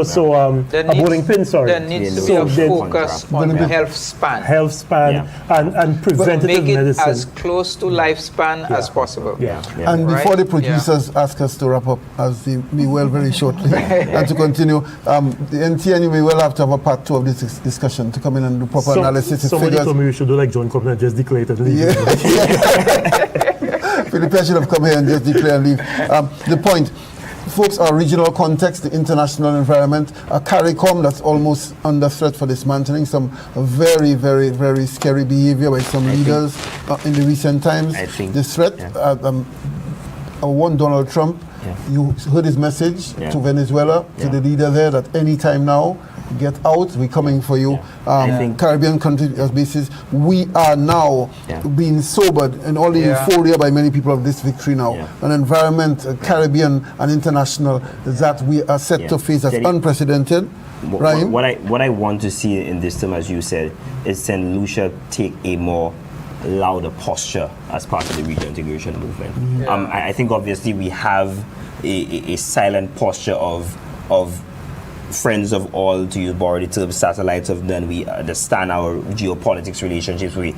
so a bowling pin, sorry. There needs to be a focus on health span. And preventative make it medicine. as close to lifespan as possible. And before the producers ask us to wrap up, as they may well very shortly, and to continue, the NTNU may well have to have a part 2 of this discussion to come in and do proper analysis. Somebody told me we should do like John Copner, just declare it and leave. Philip should have come here and just declare and leave. The point, folks, our regional context, the international environment, a CARICOM that's almost under threat for dismantling, some very, very, very scary behavior by some leaders in the recent times. This threat, one Donald Trump, you heard his message to Venezuela, to the leader there, that any time now, get out, we're coming for you. Caribbean countries as basis, we are now being sobered and all the euphoria by many people of this victory now. An environment, Caribbean and international, that we are set to face as unprecedented. What I want to see in this term, as you said, is St. Lucia take a more louder posture as part of the regional integration movement. Yeah. I think obviously we have a silent posture of friends of all, to use borrow the term, satellites of none. We understand our geopolitics relationships. We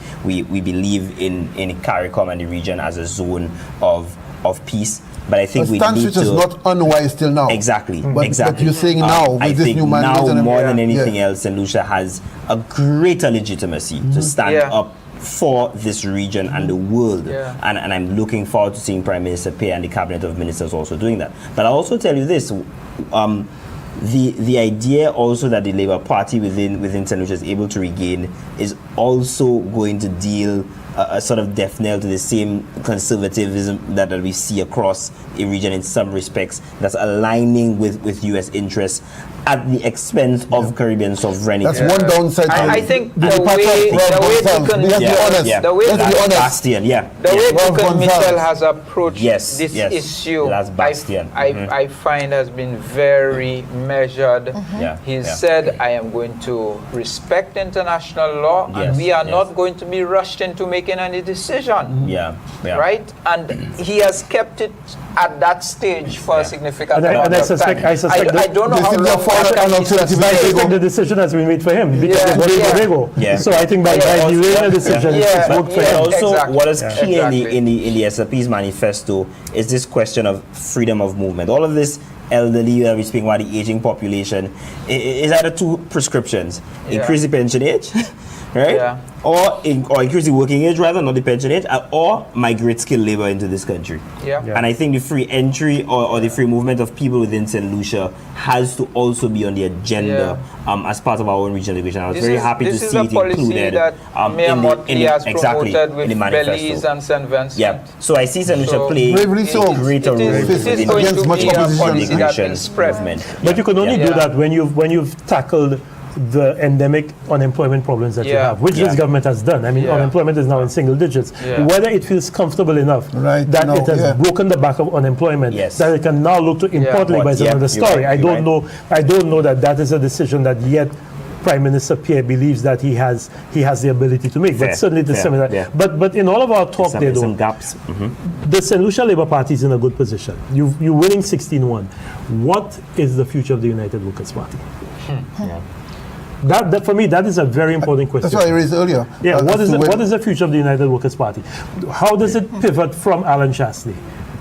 believe in CARICOM and the region as a zone of peace. But I think we need which is not unwise till now. Exactly. But you're saying now, with I this think new mandate, now more than yeah. anything else, St. Lucia has a greater legitimacy to stand up for this region and the world. And I'm looking forward to seeing Prime Minister Pay and the Cabinet of Ministers also doing that. But I'll also tell you this, the idea also that the Labour Party within St. Lucia is able to regain is also going to deal a sort of death knell to the same conservatism that we see across a region in some respects, that's aligning with U.S. interests at the expense of Caribbean sovereignty. That's one downside. I think the way Tukan Mitchell has approached this issue, I find has been very measured. He said, I am going to respect international law, and we are not going to be rushed into making any decision. Right? And he has kept it at that stage for a significant amount of time. I don't know how long the decision has been made for him because it was Tobago. So I think by delaying the decision, it's worked for him. Also, what is key in the SLP's manifesto is this question of freedom of movement. All of this elderly, we're speaking about the aging population, is either two prescriptions: increase the pension age, right? Or increase the working age, rather, not the pension age, or migrate skilled labor into this country. And I think the free entry or the free movement of people within St. Lucia has to also be on the agenda as part of our own regional integration. I was very happy to see it included in the manifesto. And St. Vincent. So I see St. Lucia play a greater role within the integration movement. But you can only do that when you've tackled the endemic unemployment problems that you have, which this government has done. I mean, unemployment is now in single digits. Whether it feels comfortable enough that it has broken the back of unemployment, that it can now look to import labor is another story. I don't know that is a decision that yet Prime Minister Pierre believes that he has the ability to make. But certainly the similar. But in all of our talk, there some gaps. The St. Lucia Labour Party is in a good position. You're winning 16-1. What is the future of the United Workers' Party? That for me, that is a very important question. That's what I raised earlier. What is the future of the United Workers' Party? How does it pivot from Alan Shastley?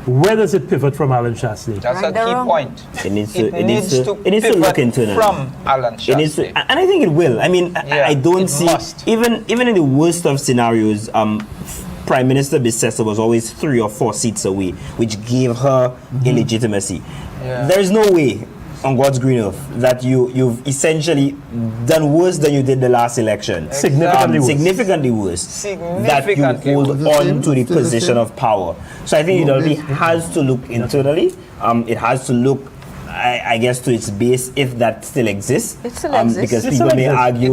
Where does it pivot from Alan Shastley? That's a key point. It needs to look internally. From Alan Shastley. And I think it will. I mean, I don't see, even in the worst of scenarios, Prime Minister Bissessa was always 3 or 4 seats away, which gave her illegitimacy. There's no way on God's green earth that you've essentially done worse than you did the last election. Significantly worse. That you hold on to the position of power. So I think it has to look internally. It has to look, I guess, to its base, if that still exists. It still exists. Because people may argue,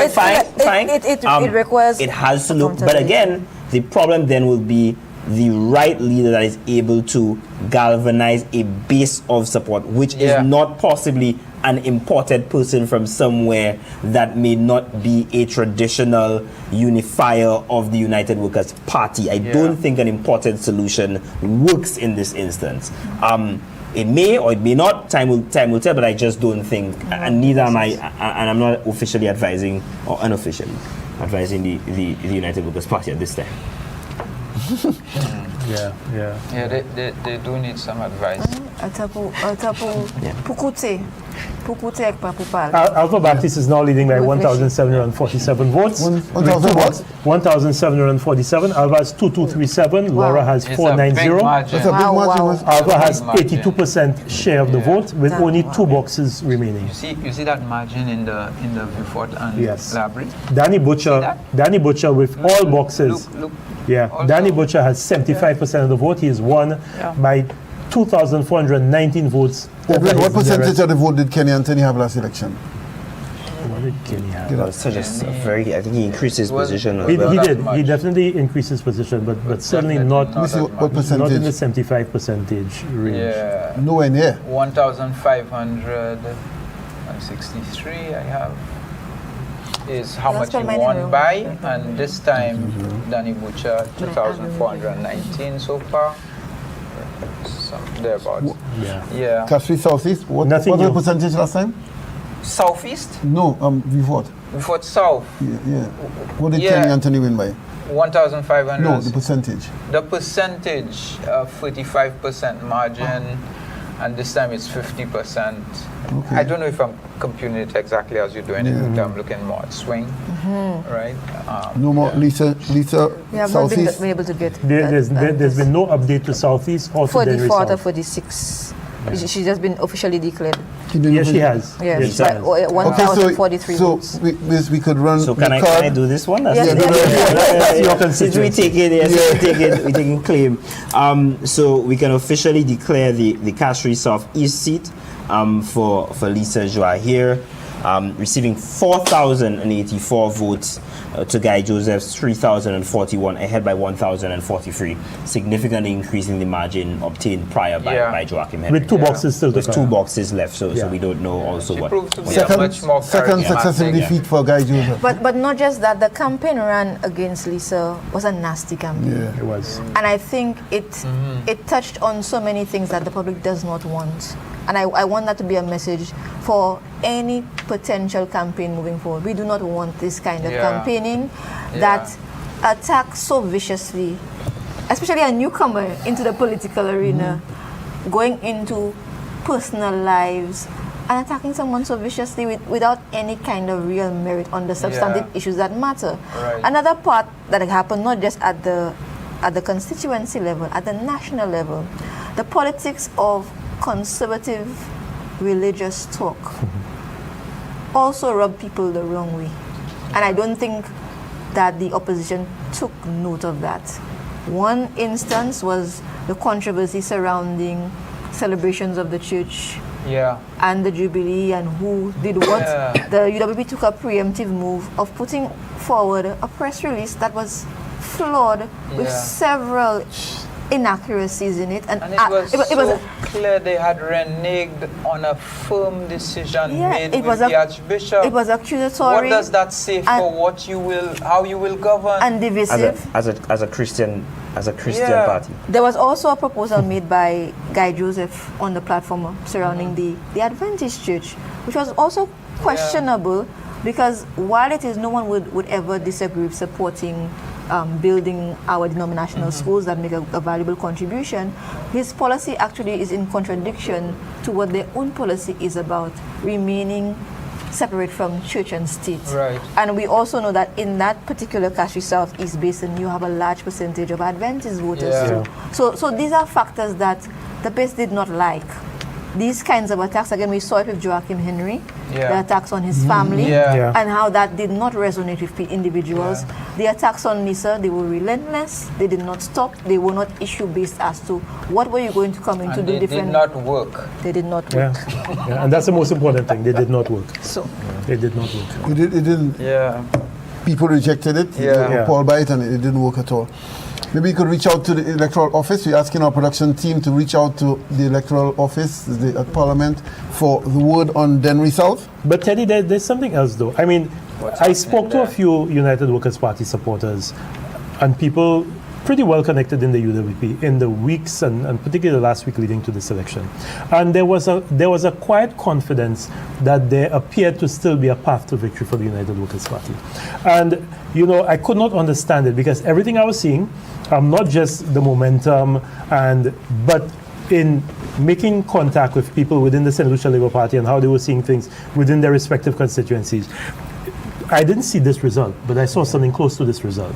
fine. It requires. It has to look, but again, the problem then will be the right leader that is able to galvanize a base of support, which is not possibly an imported person from somewhere that may not be a traditional unifier of the United Workers' Party. I don't think an imported solution works in this instance. It may or it may not, time will tell, but I just don't think, and neither am I, and I'm not officially advising or unofficially advising the United Workers' Party at this time. They do need some advice. Alpha Baptist is now leading by 1,747 votes. 1,747. Alpha has 2237. Laura has 490. That's a big margin. Alpha has 82% share of the vote, with only 2 boxes remaining. You see that margin in the Beaufort and Library? Danny Butcher with all boxes. Danny Butcher has 75% of the vote. He is won by 2,419 votes. What percentage of the vote did Kenny Anthony have last election? What did Kenny have? I think he increased his position. He did. He dedefinitely increased his position, but certainly not in the 75% range. Nowhere near. 1,563 I have. is how much he won by, and this time Danny Butcher 2,419 so far. Thereabouts. Yeah. Castle Southeast, what was the percentage last time? Southeast? No, we vote. We vote South. Yeah. What did Kenny Anthony win by? 1,500. No, the percentage. The percentage, 45% margin, and this time it's 50%. Okay. I don't know if I'm computing it exactly as you're doing it. I'm looking more at swing, right? No more Lisa Yeah, I've not Southeast. been able to get There's been no update to Southeast or to Denver 44th or South. 46. She's just been officially declared. Yes, she has. Yes, Yes, she by has. 1,043 votes. So we could run. So can I do this one? Since we take it, we taking claim. So we can officially declare the Castries South East seat for Lisa Joa here, receiving 4,084 votes to Guy Joseph's 3,041, ahead by 1,043, significantly increasing the margin obtained prior by Joachim Henry. With two boxes still to With come. 2 boxes left, so we don't know also what. Second successive defeat for Guy Joseph. But not just that, the campaign ran against Lisa was a nasty campaign. Yeah, it was. And I think it touched on so many things that the public does not want. And I want that to be a message for any potential campaign moving forward. We do not want this kind of campaigning that attacks so viciously, especially a newcomer into the political arena, going into personal lives and attacking someone so viciously without any kind of real merit on the substantive issues that matter. Right. Another part that happened, not just at the constituency level, at the national level, the politics of conservative religious talk also rub people the wrong way. And I don't think that the opposition took note of that. One instance was the controversy surrounding celebrations of the church and the Jubilee and who did what. The UWP took a preemptive move of putting forward a press release that was flawed with several inaccuracies in it, and it was so clear they had reneged on a firm decision made with the Archbishop. It was accusatory. What does that say for what you will, how you will govern? And divisive. As a Christian party. There was also a proposal made by Guy Joseph on the platform surrounding the Adventist Church, which was also questionable because while it is no one would ever disagree with supporting building our denominational schools that make a valuable contribution, his policy actually is in contradiction to what their own policy is about, remaining separate from church and state. Right. And we also know that in that particular Castries South East Basin, you have a large percentage of Adventist voters too. So these are factors that the base did not like. These kinds of attacks, again, we saw it with Joachim Henry, the attacks on his family, and how that did not resonate with individuals. The attacks on Lisa, they were relentless, they did not stop, they were not issue-based as to what were you going to come into do different. They did not work. They did not work. And that's the most important thing, they did not work. So they did not work. It didn't. People rejected it, Paul by it, and it didn't work at all. Maybe you could reach out to the electoral office. We're asking our production team to reach out to the electoral office at Parliament for the word on Denry South. But Teddy, there's something else though. I mean, I spoke to a few United Workers' Party supporters and people pretty well connected in the UWP in the weeks and particularly the last week leading to this election. And there was a quiet confidence that there appeared to still be a path to victory for the United Workers' Party. And, you know, I could not understand it because everything I was seeing, not just the momentum, but in making contact with people within the St. Lucia Labour Party and how they were seeing things within their respective constituencies. I didn't see this result, but I saw something close to this result.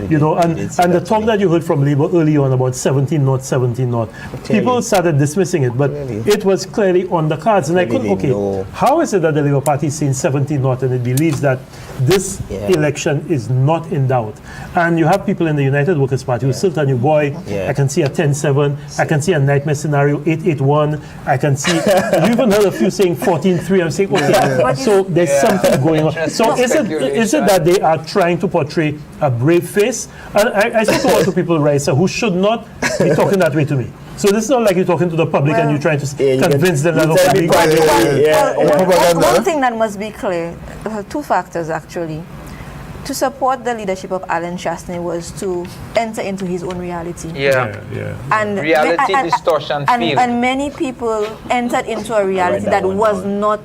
You know, and the talk that you heard from Labour early on about 17 not, people started dismissing it, but it was clearly on the cards. And I couldn't, how is it that the Labour Party is saying 17 not and it believes that this election is not in doubt? And you have people in the United Workers' Party who still tell you, boy, I can see a 10-7, I can see a nightmare scenario, 8-8-1, I can see, you even heard a few saying 14-3, I'm saying, okay, so there's something going on. So is it that they are trying to portray a brave face? And I spoke to one or two people, Raisa, who should not be talking that way to me. So this is not like you're talking to the public and you're trying to convince them that one thing that must be clear, two factors actually. To support the leadership of Alan Chastney was to enter into his own reality. And reality distortion field. And many people entered into a reality that was not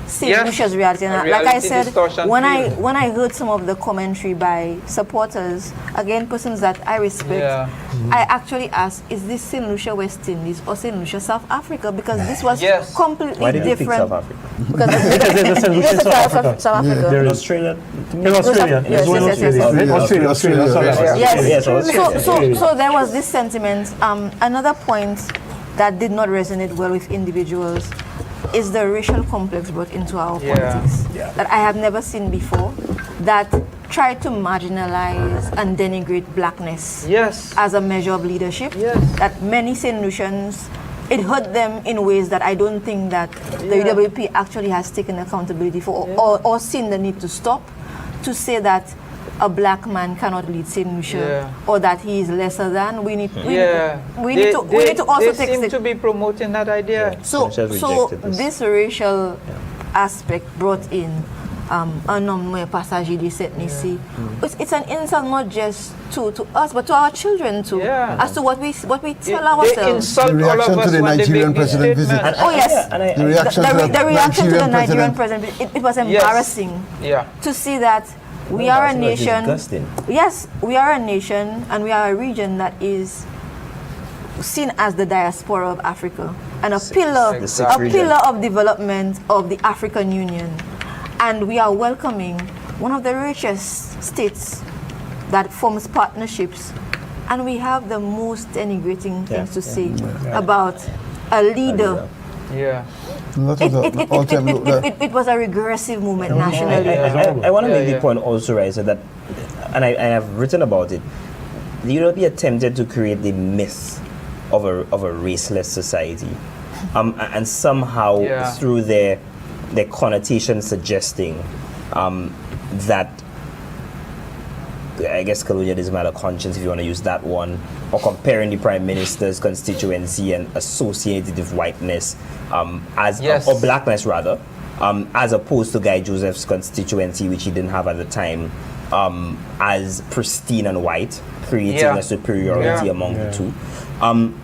St. Lucia's reality. And like I said, when I heard some of the commentary by supporters, again, persons that I respect, I actually asked, is this St. Lucia West Indies or St. Lucia South Africa? Because this was completely Why did different. you pick South Africa? Because there's a St. Lucia South Africa. South Africa. There is Australia. In Australia. Yes. So there was this sentiment. Another point that did not resonate well with individuals is the racial complex brought into our politics that I have never seen before, that try to marginalize and denigrate blackness as a measure of leadership. That many St. Lucians, it hurt them in ways that I don't think that the UWP actually has taken accountability for or seen the need to stop, to say that a black man cannot lead St. Lucia or that he is lesser than. We need to also take seem to be promoting that idea. So this racial aspect brought in un homme passager de cette ici. It's an insult not just to us but to our children too, as to what we tell ourselves. The reaction to the Nigerian president visit. The reaction to the Nigerian president, it was embarrassing to see that we are a nation. Yes, we are a nation and we are a region that is seen as the diaspora of Africa and a pillar of development of the African Union. And we are welcoming one of the richest states that forms partnerships. And we have the most denigrating things to say about a leader. It was a regressive movement nationally. I want to make the point also, right, so that, and I have written about it, the Europe attempted to create the myth of a raceless society, and somehow through their connotation suggesting that, I guess, colonialism had a conscience, if you want to use that one, or comparing the Prime Minister's constituency and associated with whiteness or blackness rather, as opposed to Guy Joseph's constituency, which he didn't have at the time, as pristine and white, creating a superiority among the two. And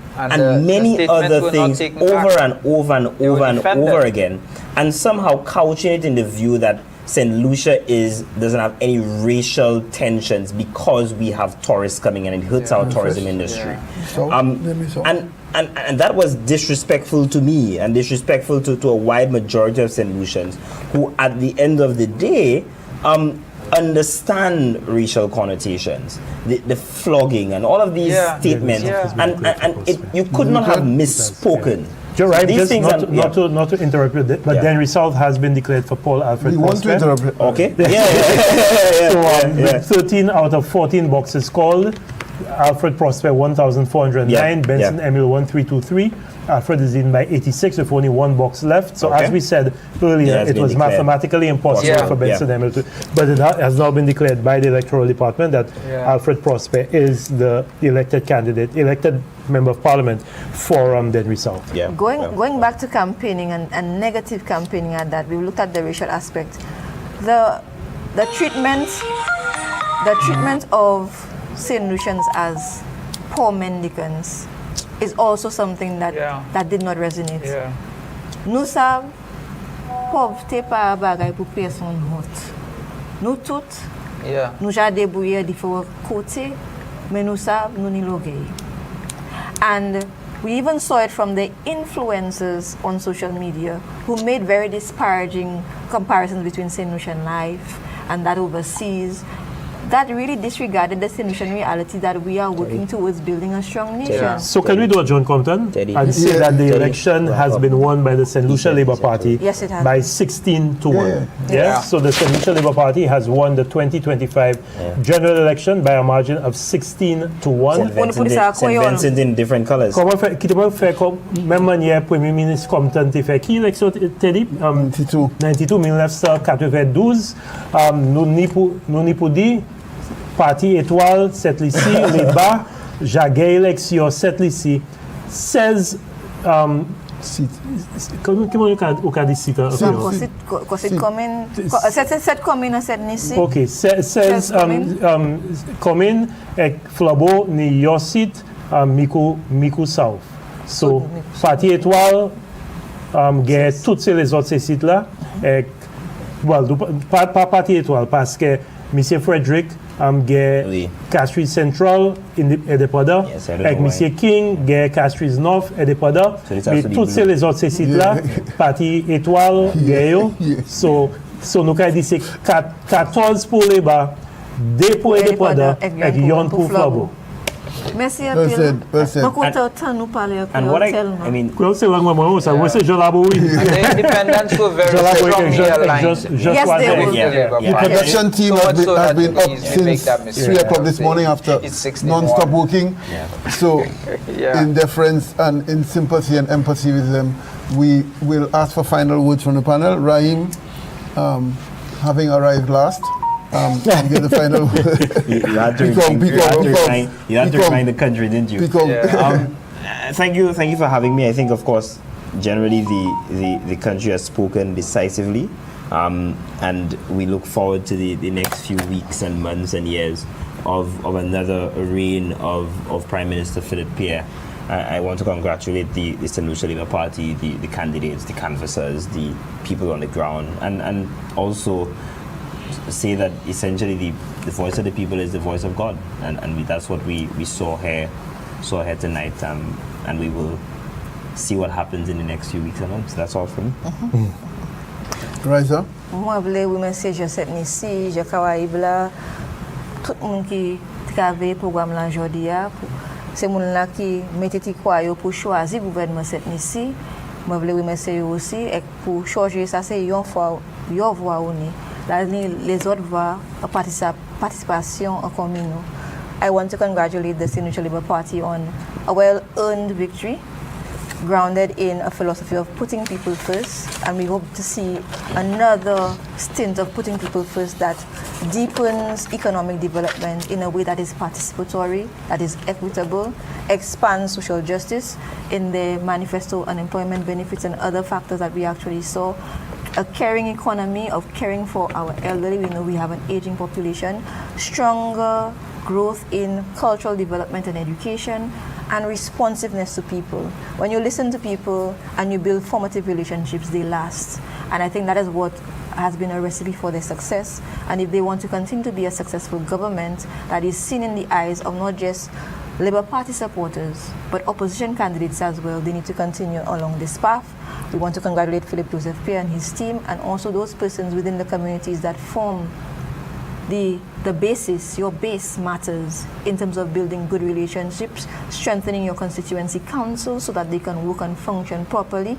many other things over and over and over and over again, and somehow couching it in the view that St. Lucia doesn't have any racial tensions because we have tourists coming in and it hurts our tourism industry. And that was disrespectful to me and disrespectful to a wide majority of St. Lucians who at the end of the day understand racial connotations, the flogging and all of these statements, and you could not have misspoken. You're right, just not to interrupt you, but Denry South has been declared for Paul Alfred We want to interrupt you. Okay. So 13 out of 14 boxes called. Alfred Prosper 1,409, Benson Emil 1,323. Alfred is in by 86 with only one box left. So as we said earlier, it was mathematically impossible for Benson Emil to, but it has now been declared by the Electoral Department that Alfred Prosper is the elected candidate, elected member of parliament for Denry South. Going back to campaigning and negative campaigning at that, we looked at the racial aspect. The treatment of St. Lucians as poor mendicants is also something that did not resonate. Nous savons, pauvreté pas bagay pour personne honte. Nous toutes, nous j'ai débrouillé différents côtés, mais nous savons, nous n'y l'orgueil. And we even saw it from the influencers on social media who made very disparaging comparisons between St. Lucian life and that overseas, that really disregarded the St. Lucian reality that we are working towards building a strong nation. So can we do a John Compton and say that the election has been won by the St. Lucia Labour Party by 16 to 1? So the St. Lucia Labour Party has won the 2025 general election by a margin of 16 to 1. St. Vincent in different colors. Comment faire comme même manière Premier ministre Compton te fait qui élection Teddy 1992 nous n'y pour dire Parti étoile, cette ici, les bas, j'ai élection, cette ici, says comment au cas d'ici cette commune cette ici. OK, says commune et flabo ni yosit Miku South. So parti étoile gagne toutes les autres sites là et pas parti étoile parce que monsieur Frederick gagne Castries Central indépendant et monsieur King gagne Castries North indépendant mais toutes les autres sites là parti étoile gagne so nous avons dit c'est 14 pour les bas 2 pour indépendant et 1 pour Flabo. Merci à Well said, well said. And what I mean, the independents were very strongly aligned. Yes, they were. The production team has been up since 3 o'clock this morning after non-stop working. So, in deference and in sympathy and empathy with them, we will ask for final words from the panel. Rahim, having arrived last. You get the final word. You had to remind the country, didn't you? Thank you for having me. I think, of course, generally the country has spoken decisively, and we look forward to the next few weeks and months and years of another reign of Prime Minister Philip Pierre. I want to congratulate the St. Lucia Labour Party, the candidates, the canvassers, the people on the ground, and also say that essentially the voice of the people is the voice of God, and that's what we saw here tonight, and we will see what happens in the next few weeks and months. That's all from me. Raisa? Moi, je voulais remercier cette ici, je travaille là, tout le monde qui travaille le programme là aujourd'hui, c'est monde là qui mettait quoi pour choisir gouvernement cette ici. Moi, je voulais remercier aussi et pour changer ça c'est une fois voix unie. Les autres voix participation en commun. I want to congratulate the St. Lucia Labour Party on a well-earned victory, grounded in a philosophy of putting people first, and we hope to see another stint of putting people first that deepens economic development in a way that is participatory, that is equitable, expands social justice in the manifesto unemployment benefits and other factors that we actually saw. A caring economy of caring for our elderly. We know we have an aging population, stronger growth in cultural development and education, and responsiveness to people. When you listen to people and you build formative relationships, they last. And I think that is what has been a recipe for their success. And if they want to continue to be a successful government that is seen in the eyes of not just Labour Party supporters, but opposition candidates as well, they need to continue along this path. We want to congratulate Philip Joseph Pierre and his team, and also those persons within the communities that form the basis. Your base matters in terms of building good relationships, strengthening your constituency council so that they can work and function properly.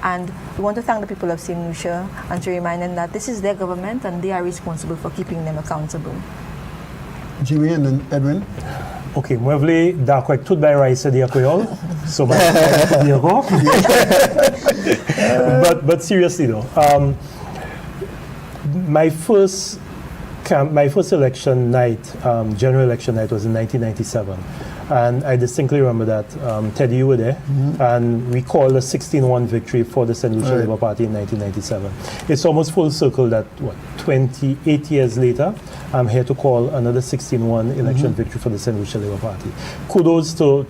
And we want to thank the people of St. Lucia and to remind them that this is their government and they are responsible for keeping them accountable. Jimmy and then Edwin. OK, moi, je voulais d'accord avec tout le race dire créole. So, but seriously though, my first election night, general election night, was in 1997. And I distinctly remember that. Teddy, you were there. And we called a 16-1 victory for the St. Lucia Labour Party in 1997. It's almost full circle that, 28 years later, I'm here to call another 16-1 election victory for the St. Lucia Labour Party. Kudos to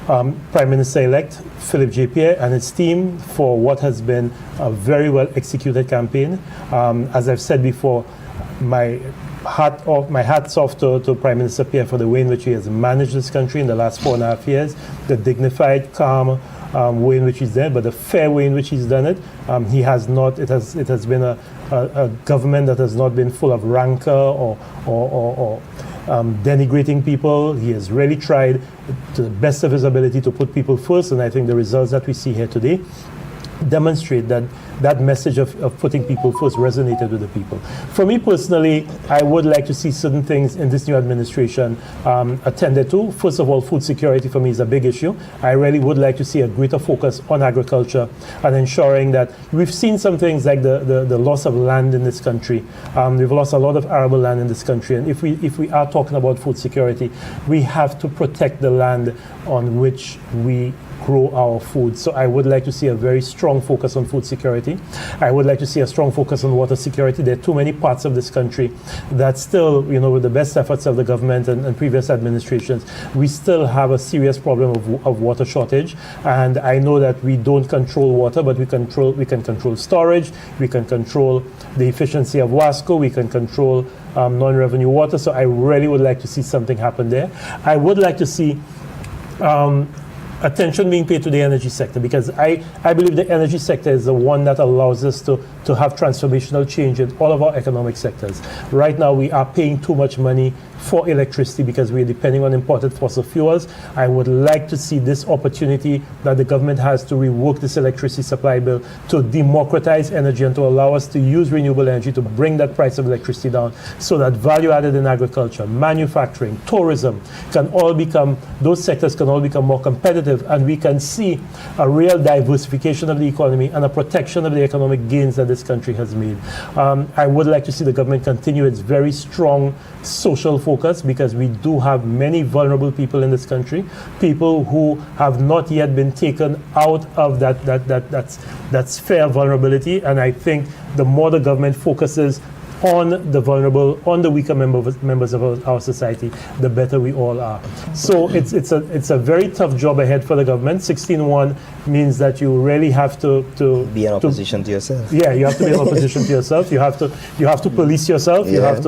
Prime Minister-elect Philip J. Pierre and his team for what has been a very well executed campaign. As I've said before, my hats off to Prime Minister Pierre for the way in which he has managed this country in the last 4.5 years, the dignified, calm way in which he's done it, but the fair way in which he's done it. He has not. It has been a government that has not been full of rancor or denigrating people. He has really tried to the best of his ability to put people first, and I think the results that we see here today demonstrate that that message of putting people first resonated with the people. For me personally, I would like to see certain things in this new administration attended to. First of all, food security for me is a big issue. I really would like to see a greater focus on agriculture and ensuring that we've seen some things like the loss of land in this country. We've lost a lot of arable land in this country, and if we are talking about food security, we have to protect the land on which we grow our food. So I would like to see a very strong focus on food security. I would like to see a strong focus on water security. There are too many parts of this country that still, with the best efforts of the government and previous administrations, we still have a serious problem of water shortage. And I know that we don't control water, but we can control storage, we can control the efficiency of WASCO, we can control non-revenue water. So I really would like to see something happen there. I would like to see attention being paid to the energy sector, because I believe the energy sector is the one that allows us to have transformational change in all of our economic sectors. Right now, we are paying too much money for electricity because we're depending on imported fossil fuels. I would like to see this opportunity that the government has to rework this electricity supply bill to democratize energy and to allow us to use renewable energy to bring that price of electricity down, so that value added in agriculture, manufacturing, tourism those sectors can all become more competitive, and we can see a real diversification of the economy and a protection of the economic gains that this country has made. I would like to see the government continue its very strong social focus, because we do have many vulnerable people in this country, people who have not yet been taken out of that sphere of vulnerability. And I think the more the government focuses on the vulnerable, on the weaker members of our society, the better we all are. So it's a very tough job ahead for the government. 16.1 means that you really have to be in opposition to yourself. Yeah, you have to be in opposition to yourself. You have to police yourself. You have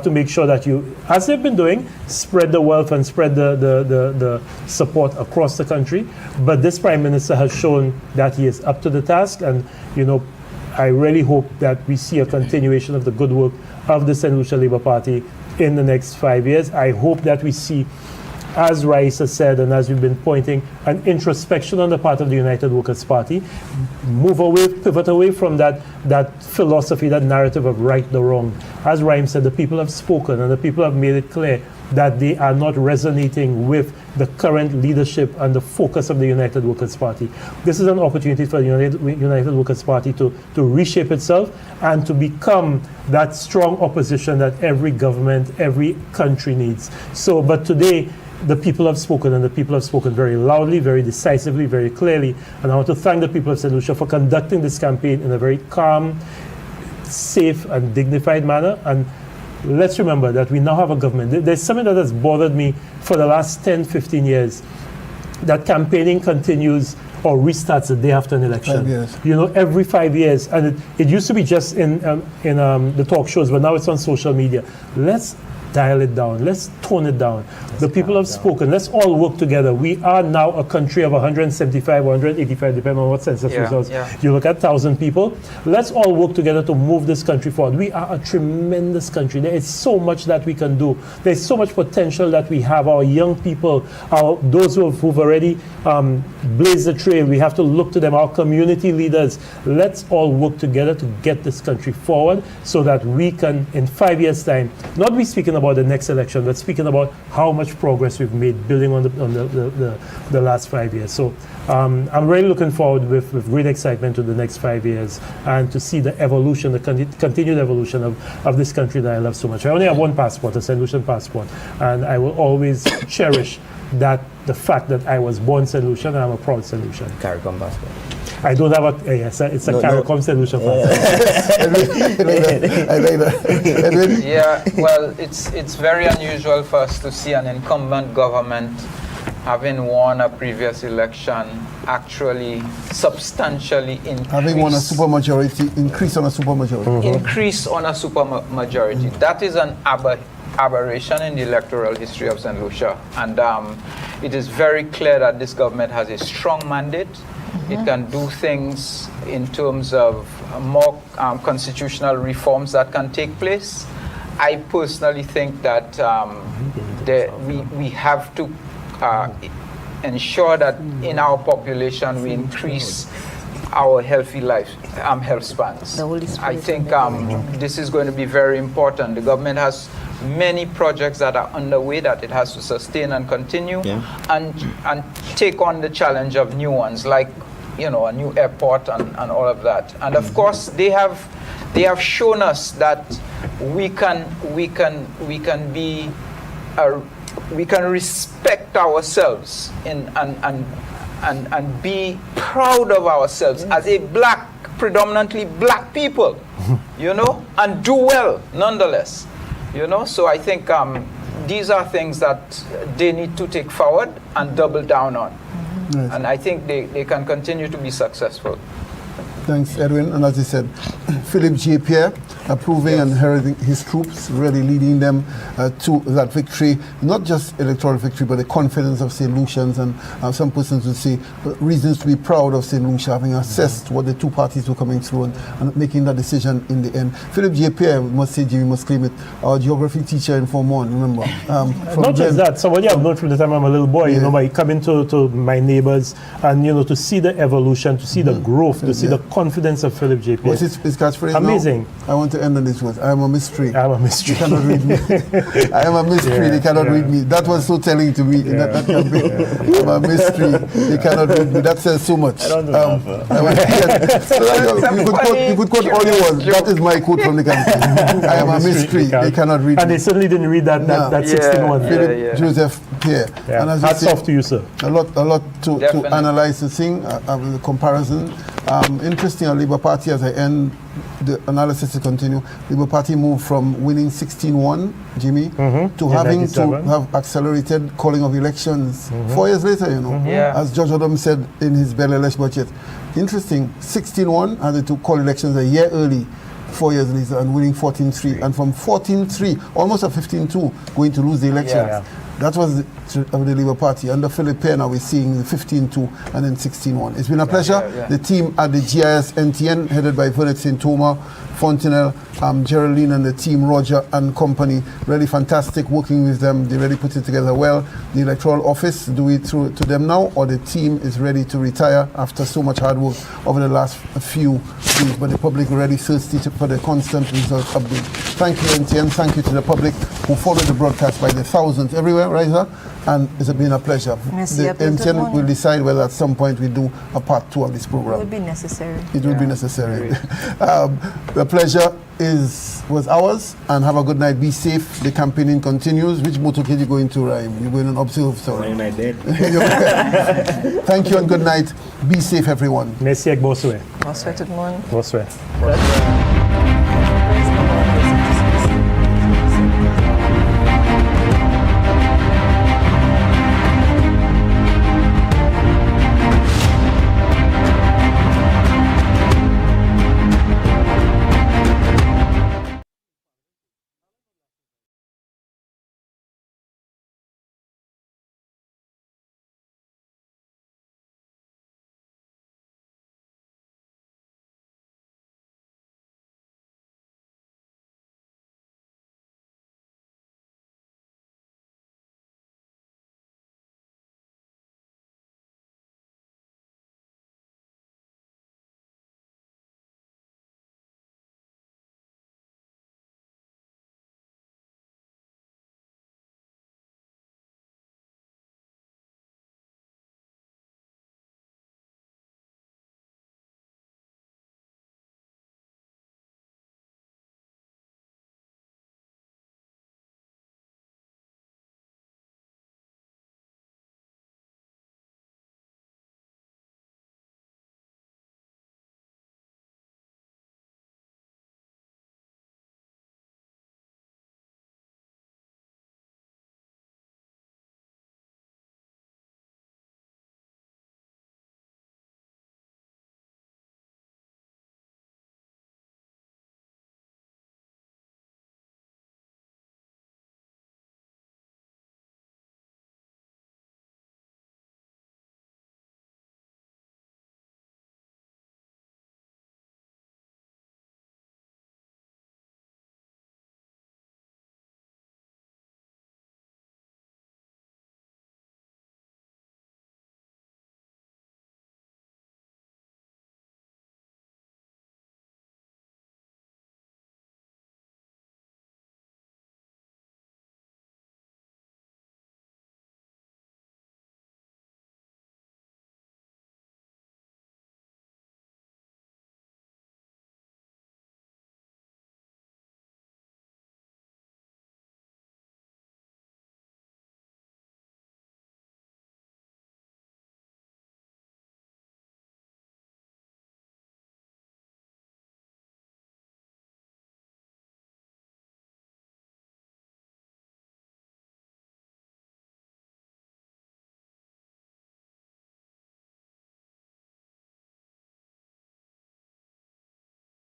to make sure that you, as they've been doing, spread the wealth and spread the support across the country. But this Prime Minister has shown that he is up to the task, and I really hope that we see a continuation of the good work of the St. Lucia Labour Party in the next 5 years. I hope that we see, as Raisa said and as we've been pointing, an introspection on the part of the United Workers' Party, pivot away from that philosophy, that narrative of right the wrong. As Raim said, the people have spoken and the people have made it clear that they are not resonating with the current leadership and the focus of the United Workers' Party. This is an opportunity for the United Workers' Party to reshape itself and to become that strong opposition that every government, every country needs. But today, the people have spoken, and the people have spoken very loudly, very decisively, very clearly. And I want to thank the people of St. Lucia for conducting this campaign in a very calm, safe, and dignified manner. And let's remember that we now have a government. There's something that has bothered me for the last 10, 15 years, that campaigning continues or restarts the day after an election. 5 years. Every 5 years. And it used to be just in the talk shows, but now it's on social media. Let's dial it down. Let's tone it down. The people have spoken. Let's all work together. We are now a country of 175 or 185, depending on what census results. You look at 1,000 people. Let's all work together to move this country forward. We are a tremendous country. There is so much that we can do. There's so much potential that we have. Our young people, those who've already blazed the trail, we have to look to them. Our community leaders. Let's all work together to get this country forward, so that we can, in 5 years' time, not be speaking about the next election, but speaking about how much progress we've made building on the last 5 years. So I'm really looking forward with great excitement to the next 5 years, and to see the evolution, the continued evolution of this country that I love so much. I only have one passport, a St. Lucian passport, and I will always cherish the fact that I was born St. Lucian, and I'm a proud St. Lucian. CARICOM passport. I don't have it's a CARICOM St. Lucian passport. Yeah, well, it's very unusual for us to see an incumbent government, having won a previous election, actually substantially increase. Having won a supermajority, increase on a supermajority. Increase on a supermajority. That is an aberration in the electoral history of St. Lucia. And it is very clear that this government has a strong mandate. It can do things in terms of more constitutional reforms that can take place. I personally think that we have to ensure that in our population we increase our healthy health spans. I think this is going to be very important. The government has many projects that are underway that it has to sustain and continue, and take on the challenge of new ones, like a new airport and all of that. And of course, they have shown us that we can respect ourselves and be proud of ourselves as a predominantly black people, and do well nonetheless, So I think these are things that they need to take forward and double down on. Nice. And I think they can continue to be successful. Thanks, Edwin. And as you said, Philip J. Pierre approving and heralding his troops, really leading them to that victory, not just electoral victory, but the confidence of St. Lucians. And some persons would say reasons to be proud of St. Lucia, having assessed what the two parties were coming through and making that decision in the end. Philip J. Pierre, we must say, Jimmy must claim it, our geography teacher in Form 1, remember? Not just that, somebody I've known from the time I'm a little boy, by coming to my neighbors and, to see the evolution, to see the growth, to see the confidence of Philip J. Pierre. What's his catchphrase? Amazing. Now? I want to end on this word. I am a mystery. I am a mystery. You cannot read me. I am a mystery. They cannot read me. That was so telling to me in that campaign. I'm a mystery. They cannot read me. That says so much. I don't know. You could quote all you want. That is my quote from the campaign. I am a mystery. They cannot read me. And they certainly didn't read that 16-1. Philip Joseph Pierre. And as hats off to you, sir. A lot to analyze the thing, the comparison. Interesting, our Labour Party, as I end the analysis to continue, Labour Party moved from winning 16-1, Jimmy, to having to have accelerated calling of elections 4 years later, as George Odom said in his Bell-Elesh budget. Interesting, 16-1, had to call elections a year early, 4 years later, and winning 14-3. And from 14-3, almost a 15-2, going to lose the elections. That was the Labour Party. Under Philip Pierre, now we're seeing the 15-2 and then 16-1. It's been a pleasure. The team at the GIS NTN, headed by Bernard St. Thomas, Fontenelle, Geraldine and the team, Roger and company, really fantastic working with them. They really put it together well. The electoral office, do it through to them now, or the team is ready to retire after so much hard work over the last few days, but the public are really thirsty for the constant result update. Thank you, NTN. Thank you to the public who followed the broadcast by the thousands everywhere, right, sir? And it's been a pleasure. The NTN will decide whether at some point we do a part 2 of this program. It will be necessary. It will be necessary. The pleasure was ours, and have a good night. Be safe. The campaigning continues. Which motorcade you going to, Rhyme? You're going to observe, sorry. Thank you and good night. Be safe, everyone. Merci, bonsoir. Bonsoir tout le monde. Bonsoir.